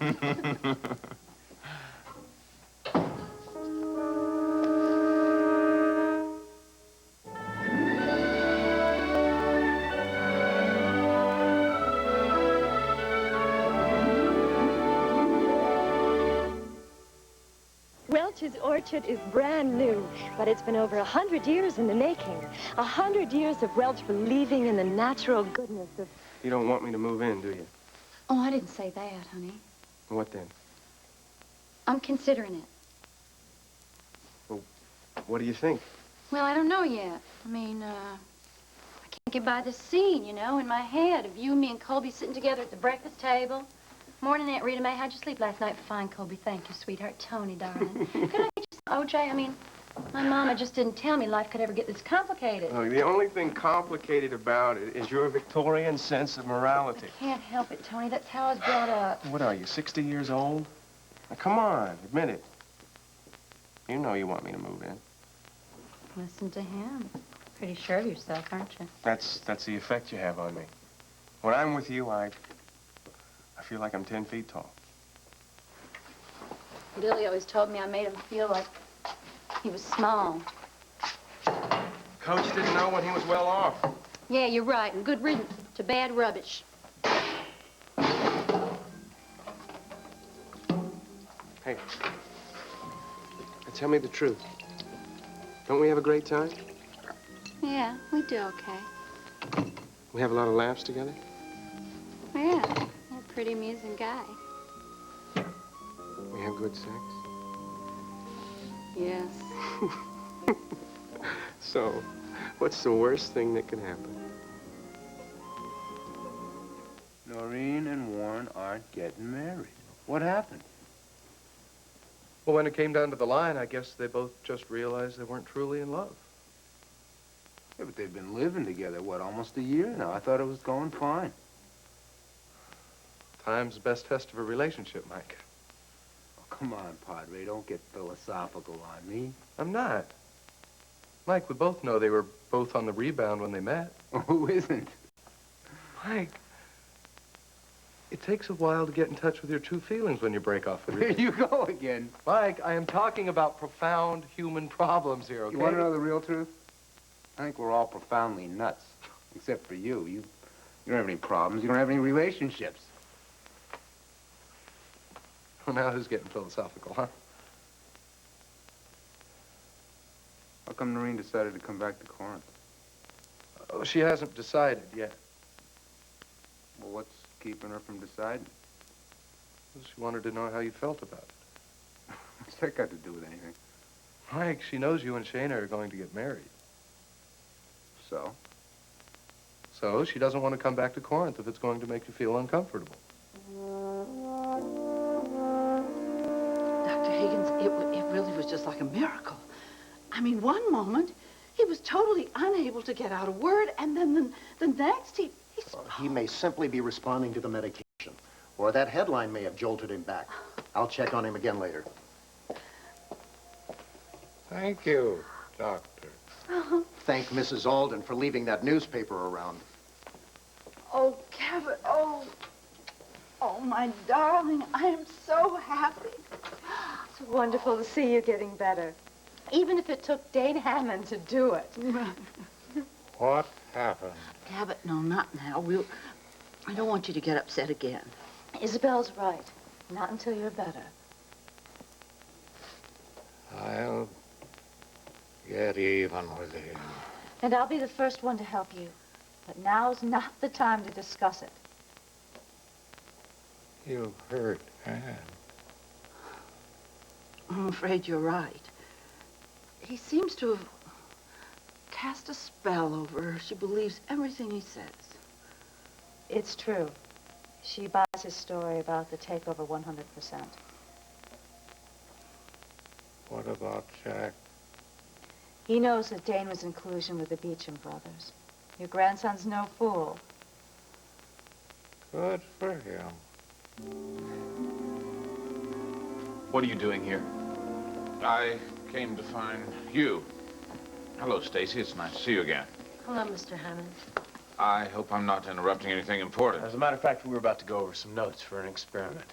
Welch's orchard is brand new, but it's been over 100 years in the making. 100 years of Welch believing in the natural goodness of... You don't want me to move in, do you? Oh, I didn't say that, honey. What then? I'm considering it. Well, what do you think? Well, I don't know yet. I mean, I can't get by this scene, you know, in my head of you, me, and Colby sitting together at the breakfast table. Morning, Aunt Rita Mae. How'd you sleep last night? Fine, Colby. Thank you, sweetheart. Tony, darling. Could I get you some OJ? I mean, my mama just didn't tell me life could ever get this complicated. Oh, the only thing complicated about it is your Victorian sense of morality. I can't help it, Tony. That's how I was brought up. What are you, 60 years old? Now, come on, admit it. You know you want me to move in. Listen to him. Pretty sure of yourself, aren't you? That's the effect you have on me. When I'm with you, I feel like I'm 10 feet tall. Billy always told me I made him feel like he was small. Coach didn't know when he was well off. Yeah, you're right, and good riddance to bad rubbish. Hey. Tell me the truth. Don't we have a great time? Yeah, we do okay. We have a lot of laughs together? Yeah, you're a pretty amusing guy. We have good sex? Yes. So, what's the worst thing that can happen? Noreen and Warren aren't getting married. What happened? Well, when it came down to the line, I guess they both just realized they weren't truly in love. Yeah, but they've been living together, what, almost a year now? I thought it was going fine. Time's the best test of a relationship, Mike. Oh, come on, Padre, don't get philosophical on me. I'm not. Mike, we both know they were both on the rebound when they met. Who isn't? Mike, it takes a while to get in touch with your true feelings when you break off with your... There you go again. Mike, I am talking about profound human problems here, okay? You want to know the real truth? I think we're all profoundly nuts. Except for you. You don't have any problems. You don't have any relationships. Well, now who's getting philosophical, huh? How come Noreen decided to come back to Corinth? Oh, she hasn't decided yet. Well, what's keeping her from deciding? She wanted to know how you felt about it. What's that got to do with anything? Mike, she knows you and Shayna are going to get married. So? So she doesn't want to come back to Corinth if it's going to make you feel uncomfortable. Dr. Higgins, it really was just like a miracle. I mean, one moment, he was totally unable to get out a word, and then the next, he spoke. He may simply be responding to the medication, or that headline may have jolted him back. I'll check on him again later. Thank you, Doctor. Thank Mrs. Alden for leaving that newspaper around. Oh, Cabot, oh, my darling, I am so happy. It's wonderful to see you getting better. Even if it took Dane Hammond to do it. What happened? Cabot, no, not now. I don't want you to get upset again. Isabel's right. Not until you're better. I'll get even with him. And I'll be the first one to help you. But now's not the time to discuss it. You hurt Anne. I'm afraid you're right. He seems to have cast a spell over her. She believes everything he says. It's true. She buys his story about the takeover 100%. What about Jack? He knows that Dane was in collusion with the Beecham brothers. Your grandson's no fool. Good for him. What are you doing here? I came to find you. Hello, Stacy. It's nice to see you again. Hello, Mr. Hammond. I hope I'm not interrupting anything important. As a matter of fact, we were about to go over some notes for an experiment.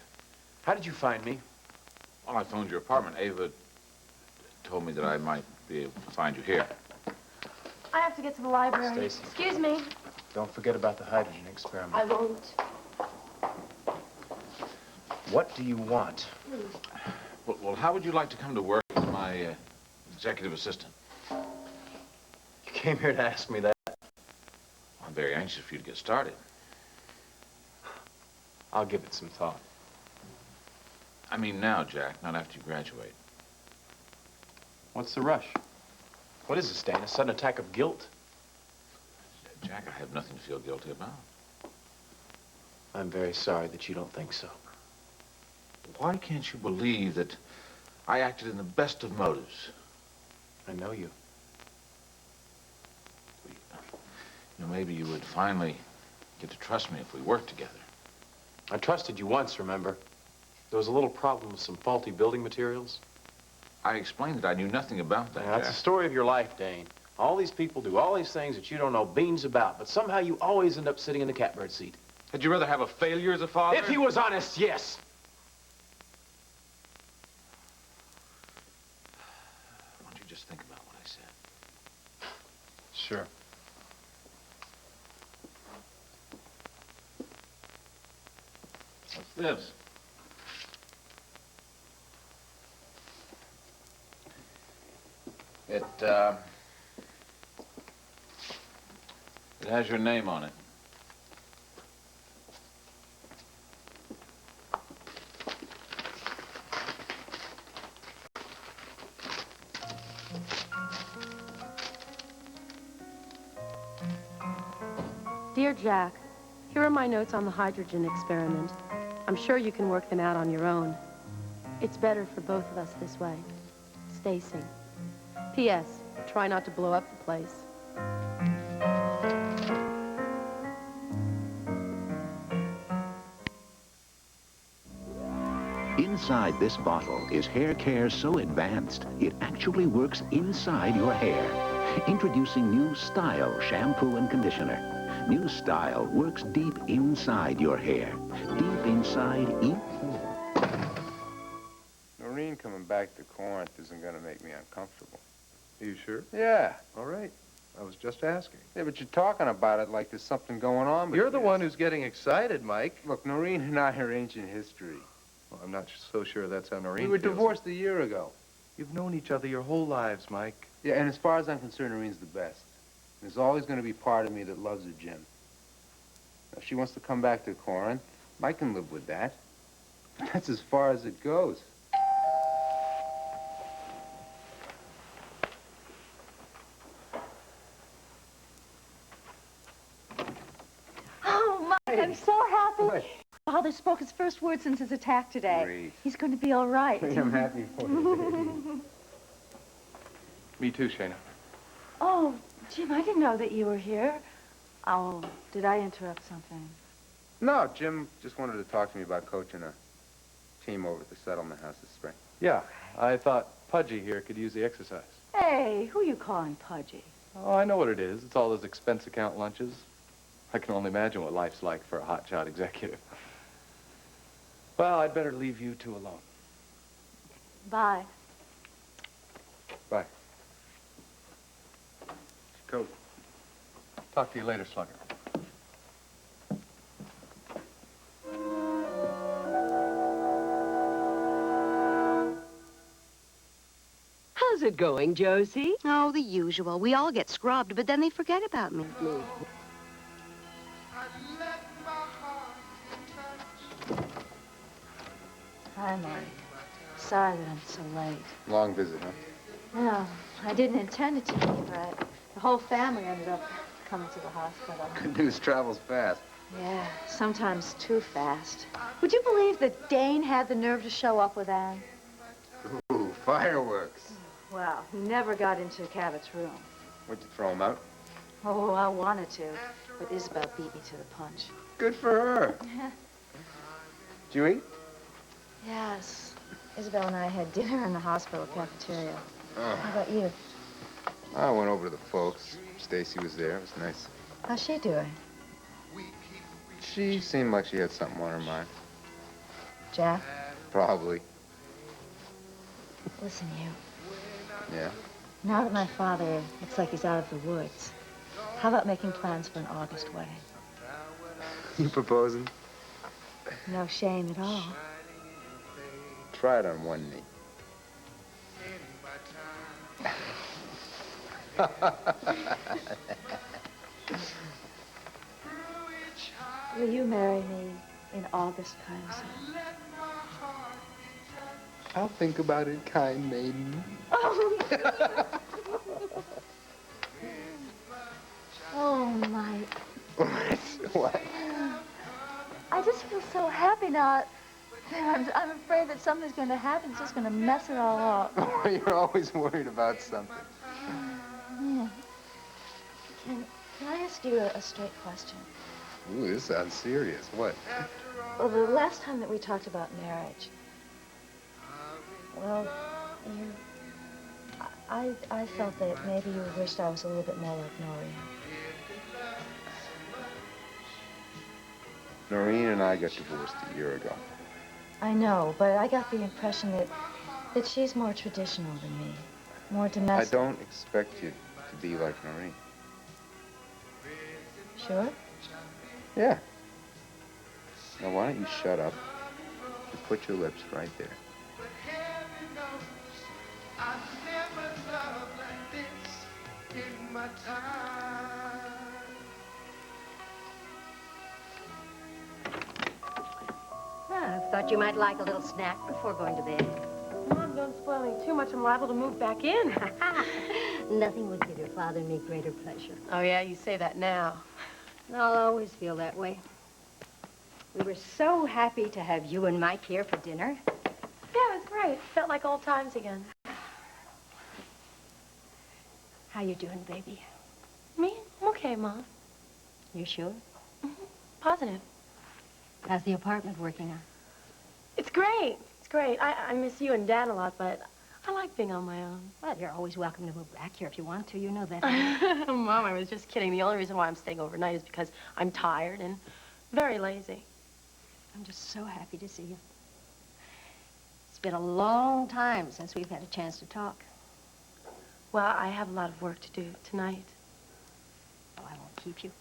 How did you find me? Well, I phoned your apartment. Ava told me that I might be able to find you here. I have to get to the library. Stacy. Excuse me. Don't forget about the hydrogen experiment. I won't. What do you want? Well, how would you like to come to work as my executive assistant? You came here to ask me that. I'm very anxious for you to get started. I'll give it some thought. I mean now, Jack, not after you graduate. What's the rush? What is this, Dane? A sudden attack of guilt? Jack, I have nothing to feel guilty about. I'm very sorry that you don't think so. Why can't you believe that I acted in the best of motives? I know you. You know, maybe you would finally get to trust me if we worked together. I trusted you once, remember? There was a little problem with some faulty building materials. I explained that I knew nothing about that, Now, that's the story of your life, Dane. All these people do all these things that you don't know beans about, but somehow you always end up sitting in the catbird seat. Had you rather have a failure as a father? If he was honest, yes. Why don't you just think about what I said? Sure. What's this? It has your name on it. Dear Jack, here are my notes on the hydrogen experiment. I'm sure you can work them out on your own. It's better for both of us this way. Stacy. P.S. Try not to blow up the place. Inside this bottle is hair care so advanced, it actually works inside your hair. Introducing new Style shampoo and conditioner. New Style works deep inside your hair. Deep inside each... Noreen coming back to Corinth isn't going to make me uncomfortable. Are you sure? Yeah. All right. I was just asking. Yeah, but you're talking about it like there's something going on between You're the one us. who's getting excited, Mike. Look, Noreen and I are ancient history. Well, I'm not so sure that's how Noreen We were feels. divorced a year ago. You've known each other your whole lives, Mike. Yeah, and as far as I'm concerned, Noreen's the best. There's always going to be part of me that loves her, Jim. If she wants to come back to Corinth, I can live with that. But that's as far as it goes. Oh, Mike, I'm so happy. Father spoke his first word since his attack today. Great. He's going to be all right. I'm happy for you, Me too, Shayna. Oh, Jim, I didn't know that you were here. Oh, did I interrupt something? No, Jim just wanted to talk to me about coaching a team over at the settlement house this spring. Yeah, I thought Pudgy here could use the exercise. Hey, who you calling Pudgy? Oh, I know what it is. It's all those expense account lunches. I can only imagine what life's like for a hotshot executive. Well, I'd better leave you two alone. Bye. Bye. Coach. Talk to you later, Slugger. How's it going, Josie? Oh, the usual. We all get scrubbed, but then they forget about me. Hi, Mike. Sorry that I'm so late. Long visit, huh? No, I didn't intend it to be, but the whole family ended up coming to the hospital. Good news travels fast. Yeah, sometimes too fast. Would you believe that Dane had the nerve to show up with Anne? Ooh, fireworks. Well, he never got into Cabot's room. Would you throw him out? Oh, I wanted to, but Isabel beat me to the punch. Good for her. Did you eat? Yes. Isabel and I had dinner in the hospital cafeteria. Oh. How about you? I went over to the folks. Stacy was there. It was nice. How's she doing? She seemed like she had something on her mind. Jack? Probably. Listen, you. Yeah? Now that my father looks like he's out of the woods, how about making plans for an August wedding? You proposing? No shame at all. Try it on one knee. Will you marry me in August, kind sir? I'll think about it, kind maiden. Oh, Mike. What? I just feel so happy now. I'm afraid that something's going to happen. It's just going to mess it all up. You're always worried about something. Yeah. Can I ask you a straight question? Ooh, this sounds serious. What? Well, the last time that we talked about marriage, well, I felt that maybe you wished I was a little bit more like Noreen. Noreen and I got divorced a year ago. I know, but I got the impression that she's more traditional than me, more domestic. I don't expect you to be like Noreen. Sure? Yeah. Now, why don't you shut up and put your lips right there? in my time. I thought you might like a little snack before going to bed. Mom, don't spoil me too much. I'm liable to move back in. Nothing would give your father and me greater pleasure. Oh, yeah, you say that now. I'll always feel that way. We were so happy to have you and Mike here for dinner. Yeah, it was great. Felt like old times again. How you doing, baby? Me? I'm okay, Mom. You sure? Positive. How's the apartment working out? It's great. It's great. I miss you and Dad a lot, but I like being on my own. Well, you're always welcome to move back here if you want to. You know that. Mom, I was just kidding. The only reason why I'm staying overnight is because I'm tired and very lazy. I'm just so happy to see you. It's been a long time since we've had a chance to talk. Well, I have a lot of work to do tonight. Oh, I won't keep you.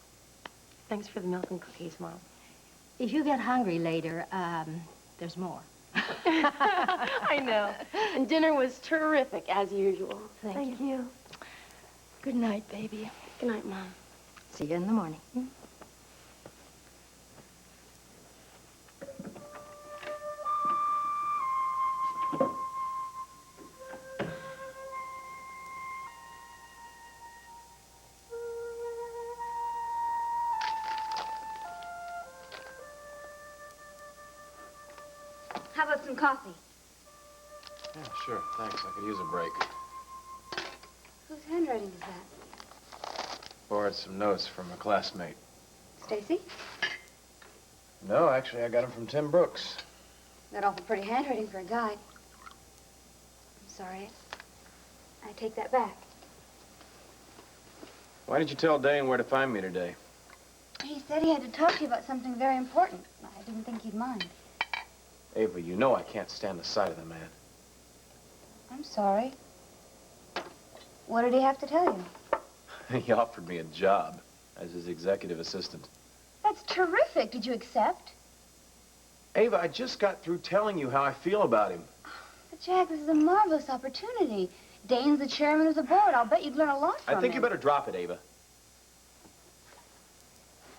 Thanks for the milk and cookies, Mom. If you get hungry later, there's more. I know. And dinner was terrific, as usual. Thank you. Good night, baby. Good night, Mom. See you in the morning. How about some coffee? Yeah, sure. Thanks. I could use a break. Whose handwriting is that? Borrowed some notes from a classmate. Stacy? No, actually, I got them from Tim Brooks. That awful pretty handwriting for a guy. I'm sorry. I take that back. Why did you tell Dane where to find me today? He said he had to talk to you about something very important. I didn't think he'd mind. Ava, you know I can't stand the sight of the man. I'm sorry. What did he have to tell you? He offered me a job as his executive assistant. That's terrific. Did you accept? Ava, I just got through telling you how I feel about him. But Jack, this is a marvelous opportunity. Dane's the chairman of the board. I'll bet you'd learn a lot from him. I think you better drop it, Ava.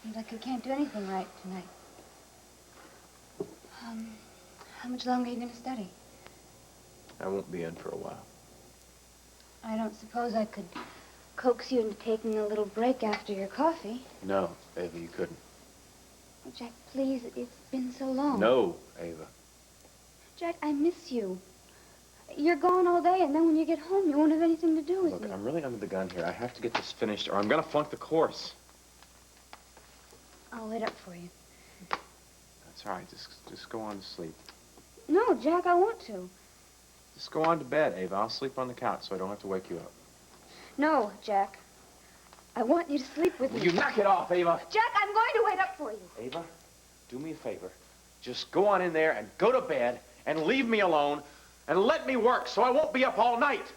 Seems like you can't do anything right tonight. How much longer are you going to study? I won't be in for a while. I don't suppose I could coax you into taking a little break after your coffee. No, Ava, you couldn't. Oh, Jack, please, it's been so long. No, Ava. Jack, I miss you. You're gone all day, and then when you get home, you won't have anything to do with Look, me. I'm really under the gun here. I have to get this finished, or I'm gonna flunk the course. I'll wait up for you. That's all right. Just go on to sleep. No, Jack, I want to. Just go on to bed, Ava. I'll sleep on the couch so I don't have to wake you up. No, Jack. I want you to sleep with me. You knock it off, Ava. Jack, I'm going to wait up for you. Ava, do me a favor. Just go on in there and go to bed and leave me alone and let me work so I won't be up all night.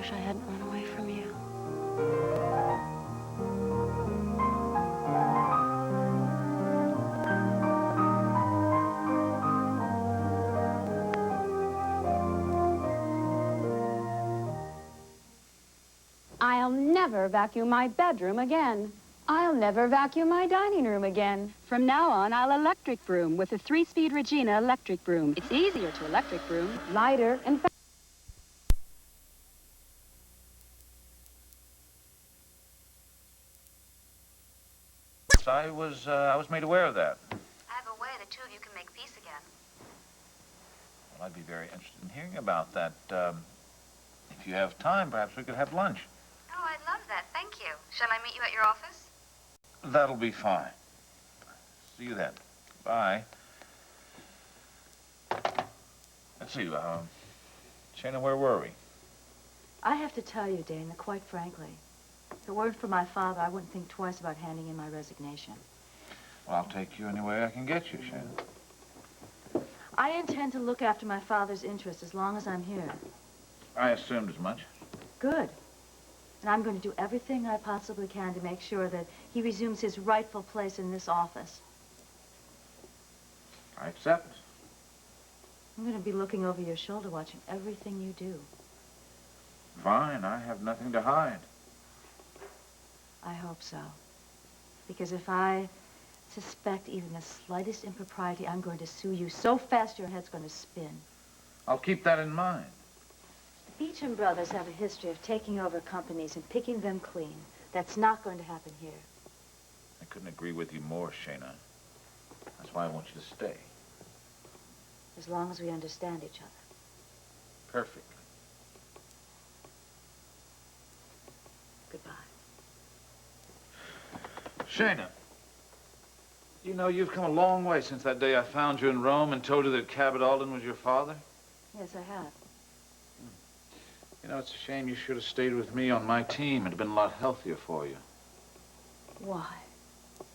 wish I hadn't run away from you. I'll never vacuum my bedroom again. I'll never vacuum my dining room again. From now on, I'll electric broom with the 3-speed Regina electric broom. It's easier to electric broom. Lighter and faster. I was made aware of that. I have a way the two of you can make peace again. Well, I'd be very interested in hearing about that. If you have time, perhaps we could have lunch. Oh, I'd love that. Thank you. Shall I meet you at your office? That'll be fine. See you then. Bye. Let's see, Shana, where were we? I have to tell you, Dana, quite frankly, if it weren't for my father, I wouldn't think twice about handing in my resignation. Well, I'll take you any way I can get you, Shana. I intend to look after my father's interests as long as I'm here. I assumed as much. Good. And I'm going to do everything I possibly can to make sure that he resumes his rightful place in this office. I accept. I'm going to be looking over your shoulder, watching everything you do. Fine, I have nothing to hide. I hope so. Because if I suspect even the slightest impropriety, I'm going to sue you so fast your head's going to spin. I'll keep that in mind. Beecham Brothers have a history of taking over companies and picking them clean. That's not going to happen here. I couldn't agree with you more, Shana. That's why I want you to stay. As long as we understand each other. Perfectly. Goodbye. Shana, you know, you've come a long way since that day I found you in Rome and told you that Cabot Alden was your father. Yes, I have. You know, it's a shame you should have stayed with me on my team. It'd have been a lot healthier for you. Why?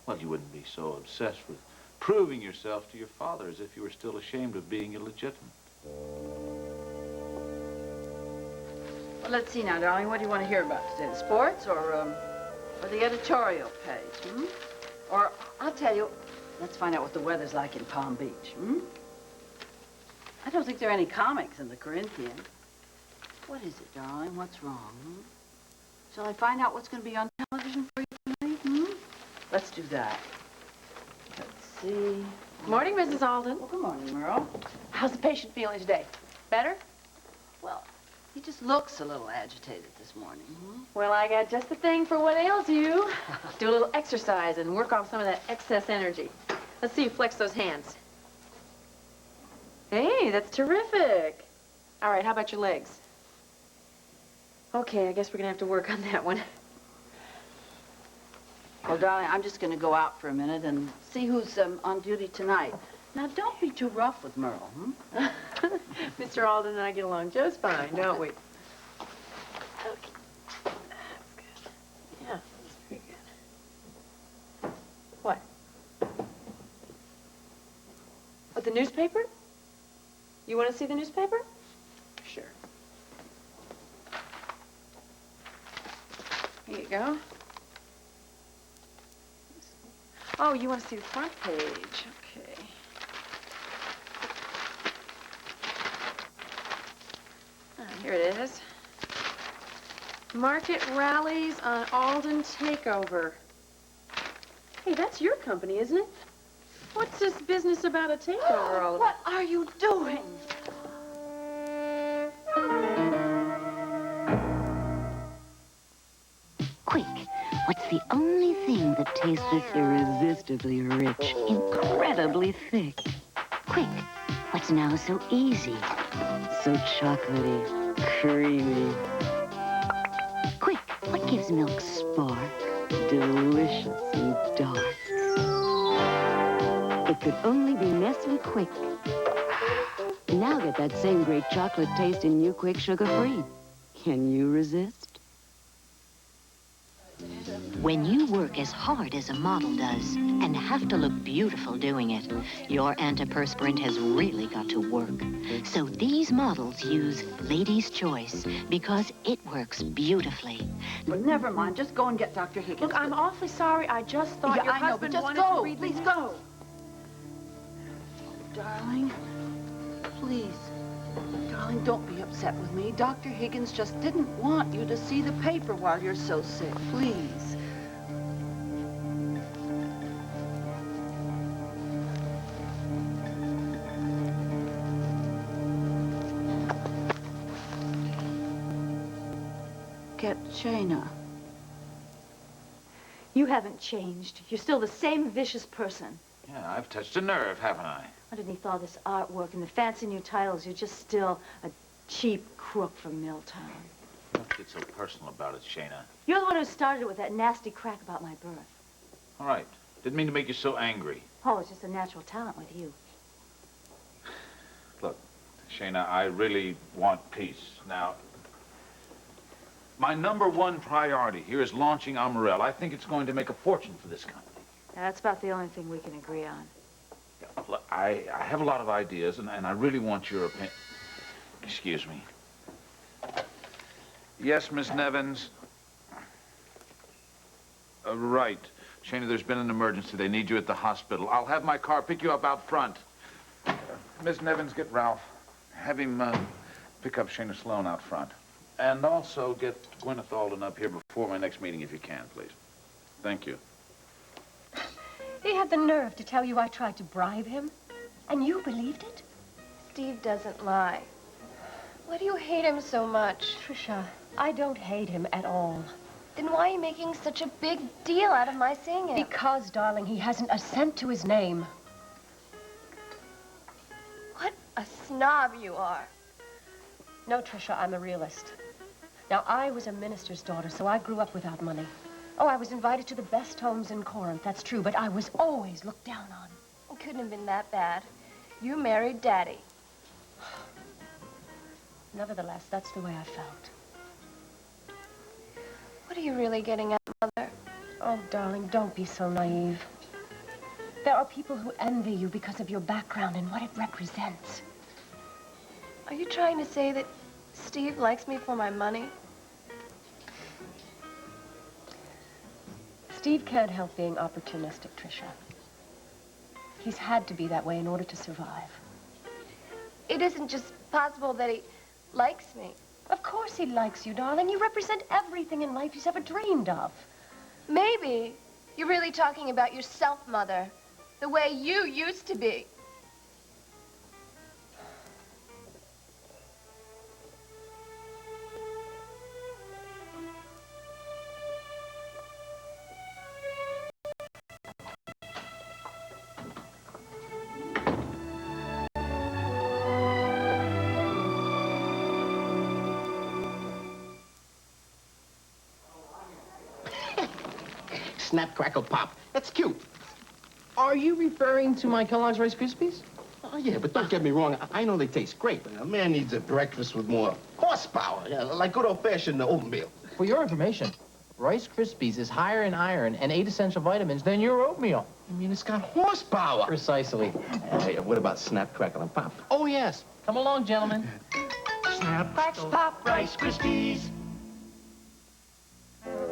Well, you wouldn't be so obsessed with proving yourself to your father as if you were still ashamed of being illegitimate. Well, let's see now, darling. What do you want to hear about today? The sports or the editorial page, hmm? Or, I'll tell you, let's find out what the weather's like in Palm Beach, hmm? I don't think there are any comics in the Corinthian. What is it, darling? What's wrong, hmm? Shall I find out what's going to be on television for you tonight, hmm? Let's do that. Let's see. Morning, Mrs. Alden. Well, good morning, Merle. How's the patient feeling today? Better? Well, he just looks a little agitated this morning, hmm? Well, I got just the thing for what ails you. Do a little exercise and work off some of that excess energy. Let's see you flex those hands. Hey, that's terrific. All right, how about your legs? Okay, I guess we're gonna have to work on that one. Well, darling, I'm just going to go out for a minute and see who's on duty tonight. Now, don't be too rough with Merle, hmm? Mr. Alden and I get along just fine, don't we? Okay. That's good. Yeah, that's very good. What? What, the newspaper? You want to see the newspaper? Sure. Here you go. Oh, you want to see the front page? Okay. Here it is. Market rallies on Alden takeover. Hey, that's your company, isn't it? What's this business about a takeover all about? What are you doing? Quick, what's the only thing that tastes this irresistibly rich, incredibly thick? Quick, what's now so easy, so chocolatey, creamy? Quick, what gives milk spark, delicious and dark? It could only be Nestle Quick. Now get that same great chocolate taste in new Quick sugar-free. Can you resist? When you work as hard as a model does and have to look beautiful doing it, your antiperspirant has really got to work. So these models use Lady's Choice because it works beautifully. Well, never mind. Just go and get Dr. Higgins. Look, I'm awfully sorry. I just thought your I know, but husband just wanted go. to read Please me. go. Darling, please. Darling, don't be upset with me. Dr. Higgins just didn't want you to see the paper while you're so sick. Please. Get Shayna. You haven't changed. You're still the same vicious person. Yeah, I've touched a nerve, haven't I? Underneath all this artwork and the fancy new titles, you're just still a cheap crook from Milltown. Don't get so personal about it, Shayna. You're the one who started it with that nasty crack about my birth. All right. Didn't mean to make you so angry. Oh, it's just a natural talent with you. Look, Shayna, I really want peace. Now, my #1 priority here is launching Amarel. I think it's going to make a fortune for this company. Now, that's about the only thing we can agree on. Look, I have a lot of ideas, and I really want your opinion. Excuse me. Yes, Miss Nevins? Right. Shayna, there's been an emergency. They need you at the hospital. I'll have my car pick you up out front. Miss Nevins, get Ralph. Have him pick up Shayna Sloan out front. And also get Gwyneth Alden up here before my next meeting, if you can, please. Thank you. He had the nerve to tell you I tried to bribe him, and you believed it? Steve doesn't lie. Why do you hate him so much? Trisha, I don't hate him at all. Then why are you making such a big deal out of my seeing him? Because, darling, he hasn't a cent to his name. What a snob you are. No, Trisha, I'm a realist. Now, I was a minister's daughter, so I grew up without money. Oh, I was invited to the best homes in Corinth, that's true, but I was always looked down on. It couldn't have been that bad. You married Daddy. Nevertheless, that's the way I felt. What are you really getting at, Mother? Oh, darling, don't be so naive. There are people who envy you because of your background and what it represents. Are you trying to say that Steve likes me for my money? Steve can't help being opportunistic, Trisha. He's had to be that way in order to survive. It isn't just possible that he likes me. Of course he likes you, darling. You represent everything in life he's ever dreamed of. Maybe you're really talking about yourself, Mother. The way you used to be. Snap, crackle, pop. That's cute. Are you referring to my Kellogg's Rice Krispies? Oh, yeah, but don't get me wrong. I know they taste great, but a man needs a breakfast with more horsepower, yeah, like good old-fashioned oatmeal. For your information, Rice Krispies is higher in iron and 8 essential vitamins than your oatmeal. I mean, it's got horsepower. Precisely. Hey, what about snap, crackle, and pop? Oh, yes. Come along, gentlemen. Snap, crackle, pop, Rice Krispies.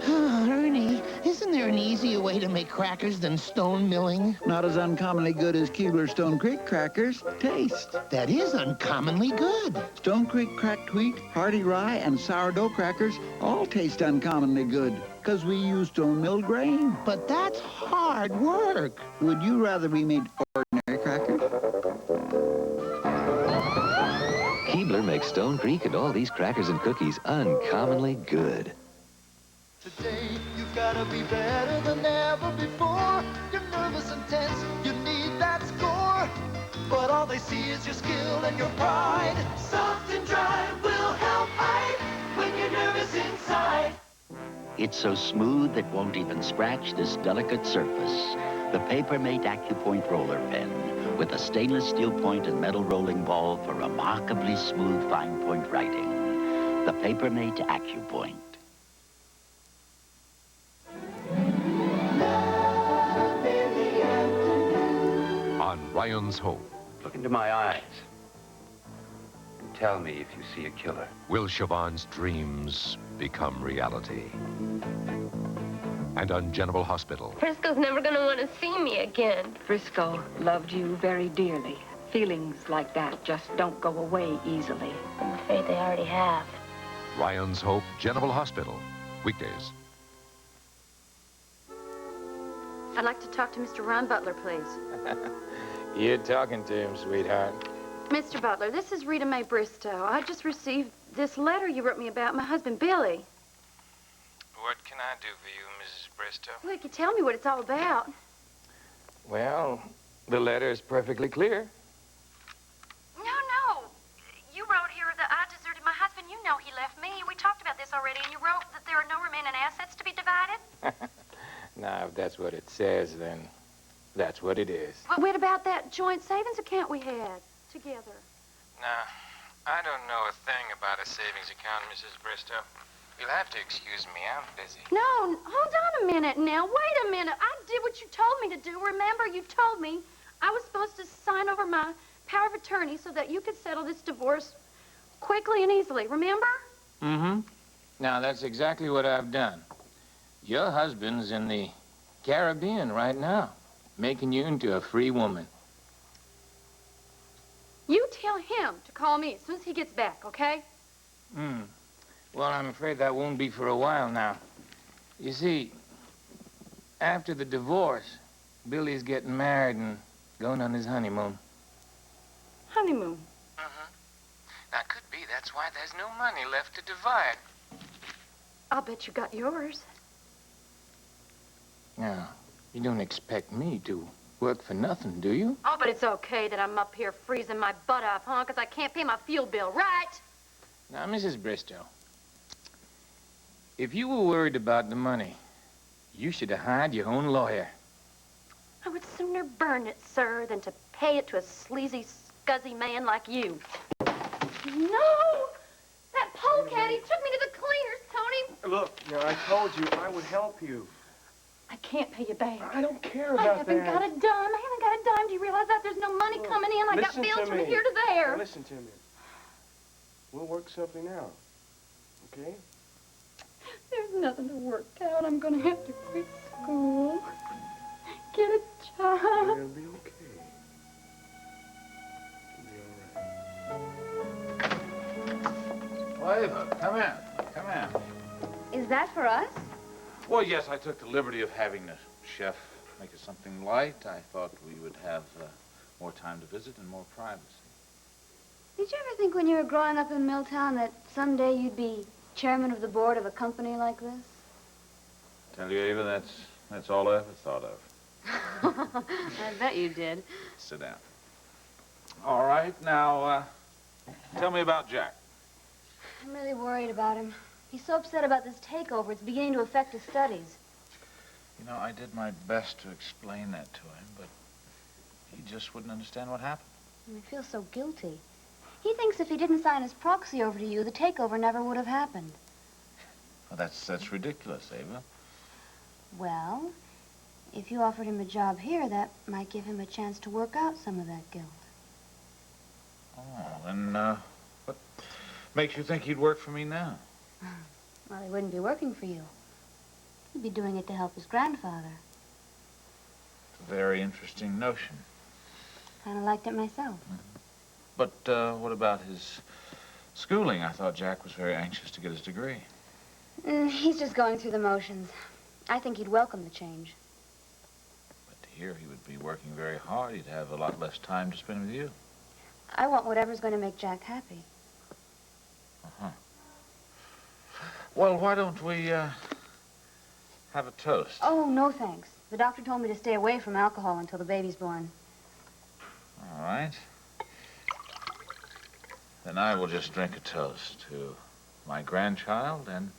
Ernie, isn't there an easier way to make crackers than stone milling? Not as uncommonly good as Keebler Stone Creek crackers. Taste. That is uncommonly good. Stone Creek cracked wheat, hearty rye, and sourdough crackers all taste uncommonly good because we use stone-milled grain. But that's hard work. Would you rather we made ordinary crackers? Keebler makes Stone Creek and all these crackers and cookies uncommonly good. Today, you've gotta be better than ever before. You're nervous and tense, you need that score. But all they see is your skill and your pride. Soft and dry will help hide when you're nervous inside. It's so smooth it won't even scratch this delicate surface. The Papermate AccuPoint roller pen with a stainless steel point and metal rolling ball for remarkably smooth fine point writing. The Papermate AccuPoint. Ryan's Hope. Look into my eyes and tell me if you see a killer. Will Siobhan's dreams become reality? And on General Hospital. Frisco's never gonna want to see me again. Frisco loved you very dearly. Feelings like that just don't go away easily. I'm afraid they already have. Ryan's Hope, General Hospital. Weekdays. I'd like to talk to Mr. Ron Butler, please. You're talking to him, sweetheart. Mr. Butler, this is Rita Mae Bristow. I just received this letter you wrote me about my husband, Billy. What can I do for you, Mrs. Bristow? Well, you could tell me what it's all about. Well, the letter is perfectly clear. No. You wrote here that I deserted my husband. You know he left me. We talked about this already, and you wrote that there are no remaining assets to be divided. Now, if that's what it says, then that's what it is. But what about that joint savings account we had together? Now, I don't know a thing about a savings account, Mrs. Bristow. You'll have to excuse me. I'm busy. No, hold on a minute now. Wait a minute. I did what you told me to do. Remember, you told me I was supposed to sign over my power of attorney so that you could settle this divorce quickly and easily. Remember? Mm-hmm. Now, that's exactly what I've done. Your husband's in the Caribbean right now, making you into a free woman. You tell him to call me as soon as he gets back, okay? Well, I'm afraid that won't be for a while now. You see, after the divorce, Billy's getting married and going on his honeymoon. Honeymoon? Now, could be that's why there's no money left to divide. I'll bet you got yours. Now, you don't expect me to work for nothing, do you? Oh, but it's okay that I'm up here freezing my butt off, huh? Because I can't pay my fuel bill, right? Now, Mrs. Bristow, if you were worried about the money, you should have hired your own lawyer. I would sooner burn it, sir, than to pay it to a sleazy, scuzzy man like you. No! That polecat, he took me to the cleaners, Tony. Look, I told you I would help you. I can't pay you back. I don't care I about haven't that. got a dime. I haven't got a dime. Do you realize that? There's no money coming in. I got Listen bills to from me. here to there. Now, listen to me. We'll work something out, okay? There's nothing to work out. I'm going to have to quit school. Get a job. It'll be okay. Well, Ava, come in. Come in. Is that for us? Well, yes, I took the liberty of having the chef make it something light. I thought we would have more time to visit and more privacy. Did you ever think when you were growing up in Milltown that someday you'd be chairman of the board of a company like this? Tell you, Ava, that's all I ever thought of. I bet you did. Sit down. All right, now, tell me about Jack. I'm really worried about him. He's so upset about this takeover, it's beginning to affect his studies. You know, I did my best to explain that to him, but he just wouldn't understand what happened. He feels so guilty. He thinks if he didn't sign his proxy over to you, the takeover never would have happened. Well, that's ridiculous, Ava. Well, if you offered him a job here, that might give him a chance to work out some of that guilt. Oh, then, what makes you think he'd work for me now? Well, he wouldn't be working for you. He'd be doing it to help his grandfather. It's a very interesting notion. Kind of liked it myself. But what about his schooling? I thought Jack was very anxious to get his degree. He's just going through the motions. I think he'd welcome the change. But to hear he would be working very hard, he'd have a lot less time to spend with you. I want whatever's going to make Jack happy. Uh-huh. Well, why don't we have a toast? Oh, no thanks. The doctor told me to stay away from alcohol until the baby's born. All right. Then I will just drink a toast to my grandchild and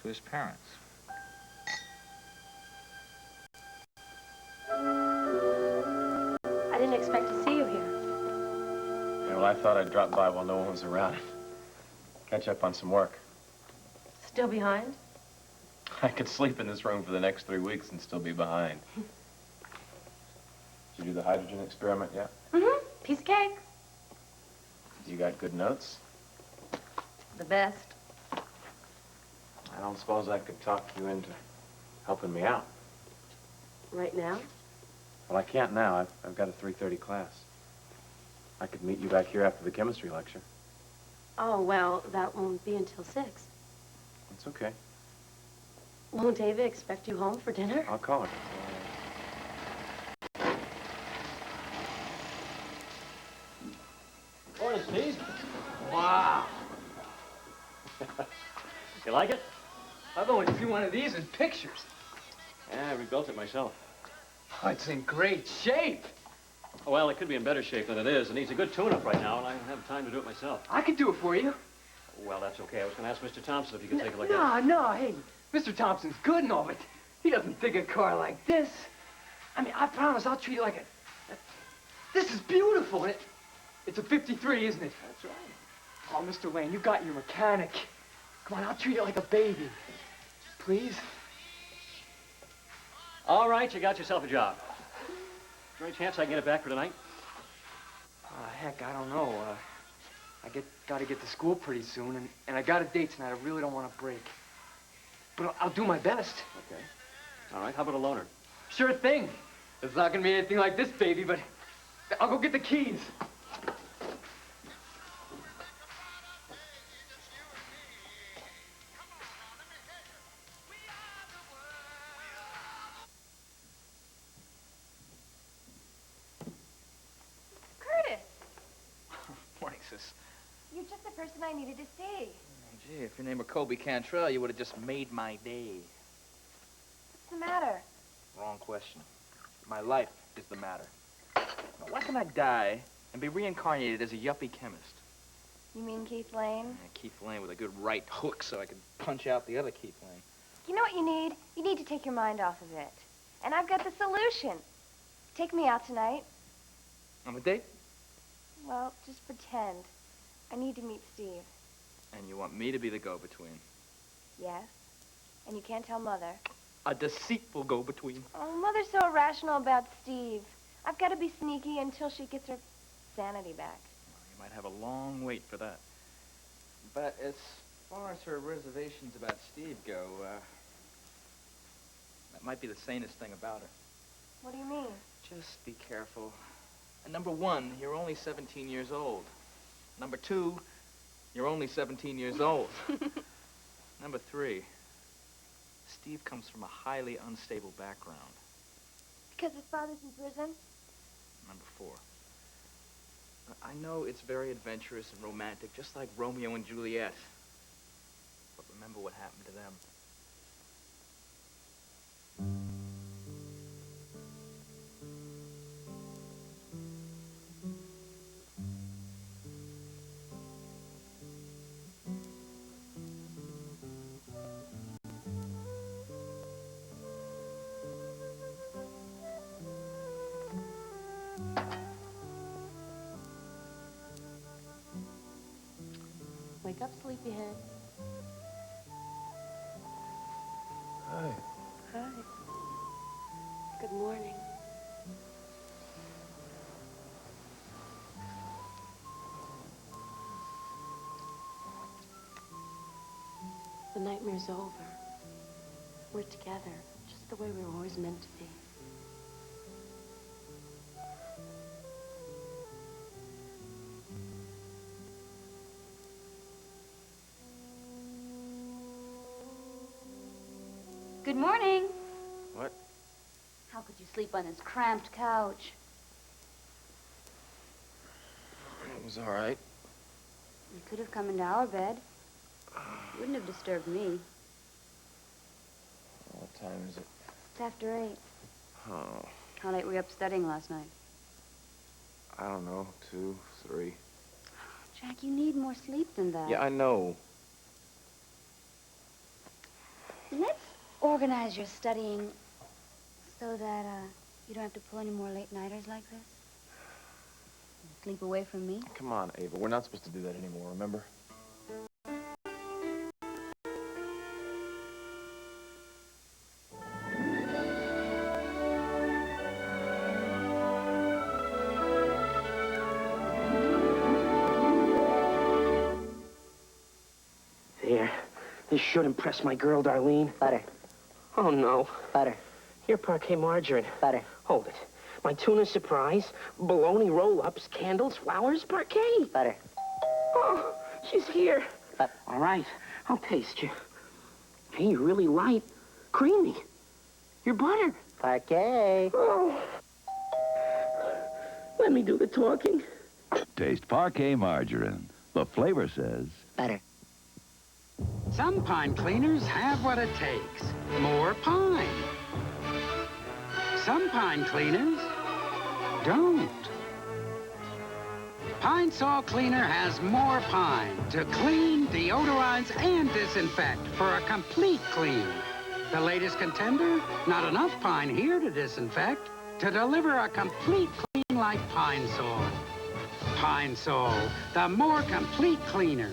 to his parents. I didn't expect to see you here. Yeah, well, I thought I'd drop by while no one was around. Catch up on some work. Still behind? I could sleep in this room for the next 3 weeks and still be behind. Did you do the hydrogen experiment yet? Mm-hmm. Piece of cake. You got good notes? The best. I don't suppose I could talk you into helping me out. Right now? Well, I can't now. I've got a 3:30 class. I could meet you back here after the chemistry lecture. Oh, well, that won't be until 6. It's okay. Won't Ava expect you home for dinner? I'll call her. Morning, Steve. Wow. You like it? I've only seen one of these in pictures. Yeah, I rebuilt it myself. Oh, it's in great shape. Oh, well, it could be in better shape than it is. It needs a good tune-up right now, and I don't have time to do it myself. I could do it for you. Well, that's okay. I was going to ask Mr. Thompson if he could take a look at it. No, hey, Mr. Thompson's good and all, but he doesn't dig a car like this. I mean, I promise I'll treat it like a... This is beautiful. It's a 53, isn't it? That's right. Oh, Mr. Lane, you got your mechanic. Come on, I'll treat it like a baby. Please? All right, you got yourself a job. Is there any chance I can get it back for tonight? Heck, I don't know. Gotta get to school pretty soon, and I got a date tonight I really don't want to break. But I'll do my best. Okay. All right, how about a loaner? Sure thing. It's not gonna be anything like this, baby, but I'll go get the keys. Curtis, Morning, sis. you're just the person I needed to see. Gee, if your name were Kobe Cantrell, you would have just made my day. What's the matter? Wrong question. My life is the matter. Now, why can't I die and be reincarnated as a yuppie chemist? You mean Keith Lane? Yeah, Keith Lane with a good right hook so I could punch out the other Keith Lane. You know what you need? You need to take your mind off of it. And I've got the solution. Take me out tonight. On a date? Well, just pretend. I need to meet Steve. And you want me to be the go-between? Yes? And you can't tell Mother. A deceitful go-between. Oh, Mother's so irrational about Steve. I've got to be sneaky until she gets her sanity back. You might have a long wait for that. But as far as her reservations about Steve go, that might be the sanest thing about her. What do you mean? Just be careful. And number one, you're only 17 years old. Number two, you're only 17 years old. Number three, Steve comes from a highly unstable background. Because his father's in prison? Number four, I know it's very adventurous and romantic, just like Romeo and Juliet. But remember what happened to them. Wake up, sleepyhead. Hi. Hi. Good morning. The nightmare's over. We're together, just the way we were always meant to be. Good morning. What? How could you sleep on this cramped couch? It was all right. You could have come into our bed. You wouldn't have disturbed me. What time is it? It's after 8. Oh, How late were you up studying last night? I don't know, 2, 3. Jack, you need more sleep than that. Yeah, I know. Let's organize your studying so that you don't have to pull any more late-nighters like this. Sleep away from me. Come on, Ava. We're not supposed to do that anymore, remember? This should impress my girl, Darlene. Butter. Oh, no. Butter. Here, parquet margarine. Butter. Hold it. My tuna surprise, bologna roll-ups, candles, flowers, parquet. Butter. Oh, she's here. Butter. All right, I'll taste you. Hey, you're really light. Creamy. You're butter. Parquet. Oh. Let me do the talking. Taste parquet margarine. The flavor says... Butter. Some pine cleaners have what it takes. More pine. Some pine cleaners don't. Pine Sol Cleaner has more pine to clean, deodorize, and disinfect for a complete clean. The latest contender, not enough pine here to disinfect, to deliver a complete clean like Pine Sol. Pine Sol, the more complete cleaner.